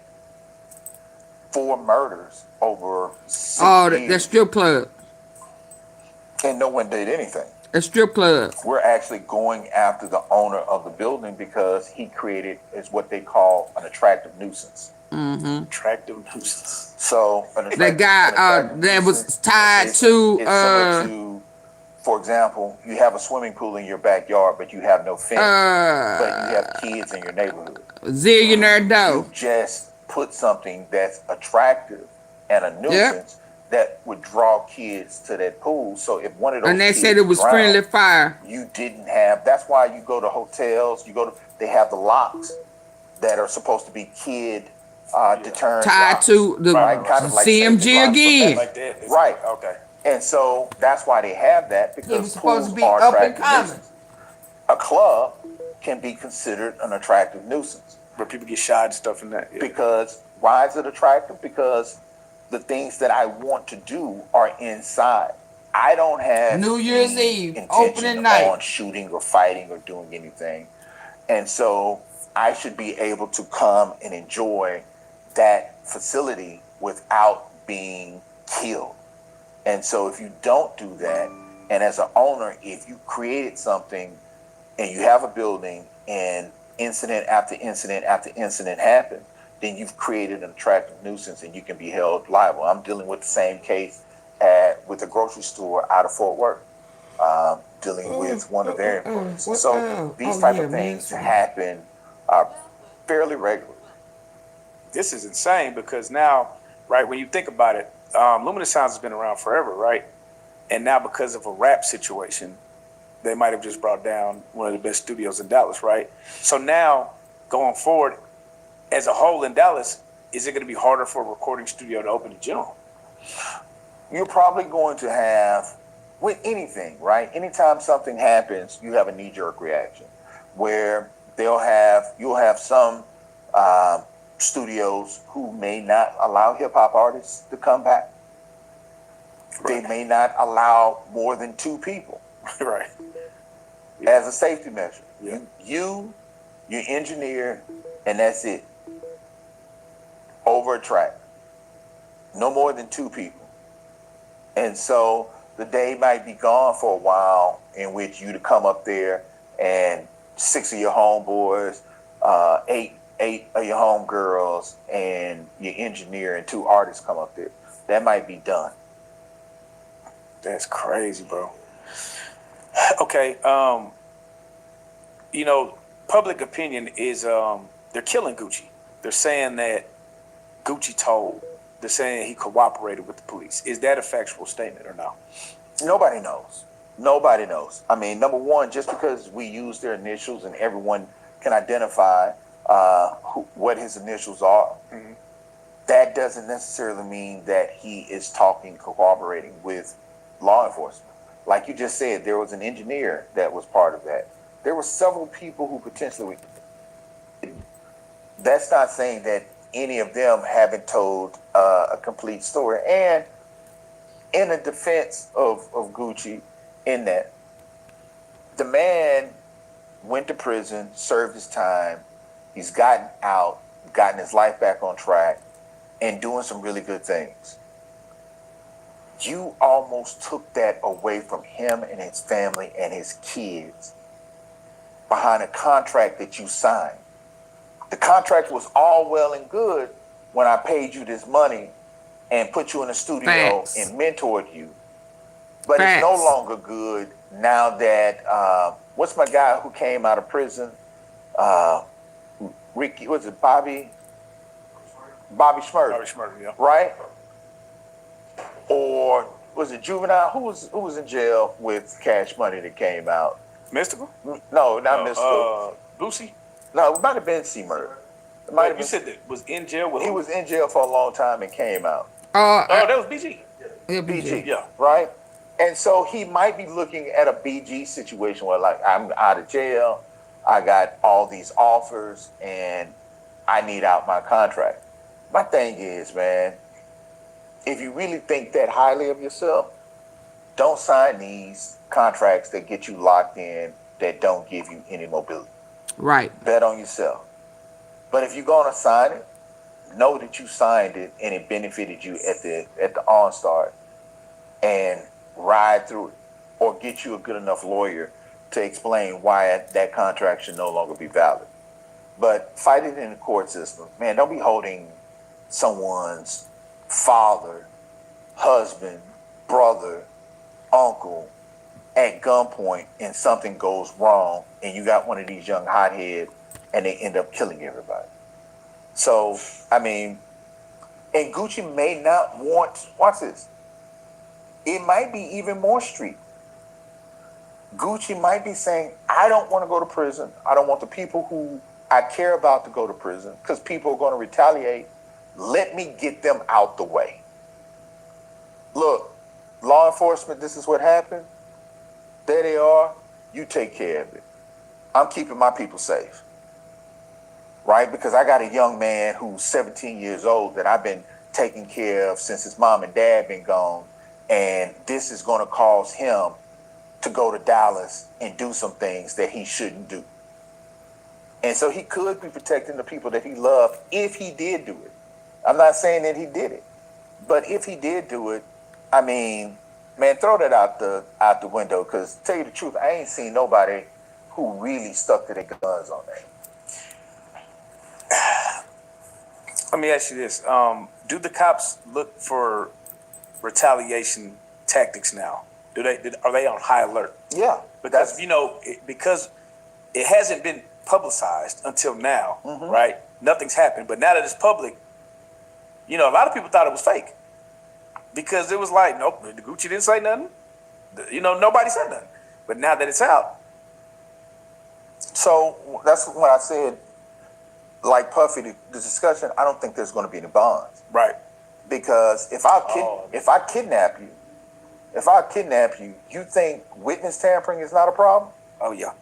4 murders over 6 years. That strip club. And no one did anything. A strip club. We're actually going after the owner of the building because he created is what they call an attractive nuisance. Attractive nuisance. So the guy that was tied to similar to, for example, you have a swimming pool in your backyard, but you have no fence, but you have kids in your neighborhood. Zillionaire dough. You just put something that's attractive and a nuisance that would draw kids to that pool. So if one of those and they kids said it was drowned, friendly fire. You didn't have. That's why you go to hotels. They have the locks that are supposed to be kid deterrent. Tied locks, to the right? Kind of like CMG again. Like that. Right. Okay. And so that's why they have that, because It was supposed to be pools are up and attractive coming. nuisance. A club can be considered an attractive nuisance. Where people get shot and stuff in that. Yeah. Because why is it attractive? Because the things that I want to do are inside. I don't have New Year's Eve, intention opening night, on shooting or fighting or doing anything. And so I should be able to come and enjoy that facility without being killed. And so if you don't do that, and as an owner, if you created something and you have a building and incident after incident after incident happen, then you've created an attractive nuisance and you can be held liable. I'm dealing with the same case with a grocery store out of Fort Worth, dealing with one of their employees. So these type of things happen fairly regularly. This is insane because now, right, when you think about it, Luminous Sounds has been around forever, right? And now because of a rap situation, they might have just brought down one of the best studios in Dallas, right? So now, going forward, as a whole in Dallas, is it going to be harder for a recording studio to open in general? You're probably going to have, with anything, right? Anytime something happens, you have a knee-jerk reaction where you'll have some studios who may not allow hip-hop artists to come back. Right. They may not allow more than 2 people. Right. As a safety measure. Yeah. You, your engineer, and that's it. Over a track. No more than 2 people. And so the day might be gone for a while in which you to come up there and 6 of your homeboys, 8 of your homegirls, and your engineer and 2 artists come up there. That might be done. That's crazy, bro. Okay, public opinion is they're killing Gucci. They're saying that Gucci told. They're saying he cooperated with the police. Is that a factual statement or no? Nobody knows. Nobody knows. I mean, number one, just because we use their initials and everyone can identify what his initials are, that doesn't necessarily mean that he is cooperating with law enforcement. Like you just said, there was an engineer that was part of that. There were several people who potentially. That's not saying that any of them haven't told a complete story. And in a defense of Gucci, in that the man went to prison, served his time, he's gotten out, gotten his life back on track, and doing some really good things. You almost took that away from him and his family and his kids behind a contract that you signed. The contract was all well and good when I paid you this money and put you in the studio and mentored you. But it's no longer good now that, what's my guy who came out of prison? Ricky, was it Bobby? Bobby Shmurda. Bobby Shmurda, yeah. Right? Or was it Juvenile? Who was in jail with Cash Money that came out? Mystical? No, not Mystical. Boosie? No, it might have been C-Murder. You said that was in jail with He was in jail for a long time and came out. That was BG. Yeah, BG. Yeah. Right? And so he might be looking at a BG situation where, like, I'm out of jail, I got all these offers, and I need out my contract. My thing is, man, if you really think that highly of yourself, don't sign these contracts that get you locked in that don't give you any mobility. Right. Bet on yourself. But if you're gonna sign it, know that you signed it and it benefited you at the onstart, and ride through it, or get you a good enough lawyer to explain why that contract should no longer be valid. But fight it in the court system. Man, don't be holding someone's father, husband, brother, uncle at gunpoint and something goes wrong and you got one of these young hotheads and they end up killing everybody. So, I mean, and Gucci may not want, watch this, it might be even more street. Gucci might be saying, I don't want to go to prison. I don't want the people who I care about to go to prison because people are going to retaliate. Let me get them out the way. Look, law enforcement, this is what happened. There they are. You take care of it. I'm keeping my people safe. Right? Because I got a young man who's 17 years old that I've been taking care of since his mom and dad been gone. And this is going to cause him to go to Dallas and do some things that he shouldn't do. And so he could be protecting the people that he loved if he did do it. I'm not saying that he did it, but if he did do it, I mean, man, throw that out the window, because to tell you the truth, I ain't seen nobody who really stuck to their guns on that. Let me ask you this. Do the cops look for retaliation tactics now? Are they on high alert? Yeah. Because, because it hasn't been publicized until now, right? Nothing's happened. But now that it's public, a lot of people thought it was fake. Because it was like, nope, Gucci didn't say nothing. Nobody said nothing. But now that it's out. So that's what I said, like Puffy, the discussion, I don't think there's going to be any bonds. Right. Because if I kidnap you, you think witness tampering is not a problem? Oh, yeah.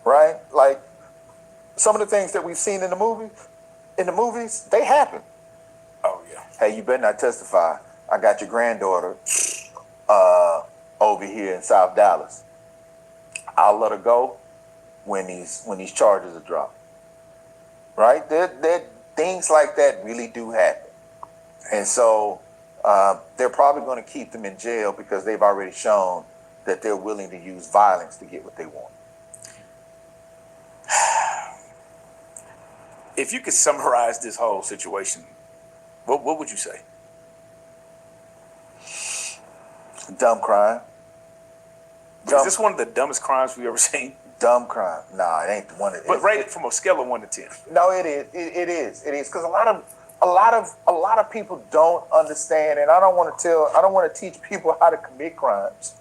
Right? Like, some of the things that we've seen in the movies, they happen. Oh, yeah. Hey, you better not testify. I got your granddaughter over here in South Dallas. I'll let her go when these charges are dropped. Right? There things like that really do happen. And so they're probably going to keep them in jail because they've already shown that they're willing to use violence to get what they want. If you could summarize this whole situation, what would you say? Dumb crime. Is this one of the dumbest crimes we've ever seen? Dumb crime. Nah, it ain't one of. But rated from a scale of 1 to 10. No, it is. It is. Because a lot a lot of people don't understand, and I don't want to teach people how to commit crimes.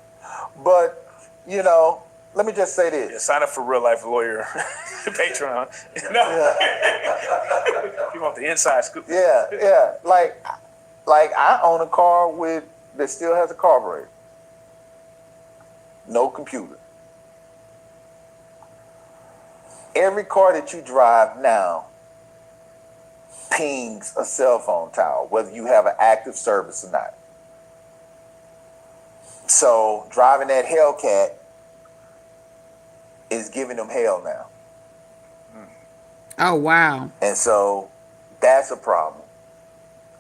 But, you know, let me just say this. Yeah, sign up for Real Life Lawyer Patreon. If you want the inside scoop. Yeah. Like I own a car that still has a carburetor. No computer. Every car that you drive now pings a cell phone tower, whether you have an active service or not. So driving that Hellcat is giving them hell now. Oh, wow. And so that's a problem.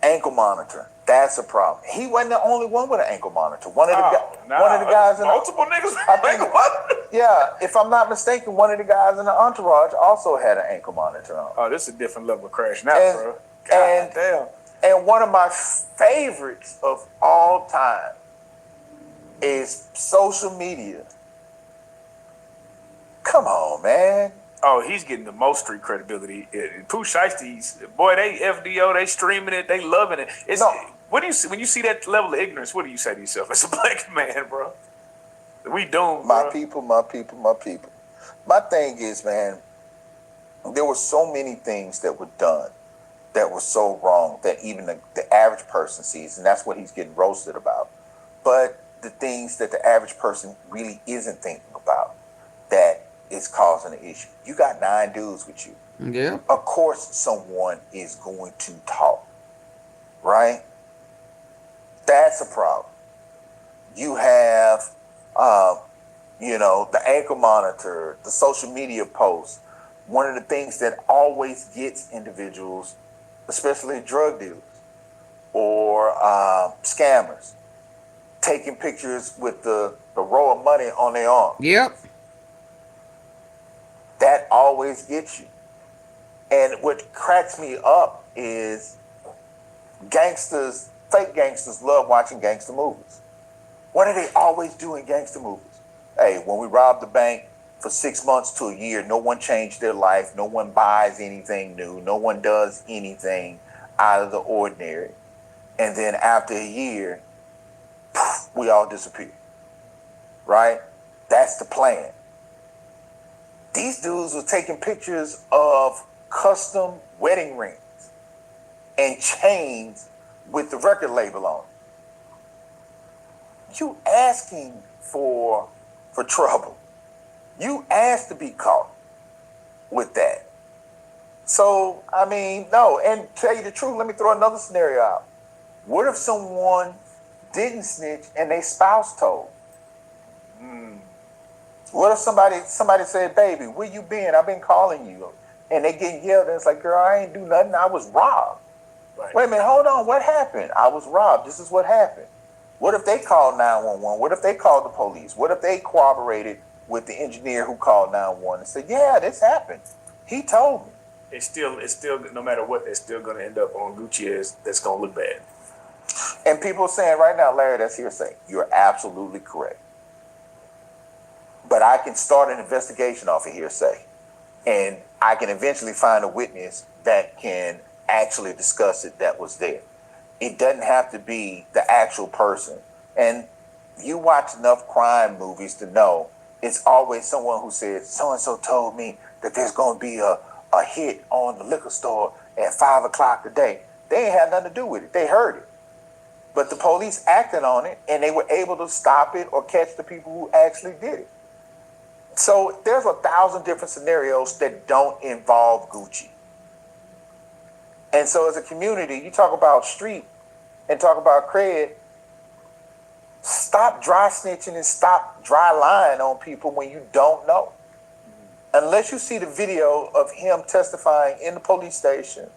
Ankle monitor, that's a problem. He wasn't the only one with an ankle monitor. One of the guys in multiple niggas with ankle monitor. Yeah, if I'm not mistaken, one of the guys in the entourage also had an ankle monitor on. Oh, this is a different level of crash now, bro. God damn. And one of my favorites of all time is social media. Come on, man. Oh, he's getting the most street credibility. Pooh Shiesty's, boy, they FDO, they streaming it, they loving it. What do you see when you see that level of ignorance? What do you say to yourself as a black man, bro? We doomed, my bro. people. My thing is, man, there were so many things that were done that were so wrong that even the average person sees, and that's what he's getting roasted about. But the things that the average person really isn't thinking about that is causing an issue. You got 9 dudes with you. Yeah. Of course someone is going to talk, right? That's a problem. You have, the ankle monitor, the social media posts. One of the things that always gets individuals, especially drug dealers or scammers, taking pictures with the row of money on their arm. Yep. That always gets you. And what cracks me up is fake gangsters love watching gangster movies. What do they always do in gangster movies? Hey, when we robbed the bank for 6 months to a year, no one changed their life. No one buys anything new. No one does anything out of the ordinary. And then after a year, we all disappear. Right? That's the plan. These dudes were taking pictures of custom wedding rings and chains with the record label on it. You asking for trouble. You asked to be caught with that. So, I mean, no. And tell you the truth, let me throw another scenario out. What if someone didn't snitch and their spouse told? What if somebody said, baby, where you been? I've been calling you. And they get yelled and it's like, girl, I ain't do nothing. I was robbed. Right. Wait a minute, hold on. What happened? I was robbed. This is what happened. What if they called 911? What if they called the police? What if they cooperated with the engineer who called 911 and said, yeah, this happened. He told me. It's still, no matter what, they're still going to end up on Gucci as that's going to look bad. And people are saying right now, Larry, that's hearsay. You're absolutely correct. But I can start an investigation off of hearsay. And I can eventually find a witness that can actually discuss it that was there. It doesn't have to be the actual person. And you watch enough crime movies to know it's always someone who says, so-and-so told me that there's going to be a hit on the liquor store at 5 o'clock today. They ain't had nothing to do with it. They heard it. But the police acted on it, and they were able to stop it or catch the people who actually did it. So there's 1,000 different scenarios that don't involve Gucci. And so as a community, you talk about street and talk about cred, stop dry snitching and stop dry lying on people when you don't know. Unless you see the video of him testifying in the police station,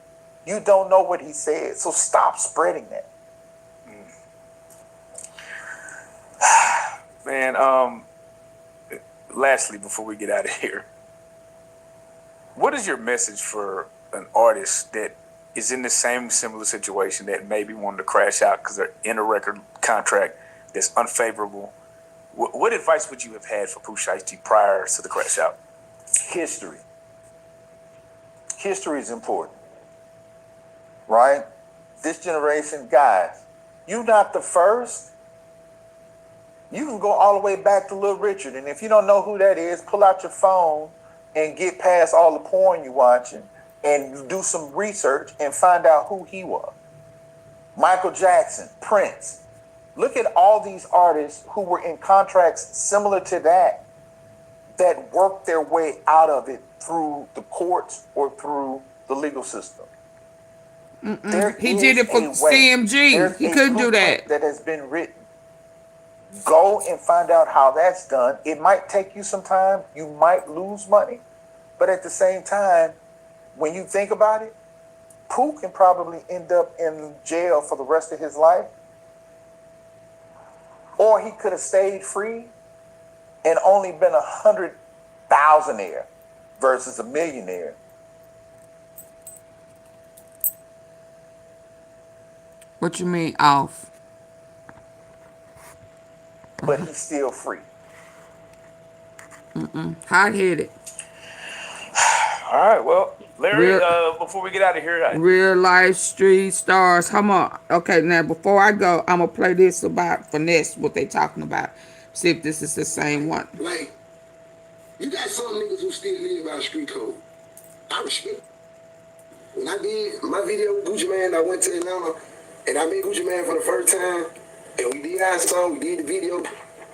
you don't know what he said. So stop spreading that. Man, lastly, before we get out of here, what is your message for an artist that is in the same similar situation that maybe wanted to crash out because they're in a record contract that's unfavorable? What advice would you have had for Pooh Shiesty prior to the crash out? History. History is important. right? This generation, guys, you're not the first. You can go all the way back to Little Richard. And if you don't know who that is, pull out your phone and get past all the porn you're watching and do some research and find out who he was. Michael Jackson, Prince. Look at all these artists who were in contracts similar to that worked their way out of it through the courts or through the legal system. He did it for CMG. He couldn't do that. That has been written. Go and find out how that's done. It might take you some time. You might lose money. But at the same time, when you think about it, Pooh can probably end up in jail for the rest of his life. Or he could have stayed free and only been 100,000-aire versus a millionaire. What you mean off? But he's still free. Hot-headed. All right, well, Larry, before we get out of here, real life street stars. Come on. Okay, now before I go, I'm gonna play this about finesse, what they talking about. See if this is the same one. Like, you got some niggas who still live by the street code. I respect it. When I did my video with Gucci Mane, I went to Atlanta and I met Gucci Mane for the first time, and we did our song, we did the video.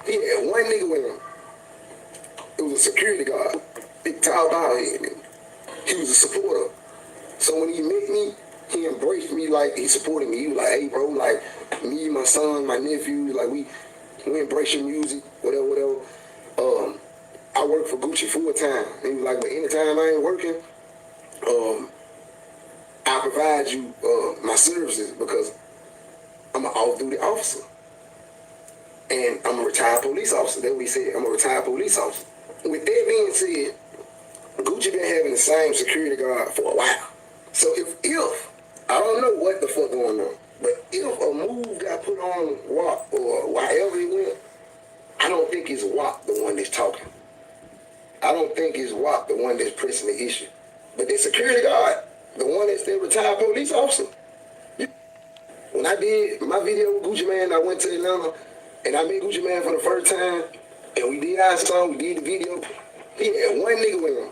He had one nigga with him. It was a security guard, big tall dog head. He was a supporter. So when he met me, he embraced me like he supported me. He was like, hey bro, like me, my son, my nephew, like we embrace your music, whatever. I work for Gucci full time. He was like, but anytime I ain't working, I provide you my services because I'm an off-duty officer. And I'm a retired police officer. That's what he said. I'm a retired police officer. With that being said, Gucci been having the same security guard for a while. So if I don't know what the fuck going on, but if a move got put on WAP or wherever he went, I don't think it's WAP the one that's talking. I don't think it's WAP the one that's pressing the issue. But the security guard, the one that's the retired police officer. When I did my video with Gucci Mane, I went to Atlanta and I met Gucci Mane for the first time, and we did our song, we did the video. He had one nigga with him.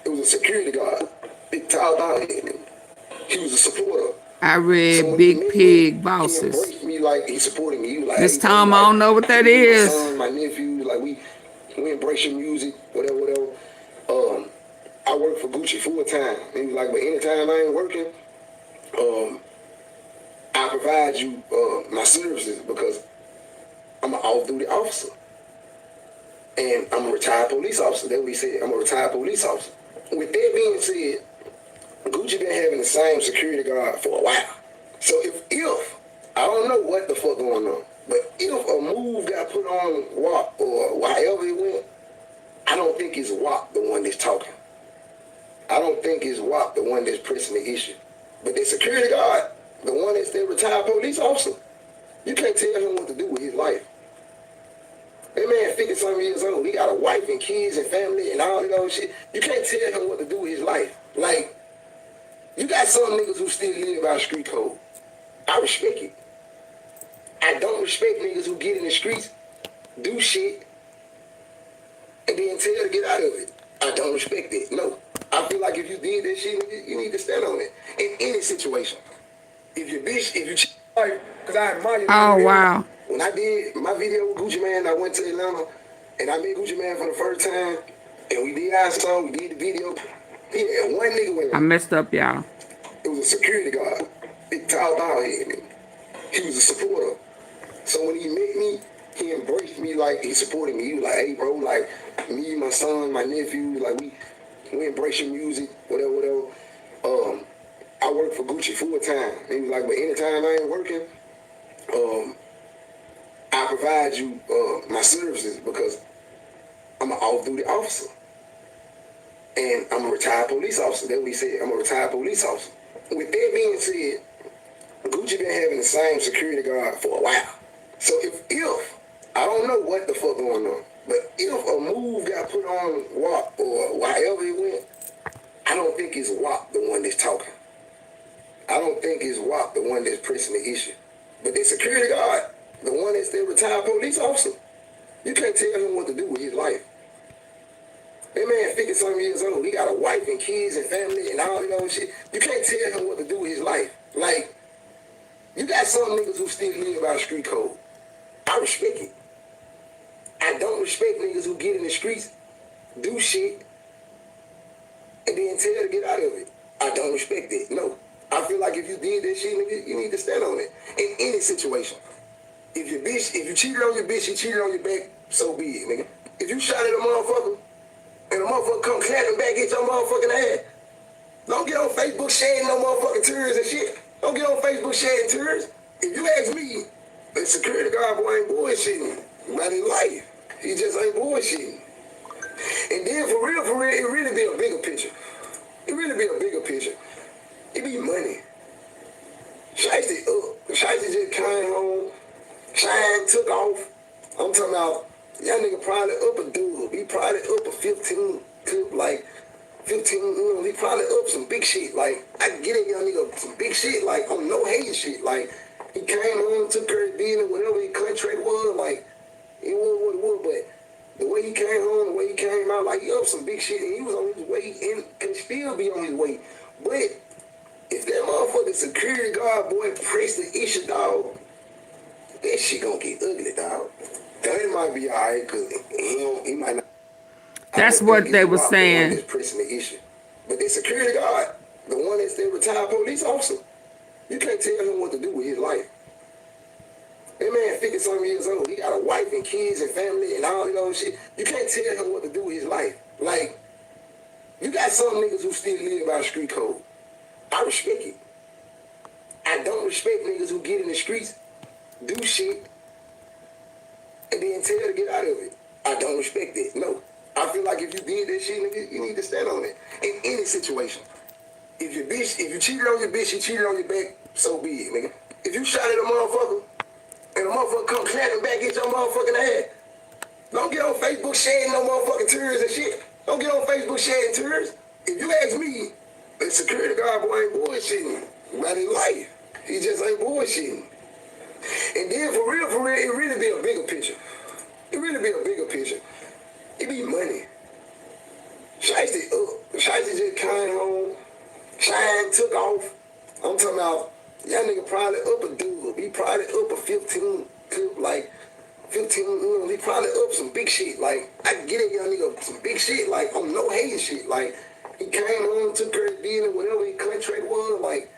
It was a security guard, big tall dog head. He was a supporter. I read Big Pig Bosses. He embraced me like he supported me. He was like, this time I don't know what that is. My son, my nephew, like we embrace your music, whatever. I work for Gucci full time. He was like, but anytime I ain't working, I provide you my services because I'm an off-duty officer. And I'm a retired police officer. That's what he said. I'm a retired police officer. With that being said, Gucci been having the same security guard for a while. So if I don't know what the fuck going on, but if a move got put on WAP or wherever it went, I don't think it's WAP the one that's talking. I don't think it's WAP the one that's pressing the issue. But the security guard, the one that's the retired police officer, you can't tell him what to do with his life. That man 50-something years old. He got a wife and kids and family and all that other shit. You can't tell him what to do with his life. Like, you got some niggas who still live by the street code. I respect it. I don't respect niggas who get in the streets, do shit, and then tell you to get out of it. I don't respect it. No. I feel like if you did that shit, you need to stand on it. In any situation. If you cheat, because I admire you. Oh, wow. When I did my video with Gucci Mane, I went to Atlanta and I met Gucci Mane for the first time, and we did our song, we did the video. He had one nigga with him. I messed up, y'all. It was a security guard, big tall dog head. He was a supporter. So when he met me, he embraced me like he supported me. He was like, hey bro, like me, my son, my nephew, like we embrace your music, whatever. I work for Gucci full time. He was like, but anytime I ain't working, I provide you my services because I'm an off-duty officer. And I'm a retired police officer. That's what he said. I'm a retired police officer. With that being said, Gucci been having the same security guard for a while. So if I don't know what the fuck going on, but if a move got put on WAP or wherever it went, I don't think it's WAP the one that's talking. I don't think it's WAP the one that's pressing the issue. But the security guard, the one that's the retired police officer, you can't tell him what to do with his life. That man 50-something years old. He got a wife and kids and family and all that other shit. You can't tell him what to do with his life. Like, you got some niggas who still live by the street code. I respect it. I don't respect niggas who get in the streets, do shit, and then tell to get out of it. I don't respect it. No. I feel like if you did that shit, nigga, you need to stand on it. In any situation. If you cheated on your bitch, you cheated on your back, so be it, nigga. If you shot at a motherfucker, and a motherfucker come clapping back at your motherfucking ass, don't get on Facebook sharing no motherfucking tears and shit. Don't get on Facebook sharing tears. If you ask me, the security guard boy ain't bullshitting about his life. He just ain't bullshitting. And then for real, it really be a bigger picture. It really be a bigger picture. It be money. Shiesty up. Shiesty just came home. Shine took off. I'm talking about, y'all nigga probably up a dub. He probably up a 15 clip, like 15, you know, he probably up some big shit. Like, I can get it, young nigga, some big shit, like, on no hate shit. Like, he came home, took care of business, whatever his contract was, like, it was what it was, but the way he came home, the way he came out, like, he up some big shit, and he was on his way, and can still be on his way. But if that motherfucking security guard boy press the issue, dog, that shit gonna get ugly, dog. That might be alright, cause he might not. That's what they were saying. The one that's pressing the issue. But the security guard, the one that's the retired police officer, you can't tell him what to do with his life. That man 50-something years old. He got a wife and kids and family and all that other shit. You can't tell him what to do with his life. Like, you got some niggas who still live by the street code. I respect it. I don't respect niggas who get in the streets, do shit, and then tell to get out of it. I don't respect it. No. I feel like if you did that shit, nigga, you need to stand on it. In any situation. If you cheated on your bitch, you cheated on your back, so be it, nigga. If you shot at a motherfucker, and a motherfucker come clapping back at your motherfucking ass, don't get on Facebook sharing no motherfucking tears and shit. Don't get on Facebook sharing tears. If you ask me, the security guard boy ain't bullshitting about his life. He just ain't bullshitting. And then for real, it really be a bigger picture. It really be a bigger picture. It be money. Shiesty up. Shiesty just came home. Shine took off. I'm talking about, y'all nigga probably up a dub. He probably up a 15 clip, like 15, you know, he probably up some big shit. Like, I can get it, young nigga, some big shit, like on no hate shit. Like, he came home, took care of business, whatever his contract was, like,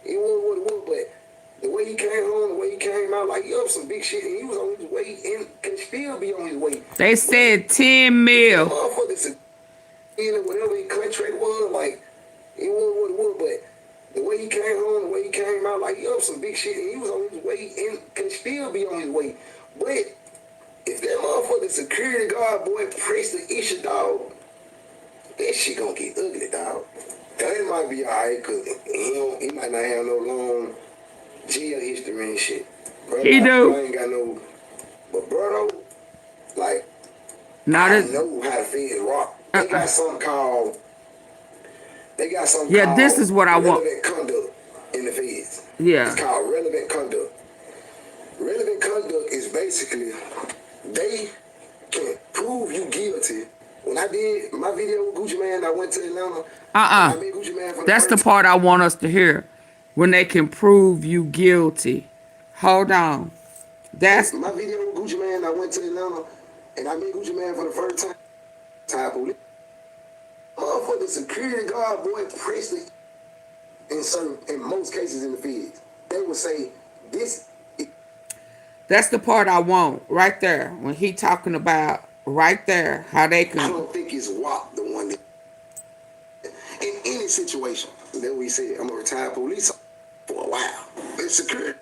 it was what it was, but the way he came home, the way he came out, like, he up some big shit, and he was on his way, and can still be on his way. They said 10 mil. Motherfuckers, whatever his contract was, like, it was what it was, but the way he came home, the way he came out, like, he up some big shit, and he was on his way, and can still be on his way. But if that motherfucking security guard boy press the issue, dog, that shit gonna get ugly, dog. That might be alright, cause he might not have no long jail history and shit. Bro, he do. I ain't got no, but bro, like, not I know how to feds rock. They got something called. Yeah, this is what I want. Relevant conduct in the feds. Yeah. It's called relevant conduct. Relevant conduct is basically they can prove you guilty. When I did my video with Gucci Man, I went to Atlanta. I made Gucci Man for That's the part I want us to hear. When they can prove you guilty. Hold on. That's my video with Gucci Man. I went to Atlanta and I made Gucci Man for the first time. Motherfucking security guard boy pressed it in most cases in the feds. They would say this. That's the part I want right there. When he talking about right there how they can. I don't think it's WAP the one that in any situation that we said I'm a retired police officer for a while. It's security.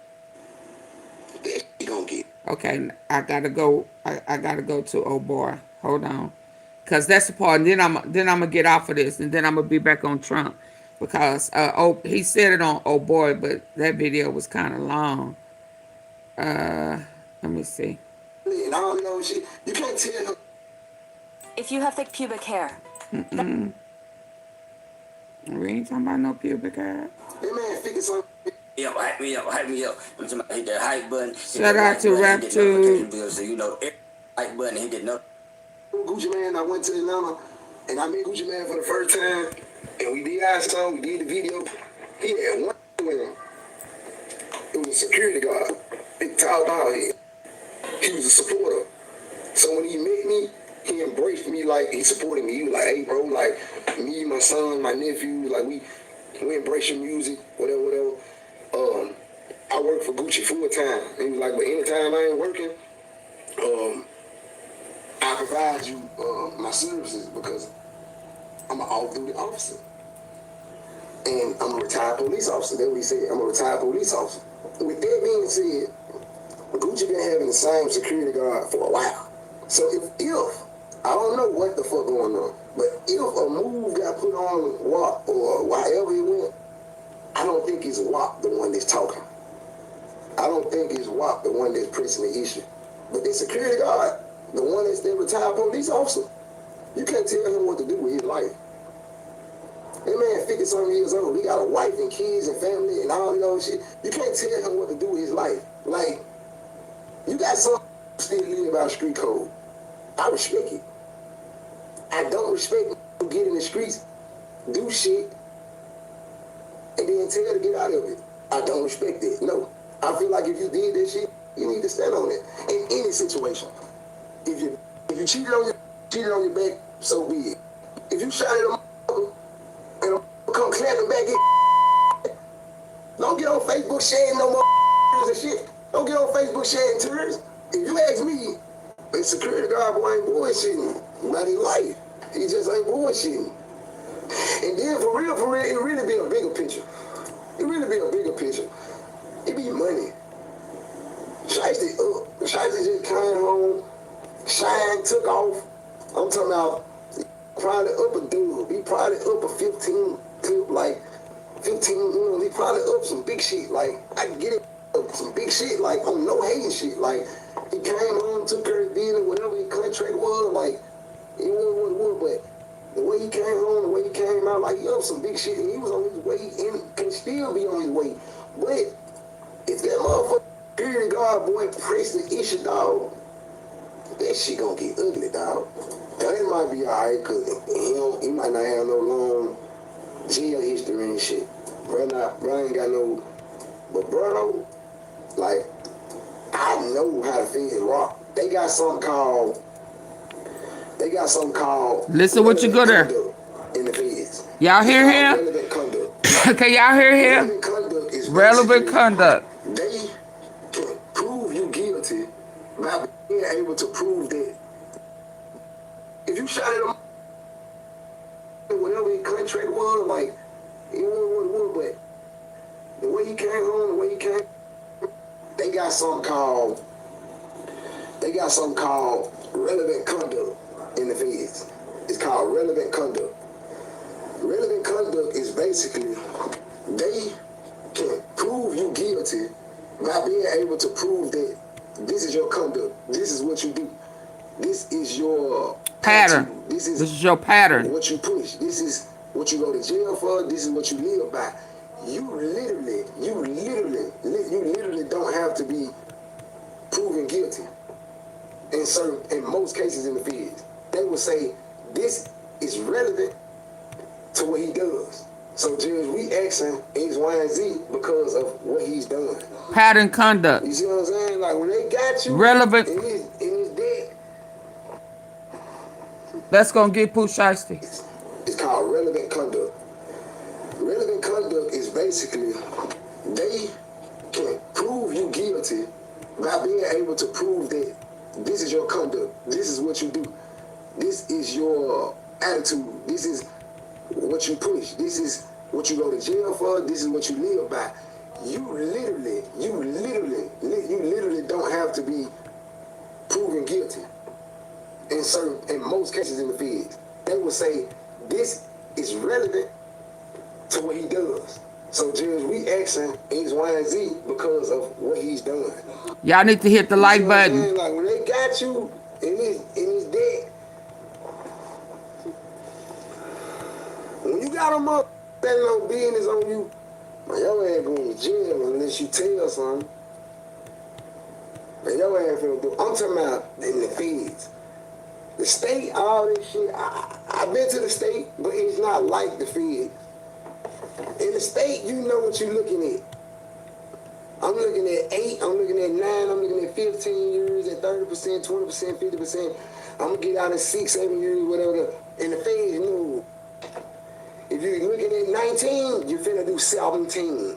That you gonna get. Okay, I gotta go. I gotta go to oh boy. Hold on. Cause that's the part, and then I'm gonna get off of this, and then I'm gonna be back on Trump, because he said it on oh boy, but that video was kind of long. Let me see. And all that old shit, you can't tell. If you have thick pubic hair. We ain't talking about no pubic hair. That man figured something. Hype me up, hype me up. I'm talking about hit that hype button. Shout out to Rap Tube. So you know, hype button, hit that notification. Gucci Man, I went to Atlanta and I met Gucci Man for the first time. And we did our song, we did the video. He had one with him. It was a security guard. Big tall dog head. He was a supporter. So when he met me, he embraced me like he supported me. He was like, hey bro, like me, my son, my nephew, like we embrace your music, whatever. I work for Gucci full time. He was like, but anytime I ain't working, I provide you my services because I'm an off-duty officer. And I'm a retired police officer. That's what he said. I'm a retired police officer. With that being said, Gucci been having the same security guard for a while. So if I don't know what the fuck going on, but if a move got put on WAP or wherever it went, I don't think it's WAP the one that's talking. I don't think it's WAP the one that's pressing the issue. But the security guard, the one that's the retired police officer, you can't tell him what to do with his life. That man 50-something years old. He got a wife and kids and family and all that other shit. You can't tell him what to do with his life. Like, you got some still live by street code. I respect it. I don't respect you get in the streets, do shit, and then tell to get out of it. I don't respect it. No. I feel like if you did that shit, you need to stand on it. In any situation. If you cheated on your back, so be it. If you shot at a motherfucker and a come clapping back in, don't get on Facebook sharing no more and shit. Don't get on Facebook sharing tears. If you ask me, the security guard boy ain't bullshitting about his life. He just ain't bullshitting. And then for real, it really be a bigger picture. It really be a bigger picture. It be money. Shiesty up. Shiesty just came home. Shine took off. I'm talking about probably up a dub. He probably up a 15 tip, like 15, you know, he probably up some big shit. Like, I can get it some big shit, like on no hating shit. Like, he came home, took care of dealing, whatever his contract was, like, it was what it was, but the way he came home, the way he came out, like, he up some big shit, and he was on his way, and can still be on his way. But if that motherfucker security guard boy press the issue, dog, that shit gonna get ugly, dog. Now, it might be alright, cause he might not have no long jail history and shit. Bro ain't got no, but bro, like, I know how to figure rock. They got something called. Listen, what you go there. In the feds. Y'all hear him? Relevant conduct. Can y'all hear him? Relevant conduct is relevant conduct. They can prove you guilty by being able to prove that if you shot at him, whatever his contract was, like, it was what it was, but the way he came home, they got something called relevant conduct in the feds. It's called relevant conduct. Relevant conduct is basically they can prove you guilty by being able to prove that this is your conduct, this is what you do, this is your pattern, attitude. This is your pattern, what you push, this is what you go to jail for, this is what you live by. You literally don't have to be proven guilty in most cases in the feds. They will say this is relevant to what he does. So Judge, we asking X, Y, and Z because of what he's done. Pattern conduct. You see what I'm saying? Like when they got you relevant and he's dead. That's gonna get Pooh Shiesty. It's called relevant conduct. Relevant conduct is basically they can prove you guilty by being able to prove that this is your conduct, this is what you do, this is your attitude, this is what you push, this is what you go to jail for, this is what you live by. You literally don't have to be proven guilty in most cases in the feds. They will say this is relevant to what he does. So Judge, we asking X, Y, and Z because of what he's done. Y'all need to hit the like button. Like when they got you and he's dead, when you got him up, standing on business on you, man, your ass going to jail unless you tell something. Man, your ass finna do. I'm talking about in the feds. The state, all this shit. I've been to the state, but it's not like the feds. In the state, you know what you're looking at. I'm looking at 8, I'm looking at 9, I'm looking at 15 years, at 30%, 20%, 50%. I'm gonna get out in 6, 7 years, whatever. In the feds, you know. If you're looking at 19, you're finna do 17.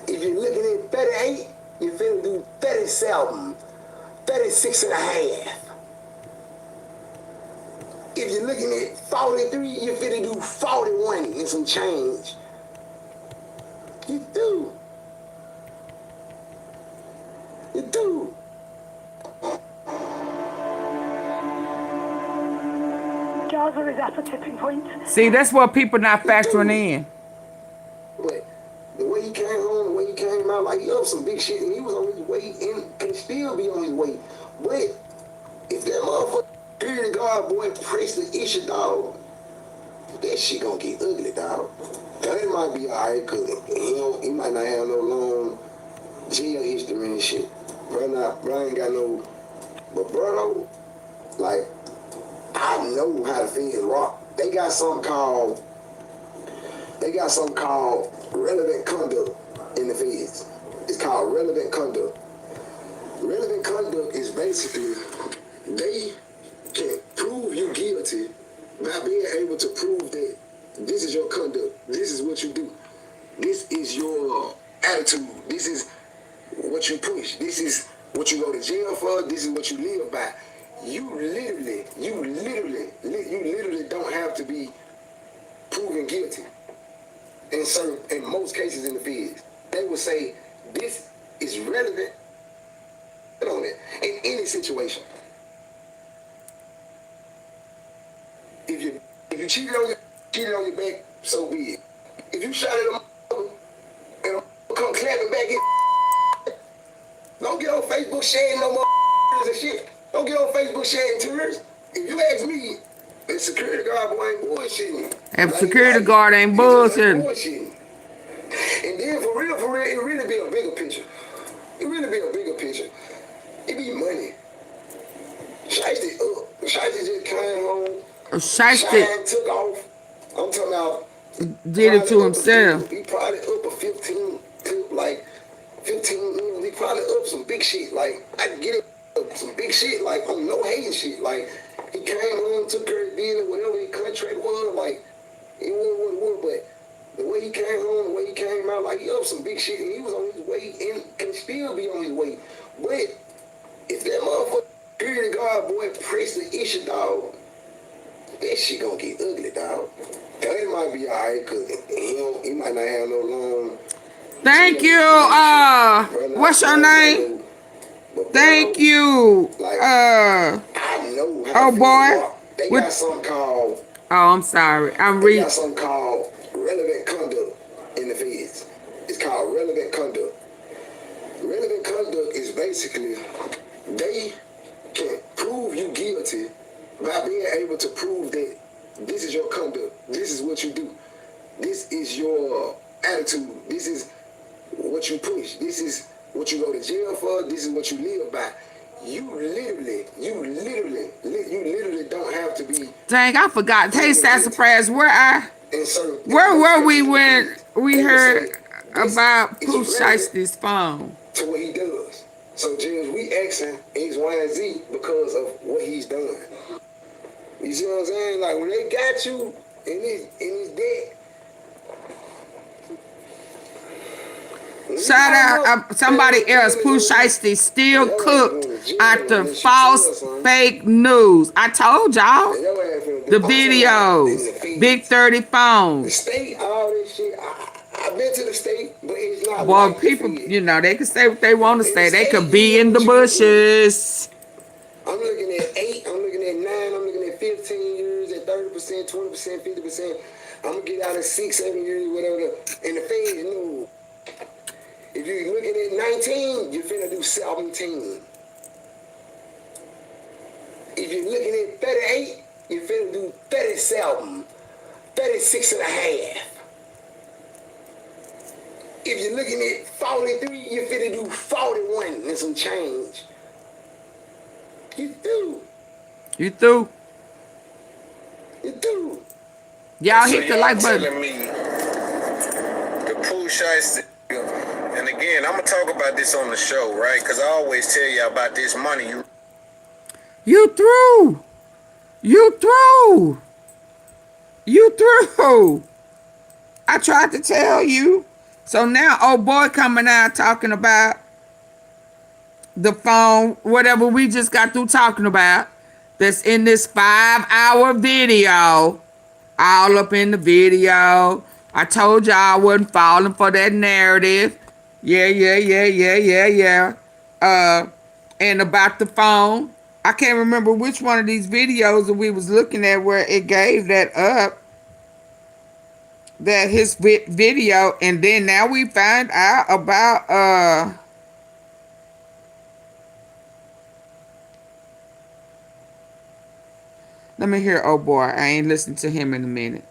If you're looking at 38, you're finna do 37, 36 and a half. If you're looking at 43, you're finna do 41 and some change. You do. You do. Gaza is at a tipping point. See, that's what people not factoring in. But the way he came home, the way he came out, like he up some big shit, and he was on his way and can still be on his way. But if that motherfucker security guard boy press the issue, dog, that shit gonna get ugly, dog. Now, it might be alright, cause he might not have no long jail history and shit. Bro ain't got no, but bro, though, like, I know how the feds rock. They got something called relevant conduct in the feds. It's called relevant conduct. Relevant conduct is basically, they can prove you guilty by being able to prove that this is your conduct, this is what you do, this is your attitude, this is what you push, this is what you go to jail for, this is what you live by. You literally don't have to be proven guilty. In most cases in the feds, they will say this is relevant on it in any situation. If you cheated on your back, so be it. If you shot at a and a come clapping back in, don't get on Facebook sharing no more and shit. Don't get on Facebook sharing tours. If you ask me, the security guard boy ain't bullshitting. If security guard ain't bullshitting. And then for real, it really be a bigger picture. It really be a bigger picture. It be money. Shiesty up. Shiesty just came home. Shiesty took off. I'm talking about. Did it to himself. He probably up a 15, like 15. You know, he probably up some big shit. Like I get it, up some big shit. Like on no hating shit. Like he came home, took care of deal, whatever his contract was. Like it was what it was, but. The way he came home, the way he came out, like he up some big shit, and he was on his way and can still be on his way. But if that motherfucker security guard boy press the issue, dog, that shit gonna get ugly, dog. Now, it might be alright, cause he might not have no long. Thank you. What's your name? Thank you. I know how oh boy. They got something called. Oh, I'm sorry. They got something called relevant conduct in the feds. It's called relevant conduct. Relevant conduct is basically they can prove you guilty by being able to prove that this is your conduct, this is what you do, this is your attitude, this is what you push, this is what you go to jail for, this is what you live by. You literally don't have to be. Dang, I forgot. Taste that surprise. Where were we when we heard about Pooh Shiesty's phone? To what he does. So, James, we asking X, Y, and Z because of what he's done. You see what I'm saying? Like when they got you and he's dead. Shout out somebody else. Pooh Shiesty still cooked after false fake news. I told y'all the videos, big 30 phones. The state, all this shit. I've been to the state, but it's not. Well, people, you know, they can say what they want to say. They could be in the bushes. I'm looking at 8. I'm looking at 9. I'm looking at 15 years at 30%, 20%, 50%. I'm gonna get out in 6, 7 years, whatever. And the feds, you know. If you're looking at 19, you're finna do 17. If you're looking at 38, you're finna do 37, 36 and a half. If you're looking at 43, you're finna do 41 and some change. You through. You through? You through. Y'all So hit the like button. telling me the Pooh Shiesty, and again, I'm gonna talk about this on the show, right? Because I always tell you about this money. You through. You through. You through. I tried to tell you. So now old boy coming out talking about the phone, whatever we just got through talking about, that's in this 5-hour video, all up in the video. I told y'all I wasn't falling for that narrative. Yeah. And about the phone, I can't remember which one of these videos that we was looking at where it gave that up, that his video, and then now we find out about let me hear, oh boy, I ain't listened to him in a minute.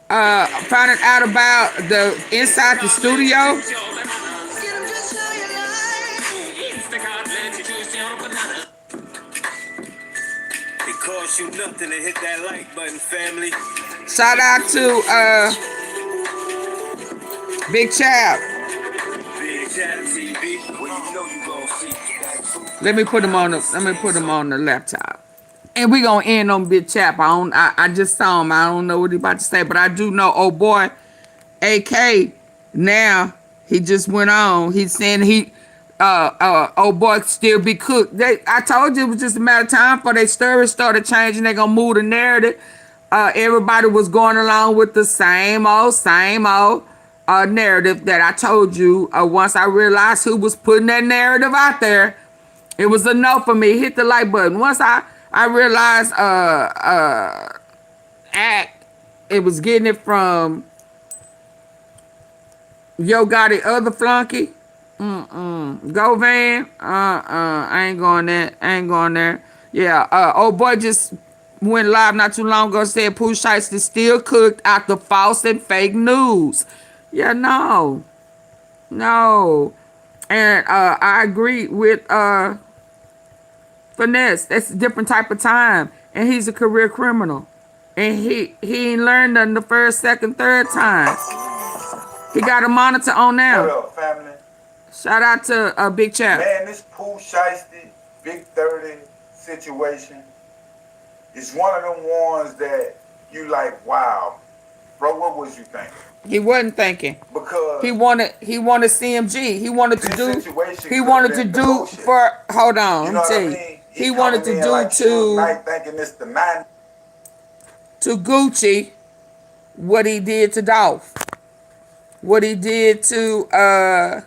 Finding out about the inside the studio. It costs you nothing to hit that like button, family. Shout out to Big Chap. Let me put him on the laptop. And we gonna end on Big Chap. I just saw him. I don't know what he about to say, but I do know, oh boy, AK, now he just went on. He's saying oh boy, still be cooked. I told you it was just a matter of time for their story started changing. They gonna move the narrative. Everybody was going along with the same old narrative that I told you. Once I realized who was putting that narrative out there, it was enough for me. Hit the like button. Once I realized Act, it was getting it from Yo Gotti other flunky. Go Van. I ain't going there. Yeah. Old boy just went live not too long ago, said Pooh Shiesty still cooked out the false and fake news. Yeah, no. And I agree with Finesse. That's a different type of time. And he's a career criminal. And he ain't learned nothing the first, second, third time. He got a monitor on now. What up, family? Shout out to Big Chap. Man, this Pooh Shiesty Big 30 situation is one of them ones that you like, wow. Bro, what was you thinking? He wasn't thinking. Because he wanted CMG. He wanted to do bullshit. for hold on, you know let me tell you. He wanted to do like to night thinking it's the 90s. To Gucci what he did to Dolph. What he did to I'm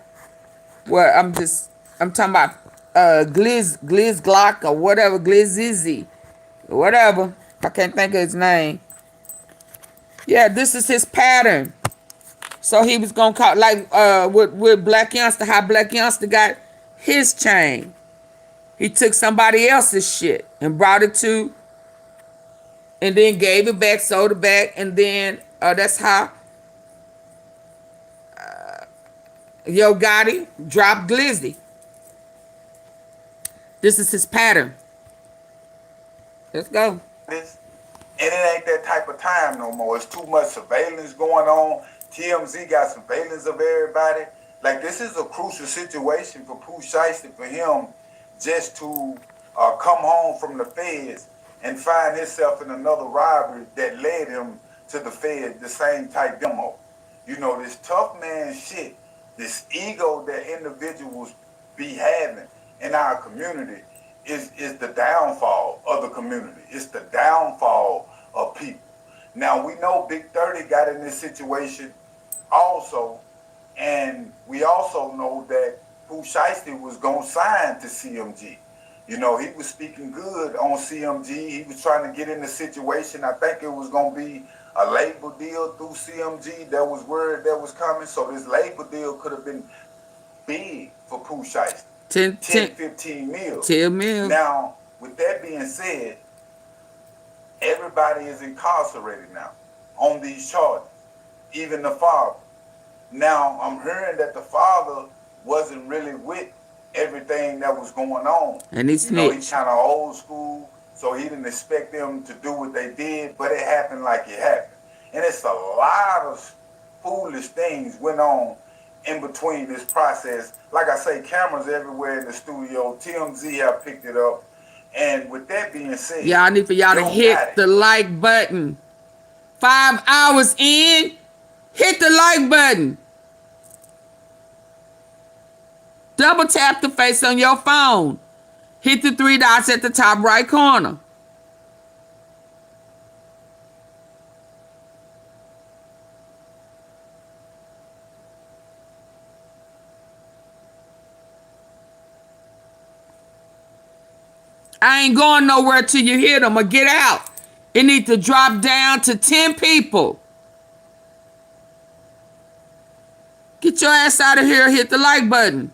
talking about Gliz Glock or whatever, Glizzy. Whatever. I can't think of his name. Yeah, this is his pattern. So he was gonna call like with Black Youngster, how Black Youngster got his chain. He took somebody else's shit and brought it to, and then gave it back, sold it back, and then that's how Yo Gotti dropped Glizzy. This is his pattern. Let's go. And it ain't that type of time no more. It's too much surveillance going on. TMZ got surveillance of everybody. Like, this is a crucial situation for Pooh Shiesty, for him just to come home from the feds and find himself in another robbery that led him to the feds, the same type demo. You know, this tough man shit, this ego that individuals be having in our community is the downfall of the community. It's the downfall of people. Now, we know Big 30 got in this situation also, and we also know that Pooh Shiesty was going to sign to CMG. You know, he was speaking good on CMG. He was trying to get in the situation. I think it was going to be a label deal through CMG. That was word that was coming. So this label deal could have been big for Pooh Shiesty. 15 mils. 10 mils. Now, with that being said, everybody is incarcerated now. on these charges, even the father. Now, I'm hearing that the father wasn't really with everything that was going on. And he snitched. He's kind of old school, so he didn't expect them to do what they did, but it happened like it happened. And it's a lot of foolish things went on in between this process. Like I say, cameras everywhere in the studio. TMZ have picked it up. And with that being said, y'all need for y'all to hit the like button. 5 hours in, hit the like button. Double tap the face on your phone. Hit the 3 dots at the top right corner. I ain't going nowhere till you hit them or get out. It need to drop down to 10 people. Get your ass out of here, hit the like button.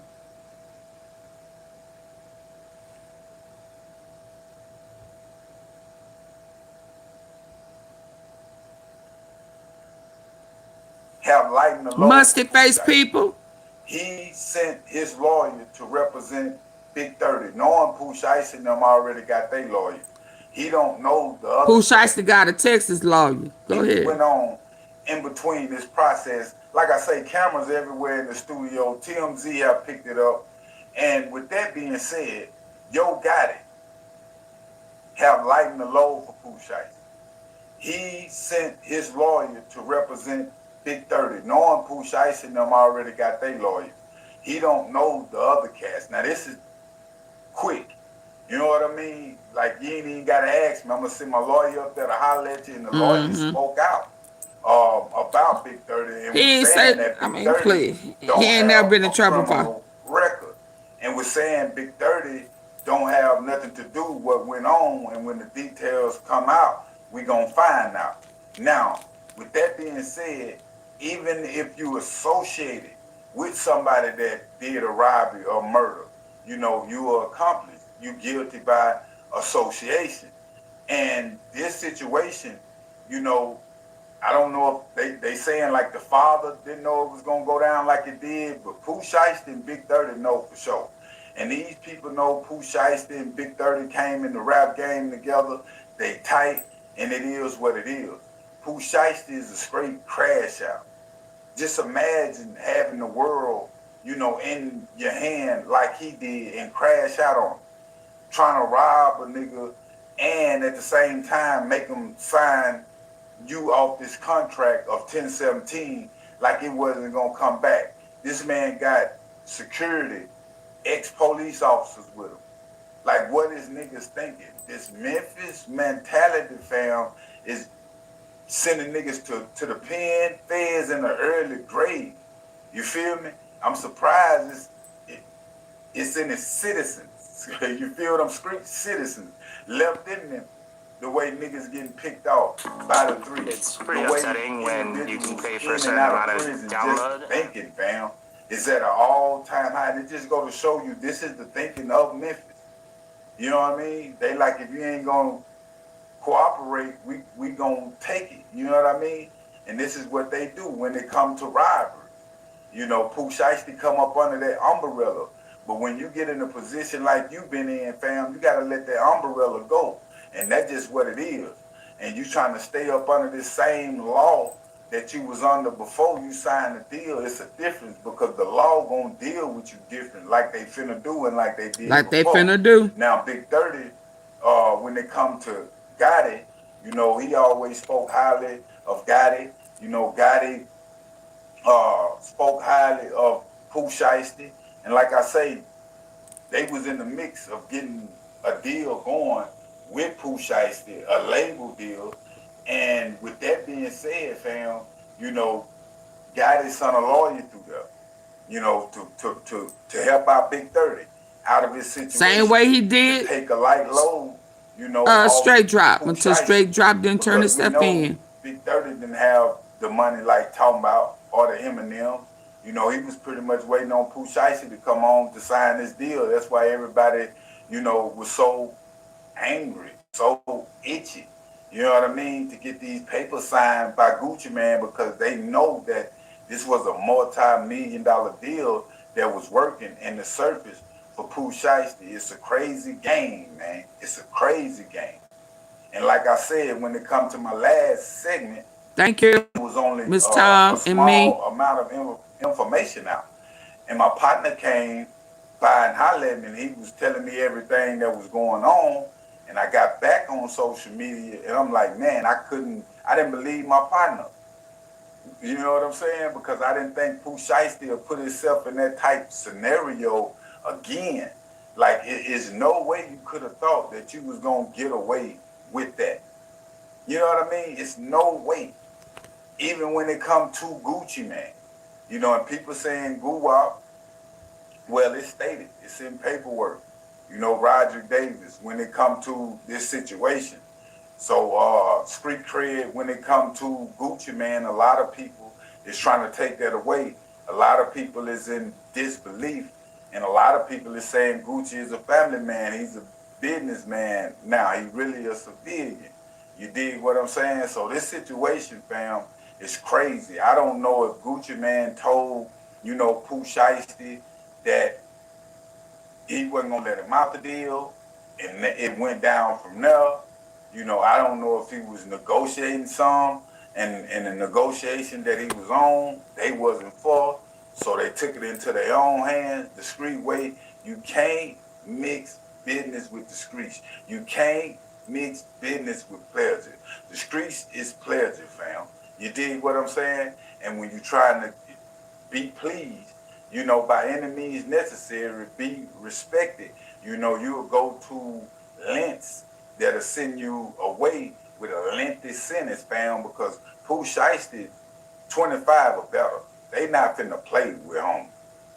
Have light in the low. Musty face people. He sent his lawyer to represent Big 30, knowing Pooh Shiesty and them already got their lawyer. He don't know the other. Pooh Shiesty got a Texas lawyer. Go ahead. Went on in between this process. Like I say, cameras everywhere in the studio. TMZ have picked it up. And with that being said, Yo Gotti have lightened the load for Pooh Shiesty. He sent his lawyer to represent Big 30, knowing Pooh Shiesty and them already got their lawyer. He don't know the other cast. Now this is quick. You know what I mean? Like, you ain't even gotta ask me. I'm gonna send my lawyer up there to holler at you, and the lawyer spoke out about Big 30 and he was saying that Big 30 please. He ain't never been in trouble for record, and was saying Big 30 don't have nothing to do with what went on, and when the details come out, we gonna find out. Now, with that being said, even if you associated with somebody that did a robbery or murder, you know, you are accomplice. You guilty by association. And this situation, you know, I don't know if they saying like the father didn't know it was gonna go down like it did, but Pooh Shiesty and Big 30 know for sure. And these people know Pooh Shiesty and Big 30 came in the rap game together. They tight, and it is what it is. Pooh Shiesty is a straight crash out. Just imagine having the world, you know, in your hand like he did and crash out on him. Trying to rob a nigga and at the same time make him sign you off this contract of 1017 like it wasn't gonna come back. This man got security, ex-police officers with him. Like, what is niggas thinking? This Memphis mentality, fam, is sending niggas to the pen, feds in the early grade. You feel me? I'm surprised it's in its citizens. You feel what I'm screaming? Citizens left in them. The way niggas getting picked off by the three. It's pretty upsetting when you can pay for a certain amount of download. Just thinking, fam, is at an all-time high. And it just go to show you this is the thinking of Memphis. You know what I mean? They like, if you ain't gonna cooperate, we gonna take it. You know what I mean? And this is what they do when they come to robbery. You know, Pooh Shiesty come up under that umbrella. But when you get in a position like you've been in, fam, you gotta let that umbrella go. And that's just what it is. And you trying to stay up under this same law that you was under before you signed the deal. It's a difference because the law gonna deal with you different, like they finna do and like they did like before. they finna do. Now, Big 30, when they come to Gotti, you know, he always spoke highly of Gotti. You know, Gotti spoke highly of Pooh Shiesty. And like I say, they was in the mix of getting a deal going with Pooh Shiesty, a label deal. And with that being said, fam, you know, Gotti sent a lawyer through there, you know, to help out Big 30 out of his situation. Same way he did. Take a light load, you know. Straight drop until Straight Drop didn't turn his stuff in. Big 30 didn't have the money like talking about or the Eminem. You know, he was pretty much waiting on Pooh Shiesty to come on to sign this deal. That's why everybody, you know, was so angry, so itchy. You know what I mean? To get these papers signed by Gucci Man because they know that this was a multi-million-dollar deal that was working in the surface for Pooh Shiesty. It's a crazy game, man. It's a crazy game. And like I said, when it comes to my last segment, thank you, it was only Miss a Tom and me. small amount of information out. And my partner came by and hollered at me, and he was telling me everything that was going on. And I got back on social media, and I'm like, man, I didn't believe my partner. You know what I'm saying? Because I didn't think Pooh Shiesty would put himself in that type scenario again. Like, it is no way you could have thought that you was going to get away with that. You know what I mean? It's no way. Even when it come to Gucci Man. You know, and people saying Guwap, well, it's stated. It's in paperwork. You know, Roger Davis, when it come to this situation. So, street cred, when it come to Gucci Man, a lot of people is trying to take that away. A lot of people is in disbelief. And a lot of people is saying Gucci is a family man. He's a businessman. Now, he really a civilian. You dig what I'm saying? So this situation, fam, is crazy. I don't know if Gucci Man told, you know, Pooh Shiesty that he wasn't going to let him out the deal, and it went down from there. You know, I don't know if he was negotiating some, and the negotiation that he was on, they wasn't for, so they took it into their own hands, discreet way. You can't mix business with discreet. You can't mix business with pleasure. Discreet is pleasure, fam. You dig what I'm saying? And when you're trying to be pleased, you know, by any means necessary, be respected. You know, you'll go to lengths that'll send you away with a lengthy sentence, fam, because Pooh Shiesty, 25 or better. They not finna play with him.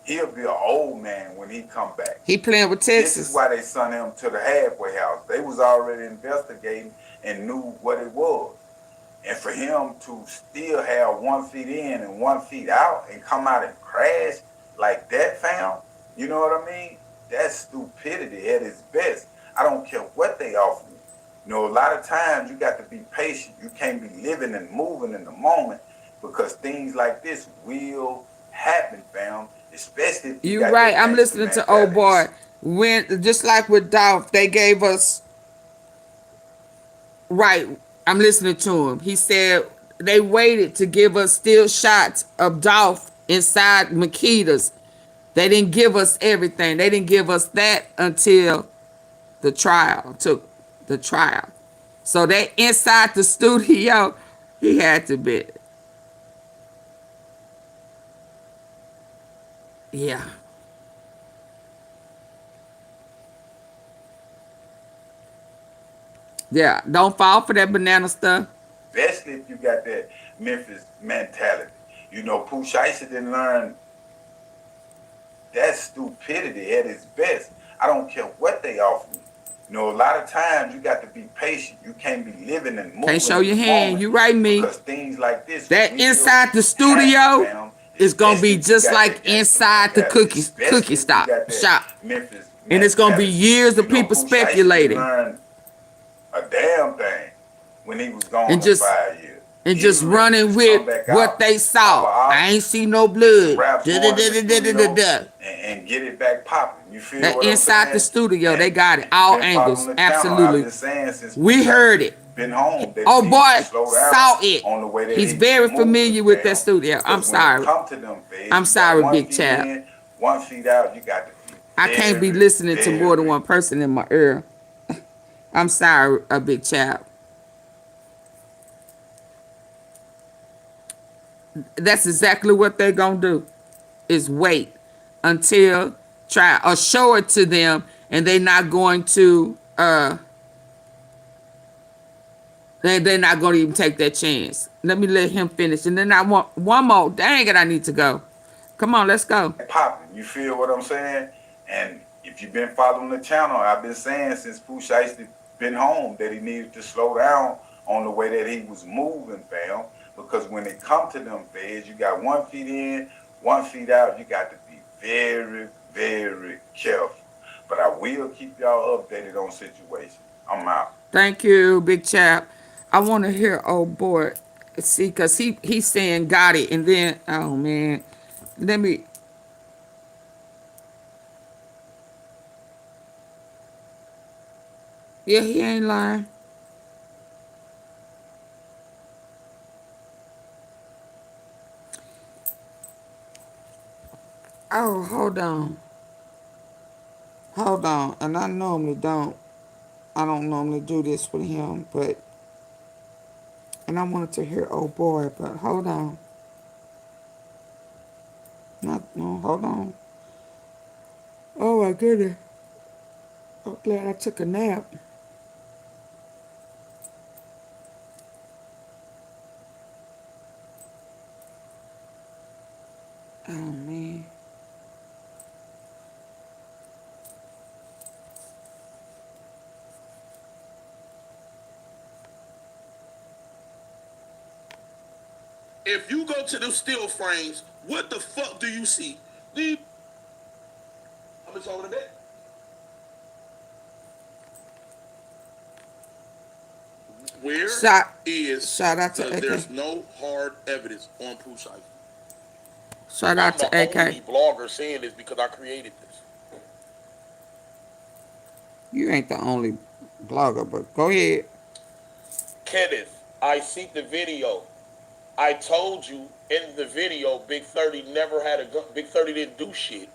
He'll be an old man when he come back. He playing with Texas. This is why they sent him to the halfway house. They was already investigating and knew what it was. And for him to still have 1 foot in and 1 foot out and come out and crash like that, fam, you know what I mean? That's stupidity at its best. I don't care what they offer you. You know, a lot of times you got to be patient. You can't be living and moving in the moment because things like this will happen, fam. Especially if you right. I'm listening to old boy. When just like with Dolph, they gave us right. I'm listening to him. He said they waited to give us still shots of Dolph inside Makita's. They didn't give us everything. They didn't give us that until the trial took the trial. So they inside the studio, he had to be. Yeah. Yeah, don't fall for that banana stuff. Especially if you got that Memphis mentality. You know, Pooh Shiesty didn't learn that stupidity at its best. I don't care what they offer you. You know, a lot of times you got to be patient. You can't be living and moving. Can't show your hand. You right, me. Because things like this. That inside the studio is gonna be just like inside the cookie shop. Memphis and it's gonna be years of people speculating. A damn thing when he was gone for 5 years. And just running with what they saw. I ain't see no blood. And get it back popping. You feel that what inside the studio, they got it. All angles. Absolutely. We heard it. Oh boy, saw it. He's very familiar with that studio. I'm sorry. I'm sorry, big chap. 1 feet out, you got to be I can't be listening to more than one person in my ear. I'm sorry, a big chap. That's exactly what they're gonna do, is wait until try or show it to them, and they're not going to they're not going to even take that chance. Let me let him finish, and then I want one more. Dang it, I need to go. Come on, let's go. Popping, you feel what I'm saying? And if you've been following the channel, I've been saying since Pooh Shiesty been home that he needed to slow down on the way that he was moving, fam. Because when it come to them feds, you got 1 feet in, 1 feet out. You got to be very, very careful. But I will keep y'all updated on situation. I'm out. Thank you, big chap. I want to hear old boy. See, because he's saying got it. And then, oh, man. Let me. Yeah, he ain't lying. Oh, hold on. Hold on. And I normally don't. I don't normally do this with him, but. And I wanted to hear old boy, but hold on. No, hold on. Oh, my goodness. I'm glad I took a nap. Oh, man. If you go to the steel frames, what the fuck do you see? How much over the bed? Where Shout out to AK. there's no hard evidence on Pooh Shiesty. Shout out to AK. I'm the only blogger saying this because I created this. You ain't the only blogger, but go ahead. Kenneth, I see the video. I told you in the video, Big 30 never had a gun. Big 30 didn't do shit.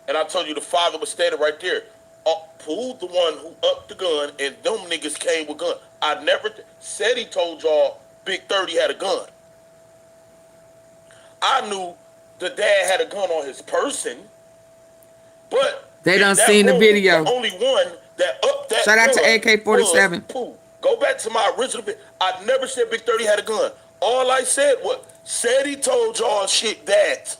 And I told you the father was standing right there. Pooh the one who upped the gun, and them niggas came with gun. I never said he told y'all Big 30 had a gun. I knew the dad had a gun on his person, but they done seen the video. The only one that upped that shout out gun to AK-47. Pooh. Go back to my original video. I never said Big 30 had a gun. All I said was, said he told y'all shit that.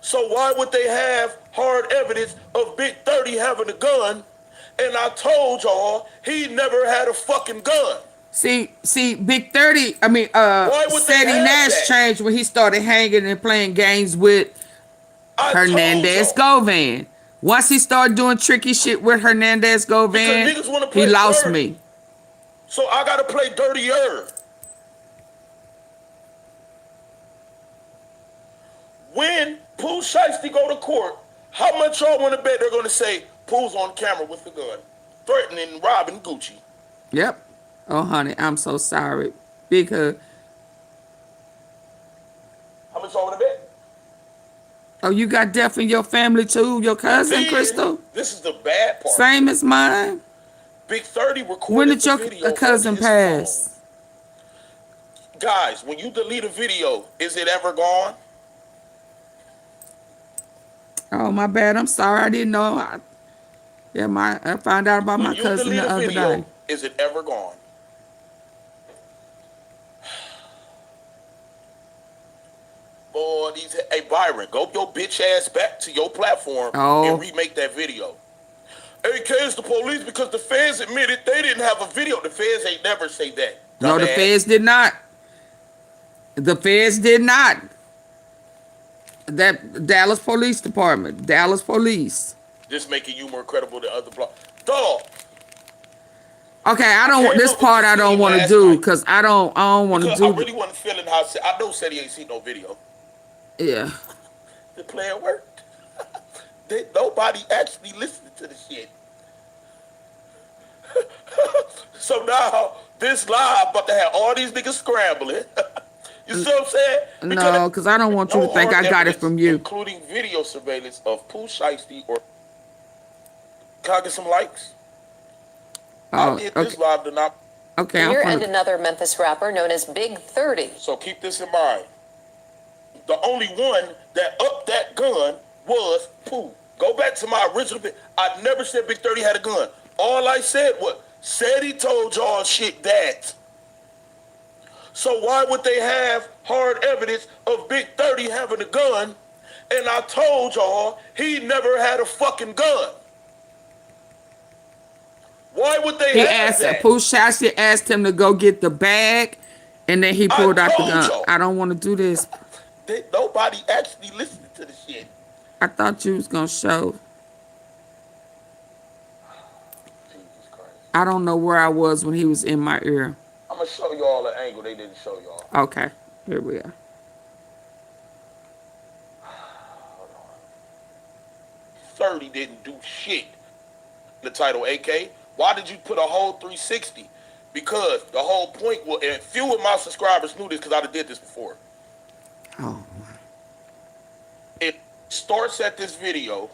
So why would they have hard evidence of Big 30 having a gun? And I told y'all he never had a fucking gun. See, Big 30, Sadie Nash changed when he started hanging and playing games with Hernandez Govan. Once he started doing tricky shit with Hernandez Govan, he lost me. So I gotta play dirtier. When Pooh Shiesty go to court, how much y'all want to bet they're gonna say Pooh's on camera with the gun, threatening robbing Gucci? Yep. Oh, honey, I'm so sorry. Because. How much y'all want to bet? Oh, you got death in your family too? Your cousin, Crystal? This is the bad part. Same as mine. Big 30 recorded when did the video. Your cousin pass? Phone. Guys, when you delete a video, is it ever gone? Oh, my bad. I'm sorry. I didn't know. I found out about my cousin the other day. Is it ever gone? Boy, hey, Byron, go your bitch ass back to your platform and remake that video. AK is the police because the feds admitted they didn't have a video. The feds ain't never say that. No, the feds did not. The feds did not. That Dallas Police Department, Dallas Police. This making you more credible than other blog. Dog. Okay, I don't. This part I don't want to do because I don't want to do. I really wasn't feeling how I know said he ain't seen no video. Yeah. The plan worked. Nobody actually listened to the shit. So now this live about to have all these niggas scrambling. You see what I'm saying? No, because I don't want you to think I got it from you. Including video surveillance of Pooh Shiesty or. Can I get some likes? Oh, I did this live to not. Okay, Here and another Memphis rapper known as Big 30. So keep this in mind. The only one that upped that gun was Pooh. Go back to my original video. I never said Big 30 had a gun. All I said was, said he told y'all shit that. So why would they have hard evidence of Big 30 having a gun? And I told y'all he never had a fucking gun. Why would they have that? Pooh Shiesty asked him to go get the bag, and then he pulled out the gun. I don't want to do this. Nobody actually listened to the shit. I thought you was going to show. Jesus Christ. I don't know where I was when he was in my ear. I'm gonna show y'all an angle they didn't show y'all. Okay, here we are. 30 didn't do shit. The title, AK. Why did you put a whole 360? Because the whole point was, and few of my subscribers knew this because I did this before. Oh. It starts at this video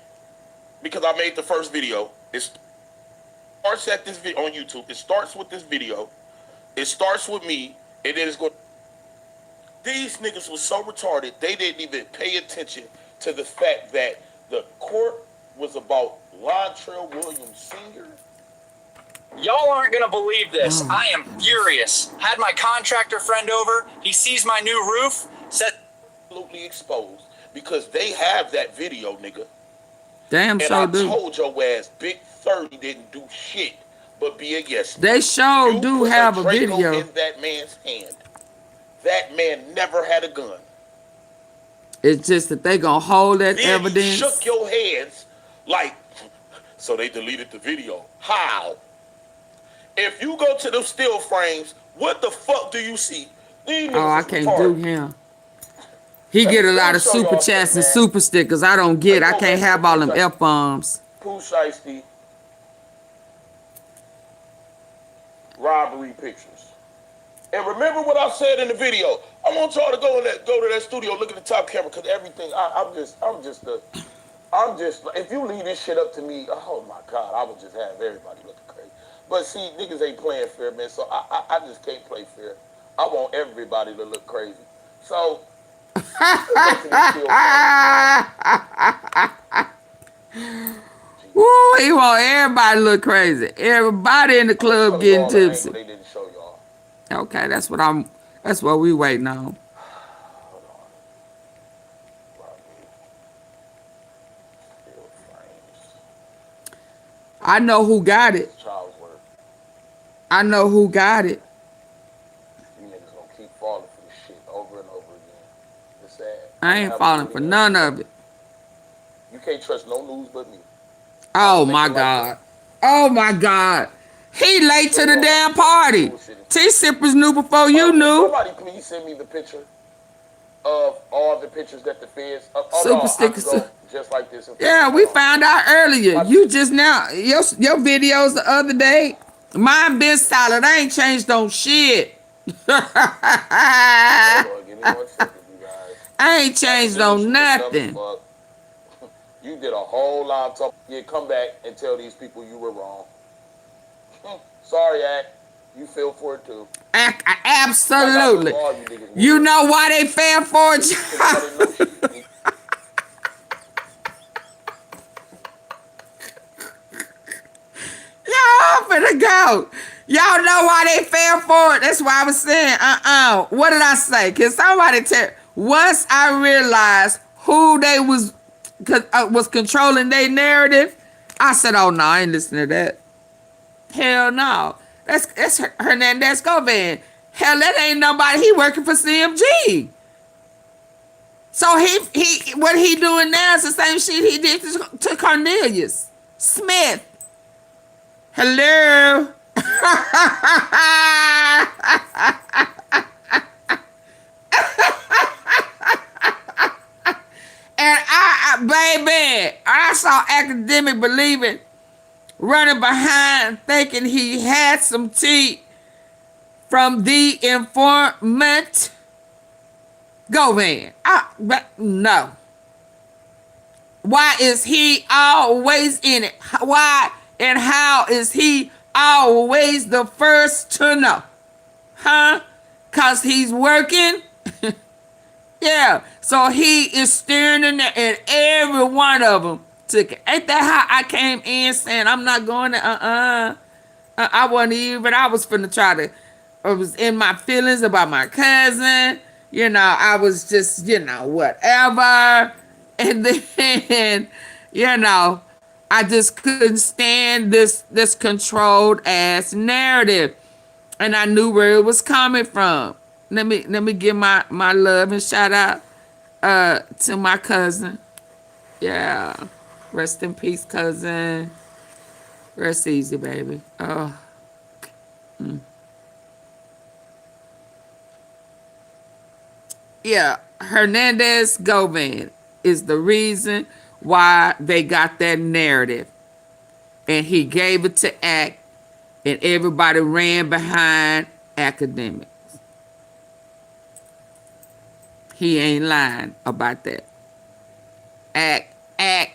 because I made the first video. It starts at this video on YouTube. It starts with this video. It starts with me, and then it's going. These niggas was so retarded they didn't even pay attention to the fact that the court was about Lontrell Williams Sr. Y'all aren't gonna believe this. I am furious. Had my contractor friend over. He sees my new roof. Said absolutely exposed because they have that video, nigga. Damn, and sure I do. told your ass, Big 30 didn't do shit but be a yes. They sure do have a video. In that man's hand. That man never had a gun. It's just that they gonna hold that then evidence. You shook your hands like, so they deleted the video. How? If you go to the still frames, what the fuck do you see? Oh, I can't do him. He get a lot of super chats and super stickers. I don't get. I can't have all them F-bombs. Pooh Shiesty. Robbery pictures. And remember what I said in the video. I want y'all to go to that studio, look at the top camera, because everything. If you leave this shit up to me, oh my God, I would just have everybody looking crazy. But see, niggas ain't playing fair, man. So I just can't play fair. I want everybody to look crazy. So. Woo, he want everybody to look crazy. Everybody in the club getting tipsy. They didn't show y'all. Okay, that's what we waiting on. I know who got it. I know who got it. You niggas gonna keep falling for this shit over and over again. It's sad. I ain't falling for none of it. You can't trust no news but me. Oh my God. Oh my God. He late to the damn party. T-Sippers knew before you knew. Somebody please send me the picture of all the pictures that the feds. Super stickers. Just like this. Yeah, we found out earlier. You just now, your videos the other day. Mine been solid. I ain't changed on shit. I ain't changed on nothing. You did a whole lot of talk. Yeah, come back and tell these people you were wrong. Sorry, Act. You fell for it too. Absolutely. You know why they fell for it? Y'all finna go. Y'all know why they fell for it. That's why I was saying, What did I say? Can somebody tell? Once I realized who they was controlling their narrative, I said, oh no, I ain't listening to that. Hell no. That's Hernandez Govan. Hell, that ain't nobody. He working for CMG. So he what he doing now is the same shit he did to Cornelius Smith. Hello. And baby, I saw Academic Believing running behind thinking he had some tea from the informant. Go, man. No. Why is he always in it? Why and how is he always the first to know? Huh? Because he's working? Yeah. So he is staring in there and every one of them took it. Ain't that how I came in saying I'm not going to, I wasn't even, I was finna try to, I was in my feelings about my cousin. You know, I was just, whatever. And then, I just couldn't stand this controlled ass narrative. And I knew where it was coming from. Let me give my love and shout out to my cousin. Yeah. Rest in peace, cousin. Rest easy, baby. Oh. Yeah, Hernandez Govan is the reason why they got that narrative. And he gave it to ACT, and everybody ran behind academics. He ain't lying about that. ACT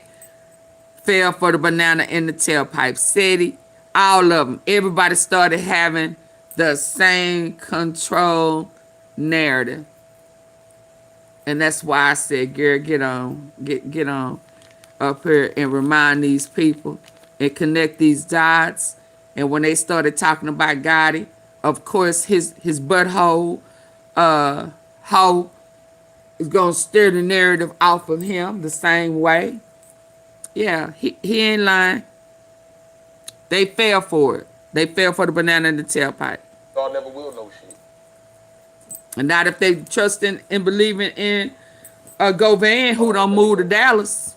fell for the banana in the tailpipe. City, all of them. Everybody started having the same control narrative. And that's why I said, Gary, get on up here and remind these people and connect these dots. And when they started talking about Gotti, of course his butthole hoe is gonna steer the narrative off of him the same way. Yeah, he ain't lying. They fell for it. They fell for the banana in the tailpipe. Y'all never will know shit. And not if they trusting and believing in Govan, who don't move to Dallas.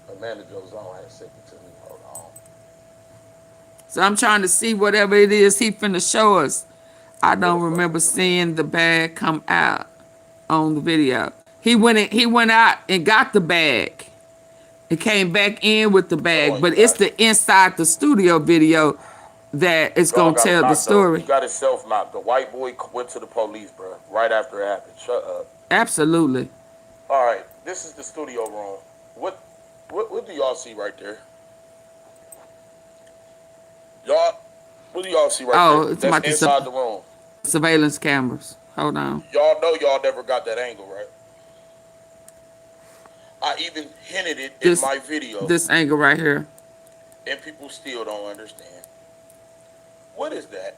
Amanda Jozone had sent it to me. Hold on. So I'm trying to see whatever it is he finna show us. I don't remember seeing the bag come out on the video. He went out and got the bag. It came back in with the bag, but it's the inside the studio video that is gonna tell the story. He got himself knocked. The white boy went to the police, bro, right after it happened. Shut up. Absolutely. All right, this is the studio room. What do y'all see right there? Y'all, what do y'all see right there? It's about That's inside the room. Surveillance cameras. Hold on. Y'all know y'all never got that angle, right? I even hinted it in my video. This angle right here. And people still don't understand. What is that?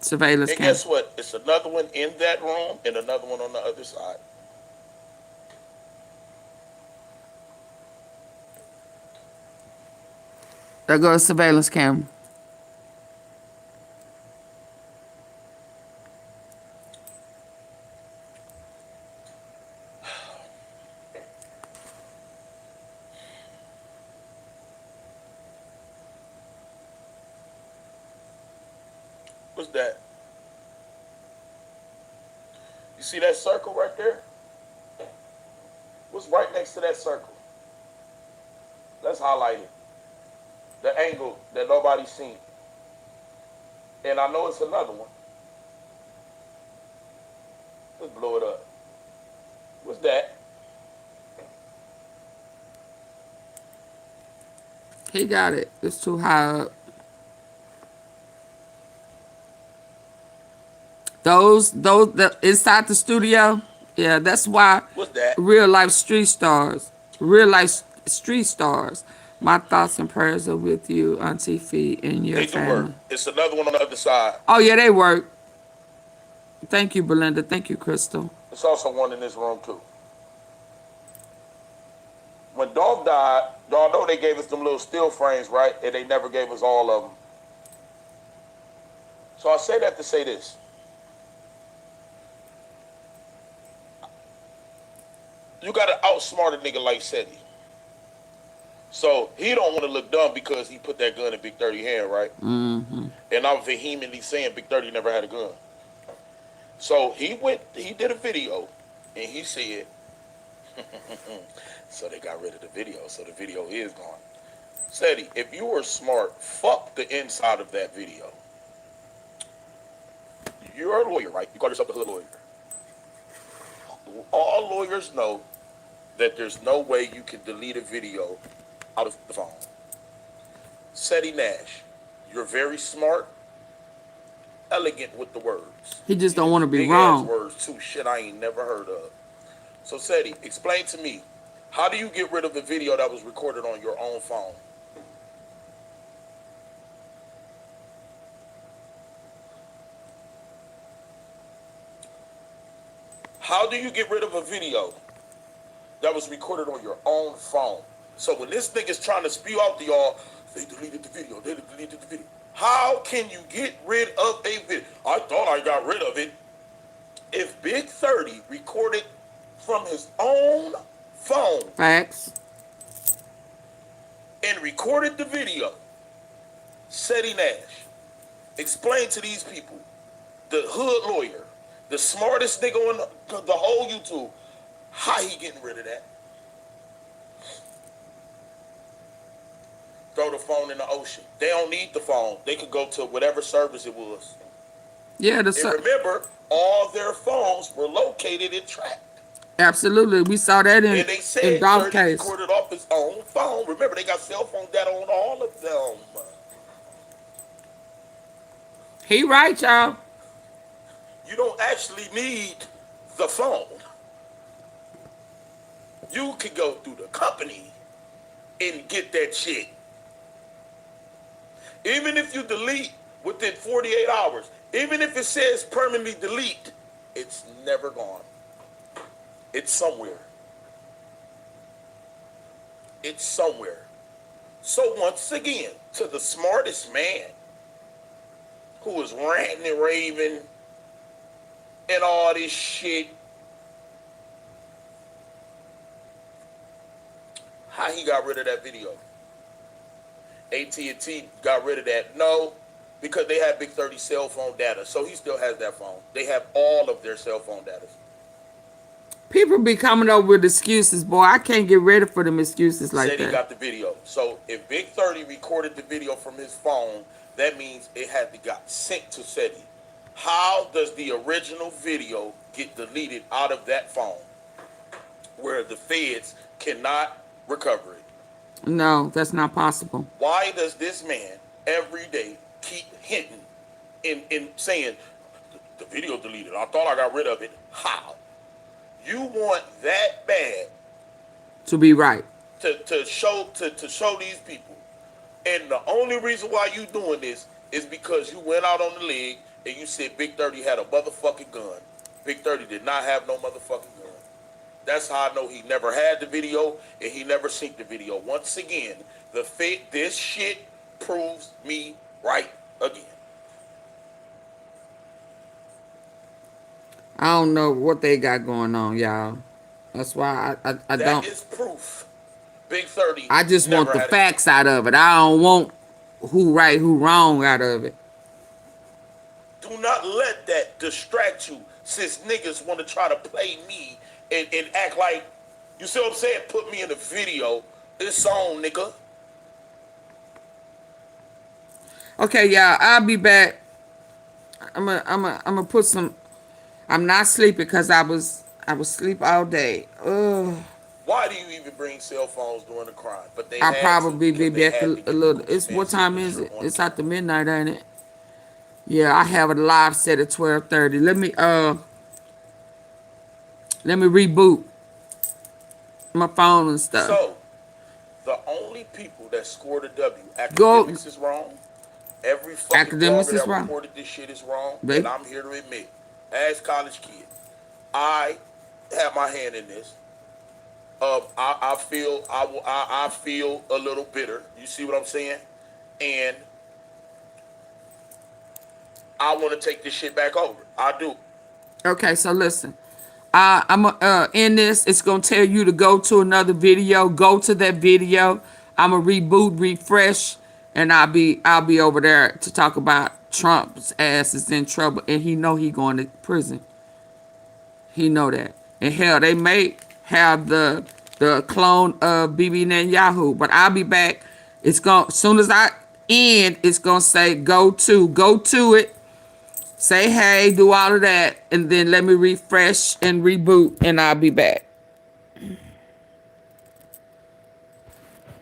Surveillance camera. And guess what? It's another one in that room and another one on the other side. There goes surveillance camera. What's that? You see that circle right there? What's right next to that circle? Let's highlight it. The angle that nobody's seen. And I know it's another one. Let's blow it up. What's that? He got it. It's too high up. Those inside the studio, yeah, that's why real life street stars. My thoughts and prayers are with you, Auntie Fee, and your family. Work. It's another one on the other side. Oh yeah, they work. Thank you, Belinda. Thank you, Crystal. There's also one in this room too. When Dolph died, y'all know they gave us them little steel frames, right? And they never gave us all of them. So I say that to say this. You gotta outsmart a nigga like Seti. So he don't want to look dumb because he put that gun in Big 30's hand, right? Mm-hmm. And I'm vehemently saying Big 30 never had a gun. So he did a video, and he said, so they got rid of the video, so the video is gone. Seti, if you were smart, fuck the inside of that video. You're a lawyer, right? You call yourself a hood lawyer. All lawyers know that there's no way you can delete a video out of the phone. Seti Nash, you're very smart, elegant with the words. He just don't want to be big wrong. Ass words too, shit I ain't never heard of. So Seti, explain to me, how do you get rid of the video that was recorded on your own phone? How do you get rid of a video that was recorded on your own phone? So when this nigga's trying to spew out to y'all, they deleted the video, they deleted the video. How can you get rid of a video? I thought I got rid of it. If Big 30 recorded from his own phone. Facts. And recorded the video, Seti Nash, Explain to these people, the hood lawyer, the smartest nigga on the whole YouTube, how he getting rid of that? Throw the phone in the ocean. They don't need the phone. They could go to whatever service it was. Yeah, and remember, all their phones were located and tracked. Absolutely. We saw that in, and they said Dolph 30 case. recorded off his own phone. Remember, they got cell phone data on all of them. He right, y'all. You don't actually need the phone. You can go through the company and get that shit. Even if you delete within 48 hours, even if it says permanently delete, it's never gone. It's somewhere. It's somewhere. So once again, to the smartest man who was ranting and raving and all this shit, how he got rid of that video? AT&T got rid of that. No, because they had Big 30 cell phone data. So he still has that phone. They have all of their cell phone data. People be coming up with excuses, boy. I can't get ready for them excuses like Said that. he got the video. So if Big 30 recorded the video from his phone, that means it had to got sent to SETI. How does the original video get deleted out of that phone where the feds cannot recover it? No, that's not possible. Why does this man every day keep hinting and saying, the video deleted, I thought I got rid of it? How? You want that bad To be right. to show these people. And the only reason why you doing this is because you went out on the leg and you said Big 30 had a motherfucking gun. Big 30 did not have no motherfucking gun. That's how I know he never had the video and he never seen the video. Once again, this shit proves me right again. I don't know what they got going on, y'all. That's why I don't. That is proof. Big 30. I just want the never had facts out of it. I don't want who right, who wrong out of it. Do not let that distract you, since niggas want to try to play me and act like, you see what I'm saying? Put me in a video. It's on, nigga. Okay, y'all. I'll be back. I'm gonna put some. I'm not sleeping because I was asleep all day. Ugh. Why do you even bring cell phones during the crime? But they I'll had probably to, be because back they a had to little. get It's the what time is it? signature on It's after midnight, ain't it? Yeah, I have a live set at 12:30. Let me reboot my phone and stuff. So, the only people that scored a W, academics is wrong. Every fucking Academics blogger is that wrong. reported this shit is wrong. They- And I'm here to admit, as college kid, I have my hand in this. I feel a little bitter. You see what I'm saying? And I want to take this shit back over. I do. Okay, so listen. I'm in this. It's gonna tell you to go to another video. Go to that video. I'm gonna reboot, refresh, and I'll be over there to talk about Trump's ass is in trouble, and he know he going to prison. He know that. And hell, they may have the clone of Bibi Netanyahu, but I'll be back. It's gonna, as soon as I end, it's gonna say go to it. Say hey, do all of that, and then let me refresh and reboot, and I'll be back.